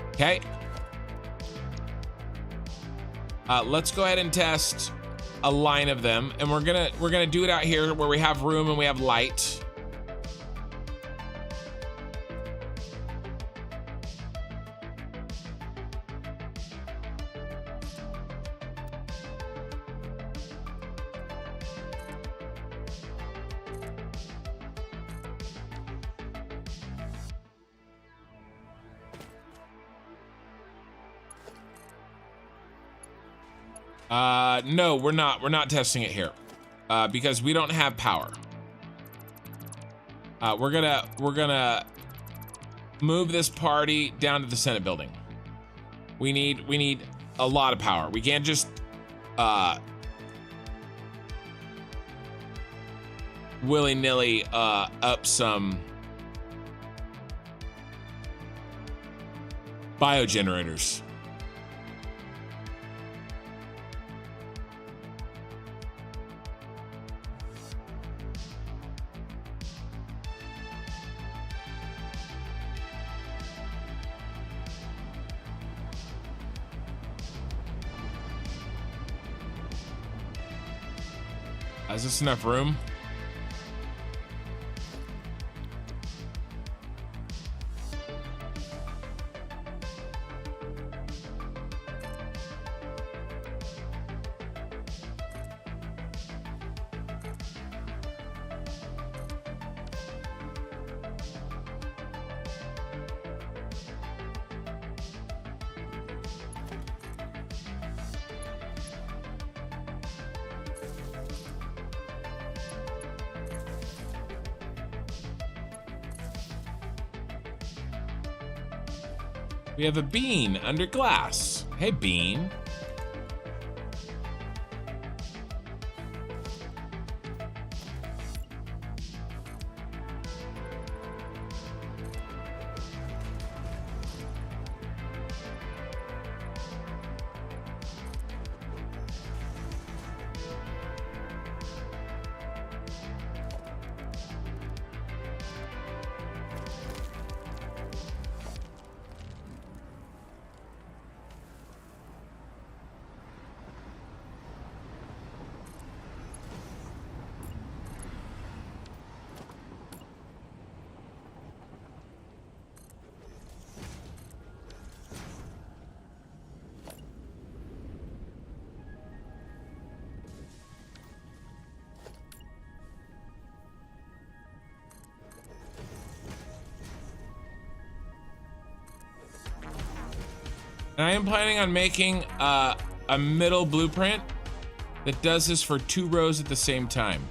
Okay. Let's go ahead and test a line of them, and we're gonna do it out here where we have room and we have light. No, we're not testing it here, because we don't have power. We're gonna move this party down to the Senate building. We need a lot of power. We can't just willy-nilly up some biogenerators. Is this enough room? We have a bean under glass. Hey, bean. And I am planning on making a middle blueprint that does this for 2 rows at the same time.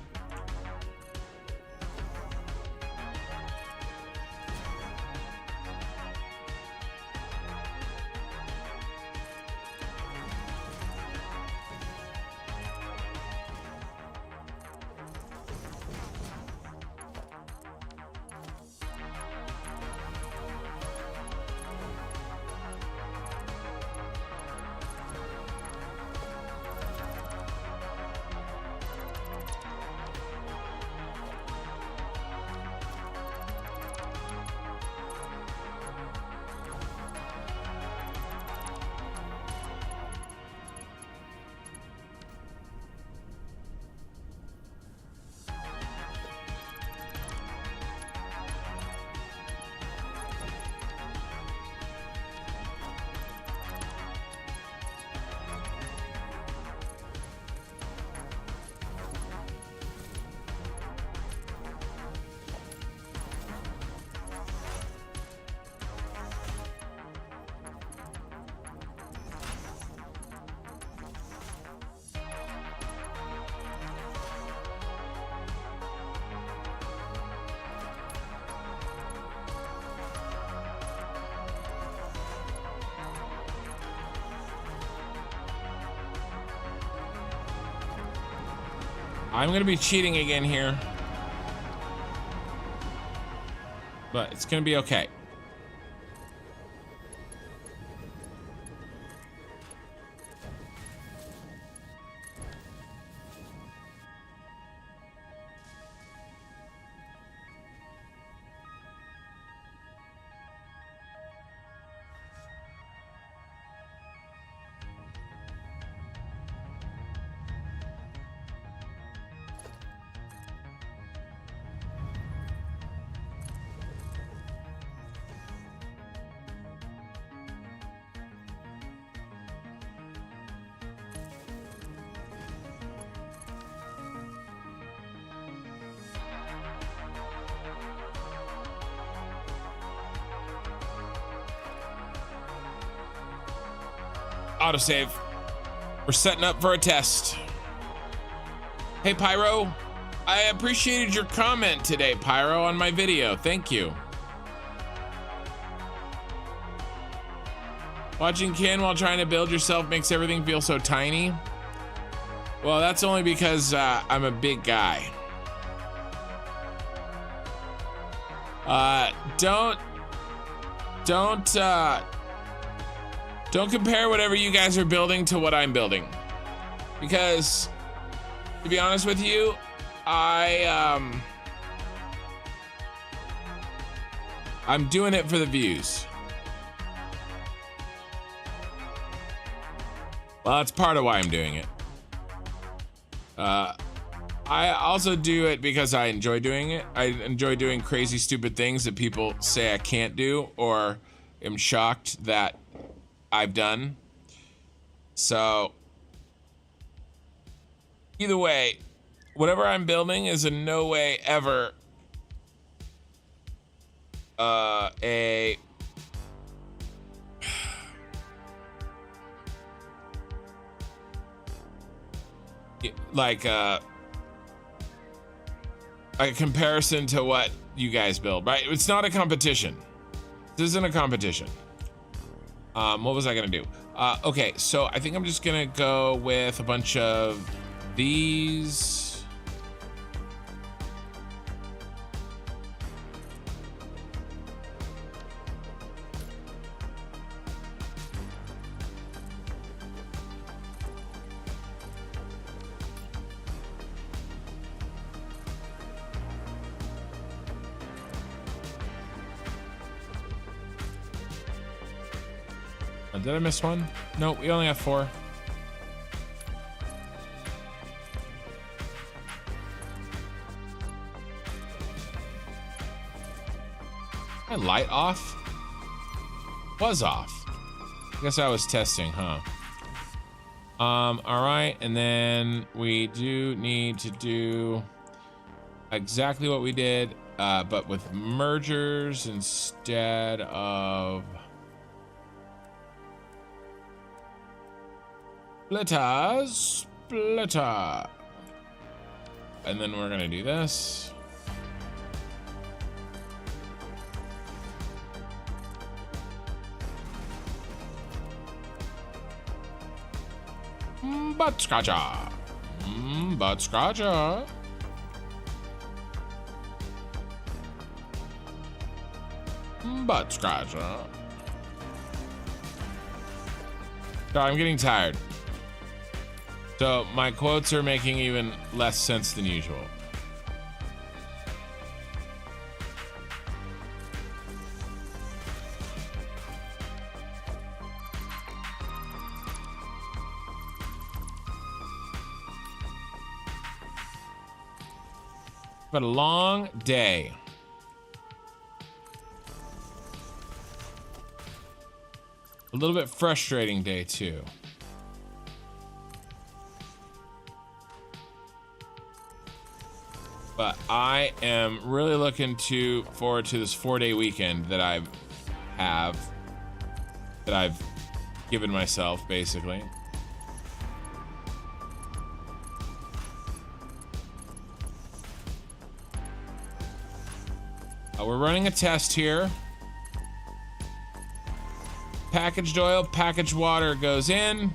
I'm gonna be cheating again here, but it's gonna be okay. Autosave. We're setting up for a test. Hey, Pyro. I appreciated your comment today, Pyro, on my video. Thank you. Watching Ken while trying to build yourself makes everything feel so tiny. Well, that's only because I'm a big guy. Don't compare whatever you guys are building to what I'm building, because to be honest with you, I'm doing it for the views. Well, that's part of why I'm doing it. I also do it because I enjoy doing it. I enjoy doing crazy, stupid things that people say I can't do or am shocked that I've done. So either way, whatever I'm building is in no way ever a like a comparison to what you guys build, right? It's not a competition. This isn't a competition. What was I gonna do? Okay, so I think I'm just gonna go with a bunch of these. Did I miss one? No, we only have 4. My light off? Was off. I guess I was testing, huh? All right, and then we do need to do exactly what we did, but with mergers instead of Splitter. And then we're gonna do this. Butt scratcher. Butt scratcher. Butt scratcher. So I'm getting tired. So my quotes are making even less sense than usual. But a long day. A little bit frustrating day too. But I am really looking forward to this 4-day weekend that I've given myself, basically. We're running a test here. Packaged oil, packaged water goes in.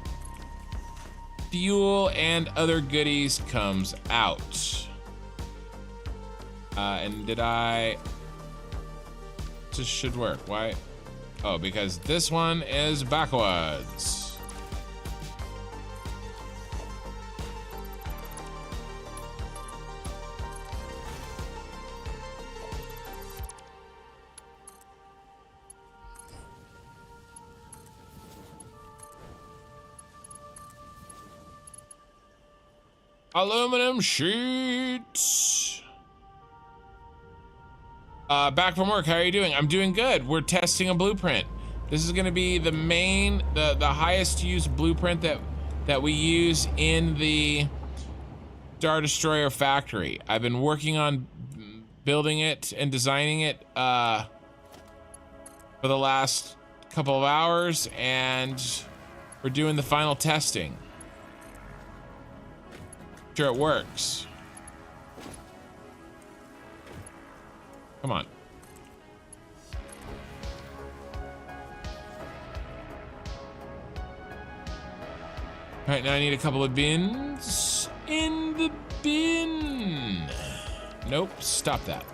Fuel and other goodies comes out. And this should work. Why? Oh, because this one is backwards. Aluminum sheets. Back from work. How are you doing? I'm doing good. We're testing a blueprint. This is going to be the highest used blueprint that we use in the Star Destroyer factory. I've been working on building it and designing it for the last couple of hours, and we're doing the final testing. Sure it works. Come on. All right, now I need a couple of bins. In the bin. Nope, stop that.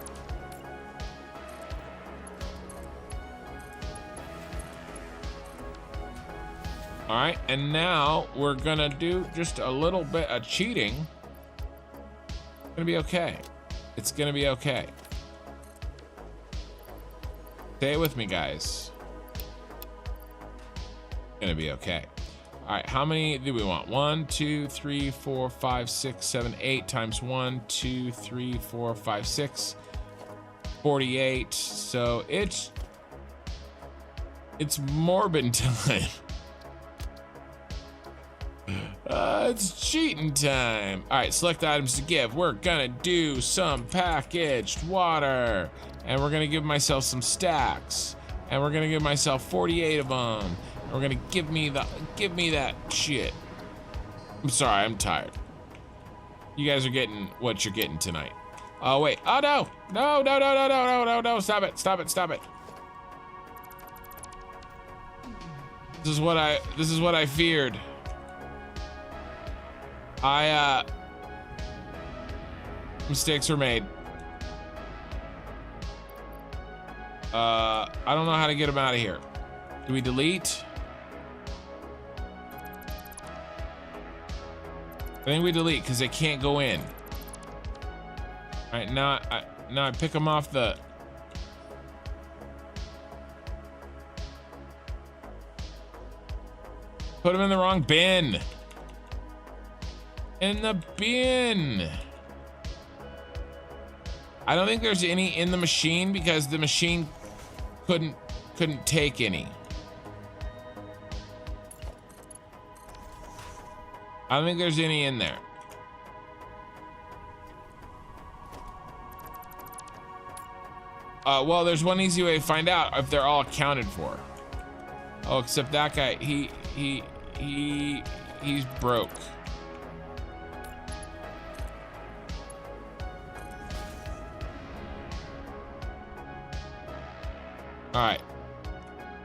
All right, and now we're gonna do just a little bit of cheating. It's gonna be okay. It's gonna be okay. Stay with me, guys. It's gonna be okay. All right, how many do we want? 1, 2, 3, 4, 5, 6, 7, 8 times 1, 2, 3, 4, 5, 6. 48. So it's Morbin time. It's cheating time. All right, select items to give. We're gonna do some packaged water, and we're gonna give myself some stacks, and we're gonna give myself 48 of them. And we're gonna give me that shit. I'm sorry, I'm tired. You guys are getting what you're getting tonight. Oh wait, oh no, no, no, no, no, no, no, no, no, stop it, stop it, stop it. This is what I feared. Mistakes were made. I don't know how to get them out of here. Do we delete? I think we delete because they can't go in. All right, now I pick them off the. Put them in the wrong bin. In the bin. I don't think there's any in the machine because the machine couldn't take any. I don't think there's any in there. Well, there's one easy way to find out if they're all accounted for. Oh, except that guy, he's broke. All right.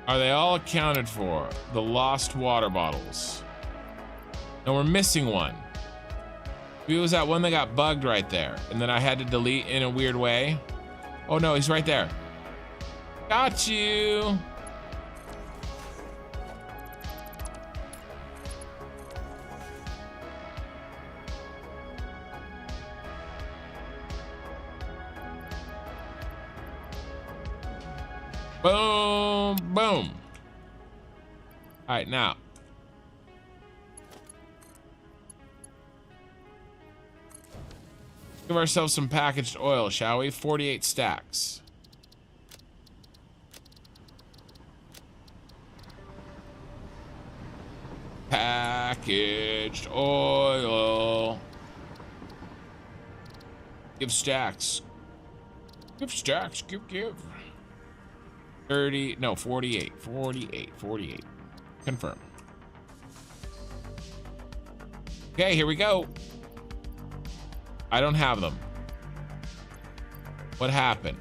Are they all accounted for? The lost water bottles. No, we're missing one. Maybe it was that one that got bugged right there, and then I had to delete in a weird way. Oh no, he's right there. Got you. Boom, boom. All right, now. Give ourselves some packaged oil, shall we? 48 stacks. Packaged oil. Give stacks. Give stacks, give. 30, no, 48. Confirm. Okay, here we go. I don't have them. What happened?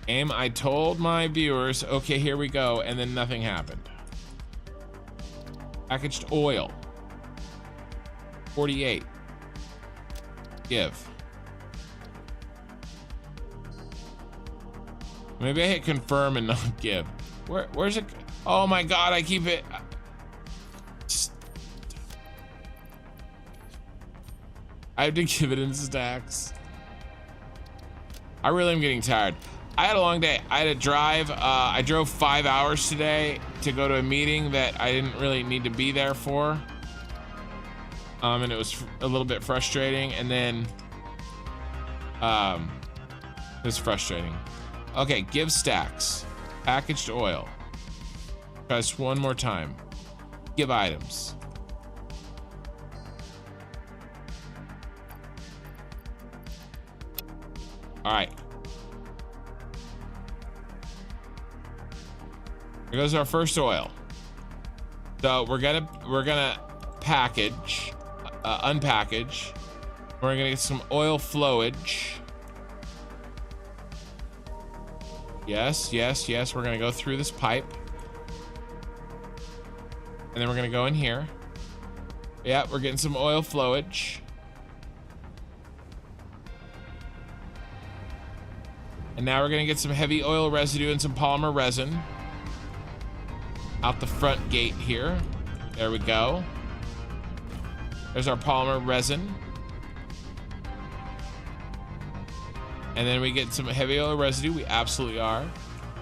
I told my viewers, okay, here we go, and then nothing happened. Packaged oil. 48. Give. Maybe I hit confirm and not give. Where's it? Oh my God, I keep it. I have to give it in stacks. I really am getting tired. I had a long day. I had to drive. I drove 5 hours today to go to a meeting that I didn't really need to be there for. And it was a little bit frustrating. And then, it was frustrating. Okay, give stacks. Packaged oil. Press one more time. Give items. All right. Here goes our first oil. So we're gonna package, unpackage. We're gonna get some oil flowage. Yes. We're gonna go through this pipe, and then we're gonna go in here. Yeah, we're getting some oil flowage. And now we're gonna get some heavy oil residue and some polymer resin out the front gate here. There we go. There's our polymer resin. And then we get some heavy oil residue. We absolutely are.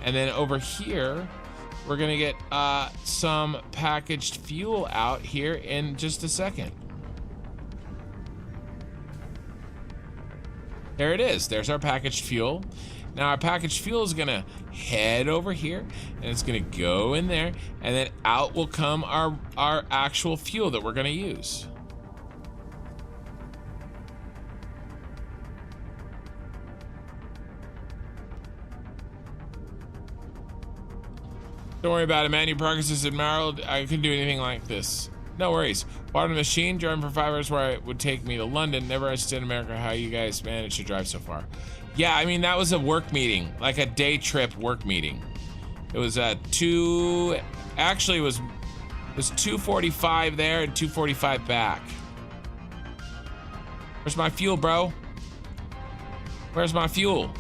And then over here, we're gonna get some packaged fuel out here in just a second. There it is. There's our packaged fuel. Now our packaged fuel is gonna head over here, and it's gonna go in there, and then out will come our actual fuel that we're gonna use. Don't worry about it, man. Your progress is admirable. I couldn't do anything like this. No worries. Bought a machine, driving for 5 hours where it would take me to London. Never understood in America how you guys managed to drive so far. Yeah, I mean, that was a work meeting, like a day trip work meeting. It was actually it was 2:45 there and 2:45 back. Where's my fuel, bro? Where's my fuel?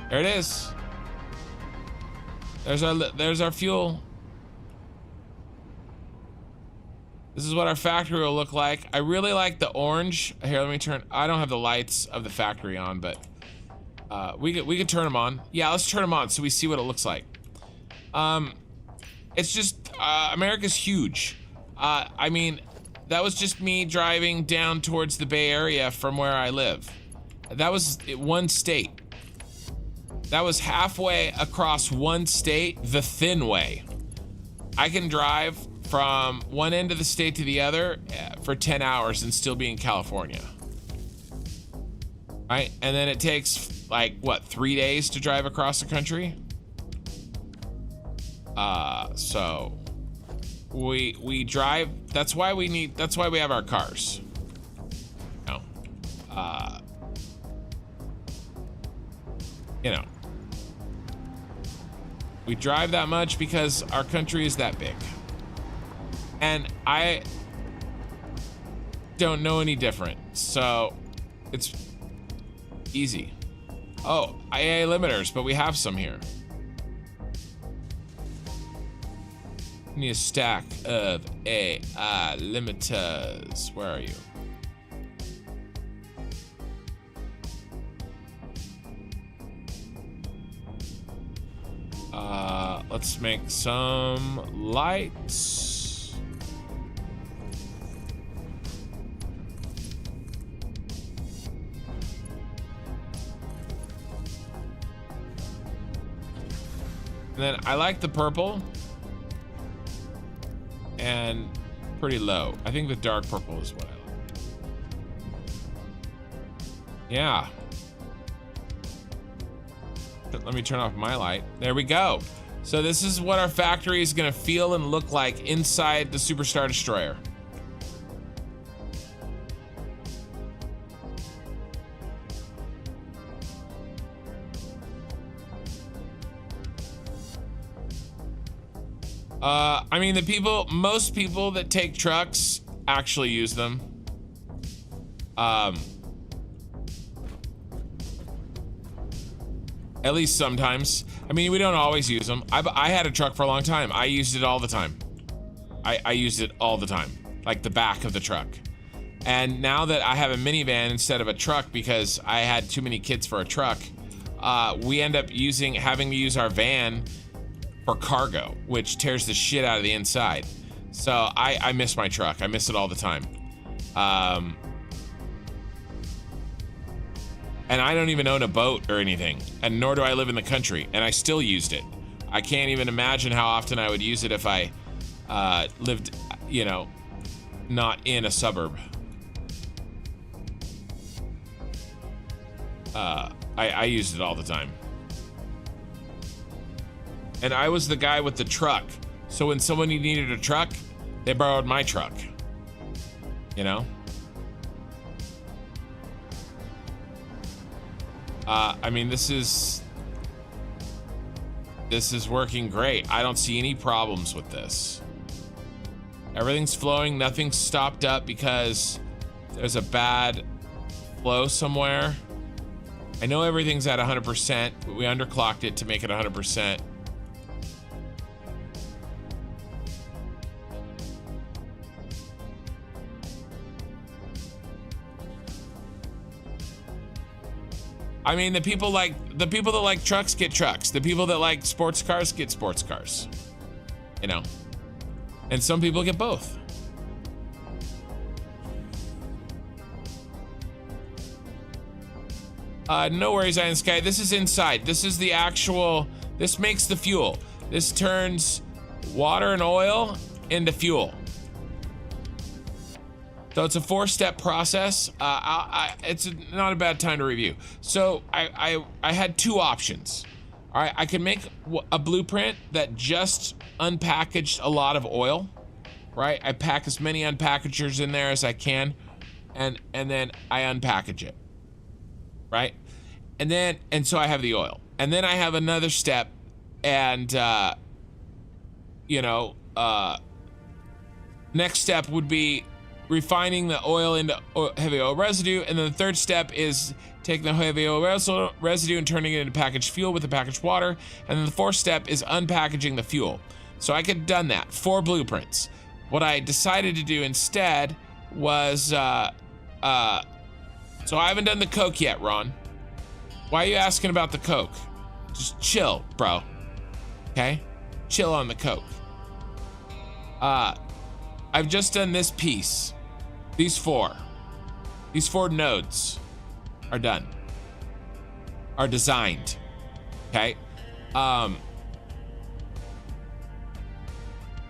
There it is. There's our fuel. This is what our factory will look like. I really like the orange. Here, let me turn. I don't have the lights of the factory on, but we could turn them on. Yeah, let's turn them on so we see what it looks like. It's just America's huge. I mean, that was just me driving down towards the Bay Area from where I live. That was one state. That was halfway across one state, the thin way. I can drive from one end of the state to the other for 10 hours and still be in California. right? And then it takes like what, 3 days to drive across the country. So we drive. That's why we have our cars. No, you know, we drive that much because our country is that big, and I don't know any different, so it's easy. Oh, IA limiters, but we have some here. Need a stack of AI limiters. Where are you? Let's make some lights. And then I like the purple. And pretty low. I think the dark purple is what I like. Yeah. Let me turn off my light. There we go. So this is what our factory is gonna feel and look like inside the Superstar Destroyer. I mean, most people that take trucks actually use them. At least sometimes. I mean, we don't always use them. I had a truck for a long time. I used it all the time. I used it all the time, like the back of the truck. And now that I have a minivan instead of a truck because I had too many kids for a truck, we end up having to use our van for cargo, which tears the shit out of the inside. So I miss my truck. I miss it all the time. And I don't even own a boat or anything, and nor do I live in the country, and I still used it. I can't even imagine how often I would use it if I lived, you know, not in a suburb. I used it all the time. And I was the guy with the truck. So when someone needed a truck, they borrowed my truck. You know? I mean, this is working great. I don't see any problems with this. Everything's flowing, nothing's stopped up because there's a bad flow somewhere. I know everything's at 100%, but we underclocked it to make it 100%. I mean, the people that like trucks get trucks. The people that like sports cars get sports cars. You know? And some people get both. No worries, Iron Sky. This is inside. This is the actual, this makes the fuel. This turns water and oil into fuel. So it's a 4-step process. It's not a bad time to review. So I had 2 options. All right, I could make a blueprint that just unpackaged a lot of oil, right? I pack as many unpackagers in there as I can, and then I unpackage it, right? And so I have the oil. And then I have another step, and next step would be refining the oil into heavy oil residue, and then the third step is taking the heavy oil residue and turning it into packaged fuel with the packaged water, and then the 4th step is unpackaging the fuel. So I could have done that, 4 blueprints. What I decided to do instead was, so I haven't done the Coke yet, Ron. Why are you asking about the Coke? Just chill, bro. Okay? Chill on the Coke. I've just done this piece. These 4 nodes are done. Are designed. Okay? And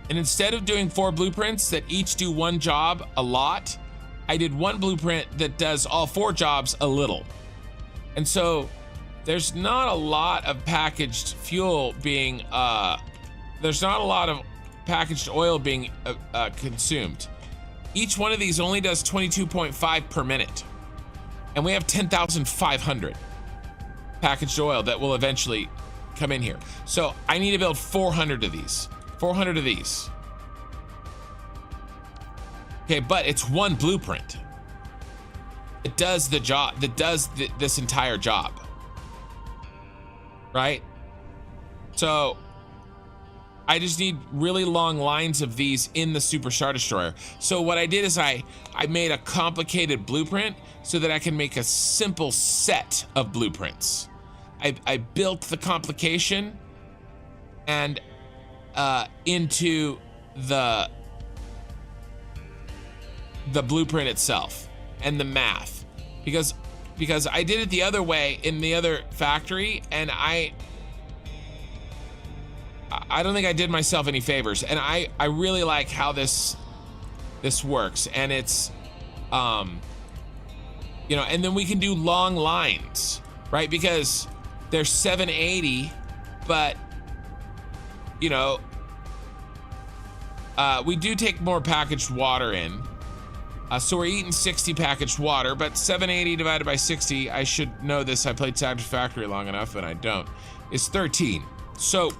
instead of doing 4 blueprints that each do 1 job a lot, I did 1 blueprint that does all 4 jobs a little. And so there's not a lot of packaged fuel being, there's not a lot of packaged oil being consumed. Each one of these only does 22.5 per minute. And we have 10,500 packaged oil that will eventually come in here. So I need to build 400 of these. 400 of these. Okay, but it's one blueprint. It does the job, that does this entire job. Right? So I just need really long lines of these in the Super Star Destroyer. So what I did is I made a complicated blueprint so that I can make a simple set of blueprints. I built the complication and into the blueprint itself and the math, because I did it the other way in the other factory, and I don't think I did myself any favors, and I really like how this works, and it's you know, and then we can do long lines, right? Because there's 780, but you know, we do take more packaged water in. So we're eating 60 packaged water, but 780 divided by 60, I should know this, I played Satisfactory long enough, and I don't, is 13. So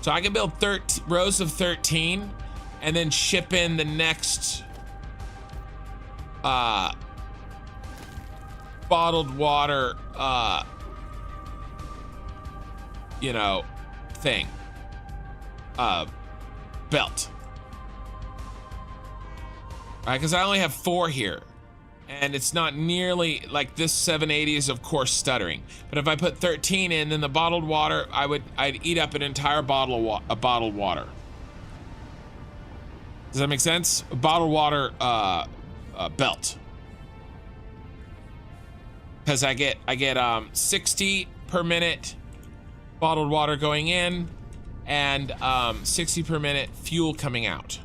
I can build rows of 13 and then ship in the next bottled water, you know, thing, belt. Right, because I only have 4 here, and it's not nearly like this. 780 is of course stuttering, but if I put 13 in, then the bottled water, I'd eat up an entire bottle of bottled water. Does that make sense? A bottled water belt, because I get 60 per minute bottled water going in, and 60 per minute fuel coming out.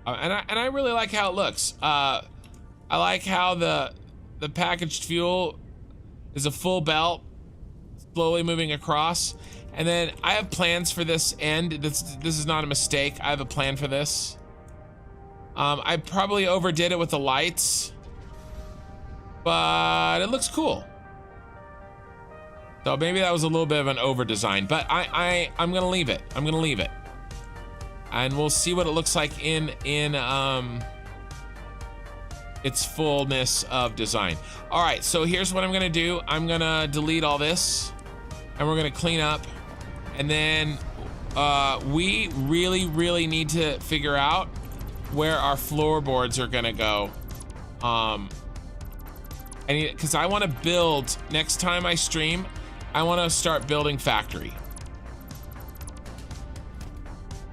And I really like how it looks. I like how the packaged fuel is a full belt, slowly moving across. And then I have plans for this end. This is not a mistake. I have a plan for this. I probably overdid it with the lights, but it looks cool. So maybe that was a little bit of an over design, but I'm gonna leave it. I'm gonna leave it. And we'll see what it looks like in its fullness of design. All right, so here's what I'm gonna do. I'm gonna delete all this, and we're gonna clean up, and then we really need to figure out where our floorboards are gonna go. Because I want to build, next time I stream, I want to start building factory.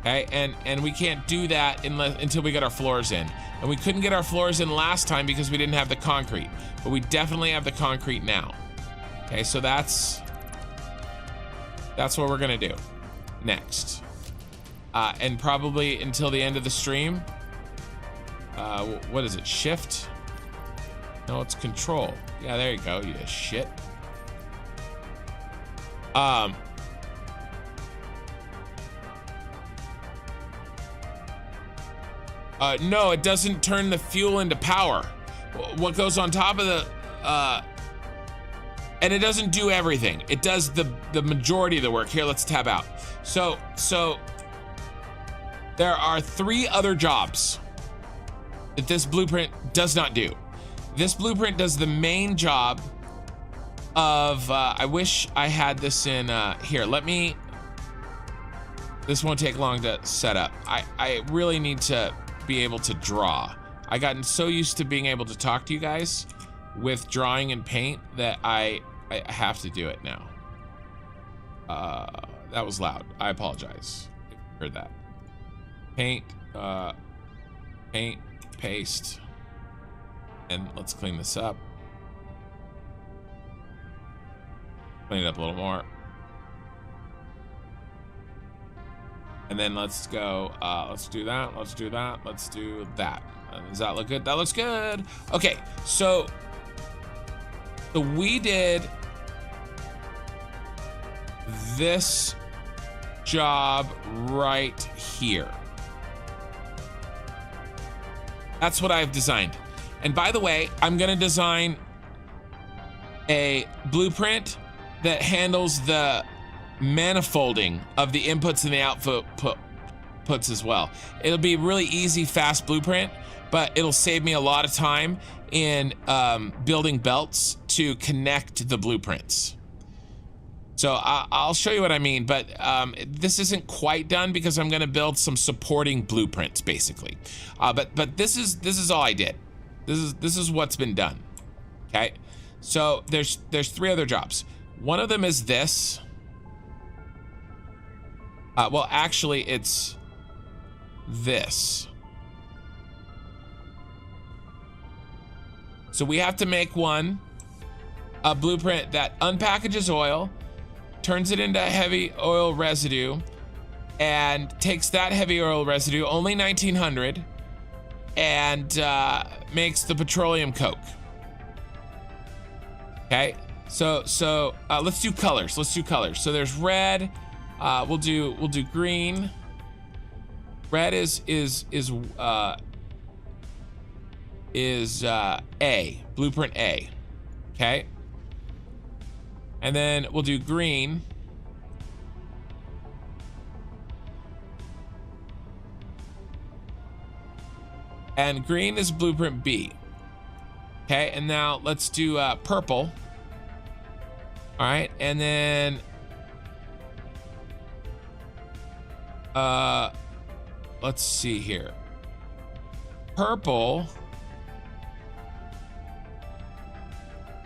Okay, and we can't do that until we get our floors in. And we couldn't get our floors in last time because we didn't have the concrete, but we definitely have the concrete now. Okay, so that's what we're gonna do next. And probably until the end of the stream. What is it, shift? No, it's control. Yeah, there you go, you shit. No, it doesn't turn the fuel into power. What goes on top of the, and it doesn't do everything. It does the majority of the work. Here, let's tab out. So there are 3 other jobs that this blueprint does not do. This blueprint does the main job of, I wish I had this in, here, this won't take long to set up. I really need to be able to draw. I gotten so used to being able to talk to you guys with drawing and paint that I have to do it now. That was loud. I apologize if you heard that. Paint, paste, and let's clean this up. Clean it up a little more. And then let's go, let's do that, let's do that, let's do that. Does that look good? That looks good. Okay, so we did this job right here. That's what I've designed. And by the way, I'm gonna design a blueprint that handles the manifolding of the inputs and the outputs as well. It'll be a really easy, fast blueprint, but it'll save me a lot of time in building belts to connect the blueprints. So I'll show you what I mean, but this isn't quite done because I'm gonna build some supporting blueprints basically. But this is all I did. This is what's been done. Okay, so there's 3 other jobs. One of them is this. Well, actually, it's this. So we have to make a blueprint that unpackages oil, turns it into heavy oil residue, and takes that heavy oil residue, only 1900, and makes the petroleum coke. Okay, so let's do colors. Let's do colors. So there's red. We'll do green. Red is A, blueprint A. Okay. And then we'll do green. And green is blueprint B. Okay, and now let's do purple. All right, and then let's see here. Purple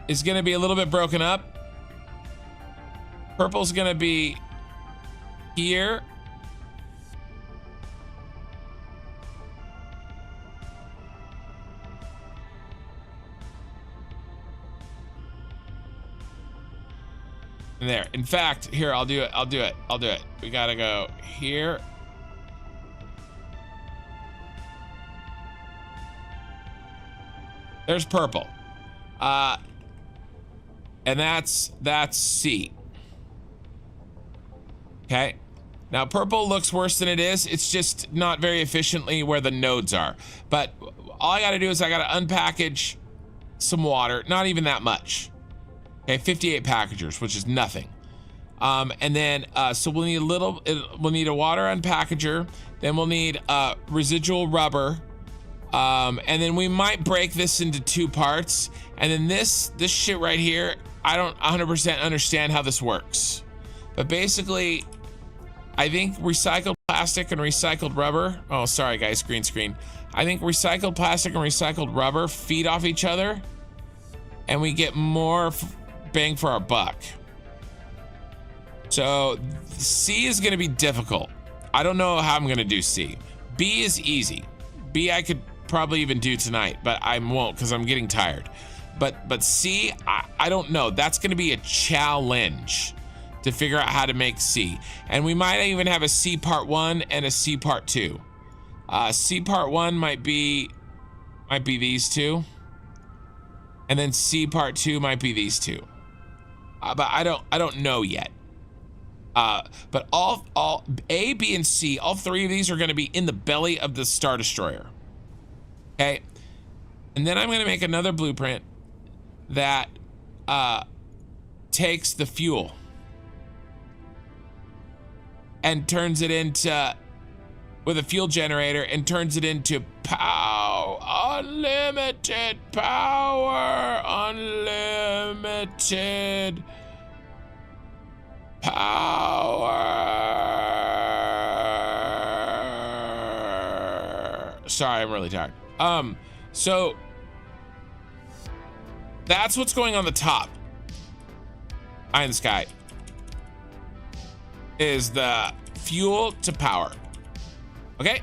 is gonna be a little bit broken up. Purple's gonna be here. And there. In fact, here, I'll do it. We gotta go here. There's purple. And that's C. Okay. Now purple looks worse than it is. It's just not very efficiently where the nodes are. But all I gotta do is I gotta unpackage some water. Not even that much. Okay, 58 packagers, which is nothing. And then, so we'll need we'll need a water unpackager. Then we'll need residual rubber. And then we might break this into 2 parts. And then this shit right here, I don't 100% understand how this works. But basically, I think recycled plastic and recycled rubber. Oh, sorry guys, green screen. I think recycled plastic and recycled rubber feed off each other. And we get more bang for our buck. So C is gonna be difficult. I don't know how I'm gonna do C. B is easy. B I could probably even do tonight, but I won't because I'm getting tired. But C, I don't know. That's gonna be a challenge to figure out how to make C. And we might even have a C part 1 and a C part 2. C part 1 might be these 2. And then C part 2 might be these 2. But I don't know yet. But all A, B, and C, all 3 of these are gonna be in the belly of the Star Destroyer. Okay. And then I'm gonna make another blueprint that takes the fuel and turns it into, with a fuel generator, and turns it into unlimited power, unlimited power. Sorry, I'm really tired. So that's what's going on the top. Eye in the sky is the fuel to power. Okay.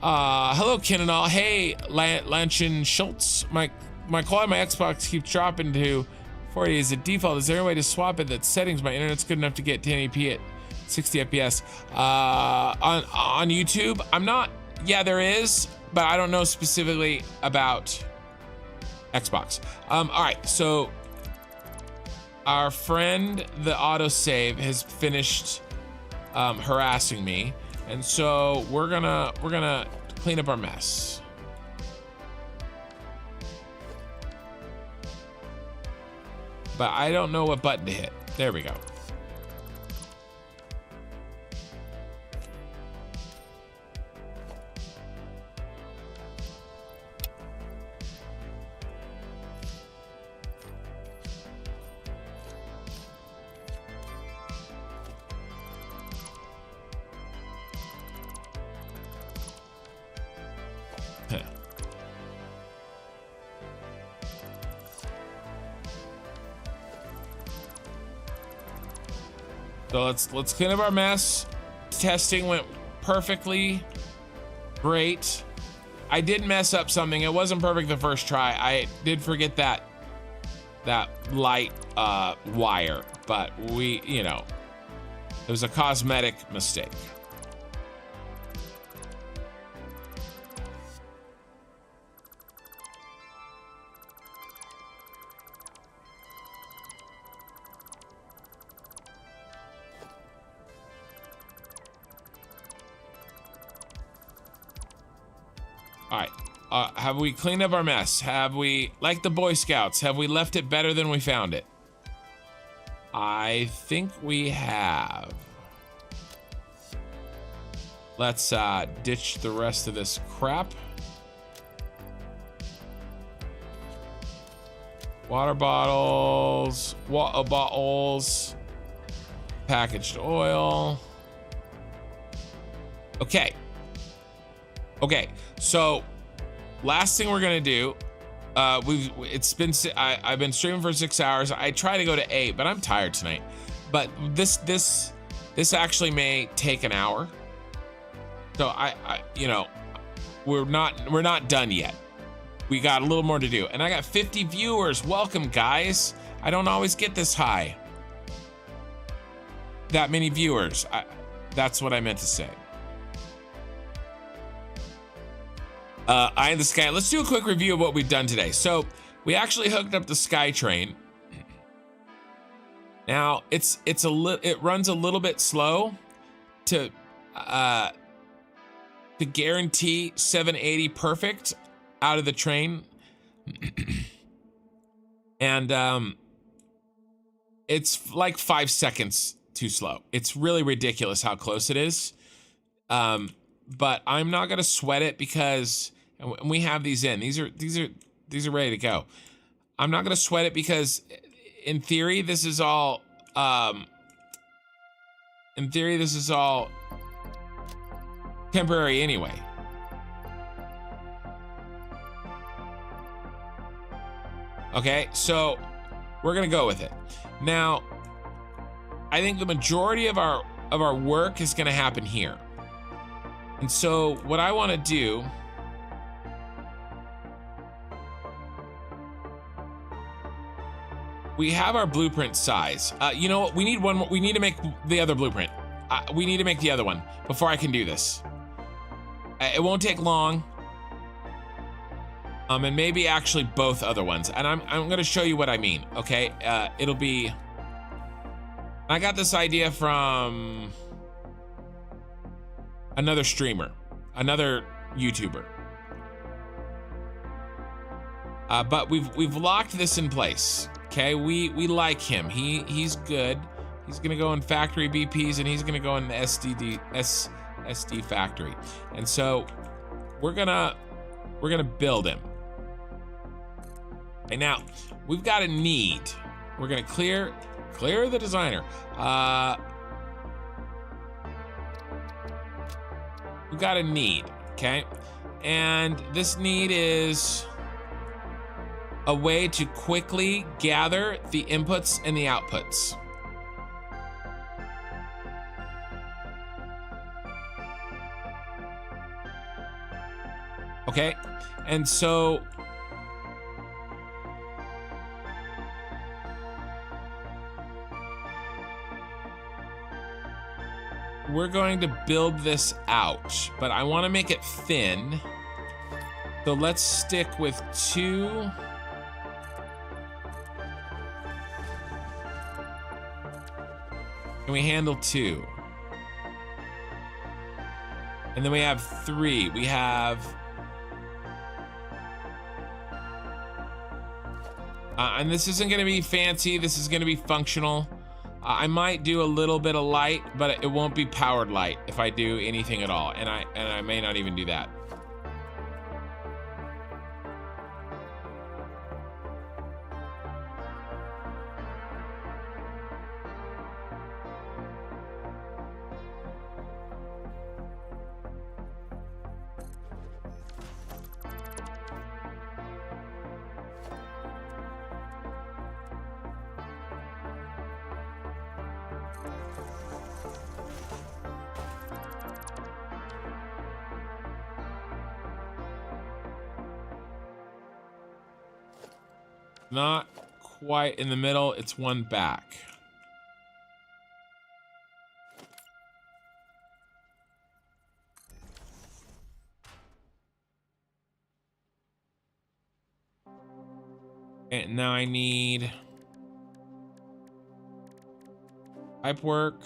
Hello, Ken and all. Hey, Lanchin Schultz. My quality, my Xbox keeps dropping to 40 as a default. Is there a way to swap it? That settings, my internet's good enough to get 1080p at 60 FPS. On YouTube, I'm not, yeah, there is, but I don't know specifically about Xbox. All right, so our friend, the autosave, has finished harassing me. And so we're gonna clean up our mess. But I don't know what button to hit. There we go. So let's clean up our mess. Testing went perfectly great. I did mess up something. It wasn't perfect the first try. I did forget that light wire, but it was a cosmetic mistake. All right, have we cleaned up our mess? Have we, like the Boy Scouts, have we left it better than we found it? I think we have. Let's ditch the rest of this crap. Water bottles, packaged oil. Okay. Okay, so last thing we're gonna do, I've been streaming for 6 hours. I try to go to 8, but I'm tired tonight. But this actually may take an hour. So we're not done yet. We got a little more to do, and I got 50 viewers. Welcome, guys. I don't always get this high. That many viewers. That's what I meant to say. Eye in the Sky. Let's do a quick review of what we've done today. So we actually hooked up the SkyTrain. Now it runs a little bit slow to guarantee 780 perfect out of the train. And it's like 5 seconds too slow. It's really ridiculous how close it is. But I'm not gonna sweat it because, and we have these in. These are ready to go. I'm not gonna sweat it because, in theory, this is all. Temporary anyway. Okay, so we're gonna go with it. Now, I think the majority of our work is gonna happen here. And so what I want to do, we have our blueprint size. You know what? We need one more. We need to make the other blueprint. We need to make the other one before I can do this. It won't take long. And maybe actually both other ones. And I'm going to show you what I mean. Okay. It'll be, I got this idea from another streamer, another YouTuber. But we've locked this in place. Okay, we like him. He's good. He's gonna go in factory BPs and he's gonna go in the SSD factory. And so we're gonna build him. And now we've got a need. We're gonna clear the designer. We've got a need, okay? And this need is a way to quickly gather the inputs and the outputs. Okay, and so we're going to build this out, but I want to make it thin. So let's stick with 2. Can we handle 2? And then we have 3. We have... and this isn't going to be fancy. This is going to be functional. I might do a little bit of light, but it won't be powered light if I do anything at all. And I may not even do that. Not quite in the middle, it's one back. And now I need pipe work.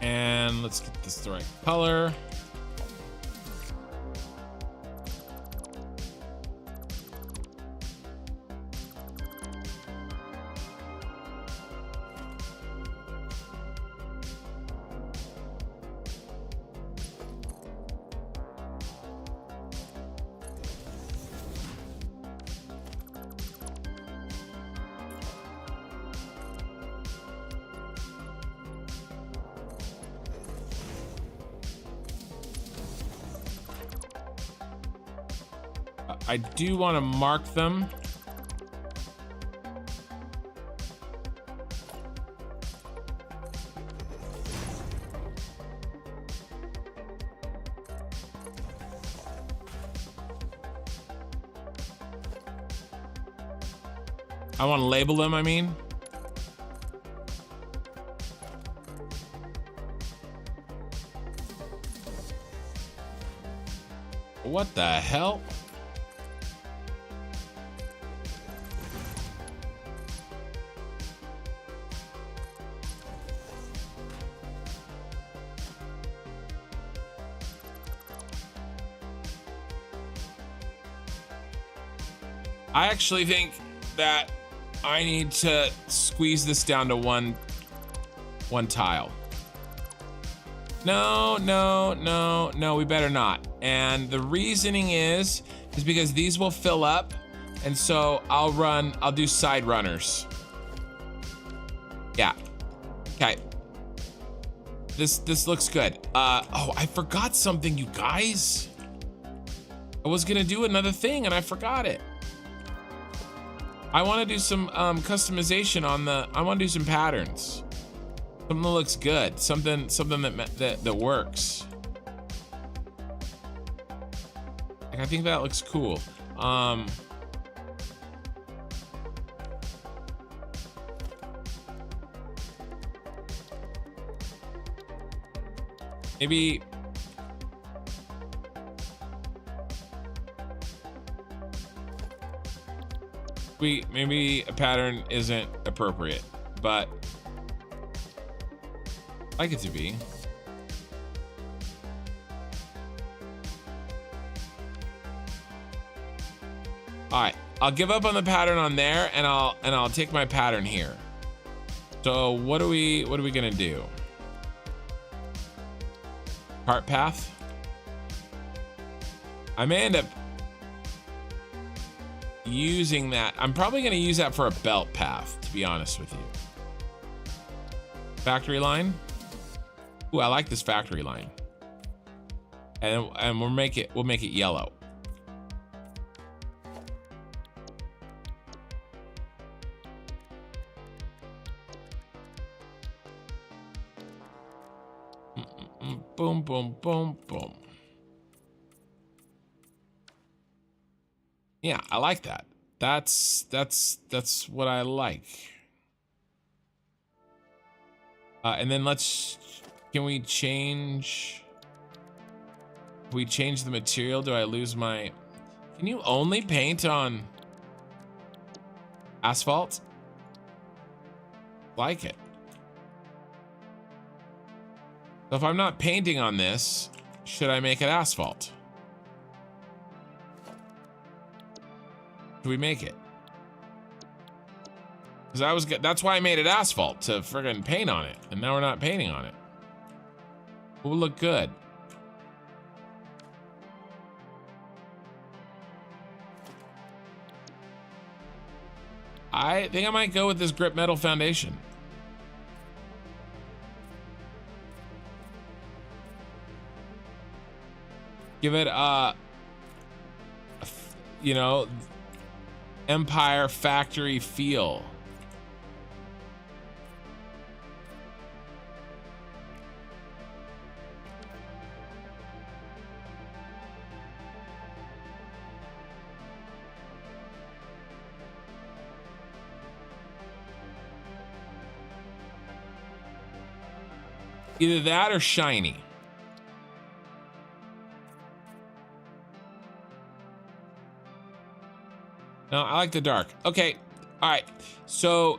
And let's get this the right color. I do want to mark them. I want to label them, I mean. What the hell? I actually think that I need to squeeze this down to one tile. No, we better not. And the reasoning is because these will fill up, and so I'll do side runners. Yeah. Okay. This looks good. Oh, I forgot something, you guys. I was gonna do another thing and I forgot it. I want to do some customization on I want to do some patterns. Something that looks good. Something that works. Like, I think that looks cool. Maybe maybe a pattern isn't appropriate, but I like it to be. All right, I'll give up on the pattern on there, and I'll take my pattern here. So what are we gonna do? Cart path. I may end up using that. I'm probably gonna use that for a belt path, to be honest with you. Factory line. Ooh, I like this factory line. And we'll make it yellow. Boom, boom, boom, boom. Yeah, I like that. That's what I like. And then can we change? If we change the material, do I lose my? Can you only paint on asphalt? Like it. So if I'm not painting on this, should I make it asphalt? Do we make it? Because that's why I made it asphalt, to friggin' paint on it, and now we're not painting on it. It will look good. I think I might go with this grip metal foundation. Give it you know, Empire factory feel. Either that or shiny. No, I like the dark. Okay, all right. So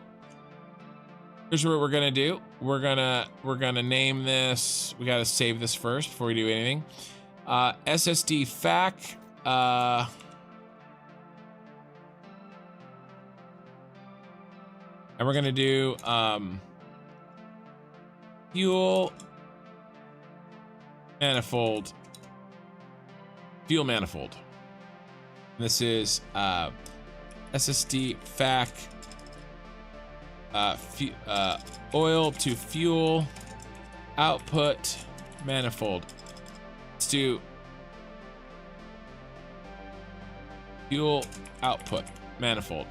here's what we're gonna do. We're gonna name this. We gotta save this first before we do anything. SSD FAC. And we're gonna do fuel manifold. Fuel manifold. And this is SSD FAC oil to fuel output manifold. Let's do fuel output manifold.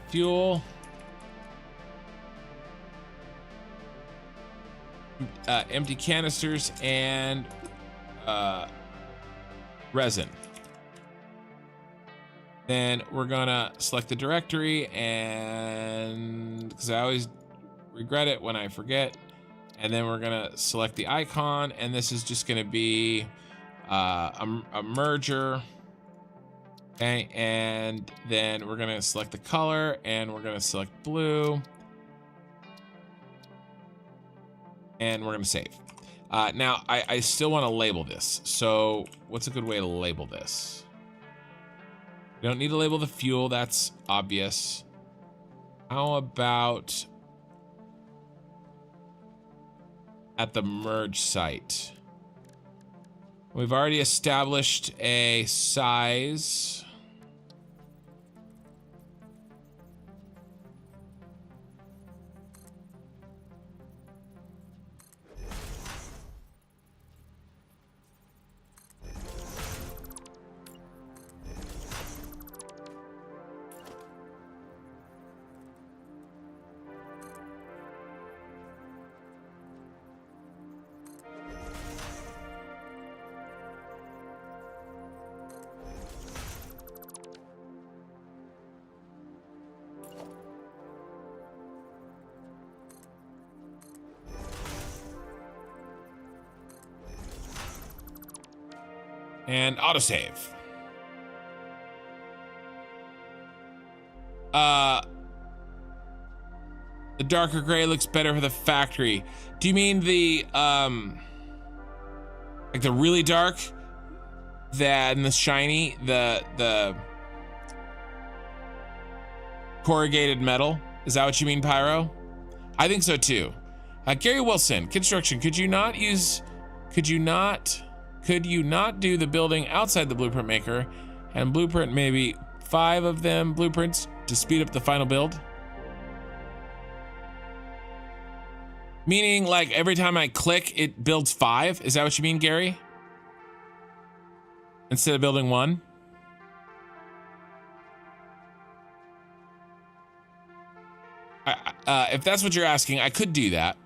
Fuel empty canisters and resin. Then we're gonna select the directory, and because I always regret it when I forget, and then we're gonna select the icon, and this is just gonna be a merger. Okay, and then we're gonna select the color, and we're gonna select blue, and we're gonna save. Now I still want to label this. So what's a good way to label this? We don't need to label the fuel, that's obvious. How about at the merge site? We've already established a size. And autosave. The darker gray looks better for the factory. Do you mean the like the really dark, than the shiny, the corrugated metal? Is that what you mean, Pyro? I think so too. Gary Wilson, construction. Could you not do the building outside the blueprint maker and blueprint maybe 5 of them blueprints to speed up the final build? Meaning like every time I click, it builds 5? Is that what you mean, Gary? Instead of building 1? If that's what you're asking, I could do that.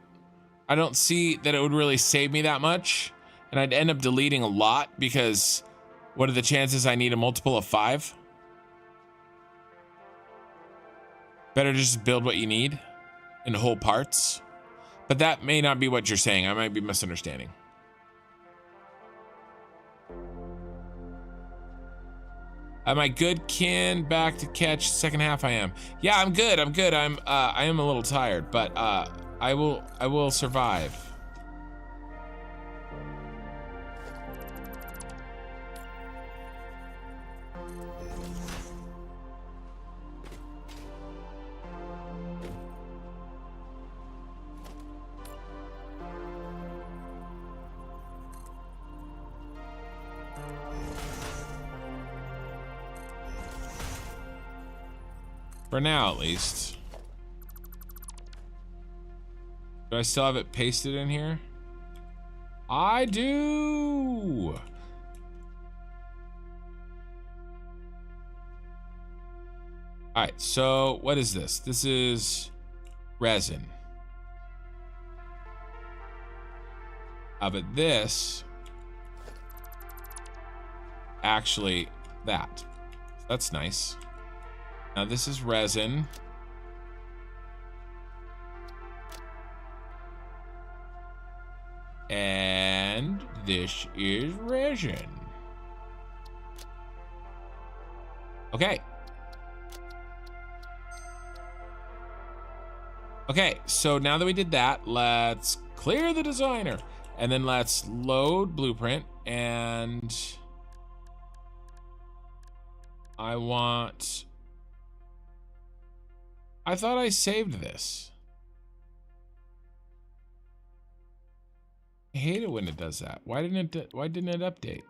I don't see that it would really save me that much, and I'd end up deleting a lot because what are the chances I need a multiple of 5? Better just build what you need in whole parts. But that may not be what you're saying. I might be misunderstanding. Am I good, Ken? Back to catch second half. I am. Yeah, I'm good. I am a little tired, but I will survive. For now, at least. Do I still have it pasted in here? I do! Alright, so what is this? This is resin. But this... actually, that. That's nice. Now this is resin. And this is resin. Okay. Okay, so now that we did that, let's clear the designer. And then let's load blueprint, and I thought I saved this. I hate it when it does that. Why didn't it update?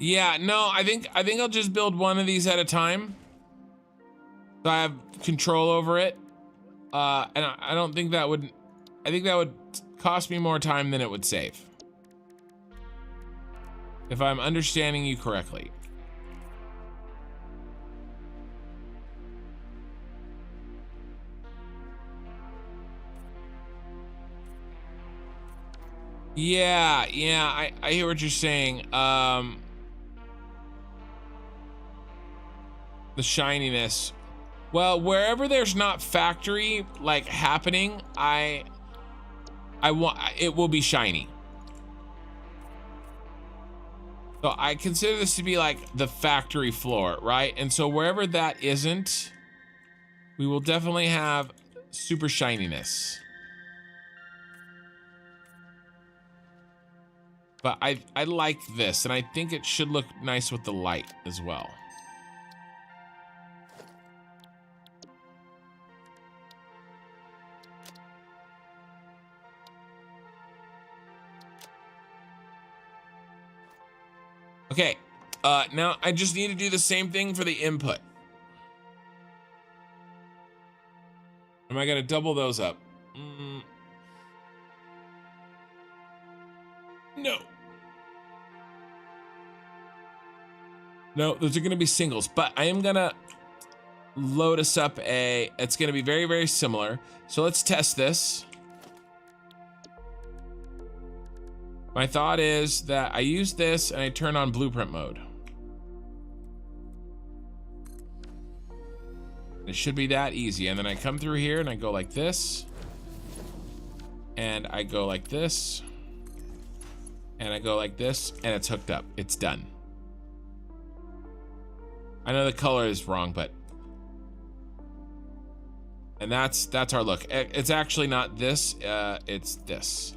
Yeah, no, I think I'll just build one of these at a time, so I have control over it. And I don't think that would. I think that would cost me more time than it would save, if I'm understanding you correctly. Yeah, I hear what you're saying. The shininess. Well, wherever there's not factory like happening, I want it will be shiny. So I consider this to be like the factory floor, right? And so wherever that isn't, we will definitely have super shininess. But I like this, and I think it should look nice with the light as well. Okay, now I just need to do the same thing for the input. Am I gonna double those up? No. No, those are gonna be singles, but I am gonna load us up it's gonna be very, very similar. So let's test this. My thought is that I use this and I turn on blueprint mode. It should be that easy. And then I come through here and I go like this. And I go like this. And I go like this. And it's hooked up. It's done. I know the color is wrong, but... And that's our look. It's actually not this. It's this.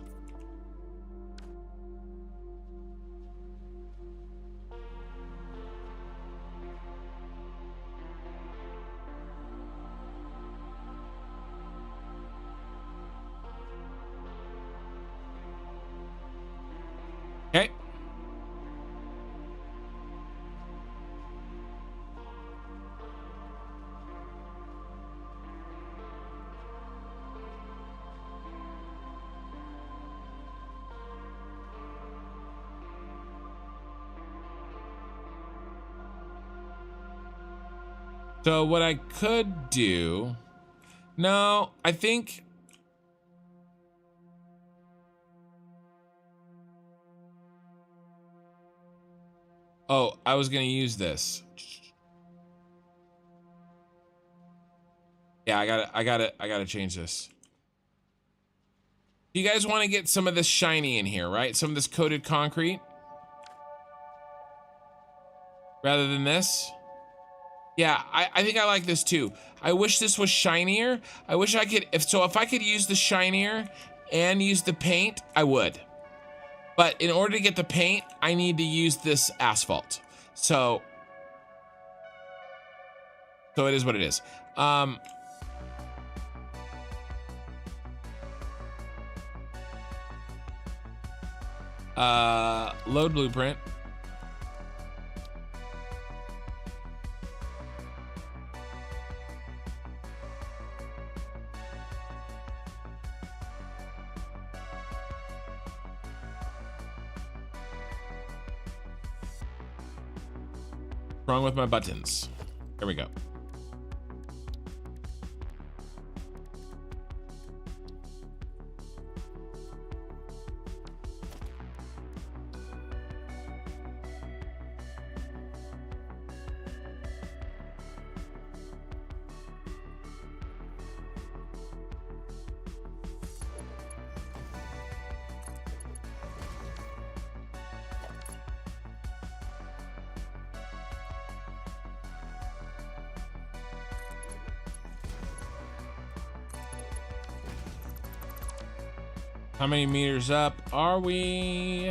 Okay. So what I could do, no, I think, oh, I was gonna use this. Yeah, I gotta change this. You guys want to get some of this shiny in here, right? Some of this coated concrete, rather than this. Yeah, I think I like this too. I wish this was shinier. I wish I could, if I could use the shinier and use the paint, I would. But in order to get the paint, I need to use this asphalt. So it is what it is. Load blueprint. Wrong with my buttons. There we go. How many meters up are we?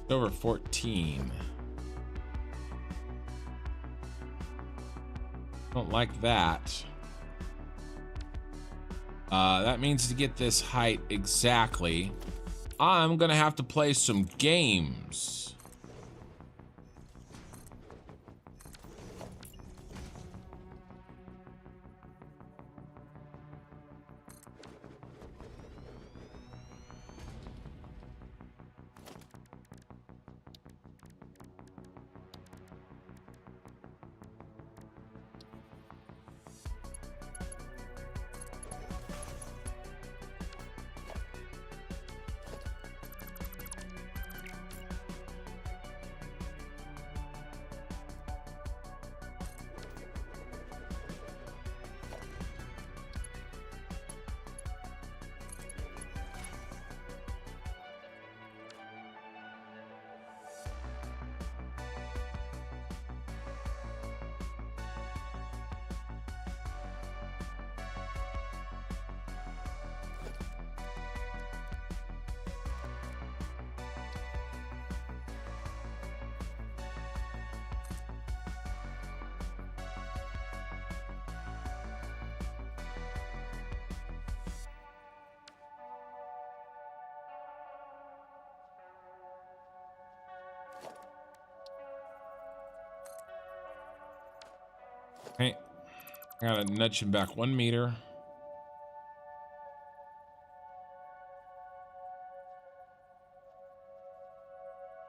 Over 14. Don't like that. That means to get this height exactly, I'm gonna have to play some games. Okay, I gotta nudge him back 1 meter.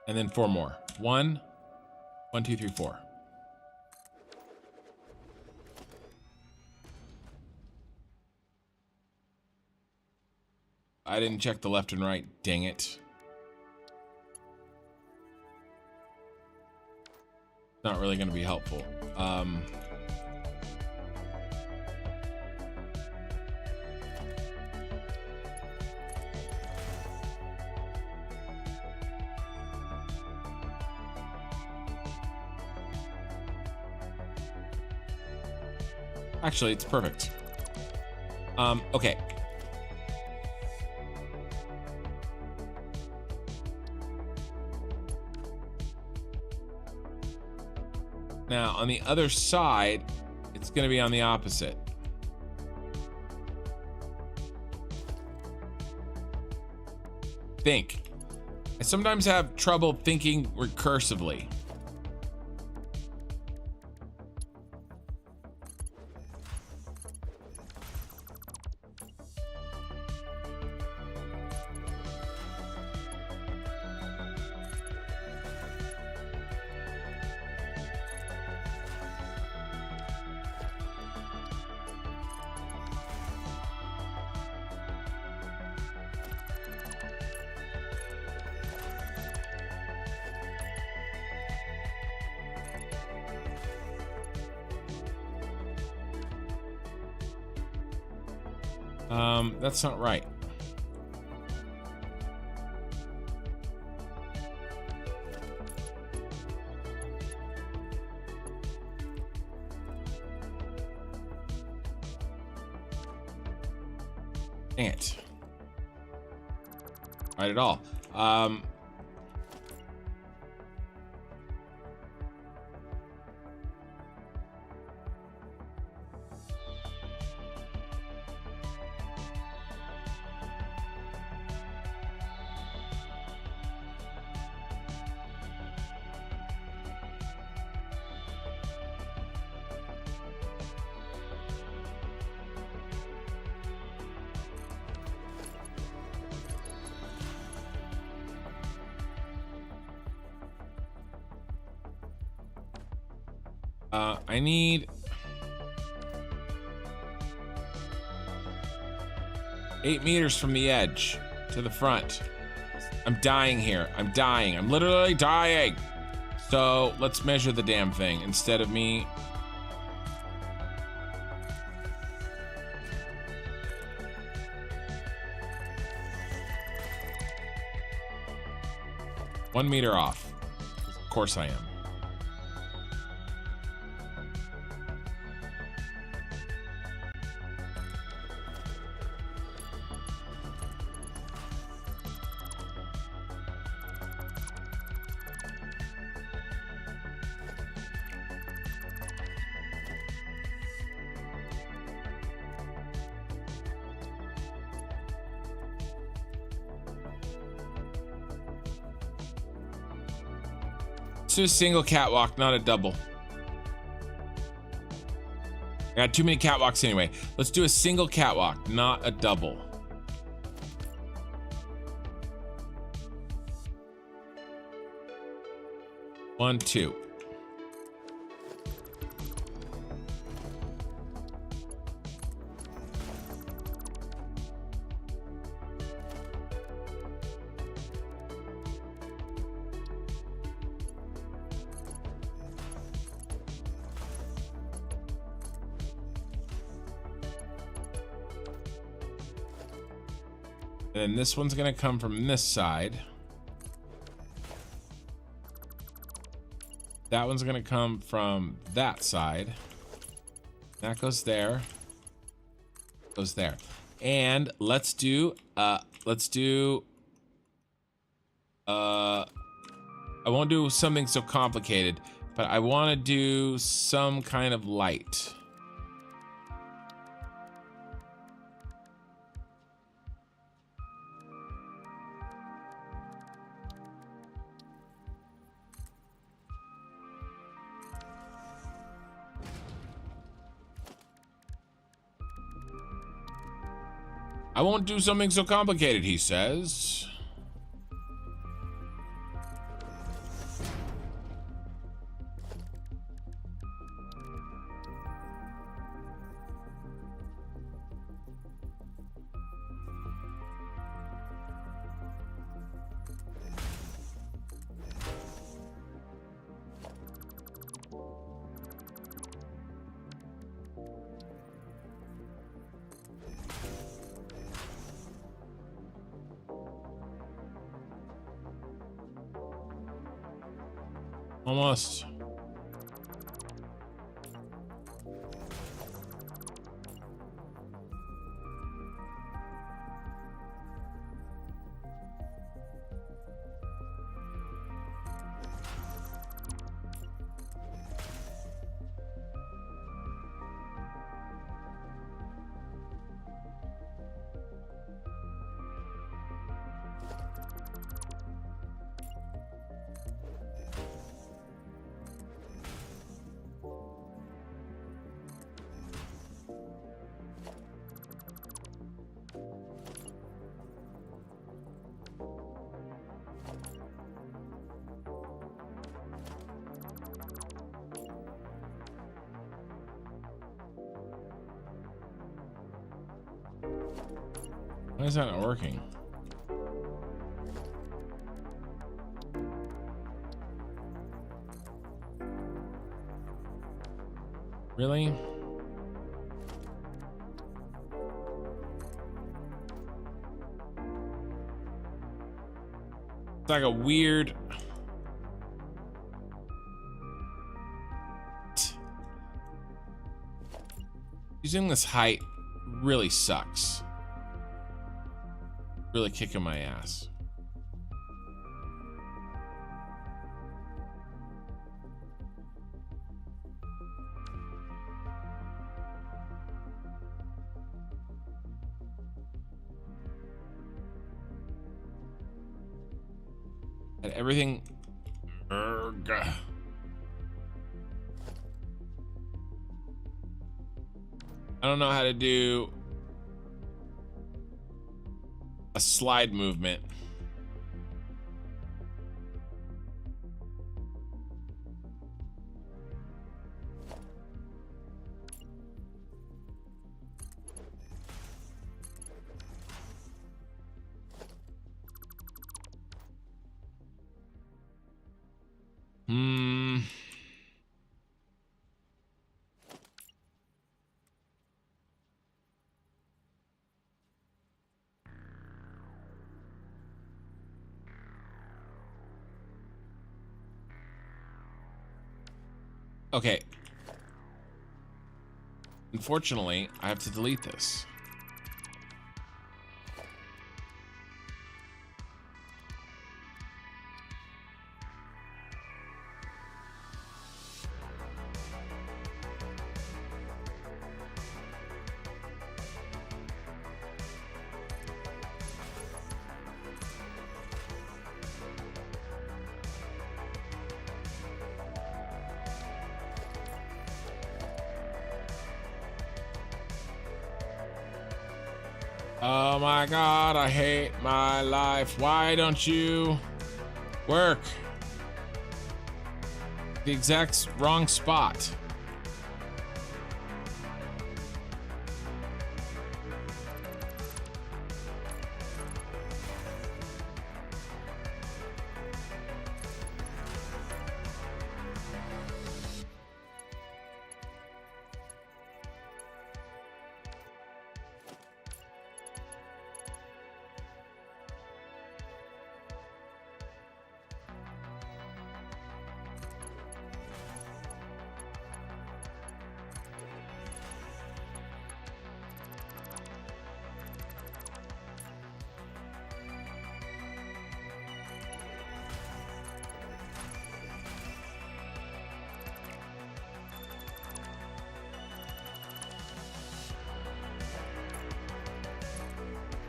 And then 4 more. 1, 1, 2, 3, 4. I didn't check the left and right, dang it. Not really going to be helpful. Actually, it's perfect. Okay. Now, on the other side, it's going to be on the opposite. Think. I sometimes have trouble thinking recursively. That's not right. Dang it. Right at all. I need 8 meters from the edge to the front. I'm dying here. I'm dying. I'm literally dying. So let's measure the damn thing instead of me. One meter off. Of course I am. Let's do a single catwalk, not a double. I got too many catwalks anyway. Let's do a single catwalk, not a double. One, two. And this one's gonna come from this side. That one's gonna come from that side. That goes there. Goes there. And let's do I won't do something so complicated, but I want to do some kind of light. I won't do something so complicated, he says. Almost. Why is that not working? Really? It's like a weird... Using this height really sucks. Really kicking my ass. And everything. Urgh. I don't know how to do a slide movement. Okay. Unfortunately, I have to delete this. Oh my God, I hate my life. Why don't you work? The exact wrong spot.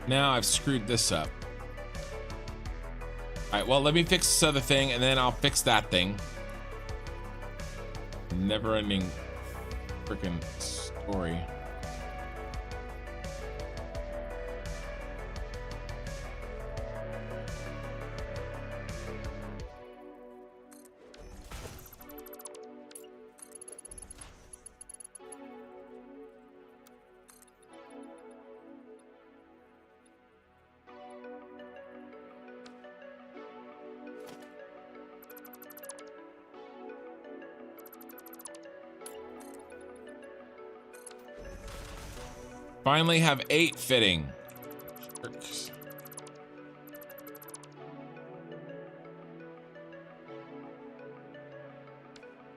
Now I've screwed this up. All right, well, let me fix this other thing and then I'll fix that thing. Never ending freaking story. Finally have 8 fitting. Jerks.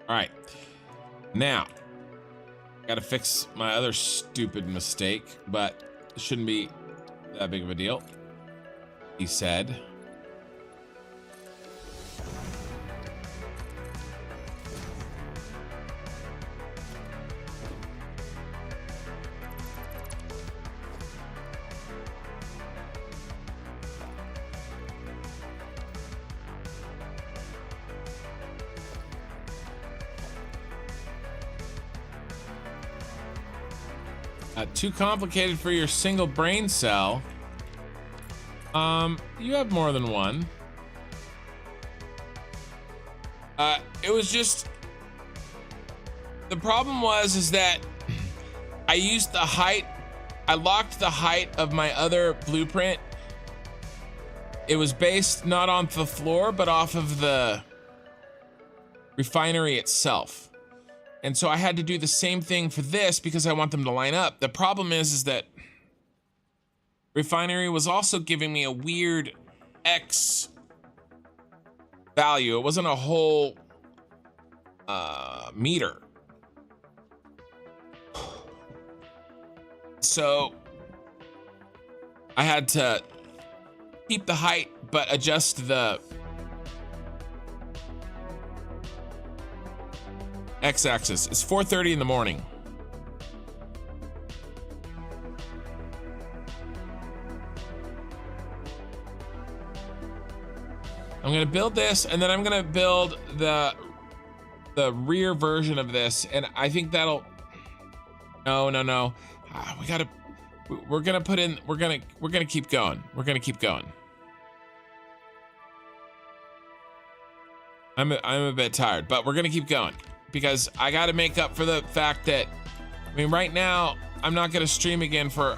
All right. Now, gotta fix my other stupid mistake, but it shouldn't be that big of a deal. He said. Too complicated for your single brain cell. You have more than one. It was just, the problem is that I used the height, I locked the height of my other blueprint. It was based not on the floor, but off of the refinery itself. And so I had to do the same thing for this because I want them to line up. The problem is that refinery was also giving me a weird X value. It wasn't a whole meter. So I had to keep the height, but adjust the X-axis. It's 4:30 in the morning. I'm gonna build this, and then I'm gonna build the rear version of this, and I think that'll. No. We're gonna put in. We're gonna keep going. We're gonna keep going. I'm a bit tired, but we're gonna keep going because I got to make up for the fact that, I mean, right now I'm not gonna stream again for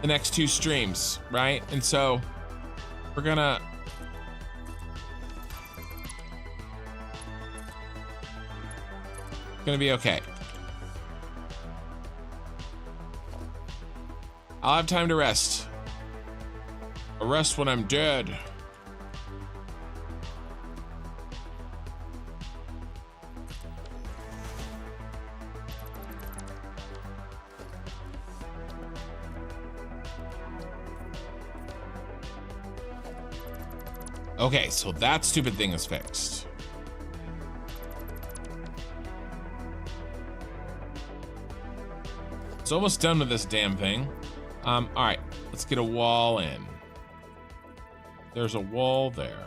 the next 2 streams, right? And so we're gonna be okay. I'll have time to rest. I'll rest when I'm dead. Okay, so that stupid thing is fixed. It's almost done with this damn thing. All right, let's get a wall in. There's a wall there.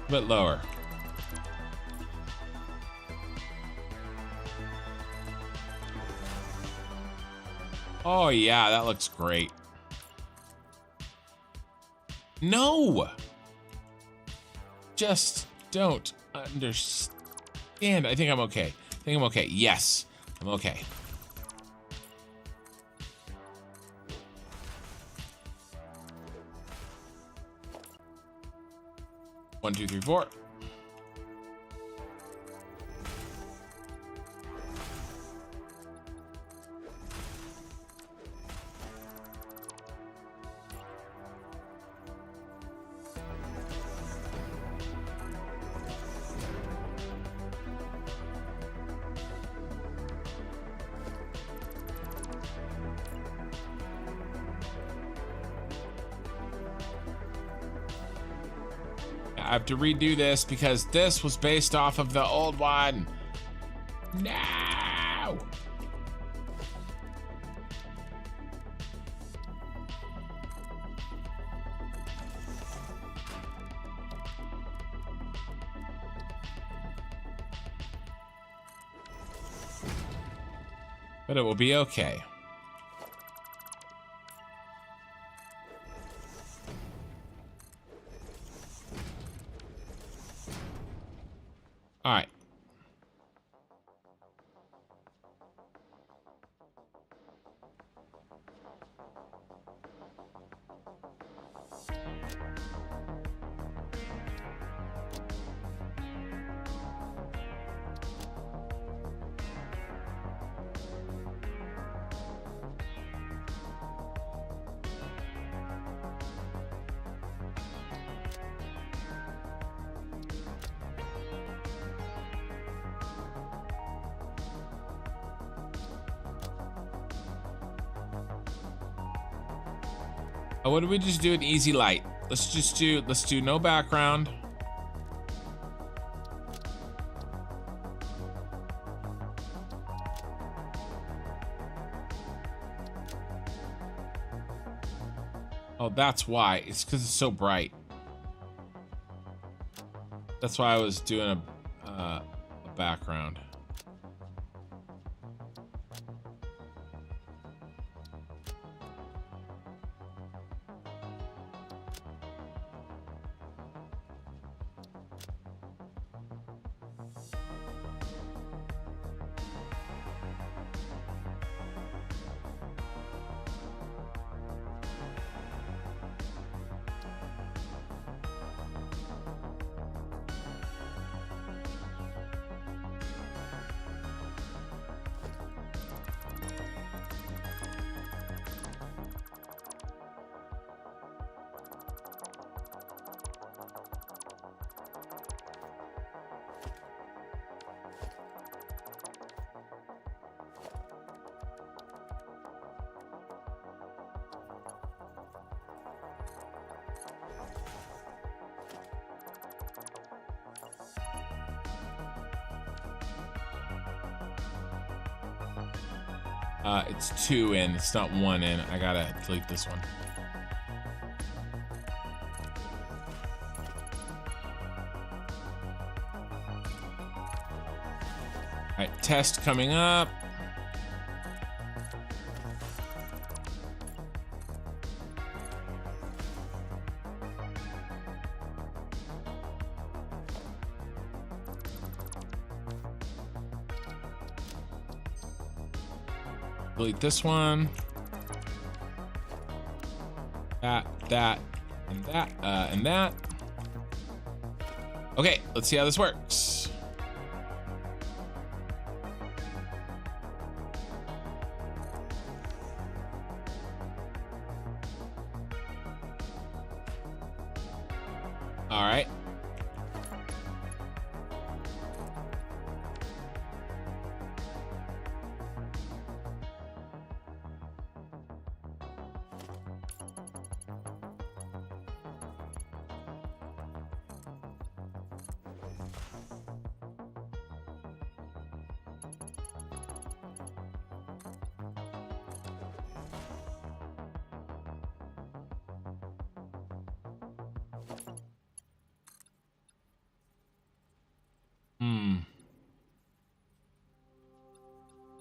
A bit lower. Oh yeah, that looks great. No! Just don't understand. I think I'm okay. Yes, I'm okay. One, two, three, four. I have to redo this because this was based off of the old one. No! But it will be okay. All right. Oh, what did we just do? An easy light. Let's do no background. Oh, that's why. It's because it's so bright. That's why I was doing a background. It's 2 in, it's not 1 in. I gotta delete this one. All right, test coming up. Delete this one. That, and that, and that. Okay, let's see how this works. All right.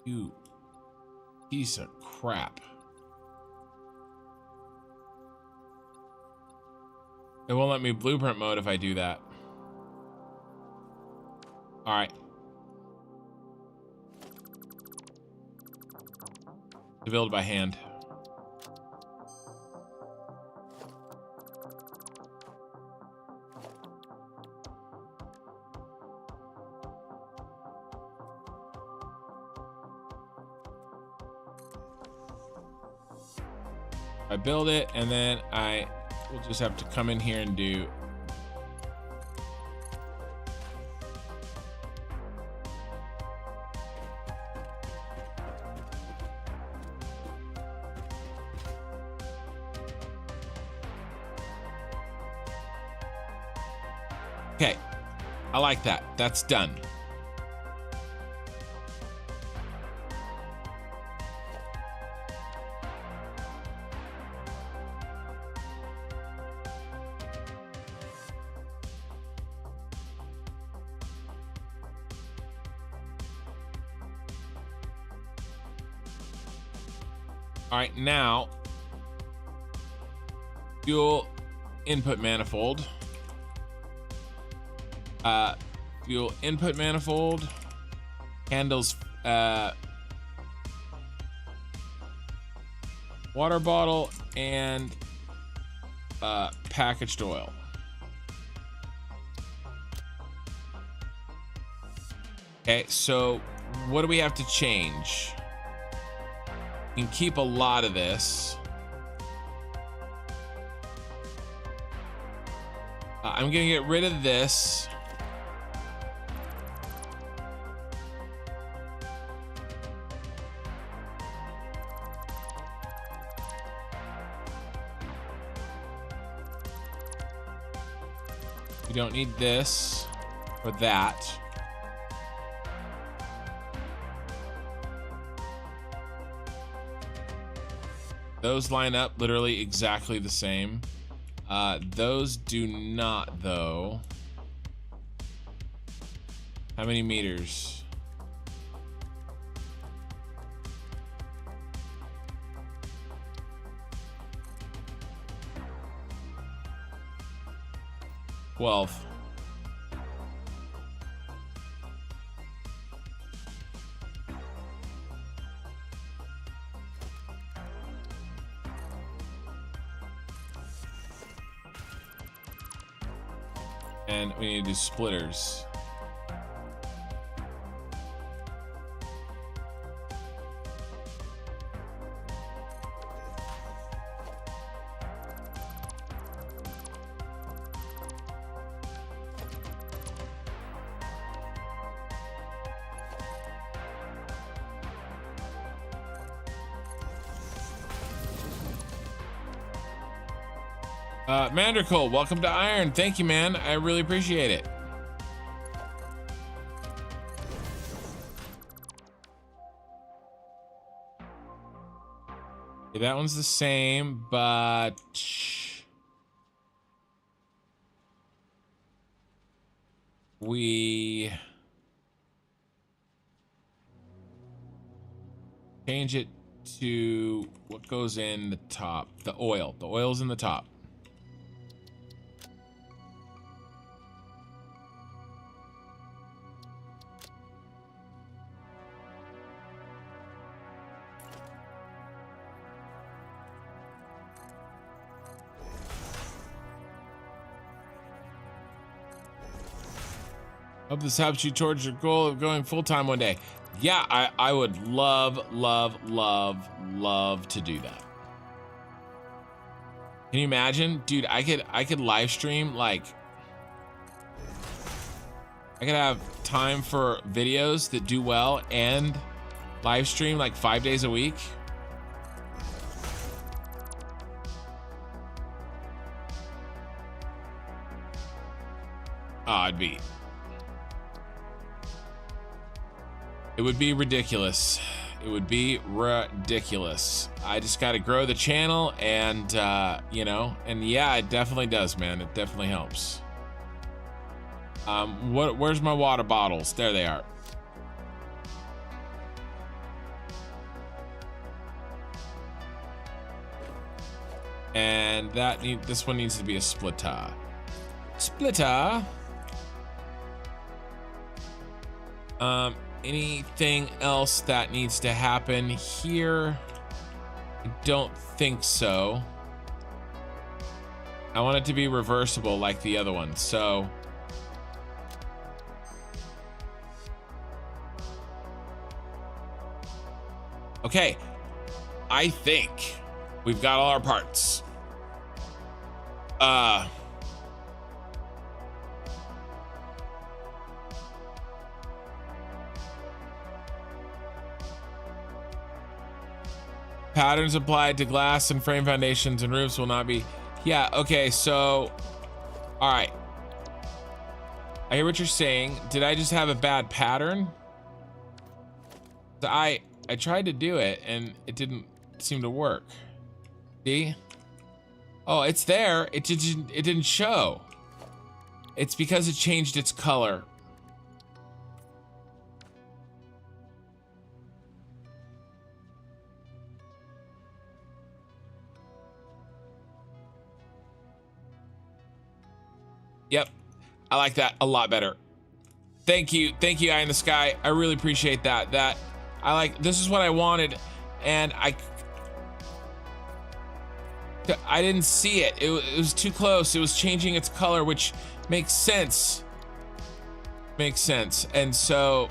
You piece of crap. It won't let me blueprint mode if I do that. All right. To build by hand. I build it, and then I will just have to come in here and do okay. I like that. That's done. All right, now fuel input manifold. Fuel input manifold handles water bottle and packaged oil. Okay, so what do we have to change? We can keep a lot of this. I'm gonna get rid of this. We don't need this or that. Those line up literally exactly the same. Those do not, though. How many meters? $12. And we need to do splitters. Mandracle, welcome to Iron. Thank you, man. I really appreciate it. Okay, that one's the same, but we change it to what goes in the top. The oil. The oil's in the top. Hope this helps you towards your goal of going full-time one day. Yeah, I would love to do that. Can you imagine? Dude, I could live stream, like, I could have time for videos that do well and live stream like 5 days a week. Oh, it would be ridiculous. It would be ridiculous. I just got to grow the channel and, you know, and yeah, it definitely does, man. It definitely helps. Where's my water bottles? There they are. And this one needs to be a splitter. Splitter. Anything else that needs to happen here? I don't think so. I want it to be reversible like the other one, so. Okay, I think we've got all our parts. Patterns applied to glass and frame foundations and roofs will not be. Yeah, okay, so, all right. I hear what you're saying. Did I just have a bad pattern? I tried to do it and it didn't seem to work. See? Oh, it's there. It didn't show. It's because it changed its color. Yep, I like that a lot better. Thank you, Eye in the Sky. I really appreciate that. This is what I wanted, and I didn't see it. It was too close. It was changing its color, which makes sense. Makes sense. And so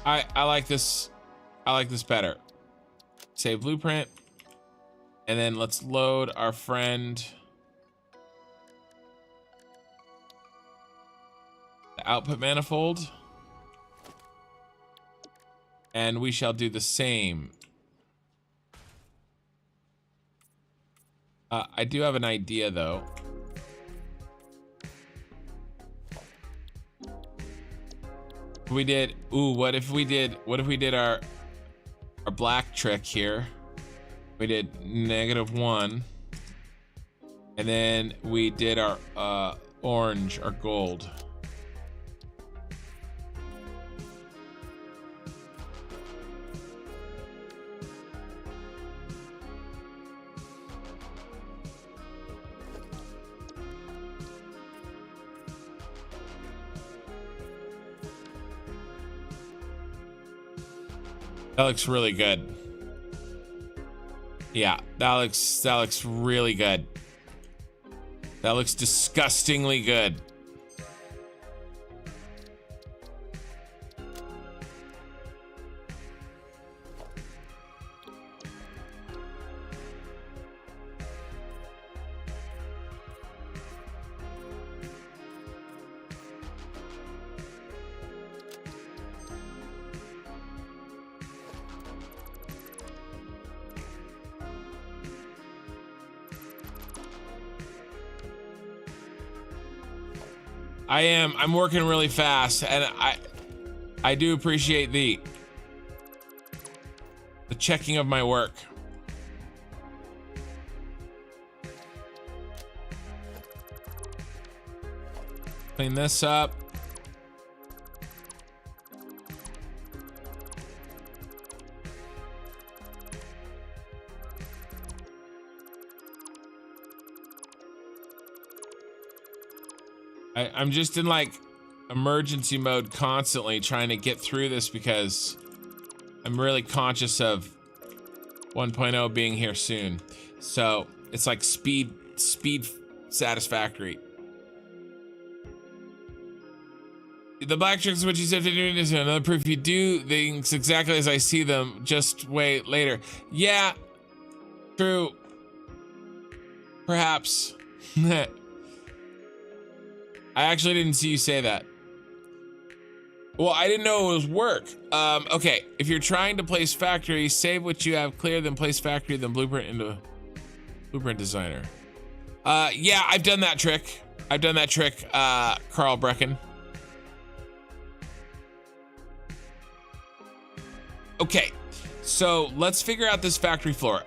I like this. I like this better. Save blueprint. And then let's load our friend. The output manifold. And we shall do the same. I do have an idea though. We did, ooh, what if we did our black trick here? We did -1. And then we did our orange, our gold. That looks really good. Yeah, that looks really good. That looks disgustingly good. I'm working really fast, and I do appreciate the checking of my work. Clean this up. I'm just in like emergency mode constantly trying to get through this because I'm really conscious of 1.0 being here soon. So it's like speed satisfactory. The black trick is what you said to do. Is another proof you do things exactly as I see them. Just wait later. Yeah, true. Perhaps. I actually didn't see you say that. Well, I didn't know it was work. Okay, if you're trying to place factory, save what you have clear, then place factory, then blueprint into blueprint designer. Yeah, I've done that trick. I've done that trick, Carl Brecken. Okay, so let's figure out this factory floor.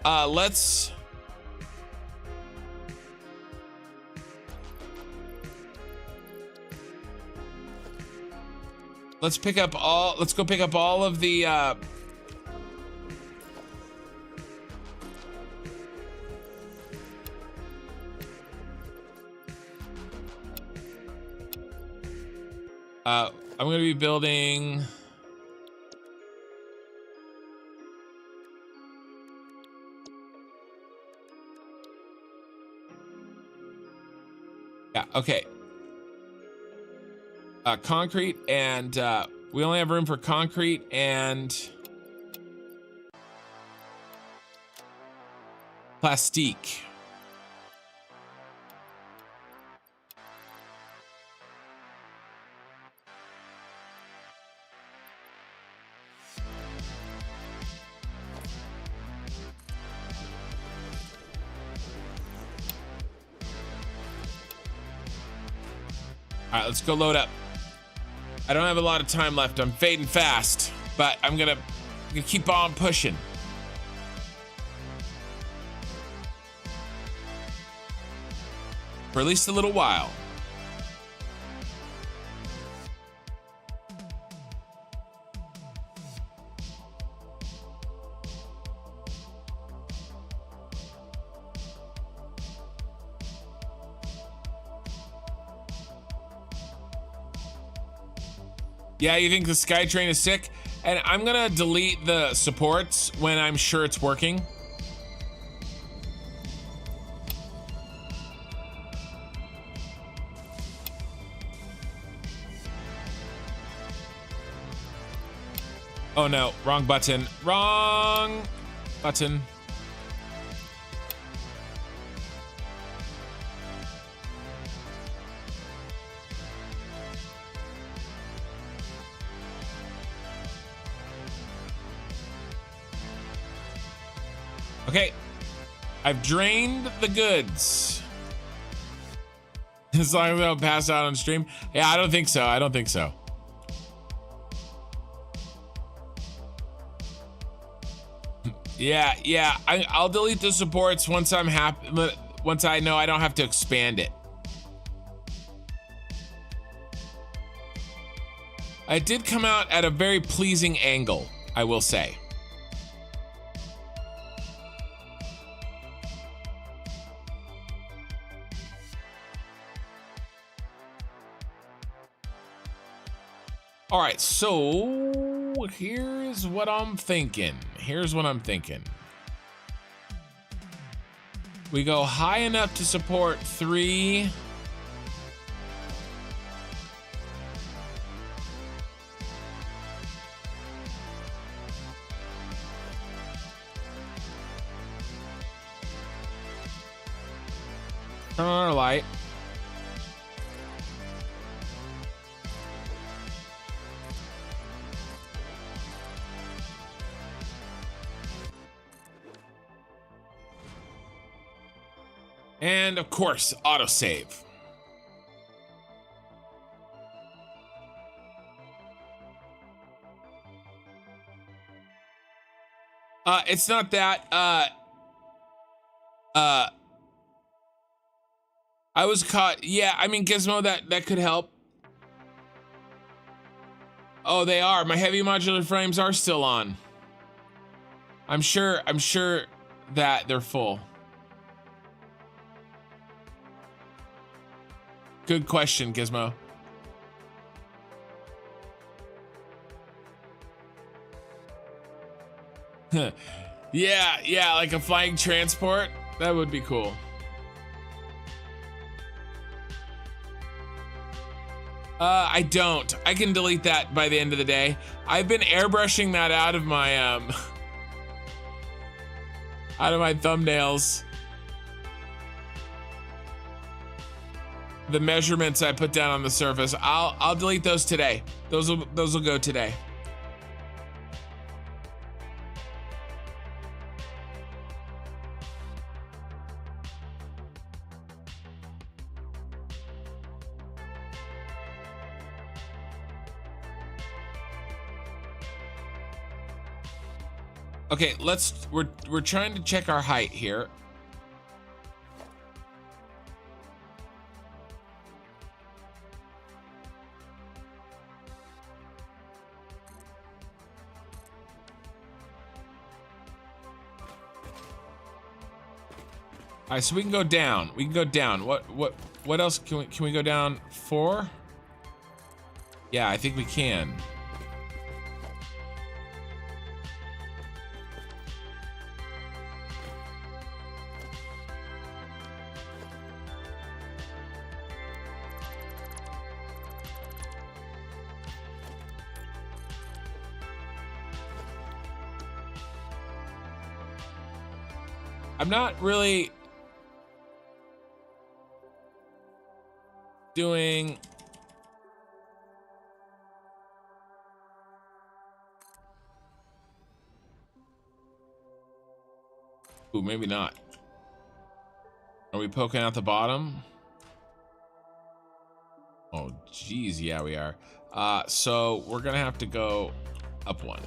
Let's pick up all, let's go pick up all of the, I'm gonna be building, yeah, okay. Concrete and we only have room for concrete and plastique. All right, let's go load up. I don't have a lot of time left. I'm fading fast, but I'm gonna keep on pushing. For at least a little while. Yeah, you think the SkyTrain is sick? And I'm gonna delete the supports when I'm sure it's working. Oh no, wrong button. Wrong button. Okay, I've drained the goods. As long as I don't pass out on stream. Yeah, I don't think so. I don't think so. Yeah. I'll delete the supports once I'm happy. Once I know I don't have to expand it. It did come out at a very pleasing angle, I will say. All right, so here's what I'm thinking. We go high enough to support 3. Turn on our light. And of course, autosave. It's not that. I was caught. Yeah, I mean, Gizmo, that could help. Oh, they are. My heavy modular frames are still on. I'm sure that they're full. Good question, Gizmo. Yeah, like a flying transport. That would be cool. I don't. I can delete that by the end of the day. I've been airbrushing that out of my thumbnails. The measurements I put down on the surface. I'll delete those today. Those will go today. Okay, we're trying to check our height here. All right, so we can go down. What else can we go down? 4? Yeah, I think we can. I'm not really doing ooh, maybe not. Are we poking out the bottom? Oh geez, yeah we are. So we're gonna have to go up 1.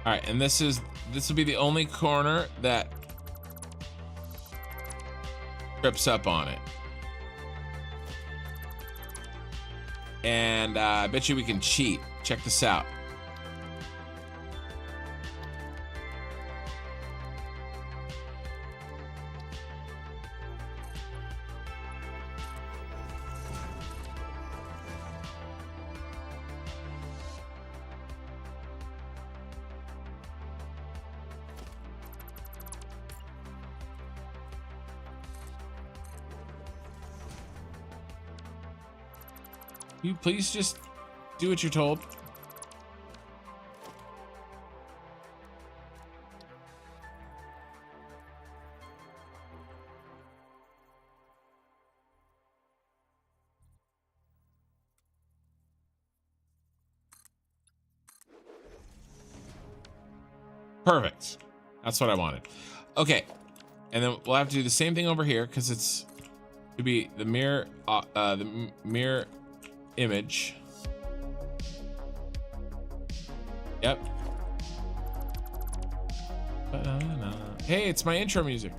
All right, and this will be the only corner that trips up on it. And I bet you we can cheat. Check this out. You please just do what you're told. Perfect. That's what I wanted. Okay. And then we'll have to do the same thing over here because it's to be the mirror image. Yep. Hey, it's my intro music.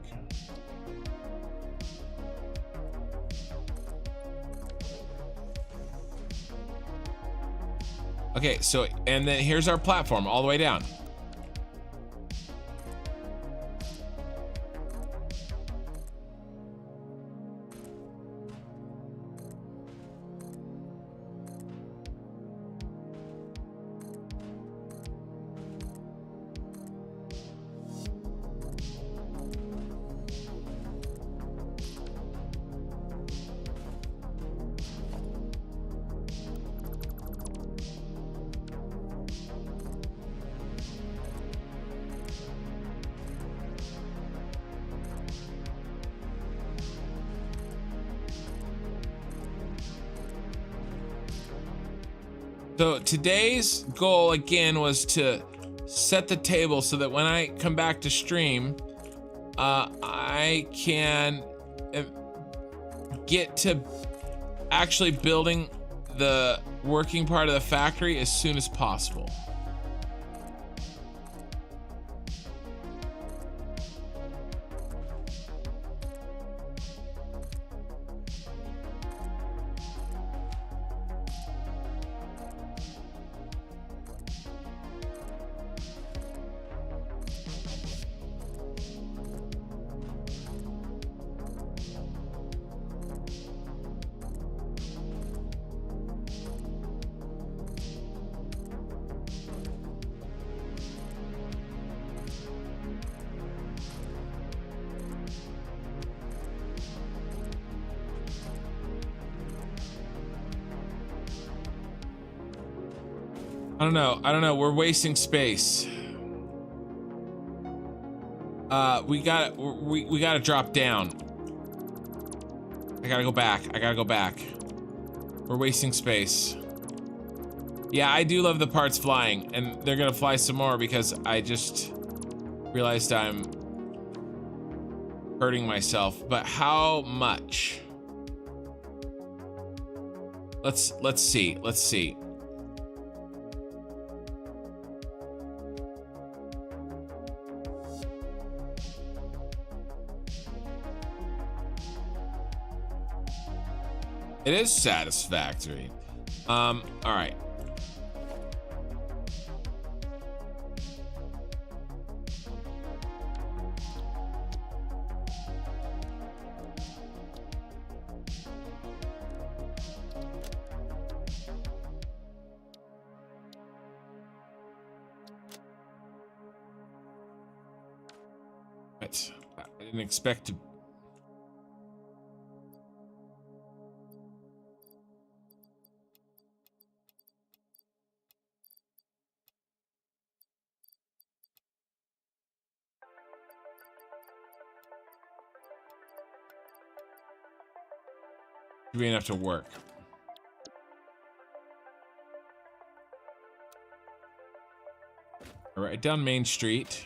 Okay, so, and then here's our platform all the way down. So today's goal again was to set the table so that when I come back to stream, I can get to actually building the working part of the factory as soon as possible. I don't know. We're wasting space. We gotta drop down. I gotta go back. We're wasting space. Yeah, I do love the parts flying, and they're gonna fly some more because I just realized I'm hurting myself. But how much? Let's see. It is satisfactory. All right. But I didn't expect to. Be enough to work. All right, down Main Street.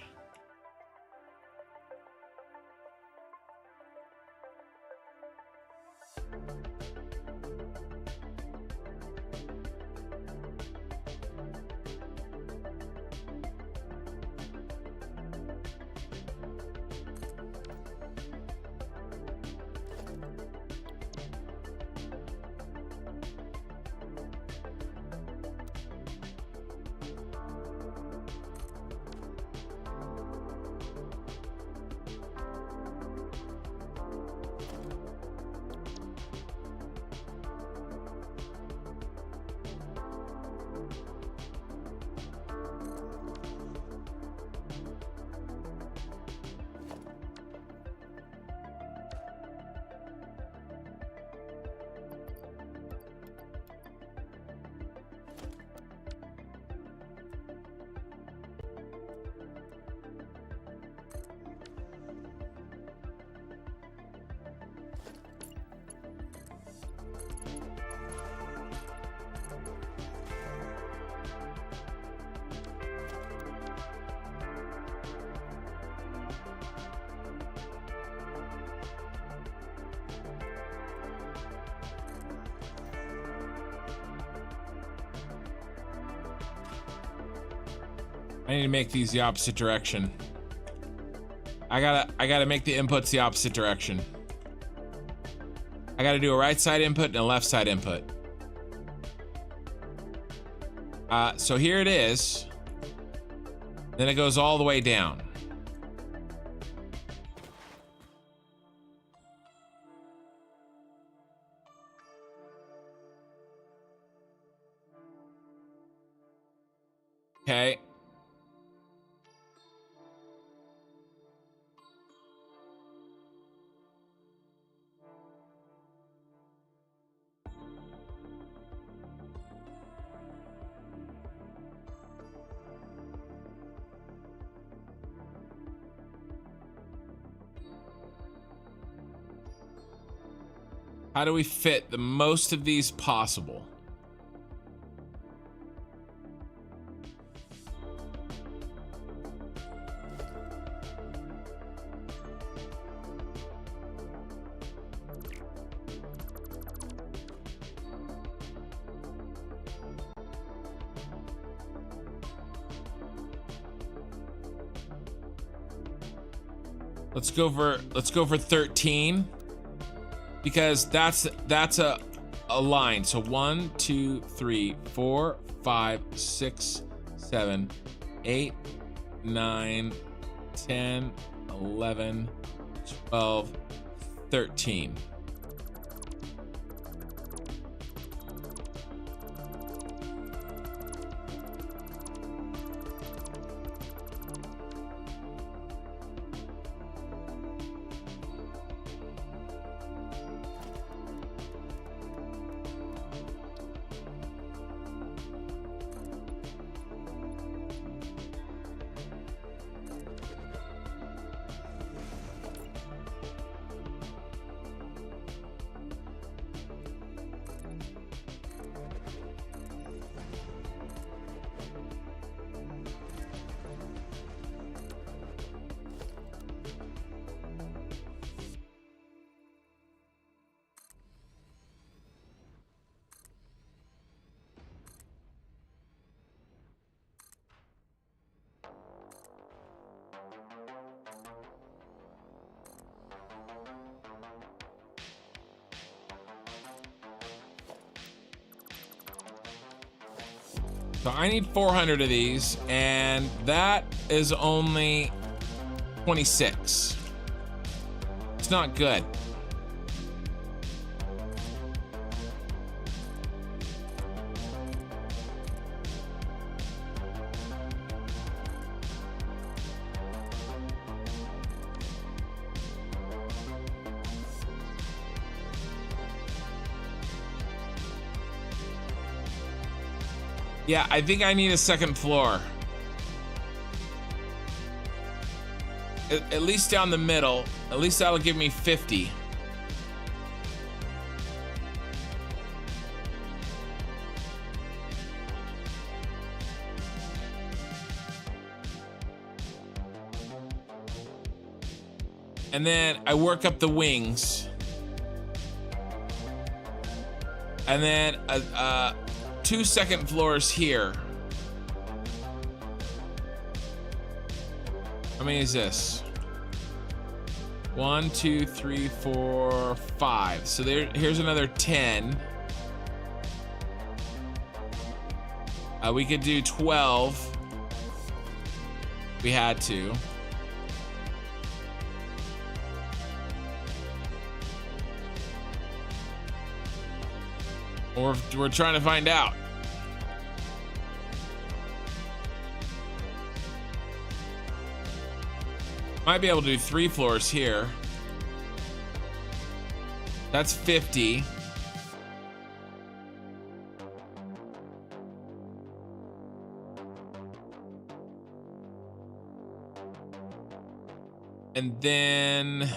I need to make these the opposite direction. I gotta make the inputs the opposite direction. I gotta do a right side input and a left side input. So here it is. Then it goes all the way down. Okay. How do we fit the most of these possible? Let's go for 13. Because that's a line. So 1, 2, 3, 4, 5, 6, 7, 8, 9, 10, 11, 12, 13. So I need 400 of these, and that is only 26. It's not good. Yeah, I think I need a second floor. At least down the middle. At least that'll give me 50. And then I work up the wings. And then 2 second floors here. How many is this? 1, 2, 3, 4, 5. So here's another 10. We could do 12. We had to. Or we're trying to find out. Might be able to do 3 floors here. That's 50. And then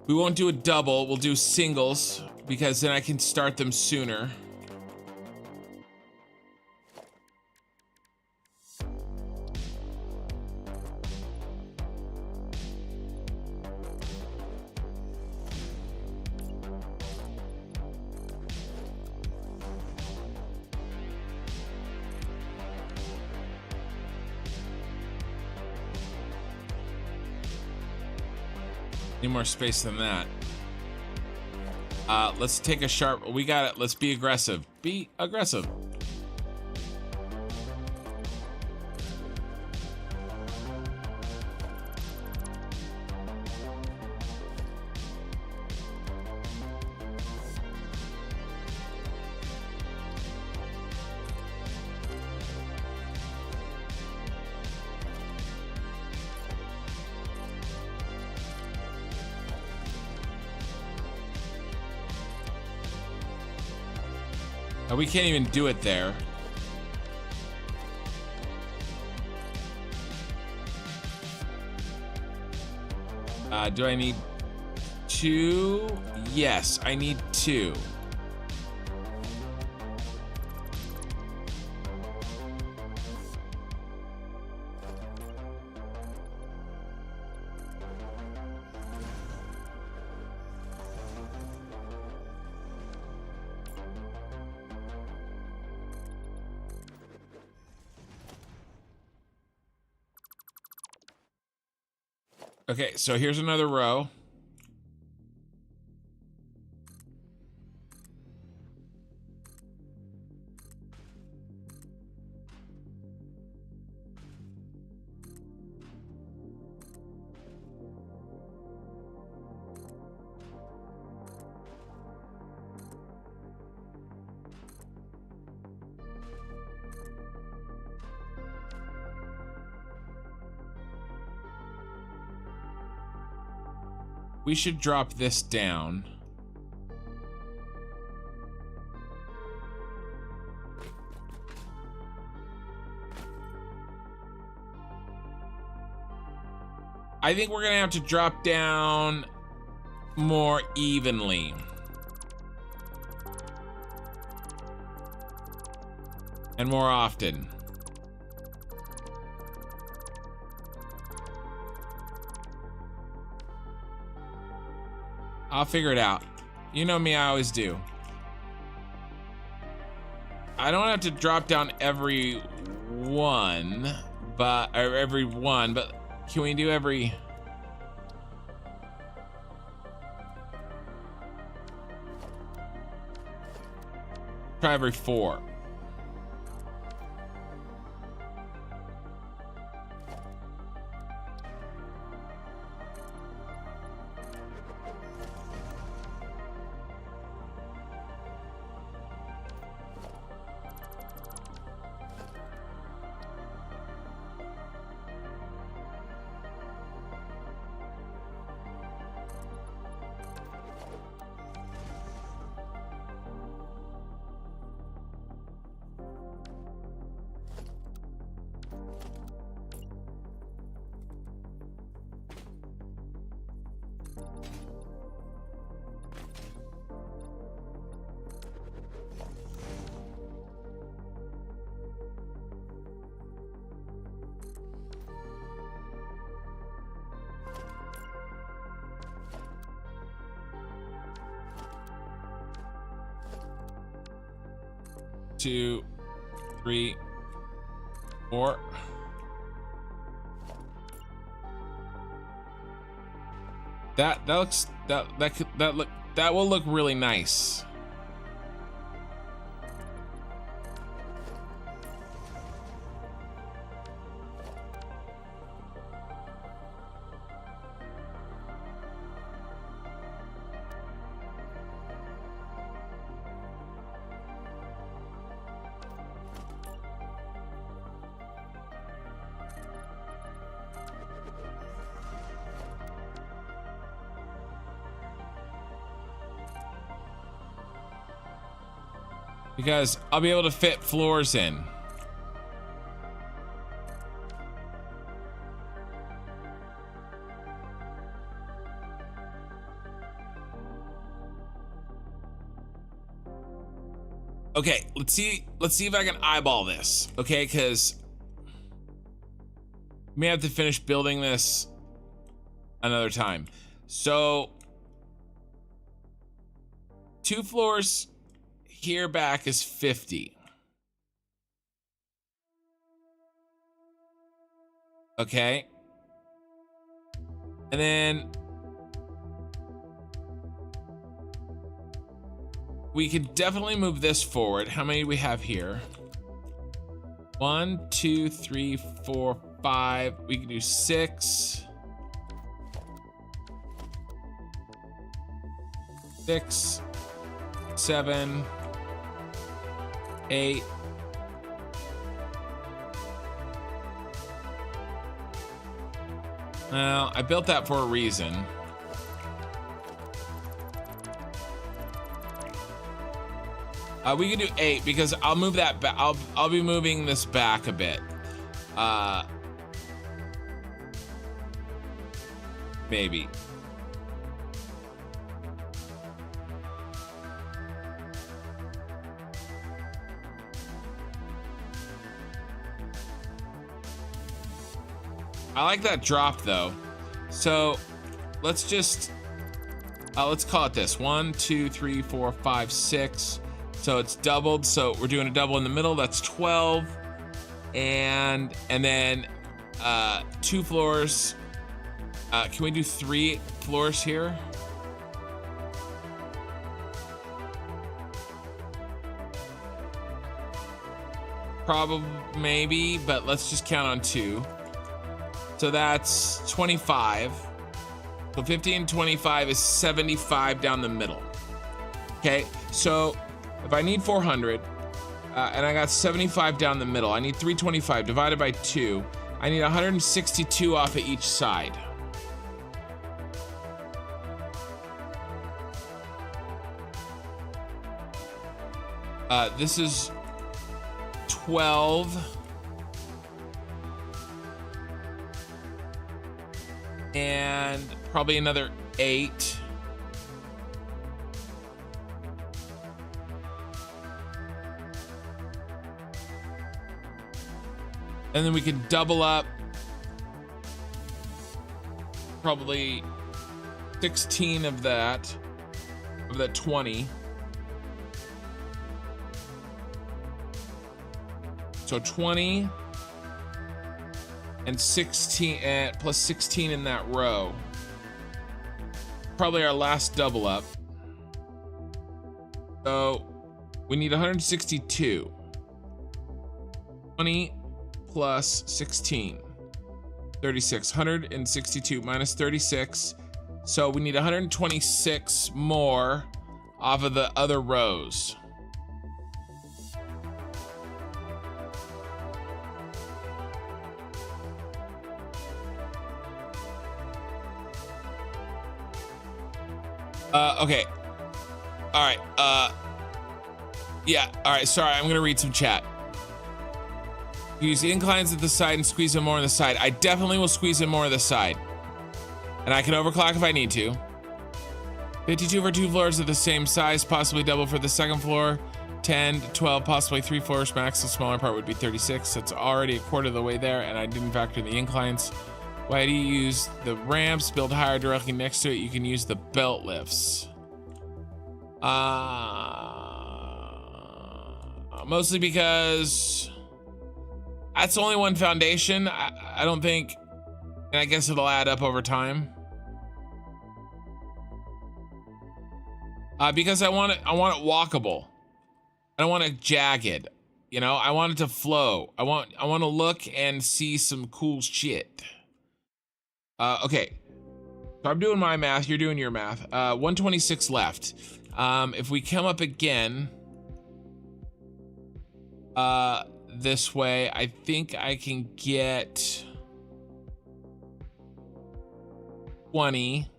we won't do a double, we'll do singles because then I can start them sooner. Need more space than that. Let's take a sharp. We got it. Let's be aggressive. Be aggressive. We can't even do it there. Do I need 2? Yes, I need 2. Okay, so here's another row. We should drop this down. I think we're gonna have to drop down more evenly. And more often. I'll figure it out. You know me, I always do. I don't have to drop down every one, but can we do every? Try every 4. Two, 3, 4. That will look really nice. Because I'll be able to fit floors in. Okay, let's see if I can eyeball this. Okay, because we may have to finish building this another time. So 2 floors here back is 50. Okay. And then we could definitely move this forward. How many do we have here? 1, 2, 3, 4, 5. We can do 6. 6, 7, 8. Well, I built that for a reason. We can do 8 because I'll move that back. I'll be moving this back a bit. Maybe. I like that drop though. So let's just let's call it this. 1, 2, 3, 4, 5, 6. So it's doubled. So we're doing a double in the middle. That's 12. And then 2 floors. Can we do 3 floors here? Probably, maybe, but let's just count on 2. So that's 25. So 15, 25 is 75 down the middle. Okay, so if I need 400 and I got 75 down the middle, I need 325 divided by 2. I need 162 off of each side. This is 12. And probably another 8. And then we could double up probably 16 of that 20. So 20 and 16 plus 16 in that row. Probably our last double up. So we need 162. 20 plus 16. 36. 162 minus 36. So we need 126 more off of the other rows. Okay. All right. Yeah. All right. Sorry. I'm going to read some chat. Use the inclines at the side and squeeze them more on the side. I definitely will squeeze them more on the side. And I can overclock if I need to. 52 for 2 floors of the same size, possibly double for the second floor. 10 to 12, possibly 3 floors max. The smaller part would be 36. That's already a quarter of the way there, and I didn't factor in the inclines. Why do you use the ramps? Build higher directly next to it. You can use the belt lifts. Mostly because that's only one foundation. I don't think, and I guess it'll add up over time. Because I want it walkable. I don't want it jagged. You know, I want it to flow. I want to look and see some cool shit. Okay. So I'm doing my math, you're doing your math. 126 left. If we come up again this way, I think I can get 20.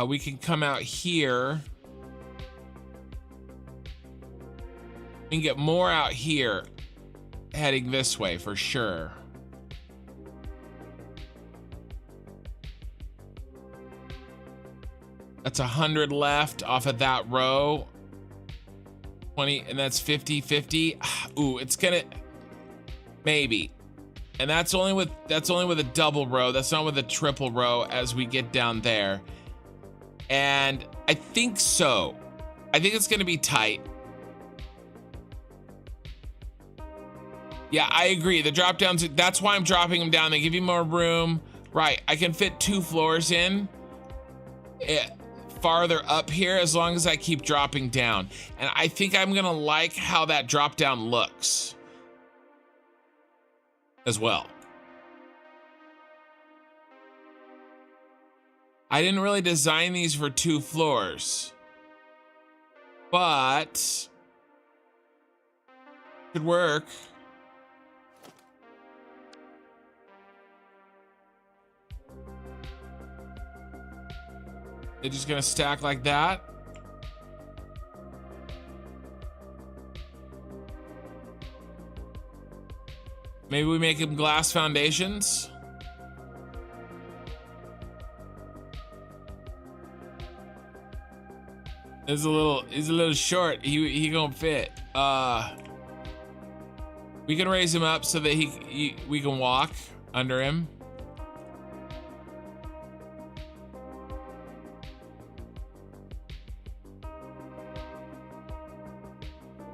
We can come out here. We can get more out here heading this way for sure. That's 100 left off of that row. 20, and that's 50, 50. Ooh, it's gonna, maybe. And that's only with a double row. That's not with a triple row as we get down there. And I think so. I think it's gonna be tight. Yeah, I agree. The drop downs, that's why I'm dropping them down. They give you more room. Right, I can fit 2 floors in. farther up here as long as I keep dropping down. And I think I'm gonna like how that drop down looks as well. I didn't really design these for 2 floors, but could work. They're just gonna stack like that. Maybe we make them glass foundations. He's a little short. He gonna fit. We can raise him up so that we can walk under him.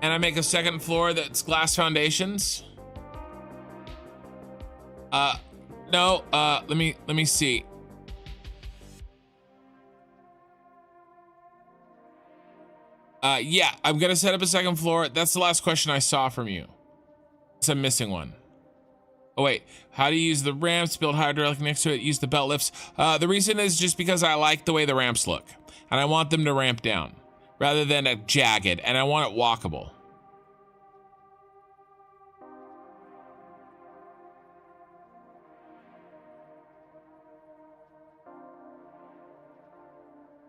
And I make a second floor that's glass foundations. No, let me see. Yeah, I'm gonna set up a second floor. That's the last question I saw from you. It's a missing one. Oh wait, how do you use the ramps? Build hydraulic next to it, use the belt lifts. The reason is just because I like the way the ramps look. And I want them to ramp down rather than a jagged, and I want it walkable.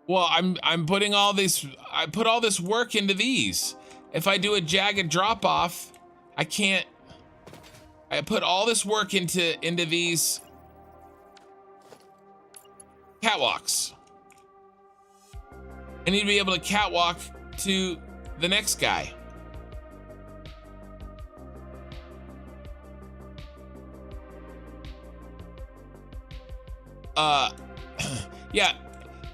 Well, I'm putting all this, I put all this work into these. If I do a jagged drop off, I can't. I put all this work into these catwalks. I need to be able to catwalk to the next guy. Yeah.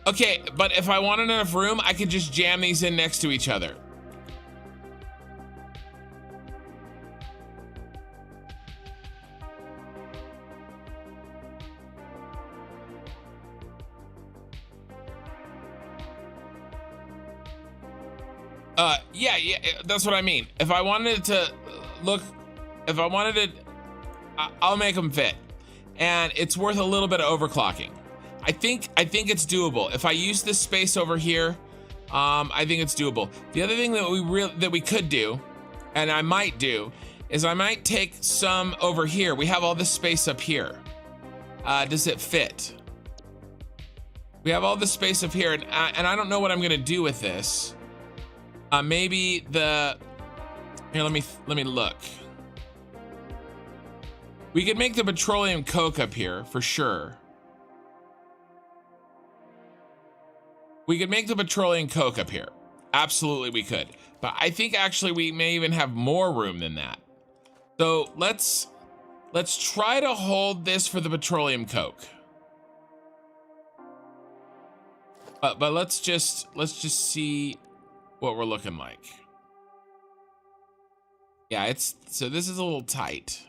Okay, but if I wanted enough room, I could just jam these in next to each other. Yeah, that's what I mean. If I wanted it to look, if I wanted it, I'll make them fit. And it's worth a little bit of overclocking. I think it's doable. If I use this space over here, I think it's doable. The other thing that we could do, and I might do, is I might take some over here. We have all this space up here. Does it fit? We have all this space up here, and I don't know what I'm gonna do with this. Maybe the, here, let me look. We could make the petroleum coke up here for sure. We could make the petroleum coke up here. Absolutely we could. But I think actually we may even have more room than that. So let's try to hold this for the petroleum coke. But let's just see what we're looking like. Yeah, so this is a little tight.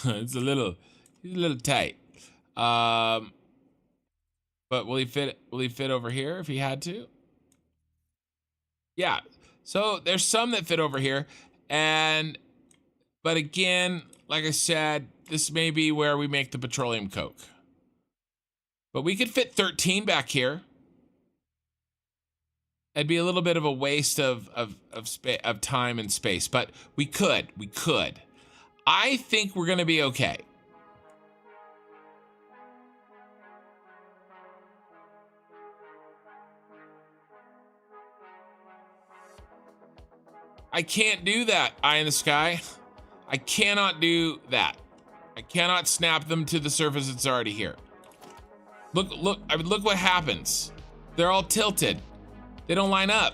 It's a little tight. But will he fit over here if he had to? Yeah. So there's some that fit over here, but again, like I said, this may be where we make the petroleum coke. But we could fit 13 back here. It'd be a little bit of a waste of time and space, but we could. I think we're gonna be okay. I can't do that, eye in the sky. I cannot do that. I cannot snap them to the surface that's already here. Look, look what happens. They're all tilted. They don't line up.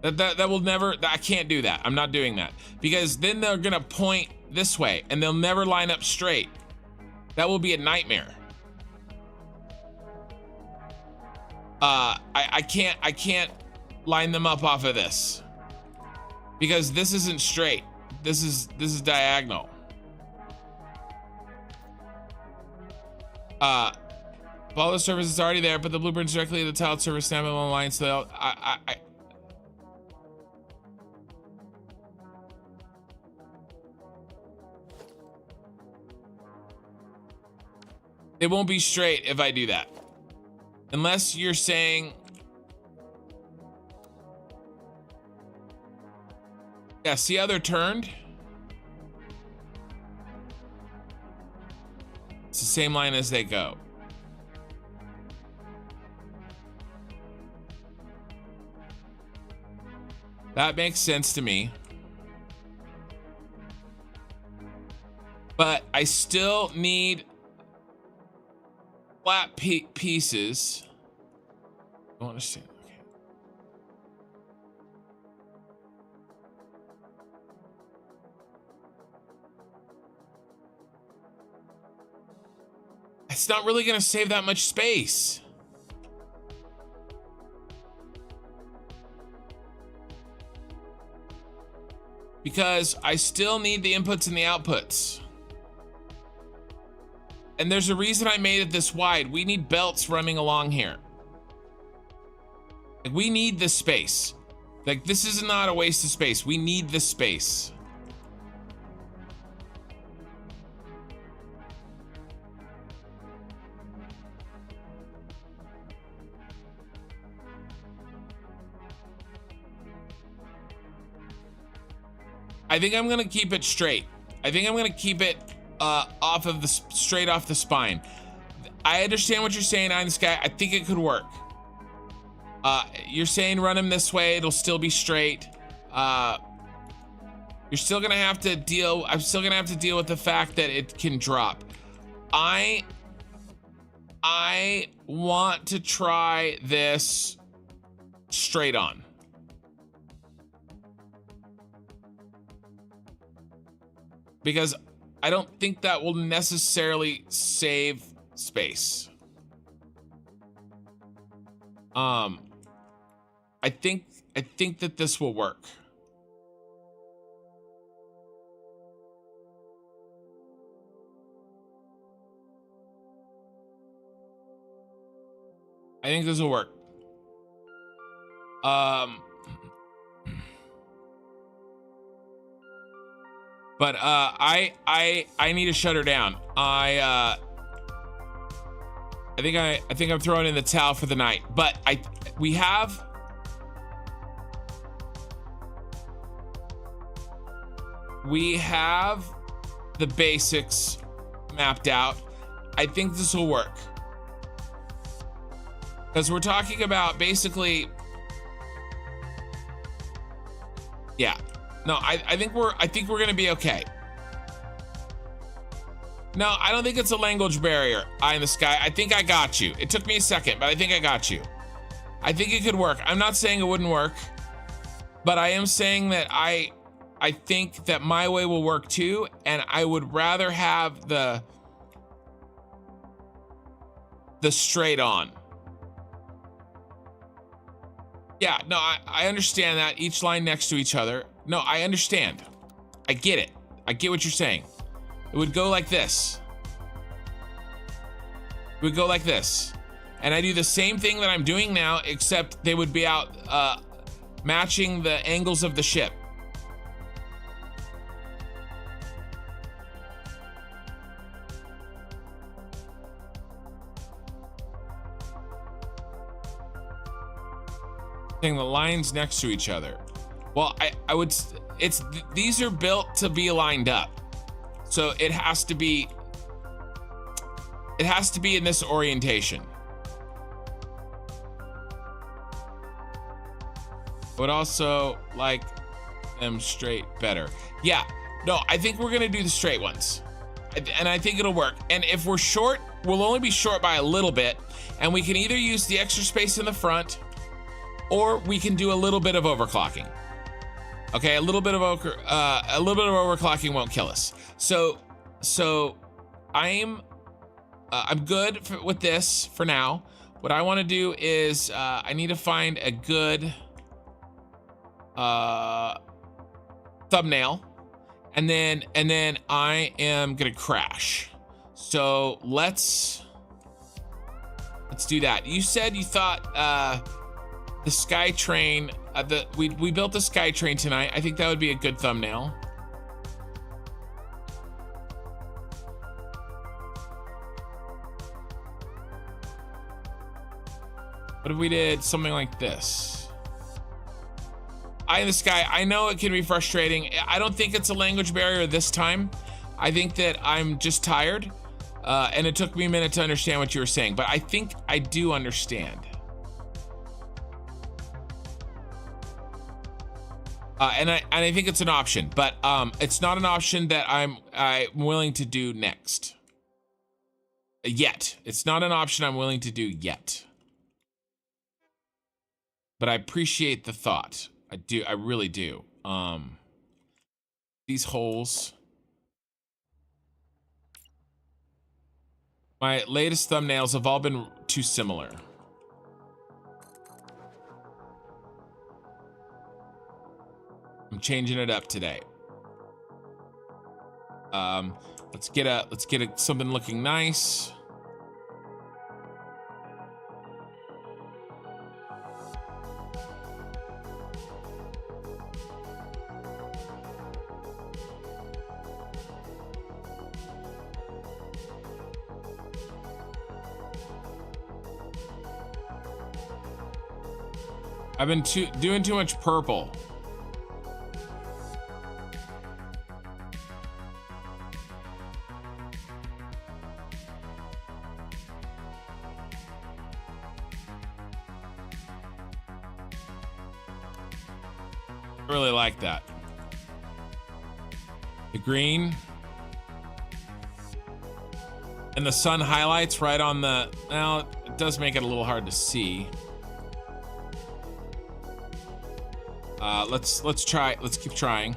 That will never, I can't do that. I'm not doing that. Because then they're gonna point this way and they'll never line up straight. That will be a nightmare. I can't line them up off of this, because this isn't straight. This is diagonal. Follow the surface is already there, but the blueprint's directly at the tiled surface, snap them on line, so it won't be straight if I do that. Unless you're saying, yeah, see how they're turned? It's the same line as they go. That makes sense to me. But I still need flat pieces. I don't understand. Okay. It's not really going to save that much space. Because I still need the inputs and the outputs. And there's a reason I made it this wide. We need belts running along here. Like, we need this space. Like, this is not a waste of space. We need this space. I think I'm gonna keep it straight. I think I'm gonna keep it off of the straight off the spine. I understand what you're saying, Eye in the Sky. I think it could work. You're saying run him this way, it'll still be straight. You're still gonna have to deal. I'm still gonna have to deal with the fact that it can drop. I want to try this straight on. Because I don't think that will necessarily save space. I think that this will work. I think this will work. But I need to shut her down. I think I'm throwing in the towel for the night. But we have the basics mapped out. I think this will work. Because we're talking about basically, yeah. No, I think we're gonna be okay. No, I don't think it's a language barrier, Eye in the Sky. I think I got you. It took me a second, but I think I got you. I think it could work. I'm not saying it wouldn't work, but I am saying that I think that my way will work too, and I would rather have the straight on. Yeah, no, I understand that. Each line next to each other. No, I understand. I get it. I get what you're saying. It would go like this. It would go like this. And I do the same thing that I'm doing now, except they would be out matching the angles of the ship. The lines next to each other. Well, these are built to be lined up. So it has to be in this orientation. Would also like them straight better. Yeah, no, I think we're gonna do the straight ones. And I think it'll work. And if we're short, we'll only be short by a little bit. And we can either use the extra space in the front, or we can do a little bit of overclocking. Okay, a little bit of overclocking won't kill us. So I'm good with this for now. What I want to do is I need to find a good thumbnail, and then I am gonna crash. So let's do that. You said you thought the SkyTrain, we built the SkyTrain tonight. I think that would be a good thumbnail. What if we did something like this? Eye in the sky. I know it can be frustrating. I don't think it's a language barrier this time. I think that I'm just tired, and it took me a minute to understand what you were saying, but I think I do understand. And I think it's an option, but it's not an option that I'm willing to do next. Yet. It's not an option I'm willing to do yet. But I appreciate the thought. I do. I really do. These holes. My latest thumbnails have all been too similar. I'm changing it up today. Let's get something looking nice. I've been doing too much purple. I really like that. The green. And the sun highlights right on the, now it does make it a little hard to see. Let's try. Let's keep trying.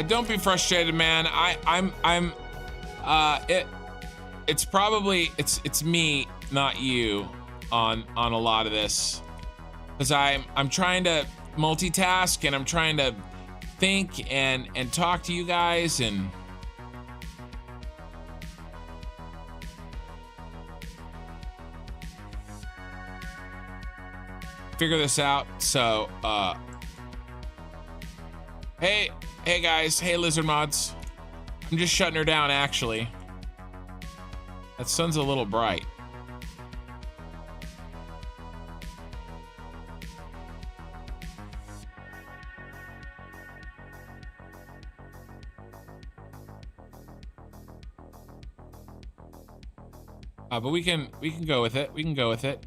Don't be frustrated, man. It's probably it's me, not you, on a lot of this, because I'm trying to multitask and I'm trying to think and talk to you guys and figure this out. So hey guys, hey lizard mods, I'm just shutting her down actually. That sun's a little bright. But we can go with it. We can go with it.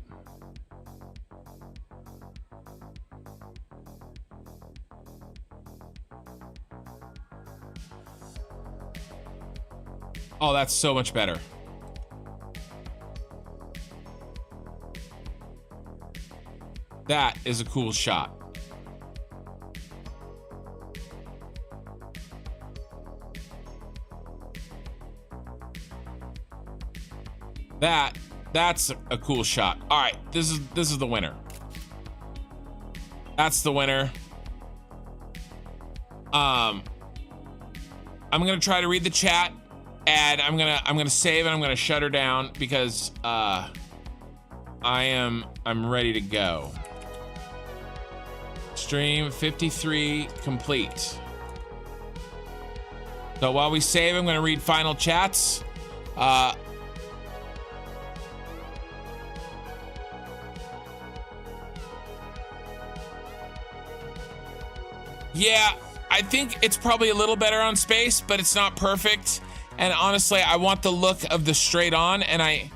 Oh, that's so much better. That is a cool shot. That's a cool shot. All right, this is the winner. That's the winner. I'm gonna try to read the chat, and I'm gonna save and I'm gonna shut her down because I'm ready to go. Stream 53 complete. So while we save, I'm gonna read final chats. Yeah, I think it's probably a little better on space, but it's not perfect. And honestly, I want the look of the straight on, and I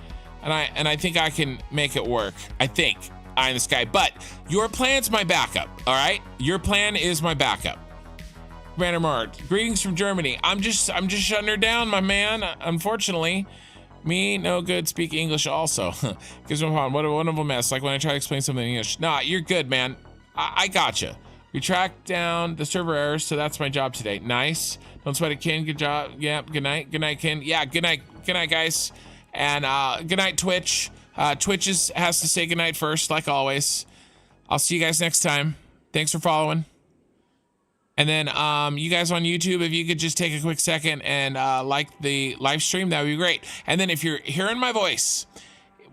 think I can make it work. I think eye in the sky, but your plan's my backup. All right, your plan is my backup. Commander Mart, greetings from Germany. I'm just shutting her down, my man. Unfortunately, Me, no good, speak English also. Gives me a problem. What a wonderful mess. Like when I try to explain something in English. Nah, you're good, man. I gotcha. We tracked down the server errors, so that's my job today. Nice. Don't sweat it, Ken. Good job. Yeah, good night. Good night, Ken. Yeah, good night. Good night, guys. And good night, Twitch. Twitch has to say good night first, like always. I'll see you guys next time. Thanks for following. And then you guys on YouTube, if you could just take a quick second and like the live stream, that would be great. And then if you're hearing my voice,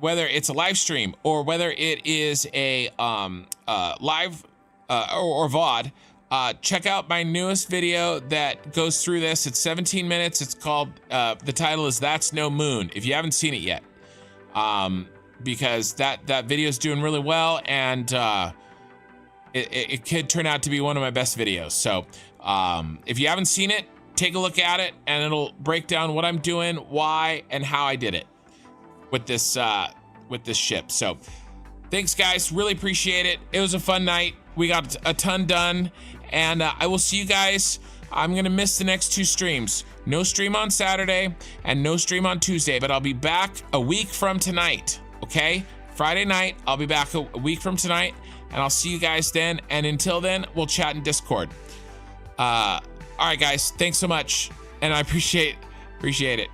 whether it's a live stream or whether it is a live or VOD, check out my newest video that goes through this. It's 17 minutes. It's called, the title is That's No Moon, if you haven't seen it yet. Because that video is doing really well, and it could turn out to be one of my best videos. So if you haven't seen it, take a look at it, and it'll break down what I'm doing, why, and how I did it with this ship. So thanks, guys. Really appreciate it. It was a fun night. We got a ton done, and I will see you guys. I'm gonna miss the next 2 streams. No stream on Saturday and no stream on Tuesday, but I'll be back a week from tonight, okay? Friday night, I'll be back a week from tonight, and I'll see you guys then. And until then, we'll chat in Discord. All right, guys, thanks so much, and I appreciate it.